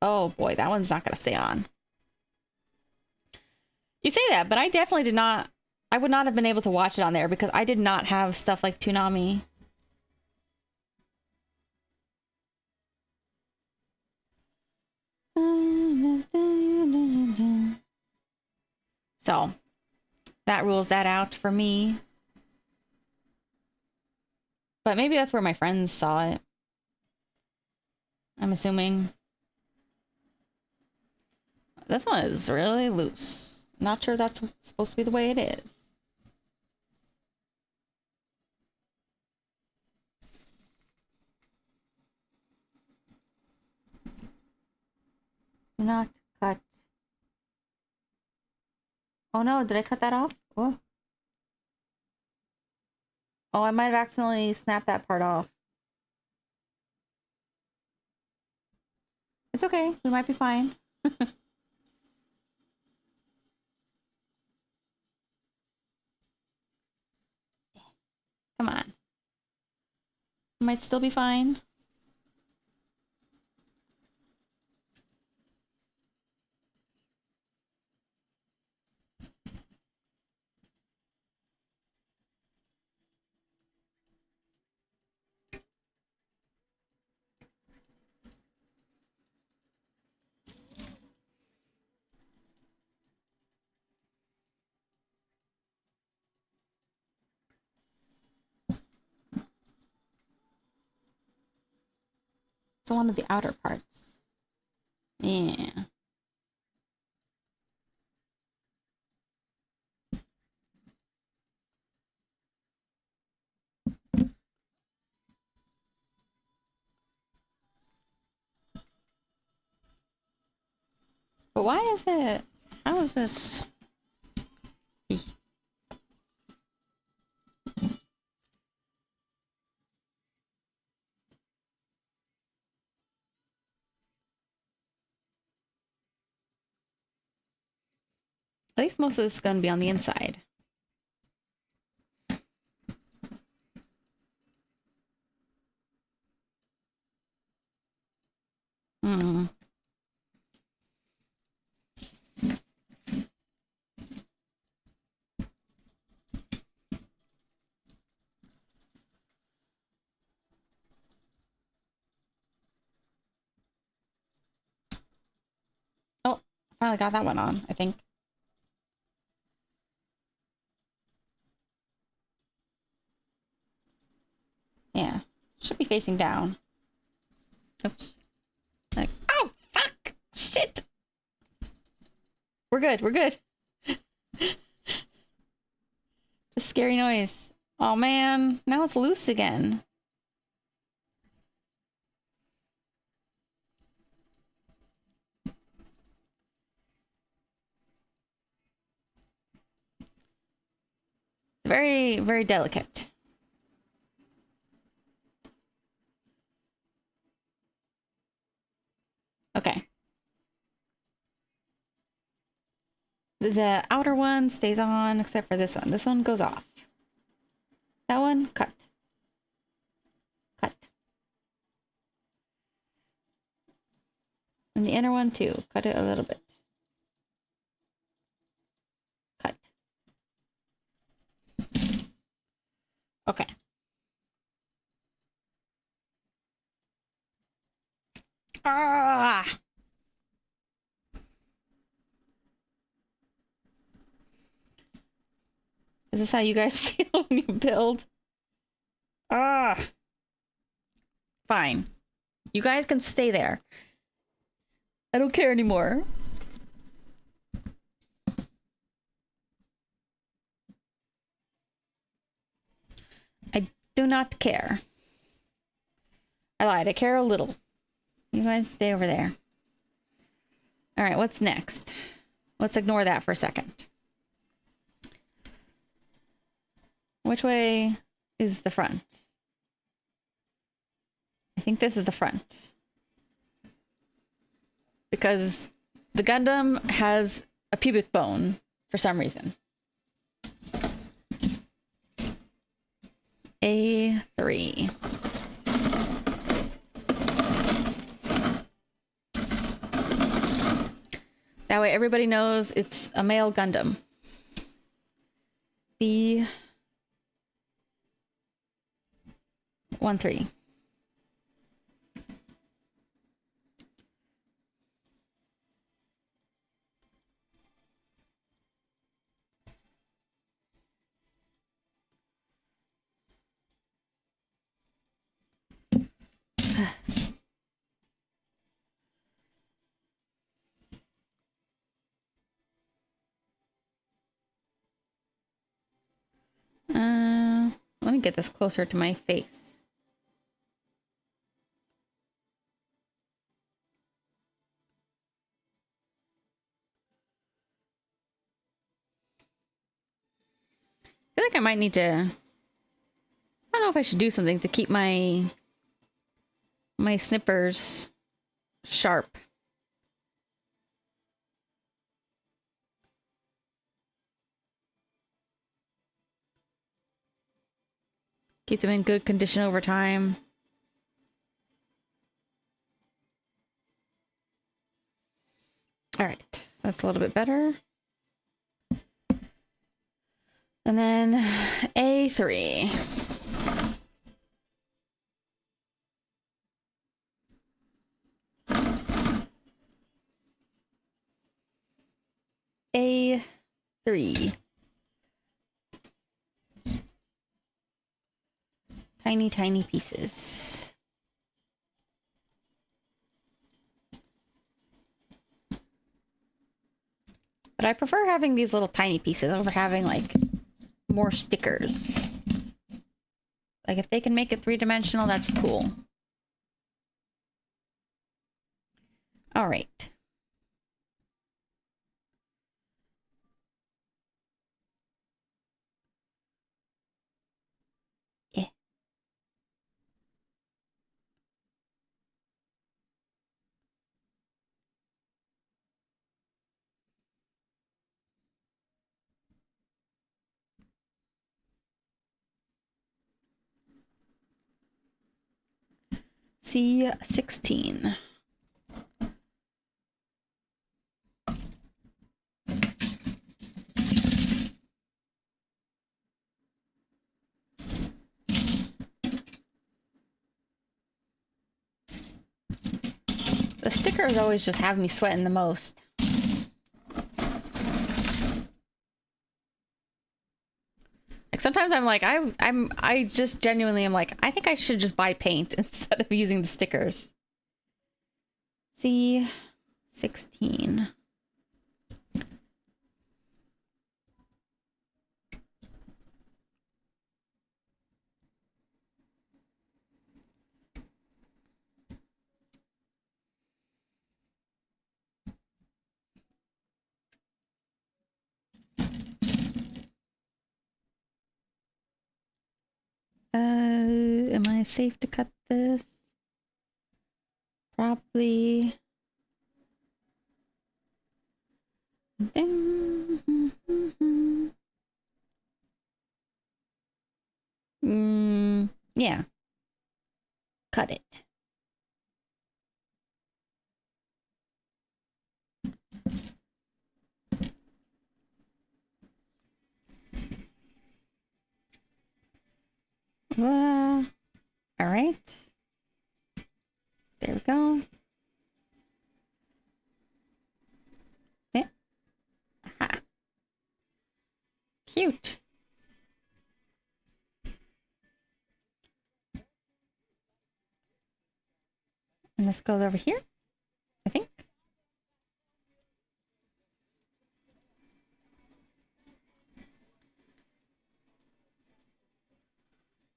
Oh boy, that one's not gonna stay on. You say that, but I definitely did not... I would not have been able to watch it on there because I did not have stuff like Toonami. So, that rules that out for me. But maybe that's where my friends saw it. I'm assuming. This one is really loose. Not sure that's supposed to be the way it is. Do not cut. Oh no, did I cut that off? Oh. Oh, I might have accidentally snapped that part off. It's okay. We might be fine. Come on. Might still be fine. It's one of the outer parts. Yeah. But why is it? How is this? At least most of this is going to be on the inside. Hmm. Oh, finally got that one on, I think. Yeah. Should be facing down. Oops. Like, oh, fuck! Shit! We're good, we're good. Just scary noise. Oh man, now it's loose again. Very, very delicate. Okay. The outer one stays on, except for this one. This one goes off. That one, cut. Cut. And the inner one, too. Cut it a little bit. Cut. Okay. Ah! Is this how you guys feel when you build? Ah! Fine. You guys can stay there. I don't care anymore. I do not care. I lied. I care a little. You guys stay over there. All right, what's next? Let's ignore that for a second. Which way is the front? I think this is the front. Because the Gundam has a pubic bone for some reason. A3. That way everybody knows it's a male Gundam. B13. Let me get this closer to my face. I feel like I might need to... I don't know if I should do something to keep my snippers sharp. Keep them in good condition over time. All right, so that's a little bit better. And then A3. A3. Tiny, tiny pieces. But I prefer having these little tiny pieces over having, like, more stickers. Like, if they can make it three-dimensional, that's cool. All right. Yeah. C16. The stickers always just have me sweating the most. Like sometimes I'm like, I just genuinely am like, I think I should just buy paint instead of using the stickers. C16. Am I safe to cut this? Probably. Yeah. Cut it. All right. There we go. Yeah. Aha. Cute. And this goes over here, I think.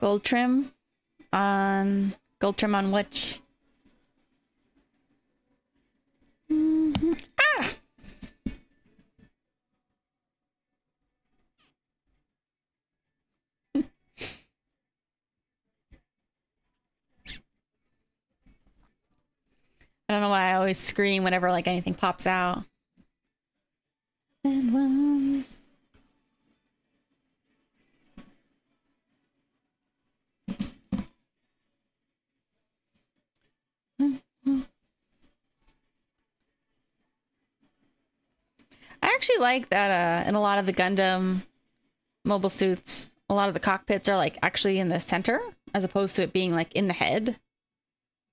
Gold trim on which? Ah! I don't know why I always scream whenever like anything pops out. And once. I actually like that in a lot of the Gundam mobile suits, a lot of the cockpits are like actually in the center as opposed to it being like in the head.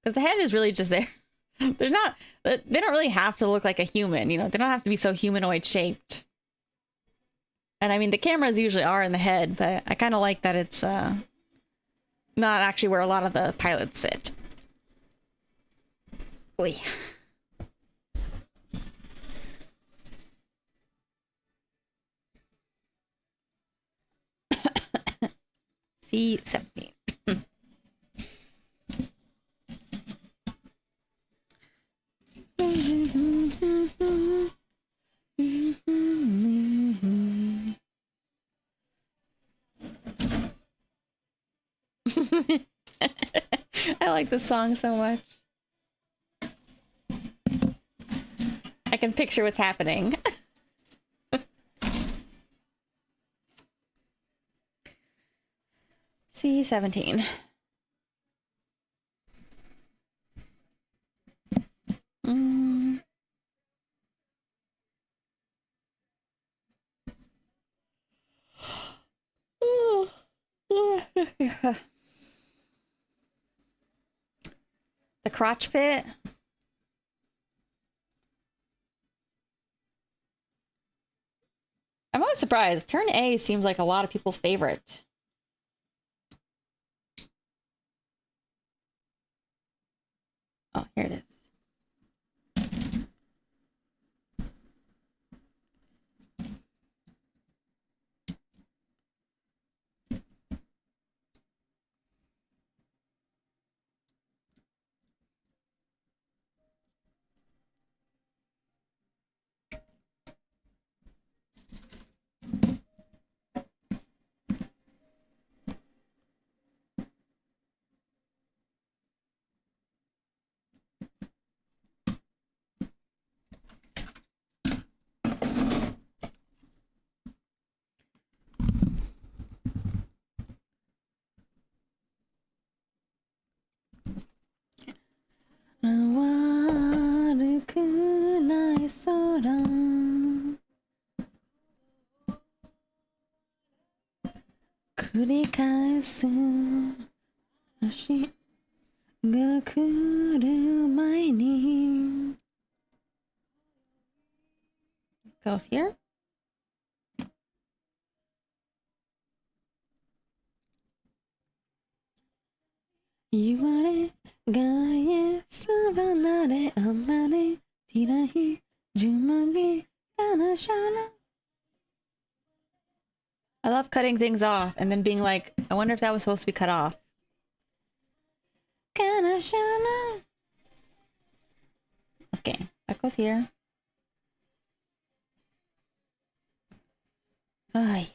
Because the head is really just there. There's not, they don't really have to look like a human, you know, they don't have to be so humanoid shaped. And I mean, the cameras usually are in the head, but I kind of like that it's not actually where a lot of the pilots sit. Oy. C17. I like this song so much. I can picture what's happening. C17. The crotch pit. I'm always surprised. Turn A seems like a lot of people's favorite. Oh, here it is. Goes here. I love cutting things off and then being like, I wonder if that was supposed to be cut off. Okay, that goes here. Ay.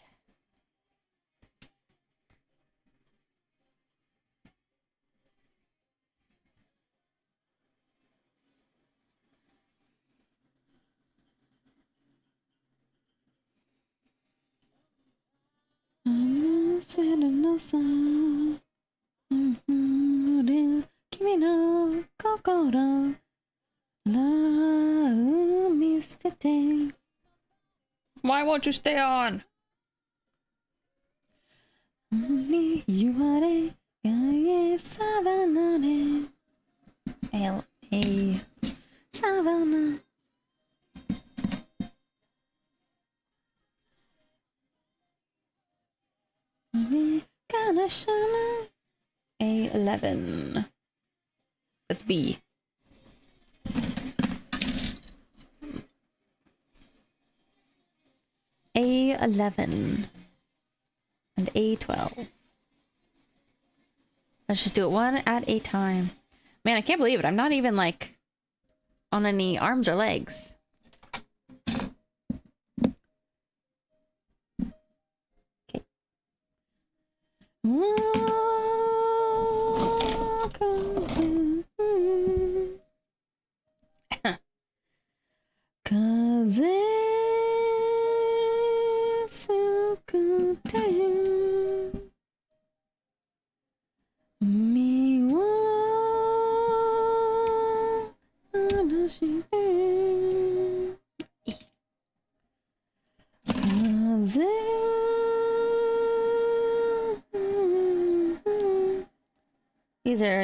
Why won't you stay on? A savannah. A11. That's B. A11 and A12. Let's just do it one at a time. Man, I can't believe it. I'm not even like on any arms or legs. Okay.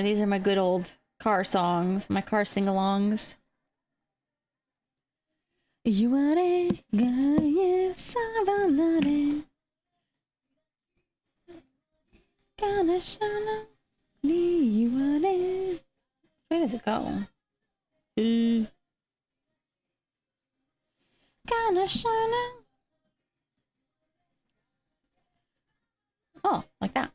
These are my good old car songs, my car sing-alongs. Where does it go? Oh, like that.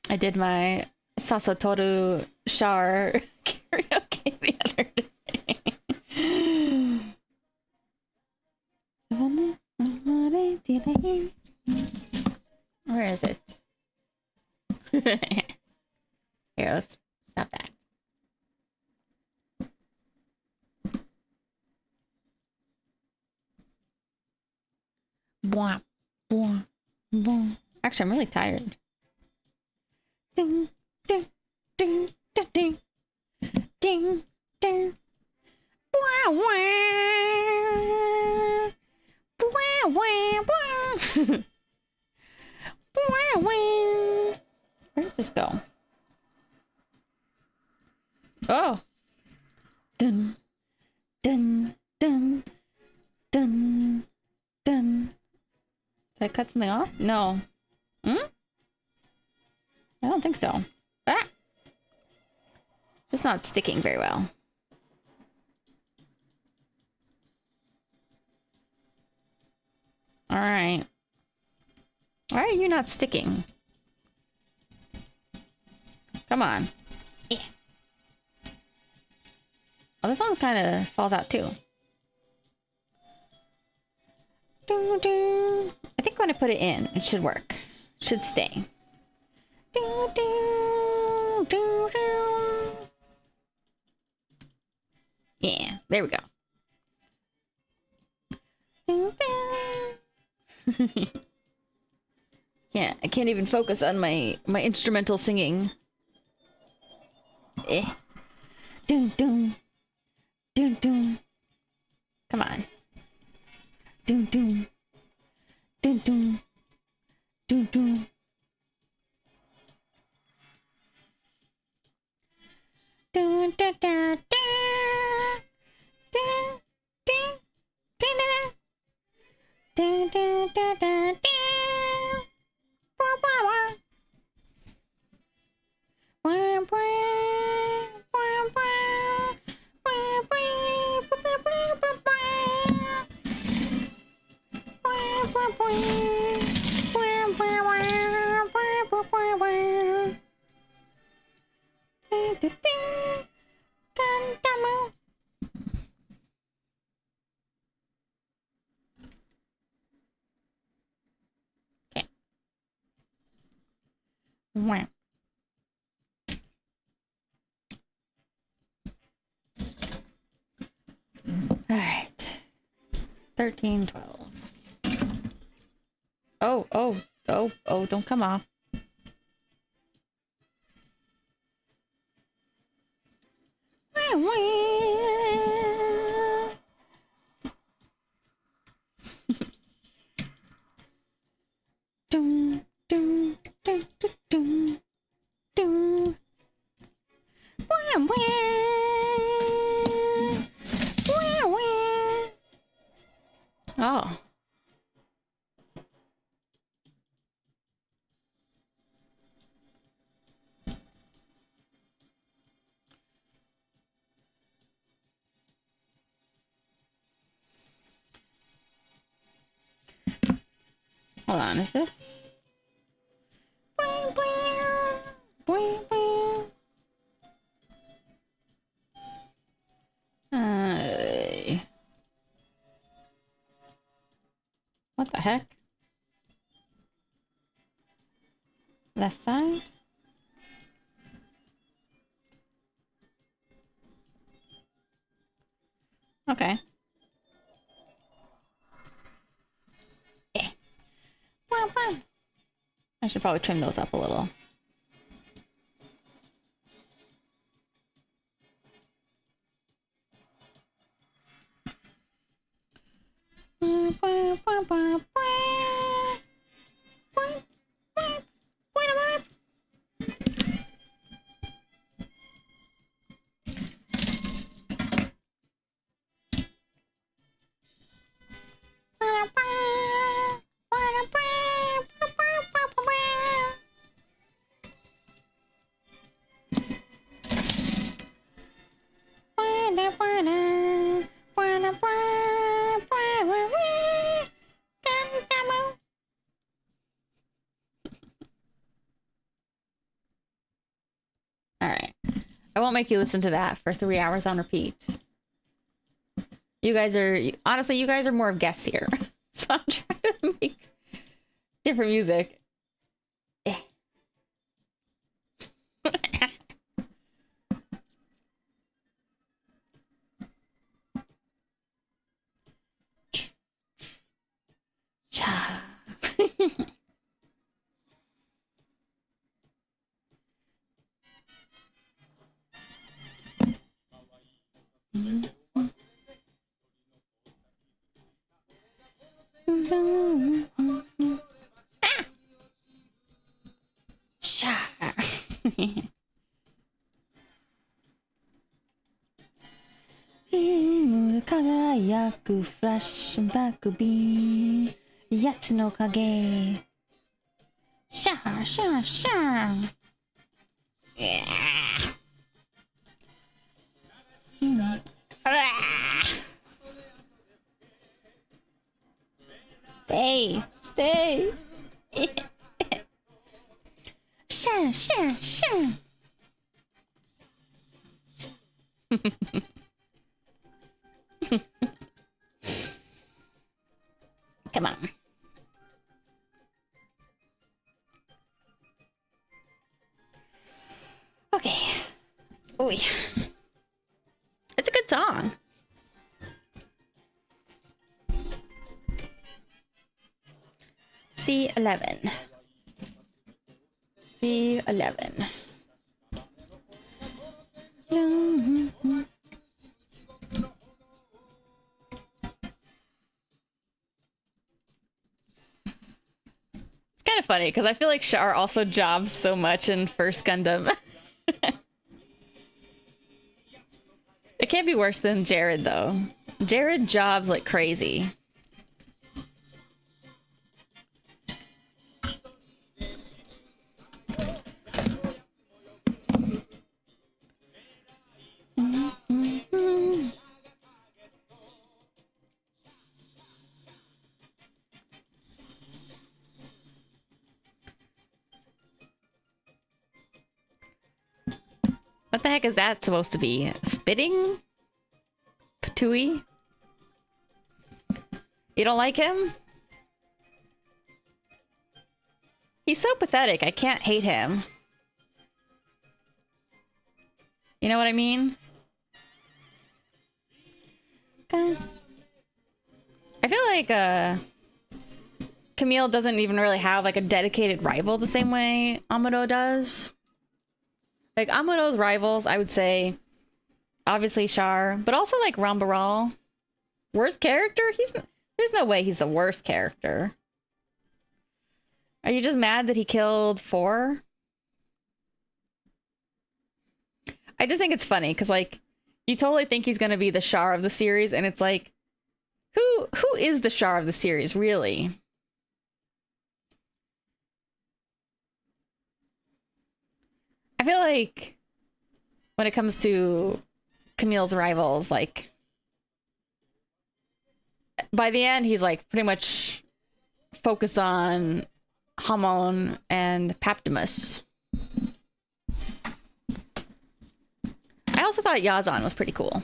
I did my Sasotoru Shar karaoke. Where is it? Here, let's stop that. Blah, blah, blah. Actually, I'm really tired. Ding, ding, ding, ding, ding, ding, ding. Blah, wah. Blah, wah, blah. Blah, wah. Where does this go? Oh. Dun, dun, dun, dun, dun. Did I cut something off? No. Hmm? I don't think so. Ah! Just not sticking very well. Alright. Why are you not sticking? Come on. Yeah. Oh, this one kind of falls out too. Doo, doo. I think when I put it in, it should work. It should stay. Doo, doo, doo, doo. Yeah, there we go. Doo, doo. Yeah, I can't even focus on my instrumental singing. Eh. Doo, doo. Doo, doo. Come on. Doo, doo. Doo, doo. Doo, doo. Doo, da, da, da. Da, da, da, da. Da, da, da, da, da. Wah, wah, wah. Wah, wah. Wah, wah. Wah, wah. Wah, wah, wah, wah, wah. Wah, wah, wah. Wah, wah, wah. Wah, wah, wah, wah. Da, da, da. Gunpla. Okay. Wow. All right. 13, 12. Oh, oh, oh, oh, don't come off. Dun, dun, dun, dun, dun, dun. Wah, wah. Wah, wah. Oh. Hold on, is this? Bling, bling, bling, bling. What the heck? Left side? Okay. Yeah. I should probably trim those up a little. Alright. I won't make you listen to that for 3 hours on repeat. You guys are, honestly, you guys are more of guests here. So I'm trying to make Different music. Eh. Cha. Sha. 輝くフラッシュバックビーンやつの影シャーシャーシャーStay, stay. シャーシャーシャーCome on. Okay. Ooh. It's a good song. C11. C11. Kind of funny because I feel like Char also jobs so much in First Gundam. It can't be worse than Jared though. Jared jobs like crazy. What the heck is that supposed to be? Spitting? Patooey? You don't like him? He's so pathetic. I can't hate him. You know what I mean? Okay. I feel like Camille doesn't even really have like a dedicated rival the same way Amuro does. Like Amuro's rivals, I would say, obviously Char, but also like Rambaral. Worst character? There's no way he's the worst character. Are you just mad that he killed 4? I just think it's funny because like you totally think he's gonna be the Char of the series, and it's like, who is the Char of the series really? I feel like when it comes to Camille's rivals, like by the end, he's like pretty much focused on Hamon and Paptimus. I also thought Yazan was pretty cool.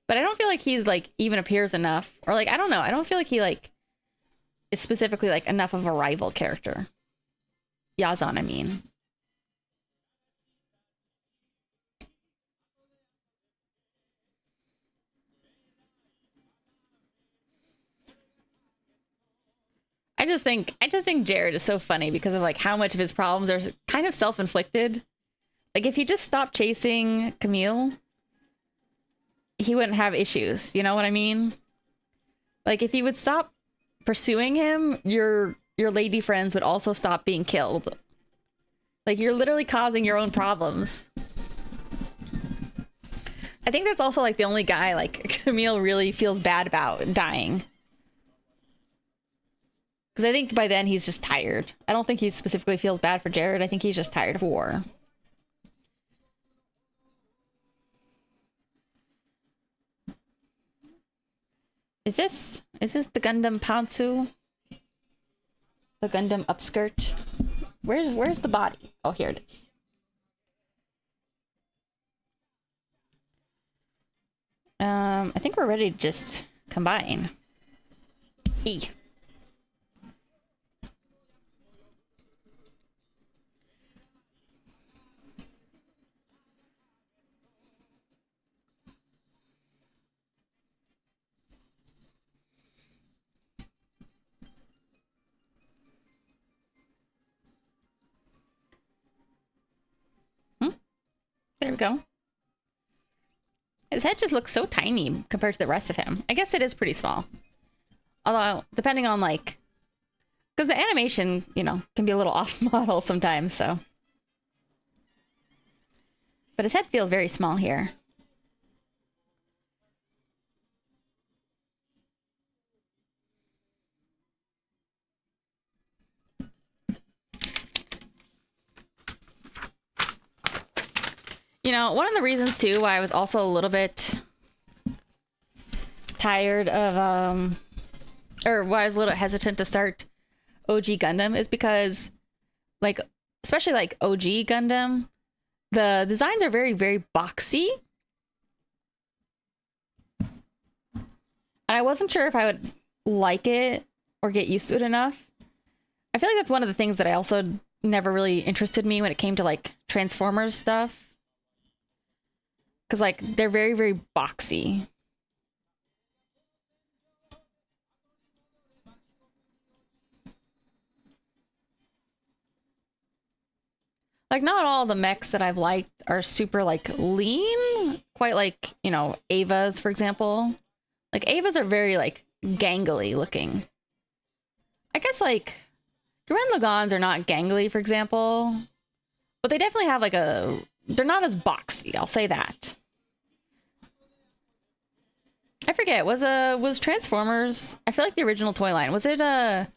But I don't feel like he's like even appears enough, or like I don't know. I don't feel like he like is specifically like enough of a rival character. Yazan, I mean. I just think Jared is so funny because of like how much of his problems are kind of self-inflicted. Like if he just stopped chasing Camille, he wouldn't have issues. You know what I mean? Like if he would stop pursuing him, your lady friends would also stop being killed. Like you're literally causing your own problems. I think that's also like the only guy like Camille really feels bad about dying. Because I think by then he's just tired. I don't think he specifically feels bad for Jared. I think he's just tired of war. Is this the Gundam Pantsu? The Gundam upskirt? Where's the body? Oh, here it is. I think we're ready to just combine. E. There we go. His head just looks so tiny compared to the rest of him. I guess it is pretty small. Although, depending on like... Because the animation, you know, can be a little off model sometimes, so... But his head feels very small here. You know, one of the reasons too why I was also a little bit tired of or why I was a little hesitant to start OG Gundam is because like especially like OG Gundam, the designs are very, very boxy. And I wasn't sure if I would like it or get used to it enough. I feel like that's one of the things that I also never really interested me when it came to like Transformers stuff. Because, like, they're very, very boxy. Like, not all the mechs that I've liked are super, like, lean. Quite like, you know, Ava's, for example. Like, Ava's are very, like, gangly looking. I guess, like, Gurren Lagann's are not gangly, for example. But they definitely have, like, a... They're not as boxy, I'll say that. I forget, was Transformers, I feel like the original toy line, was it, did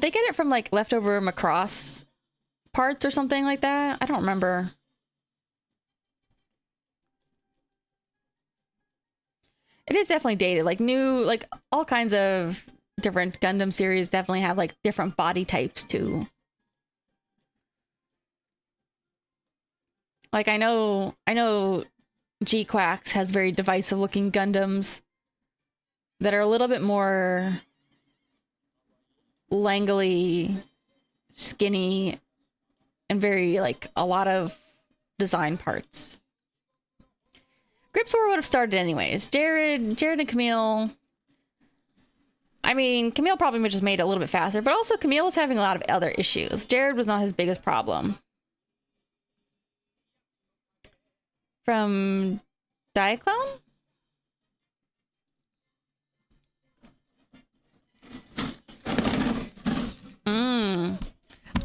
they get it from, like, leftover Macross parts or something like that? I don't remember. It is definitely dated, like, new, like, all kinds of different Gundam series definitely have, like, different body types, too. Like, I know G-Quax has very divisive looking Gundams that are a little bit more langly, skinny, and very, like, a lot of design parts. Grips War would have started anyways. Jared and Camille... I mean, Camille probably just made it a little bit faster, but also Camille was having a lot of other issues. Jared was not his biggest problem. From Diaclone?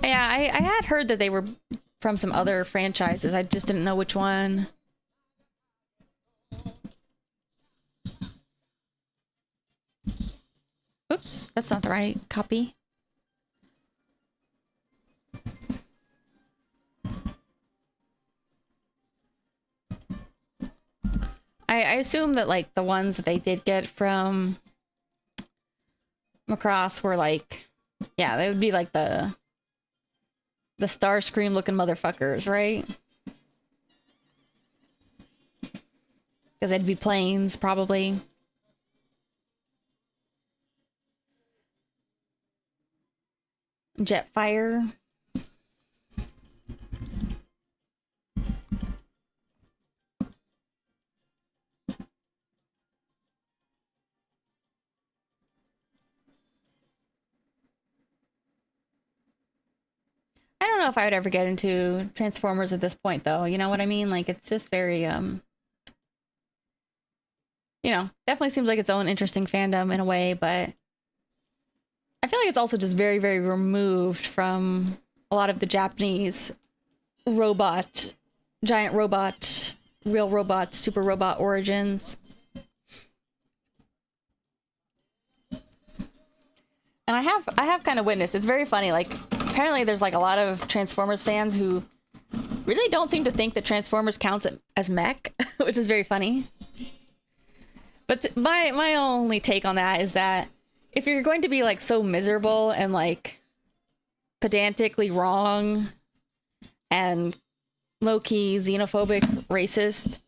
Yeah, I had heard that they were from some other franchises. I just didn't know which one. Oops, that's not the right copy. I assume that, like, the ones that they did get from Macross were, like... Yeah, they would be, like, the Starscream looking motherfuckers, right? Because they'd be planes, probably. Jetfire. I don't know if I would ever get into Transformers at this point, though. You know what I mean? Like, it's just very, you know, definitely seems like its own interesting fandom in a way, but I feel like it's also just very, very removed from a lot of the Japanese robot, giant robot, real robot, super robot origins. And I have kind of witnessed, it's very funny, like, apparently there's, like, a lot of Transformers fans who really don't seem to think that Transformers counts as mech, which is very funny. But my only take on that is that if you're going to be, like, so miserable and, like, pedantically wrong and low-key xenophobic racist,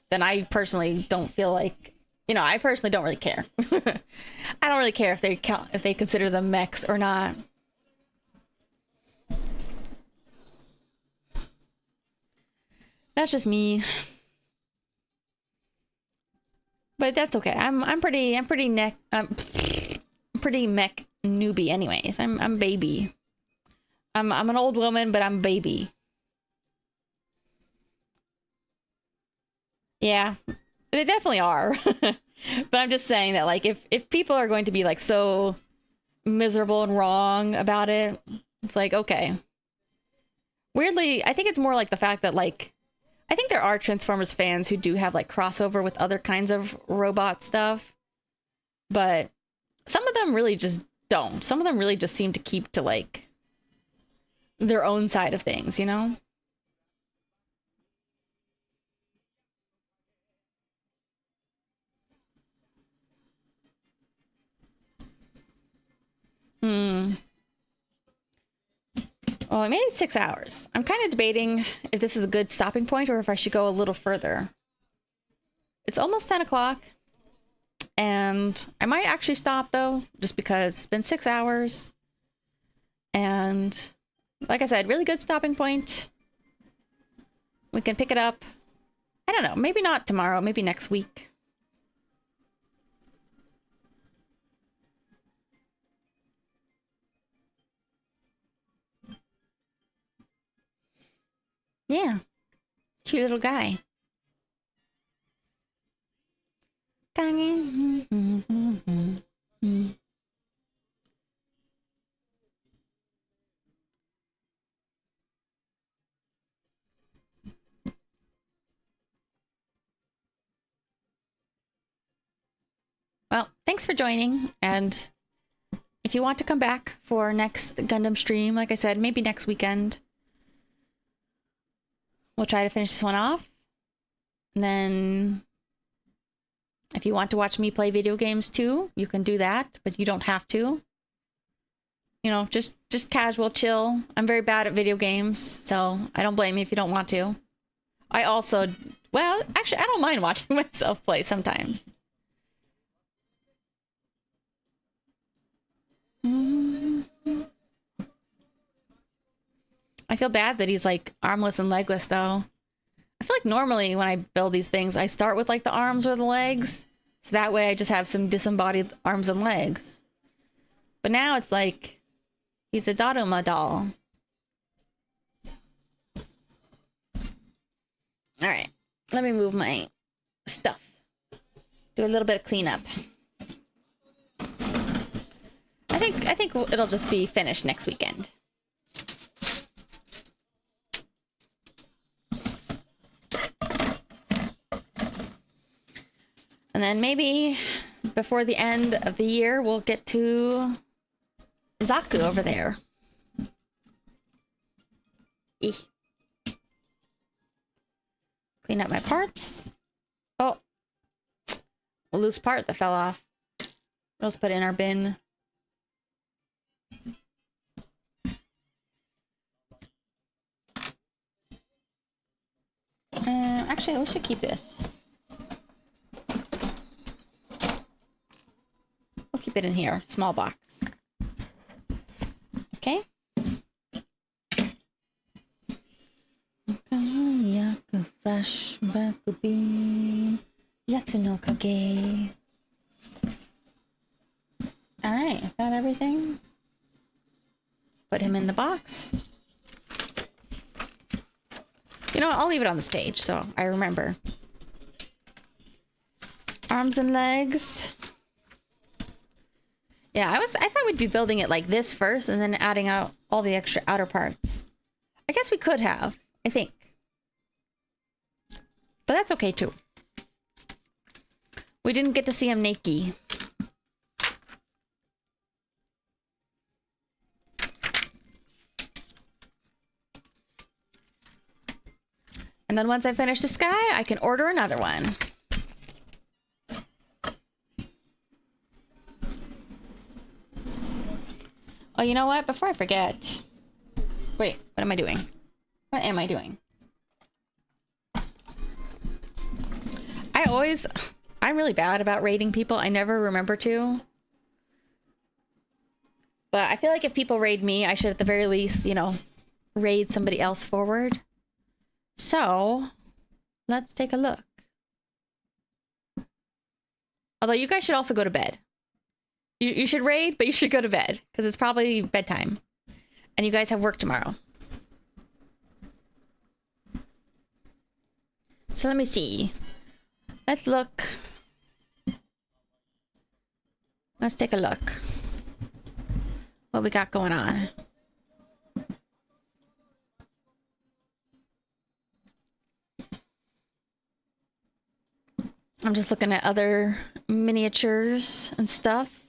then I personally don't feel like, You know, I personally don't really care. I don't really care if they consider them mechs or not. That's just me. But that's okay. I'm pretty mech newbie anyways. I'm baby. I'm an old woman, but I'm baby. Yeah, they definitely are. But I'm just saying that, like, if people are going to be like so miserable and wrong about it, it's like, okay. Weirdly, I think it's more like the fact that, like, I think there are Transformers fans who do have like crossover with other kinds of robot stuff, but some of them really just don't. Some of them really just seem to keep to like their own side of things, you know? Hmm. Well, I made it 6 hours. I'm kind of debating if this is a good stopping point or if I should go a little further. It's almost 10 o'clock. And I might actually stop though, just because it's been 6 hours. And like I said, really good stopping point. We can pick it up. I don't know, maybe not tomorrow, maybe next week. Yeah. Cute little guy. Well, thanks for joining, and if you want to come back for next Gundam stream, like I said, maybe next weekend, we'll try to finish this one off. And then if you want to watch me play video games too, you can do that, but you don't have to. You know, just casual chill. I'm very bad at video games, so I don't blame you if you don't want to. I also, well, actually, I don't mind watching myself play sometimes. I feel bad that he's like armless and legless though. I feel like normally when I build these things, I start with like the arms or the legs. So that way I just have some disembodied arms and legs. But now it's like he's a Daruma doll. All right, let me move my stuff. Do a little bit of cleanup. I think it'll just be finished next weekend. And then maybe before the end of the year, we'll get to Zaku over there. Eeh. Clean up my parts. Oh, a loose part that fell off. We'll just put it in our bin. Actually, we should keep this. We'll keep it in here, small box. Okay. Flashback be Yatsuno Kage. Alright, is that everything? Put him in the box. You know what? I'll leave it on this page so I remember. Arms and legs. Yeah, I thought we'd be building it like this first and then adding out all the extra outer parts. I guess we could have, I think. But that's okay too. We didn't get to see him naked. And then once I finish this guy, I can order another one. Oh, you know what? Before I forget. Wait, what am I doing? What am I doing? I'm really bad about raiding people. I never remember to. But I feel like if people raid me, I should at the very least, you know, raid somebody else forward. So, let's take a look. Although you guys should also go to bed. You should raid, but you should go to bed because it's probably bedtime. And you guys have work tomorrow. So let me see. Let's look. Let's take a look. What we got going on. I'm just looking at other miniatures and stuff.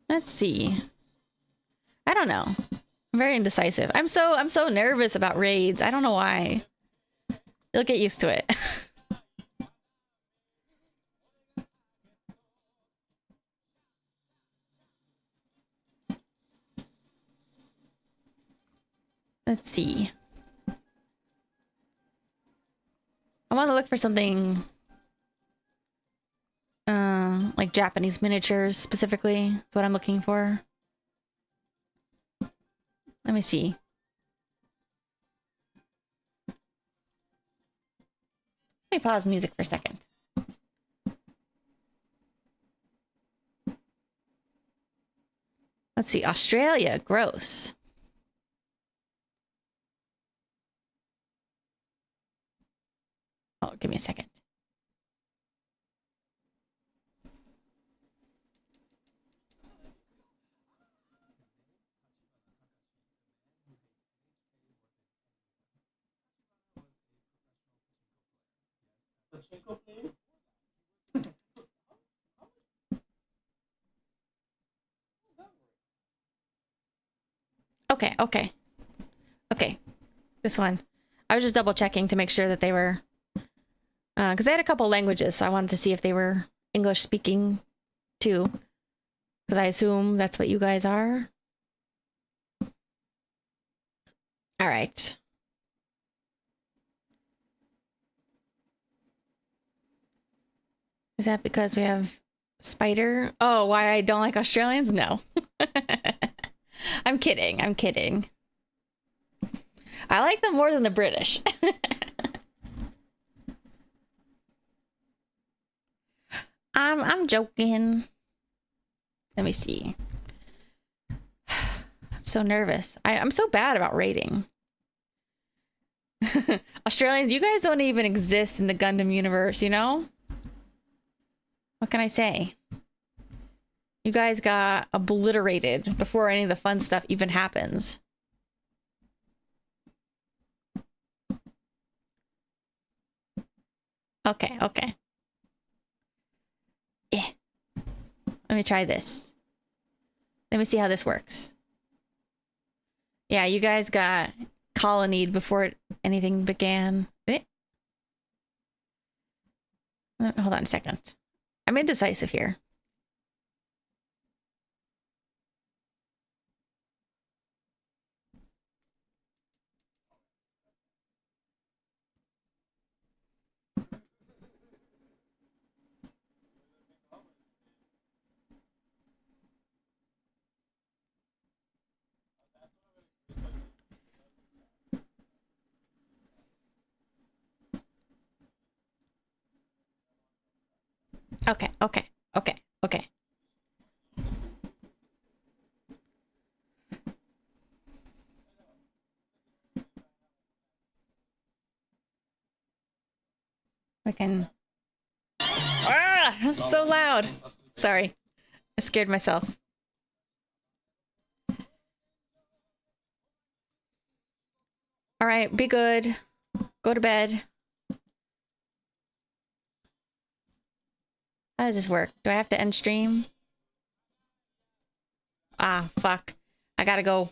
Let's see. I don't know. I'm very indecisive. I'm so nervous about raids. I don't know why. You'll get used to it. Let's see. I want to look for something like Japanese miniatures specifically. That's what I'm looking for. Let me see. Let me pause music for a second. Let's see. Australia. Gross. Oh, give me a second. Okay. This one. I was just double checking to make sure that they were... because they had a couple languages, so I wanted to see if they were English speaking too. Because I assume that's what you guys are. All right. Is that because we have Spider? Oh, why I don't like Australians? No. I'm kidding. I like them more than the British. I'm joking. Let me see. I'm so nervous. I'm so bad about rating. Australians, you guys don't even exist in the Gundam universe, you know? What can I say? You guys got obliterated before any of the fun stuff even happens. Okay. Let me try this. Let me see how this works. Yeah, you guys got colonied before anything began. Hold on a second. I'm indecisive here. Okay. I can... Ah! That's so loud. Sorry. I scared myself. All right, be good. Go to bed. How does this work? Do I have to end stream? Ah, fuck. I gotta go.